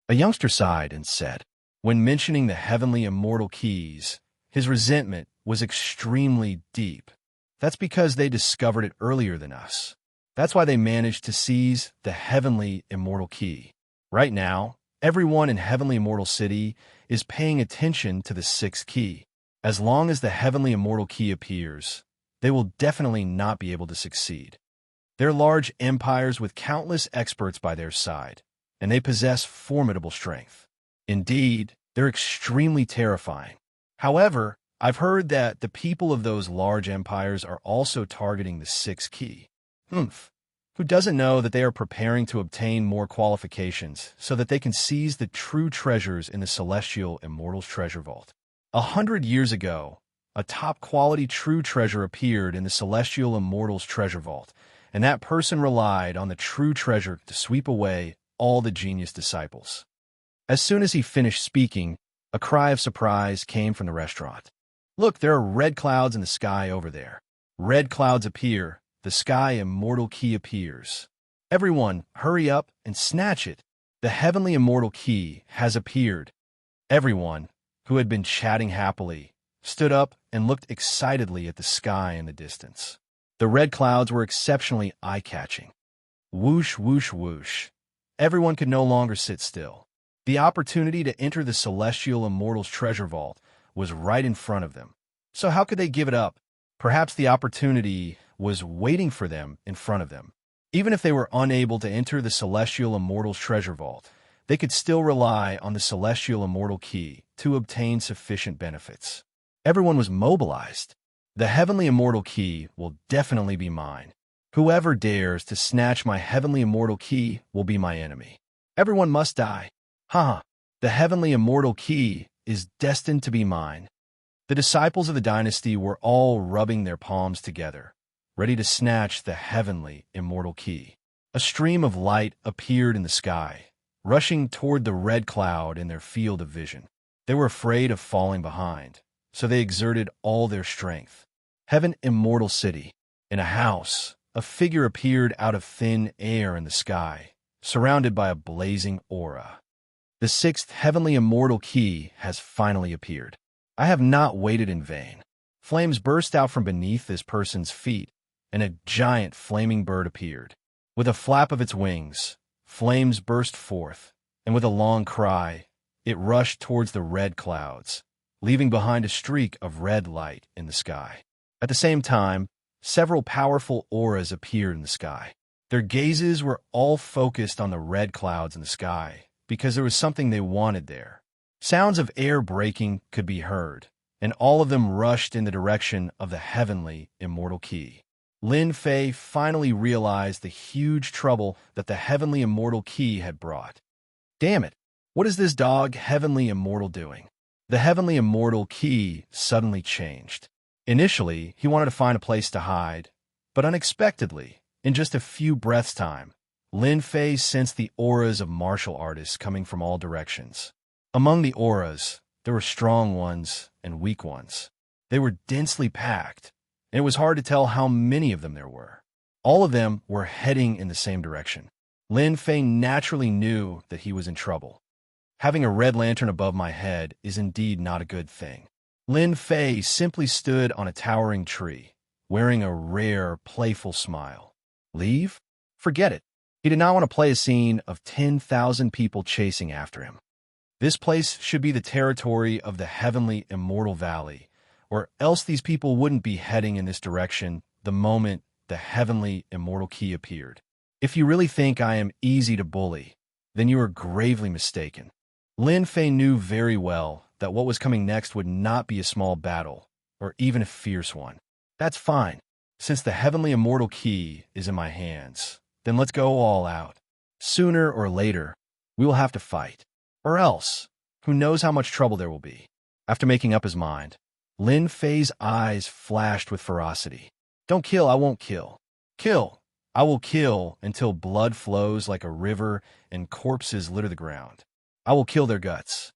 [SPEAKER 1] A youngster sighed and said, when mentioning the heavenly immortal keys, his resentment was extremely deep. That's because they discovered it earlier than us. That's why they managed to seize the heavenly immortal key. Right now, everyone in Heavenly Immortal City is paying attention to the 6th key. As long as the heavenly immortal key appears, they will definitely not be able to succeed. They're large empires with countless experts by their side, and they possess formidable strength. Indeed, they're extremely terrifying. However, I've heard that the people of those large empires are also targeting the 6th key. Who doesn't know that they are preparing to obtain more qualifications so that they can seize the true treasures in the Celestial Immortals Treasure Vault? 100 years ago, a top-quality true treasure appeared in the Celestial Immortals Treasure Vault, and that person relied on the true treasure to sweep away all the genius disciples. As soon as he finished speaking, a cry of surprise came from the restaurant. Look, there are red clouds in the sky over there. Red clouds appear, the sky immortal key appears. Everyone, hurry up and snatch it. The heavenly immortal key has appeared. Everyone, who had been chatting happily, stood up and looked excitedly at the sky in the distance. The red clouds were exceptionally eye-catching. Whoosh, whoosh, whoosh. Everyone could no longer sit still. The opportunity to enter the Celestial Immortals Treasure Vault was right in front of them. So how could they give it up? Perhaps the opportunity was waiting for them in front of them. Even if they were unable to enter the Celestial Immortals Treasure Vault, they could still rely on the Celestial Immortal Key to obtain sufficient benefits. Everyone was mobilized. The Heavenly Immortal Key will definitely be mine. Whoever dares to snatch my Heavenly Immortal Key will be my enemy. Everyone must die. The Heavenly Immortal Key is destined to be mine. The disciples of the dynasty were all rubbing their palms together, ready to snatch the Heavenly Immortal Key. A stream of light appeared in the sky, rushing toward the red cloud in their field of vision. They were afraid of falling behind, so they exerted all their strength. Heaven Immortal City. In a house, a figure appeared out of thin air in the sky, surrounded by a blazing aura. The 6th Heavenly Immortal Key has finally appeared. I have not waited in vain. Flames burst out from beneath this person's feet, and a giant flaming bird appeared. With a flap of its wings, flames burst forth, and with a long cry, it rushed towards the red clouds, leaving behind a streak of red light in the sky. At the same time, several powerful auras appeared in the sky. Their gazes were all focused on the red clouds in the sky, because there was something they wanted there. Sounds of air breaking could be heard, and all of them rushed in the direction of the Heavenly Immortal Key. Lin Fei finally realized the huge trouble that the Heavenly Immortal Key had brought. Damn it! What is this dog Heavenly Immortal doing? The Heavenly Immortal Key suddenly changed. Initially, he wanted to find a place to hide, but unexpectedly, in just a few breaths' time, Lin Fei sensed the auras of martial artists coming from all directions. Among the auras, there were strong ones and weak ones. They were densely packed, and it was hard to tell how many of them there were. All of them were heading in the same direction. Lin Fei naturally knew that he was in trouble. Having a red lantern above my head is indeed not a good thing. Lin Fei simply stood on a towering tree, wearing a rare, playful smile. Leave? Forget it. He did not want to play a scene of 10,000 people chasing after him. This place should be the territory of the Heavenly Immortal Valley, or else these people wouldn't be heading in this direction the moment the Heavenly Immortal Key appeared. If you really think I am easy to bully, then you are gravely mistaken. Lin Fei knew very well that what was coming next would not be a small battle, or even a fierce one. That's fine. Since the Heavenly Immortal Key is in my hands, then let's go all out. Sooner or later, we will have to fight. Or else, who knows how much trouble there will be. After making up his mind, Lin Fei's eyes flashed with ferocity. Don't kill, I won't kill. Kill, I will kill until blood flows like a river and corpses litter the ground. I will kill their guts.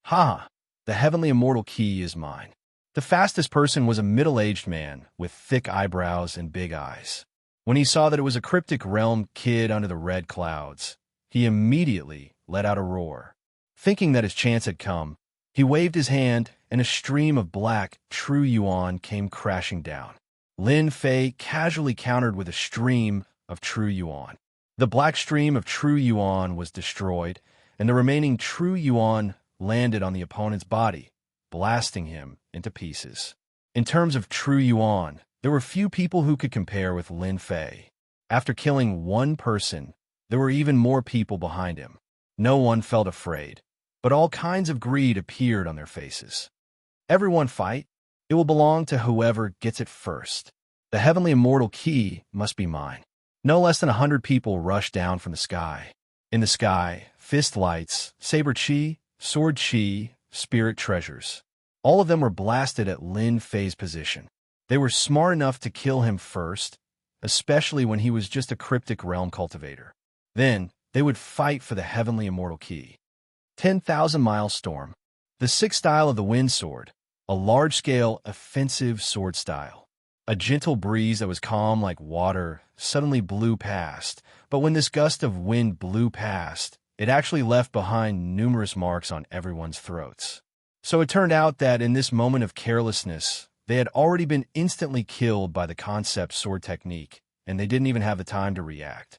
[SPEAKER 1] Ha! The heavenly immortal key is mine. The fastest person was a middle-aged man with thick eyebrows and big eyes. When he saw that it was a cryptic realm kid under the red clouds, he immediately let out a roar. Thinking that his chance had come, he waved his hand, and a stream of black, true yuan came crashing down. Lin Fei casually countered with a stream of true yuan. The black stream of true yuan was destroyed, and the remaining true yuan landed on the opponent's body, blasting him into pieces. In terms of true yuan, there were few people who could compare with Lin Fei. After killing one person, there were even more people behind him. No one felt afraid, but all kinds of greed appeared on their faces. Everyone fight. It will belong to whoever gets it first. The heavenly immortal key must be mine. No less than 100 people rushed down from the sky. In the sky, fist lights, saber chi, sword chi, spirit treasures. All of them were blasted at Lin Fei's position. They were smart enough to kill him first, especially when he was just a cryptic realm cultivator. Then, they would fight for the heavenly immortal key. 10,000-mile storm. The sixth style of the wind sword. A large-scale, offensive sword style. A gentle breeze that was calm like water suddenly blew past, but when this gust of wind blew past, it actually left behind numerous marks on everyone's throats. So it turned out that in this moment of carelessness, they had already been instantly killed by the concept sword technique, and they didn't even have the time to react.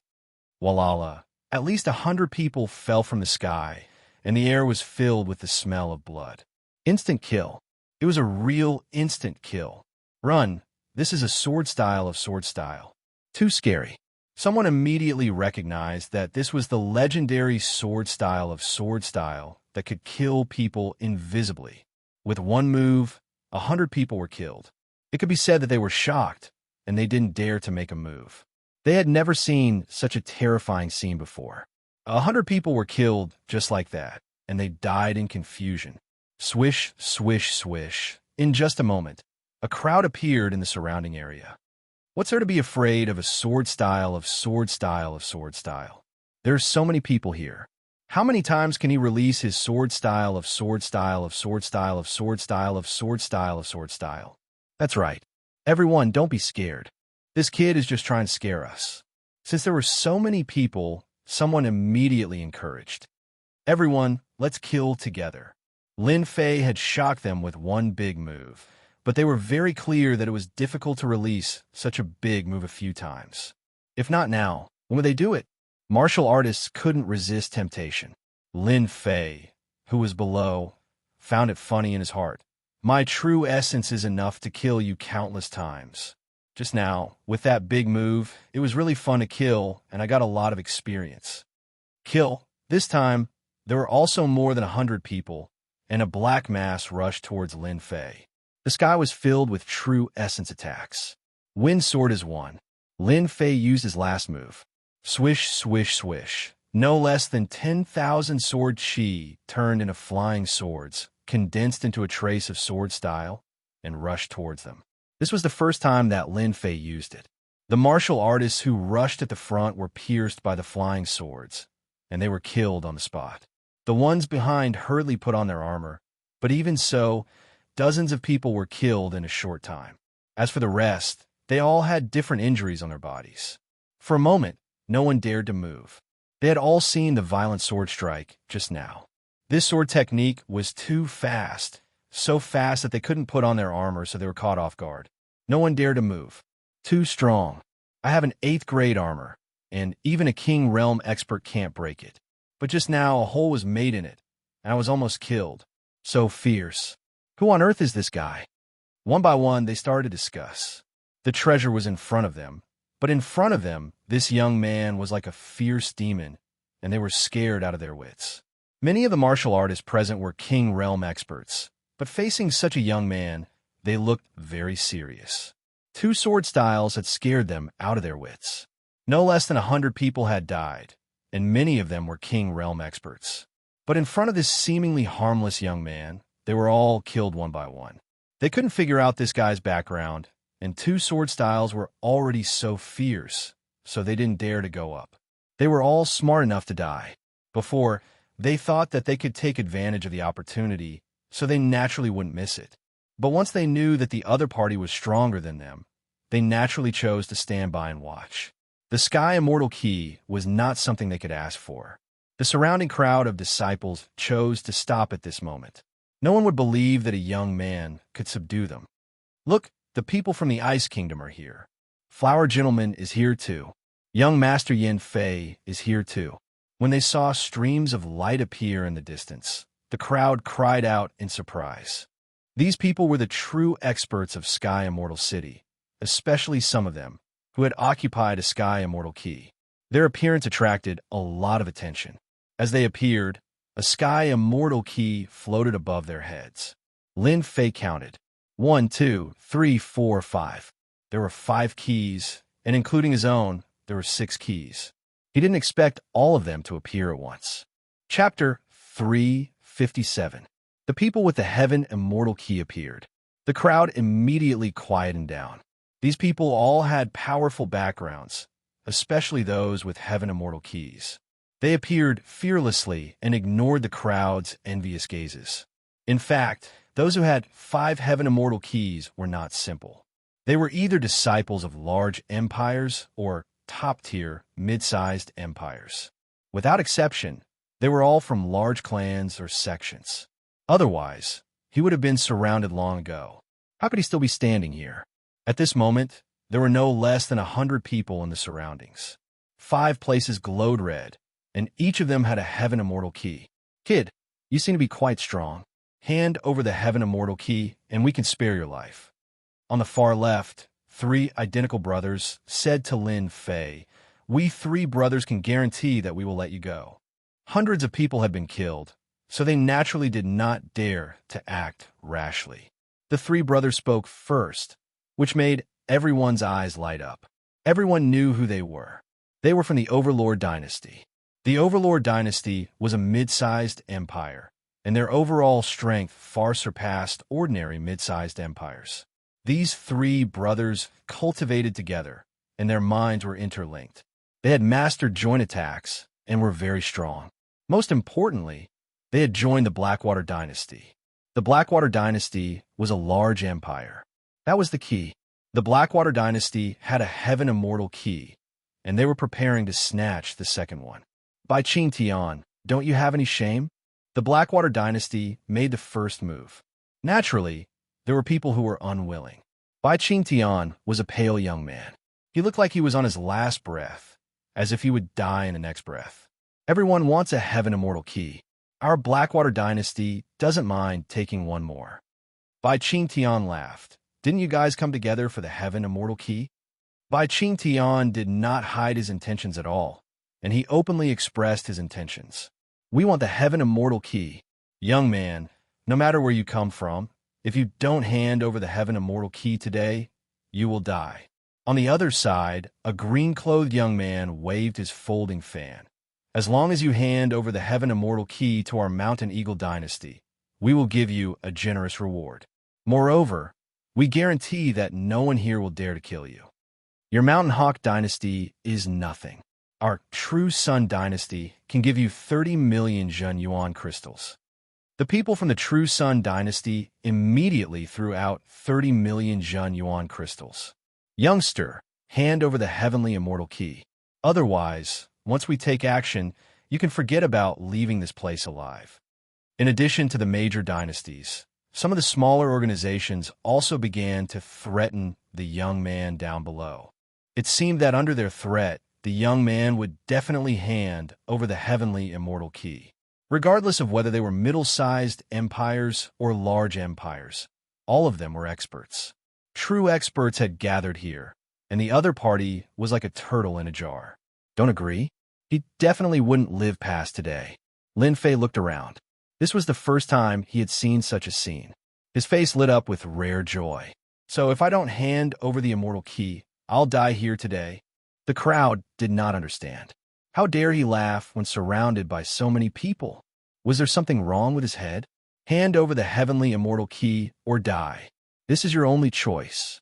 [SPEAKER 1] Walala, at least 100 people fell from the sky, and the air was filled with the smell of blood. Instant kill. It was a real instant kill. Run. This is a sword style of sword style. Too scary. Someone immediately recognized that this was the legendary sword style of sword style that could kill people invisibly. With one move, 100 people were killed. It could be said that they were shocked, and they didn't dare to make a move. They had never seen such a terrifying scene before. 100 people were killed just like that, and they died in confusion. Swish, swish, swish. In just a moment, a crowd appeared in the surrounding area. What's there to be afraid of a sword style of sword style of sword style? There's so many people here. How many times can he release his sword style of sword style of sword style of sword style of sword style of sword style? That's right. Everyone, don't be scared. This kid is just trying to scare us. Since there were so many people, someone immediately encouraged. Everyone, let's kill together. Lin Fei had shocked them with one big move, but they were very clear that it was difficult to release such a big move a few times. If not now, when would they do it? Martial artists couldn't resist temptation. Lin Fei, who was below, found it funny in his heart. My true essence is enough to kill you countless times. Just now, with that big move, it was really fun to kill, and I got a lot of experience. Kill. This time, there were also more than 100 people, and a black mass rushed towards Lin Fei. The sky was filled with true essence attacks. Wind sword is one. Lin Fei used his last move. Swish, swish, swish. No less than 10,000 sword chi turned into flying swords, condensed into a trace of sword style, and rushed towards them. This was the first time that Lin Fei used it. The martial artists who rushed at the front were pierced by the flying swords, and they were killed on the spot. The ones behind hurriedly put on their armor, but even so, dozens of people were killed in a short time. As for the rest, they all had different injuries on their bodies. For a moment, no one dared to move. They had all seen the violent sword strike just now. This sword technique was too fast, so fast that they couldn't put on their armor, so they were caught off guard. No one dared to move. Too strong. I have an 8th grade armor, and even a King Realm expert can't break it. But just now, a hole was made in it, and I was almost killed. So fierce. Who on earth is this guy? One by one, they started to discuss. The treasure was in front of them, but in front of them, this young man was like a fierce demon, and they were scared out of their wits. Many of the martial artists present were King Realm experts, but facing such a young man, they looked very serious. 2 sword styles had scared them out of their wits. No less than 100 people had died, and many of them were King Realm experts. But in front of this seemingly harmless young man, they were all killed one by one. They couldn't figure out this guy's background, and two sword styles were already so fierce, so they didn't dare to go up. They were all smart enough to die. Before, they thought that they could take advantage of the opportunity, so they naturally wouldn't miss it. But once they knew that the other party was stronger than them, they naturally chose to stand by and watch. The Sky Immortal Key was not something they could ask for. The surrounding crowd of disciples chose to stop at this moment. No one would believe that a young man could subdue them. Look, the people from the Ice Kingdom are here. Flower Gentleman is here too. Young Master Yin Fei is here too. When they saw streams of light appear in the distance, the crowd cried out in surprise. These people were the true experts of Sky Immortal City, especially some of them, who had occupied a Sky Immortal Key. Their appearance attracted a lot of attention. As they appeared, a Sky Immortal Key floated above their heads. Lin Fei counted. 1, 2, 3, 4, 5. There were 5 keys, and including his own, there were 6 keys. He didn't expect all of them to appear at once. Chapter 357. The people with the Heaven Immortal Key appeared. The crowd immediately quieted down. These people all had powerful backgrounds, especially those with Heaven Immortal Keys. They appeared fearlessly and ignored the crowd's envious gazes. In fact, those who had 5 Heaven Immortal Keys were not simple. They were either disciples of large empires or top-tier, mid-sized empires. Without exception, they were all from large clans or sections. Otherwise, he would have been surrounded long ago. How could he still be standing here? At this moment, there were no less than 100 people in the surroundings. 5 places glowed red, and each of them had a Heaven Immortal Key. Kid, you seem to be quite strong. Hand over the Heaven Immortal Key, and we can spare your life. On the far left, 3 identical brothers said to Lin Fei, "We 3 brothers can guarantee that we will let you go." Hundreds of people had been killed, so they naturally did not dare to act rashly. The 3 brothers spoke first, which made everyone's eyes light up. Everyone knew who they were. They were from the Overlord Dynasty. The Overlord Dynasty was a mid-sized empire, and their overall strength far surpassed ordinary mid-sized empires. These 3 brothers cultivated together, and their minds were interlinked. They had mastered joint attacks and were very strong. Most importantly, they had joined the Blackwater Dynasty. The Blackwater Dynasty was a large empire. That was the key. The Blackwater Dynasty had a Heaven Immortal Key, and they were preparing to snatch the second one. Bai Qing Tian, don't you have any shame? The Blackwater Dynasty made the first move. Naturally, there were people who were unwilling. Bai Qing Tian was a pale young man. He looked like he was on his last breath, as if he would die in the next breath. Everyone wants a Heaven Immortal Key. Our Blackwater Dynasty doesn't mind taking one more. Bai Qing Tian laughed. Didn't you guys come together for the Heaven Immortal Key? Bai Qing Tian did not hide his intentions at all, and he openly expressed his intentions. We want the Heaven Immortal Key. Young man, no matter where you come from, if you don't hand over the Heaven Immortal Key today, you will die. On the other side, a green-clothed young man waved his folding fan. As long as you hand over the Heaven Immortal Key to our Mountain Eagle Dynasty, we will give you a generous reward. Moreover, we guarantee that no one here will dare to kill you. Your Mountain Hawk Dynasty is nothing. Our True Sun Dynasty can give you 30 million Zhen Yuan crystals. The people from the True Sun Dynasty immediately threw out 30 million Zhen Yuan crystals. Youngster, hand over the Heavenly Immortal Key. Otherwise, once we take action, you can forget about leaving this place alive. In addition to the major dynasties, some of the smaller organizations also began to threaten the young man down below. It seemed that under their threat, the young man would definitely hand over the Heavenly Immortal Key. Regardless of whether they were middle-sized empires or large empires, all of them were experts. True experts had gathered here, and the other party was like a turtle in a jar. Don't agree? He definitely wouldn't live past today. Lin Fei looked around. This was the first time he had seen such a scene. His face lit up with rare joy. So if I don't hand over the Immortal Key, I'll die here today. The crowd did not understand. How dare he laugh when surrounded by so many people? Was there something wrong with his head? Hand over the Heavenly Immortal Key or die. This is your only choice.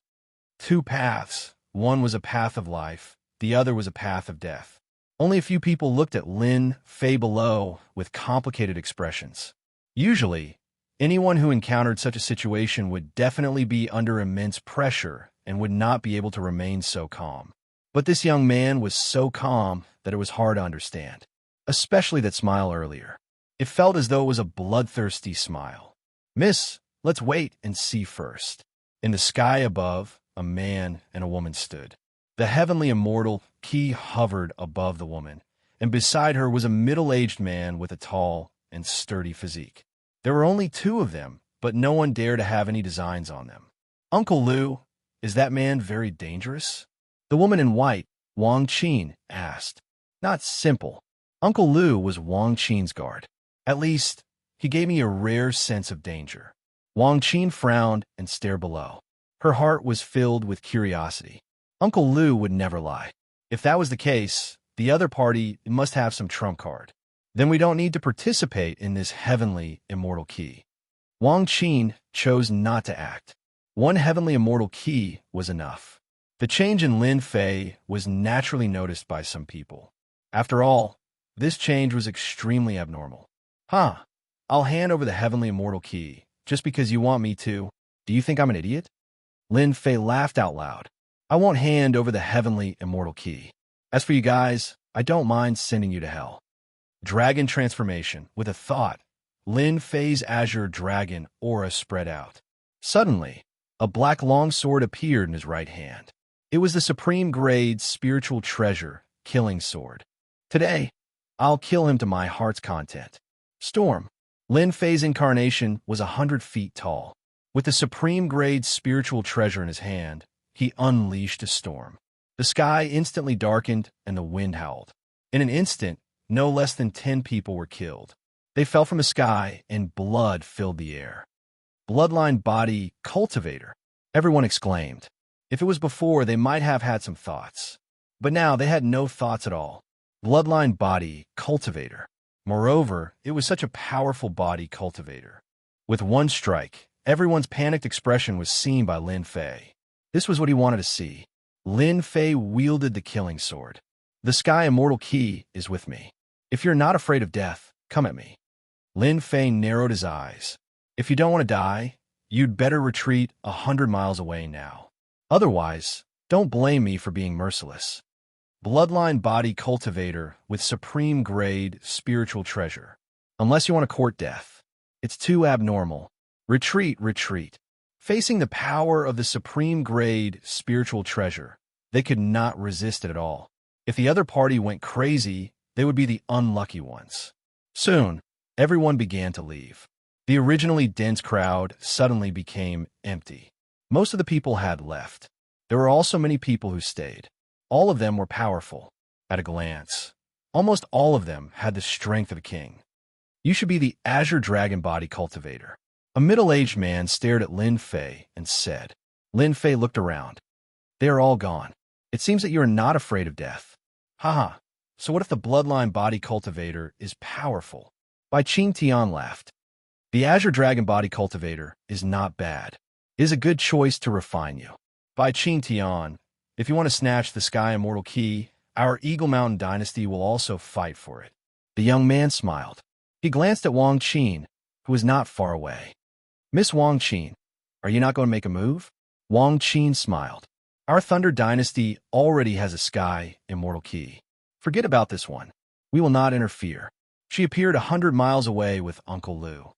[SPEAKER 1] Two paths. One was a path of life. The other was a path of death. Only a few people looked at Lin Fei below with complicated expressions. Usually, anyone who encountered such a situation would definitely be under immense pressure and would not be able to remain so calm. But this young man was so calm that it was hard to understand, especially that smile earlier. It felt as though it was a bloodthirsty smile. Miss, let's wait and see first. In the sky above, a man and a woman stood. The heavenly immortal Qi hovered above the woman, and beside her was a middle-aged man with a tall and sturdy physique. There were only two of them, but no one dared to have any designs on them. Uncle Lu, is that man very dangerous? The woman in white, Wang Qin, asked. Not simple. Uncle Lu was Wang Qin's guard. At least, he gave me a rare sense of danger. Wang Qin frowned and stared below. Her heart was filled with curiosity. Uncle Lu would never lie. If that was the case, the other party must have some trump card. Then we don't need to participate in this heavenly immortal Qi. Wang Qin chose not to act. One heavenly immortal Qi was enough. The change in Lin Fei was naturally noticed by some people. After all, this change was extremely abnormal. Huh, I'll hand over the heavenly immortal Qi, just because you want me to. Do you think I'm an idiot? Lin Fei laughed out loud. I won't hand over the heavenly immortal Qi. As for you guys, I don't mind sending you to hell. Dragon transformation. With a thought, Lin Fei's azure dragon aura spread out. Suddenly, a black longsword appeared in his right hand. It was the supreme grade spiritual treasure, killing sword. Today, I'll kill him to my heart's content. Storm. Lin Fei's incarnation was 100 feet tall. With the supreme grade spiritual treasure in his hand, he unleashed a storm. The sky instantly darkened and the wind howled. In an instant, no less than 10 people were killed. They fell from the sky and blood filled the air. Bloodline body cultivator, everyone exclaimed. If it was before, they might have had some thoughts. But now they had no thoughts at all. Bloodline body cultivator. Moreover, it was such a powerful body cultivator. With one strike, everyone's panicked expression was seen by Lin Fei. This was what he wanted to see. Lin Fei wielded the killing sword. The sky immortal Qi is with me. If you're not afraid of death, come at me. Lin Fei narrowed his eyes. If you don't want to die, you'd better retreat 100 miles away now. Otherwise, don't blame me for being merciless. Bloodline body cultivator with supreme grade spiritual treasure. Unless you want to court death. It's too abnormal. Retreat, retreat. Facing the power of the supreme grade spiritual treasure, they could not resist it at all. If the other party went crazy, they would be the unlucky ones. Soon, everyone began to leave. The originally dense crowd suddenly became empty. Most of the people had left. There were also many people who stayed. All of them were powerful. At a glance, almost all of them had the strength of a king. You should be the Azure Dragon Body Cultivator. A middle-aged man stared at Lin Fei and said. Lin Fei looked around. They are all gone. It seems that you are not afraid of death. Haha, so what if the Bloodline Body Cultivator is powerful? Bai Qing Tian laughed. The Azure Dragon Body Cultivator is not bad. It is a good choice to refine you. Bai Qing Tian, if you want to snatch the Sky Immortal Qi, our Eagle Mountain dynasty will also fight for it. The young man smiled. He glanced at Wang Qin, who was not far away. Miss Wang Qin, are you not going to make a move? Wang Qin smiled. Our Thunder Dynasty already has a Sky Immortal Qi. Forget about this one. We will not interfere. She appeared 100 miles away with Uncle Lu.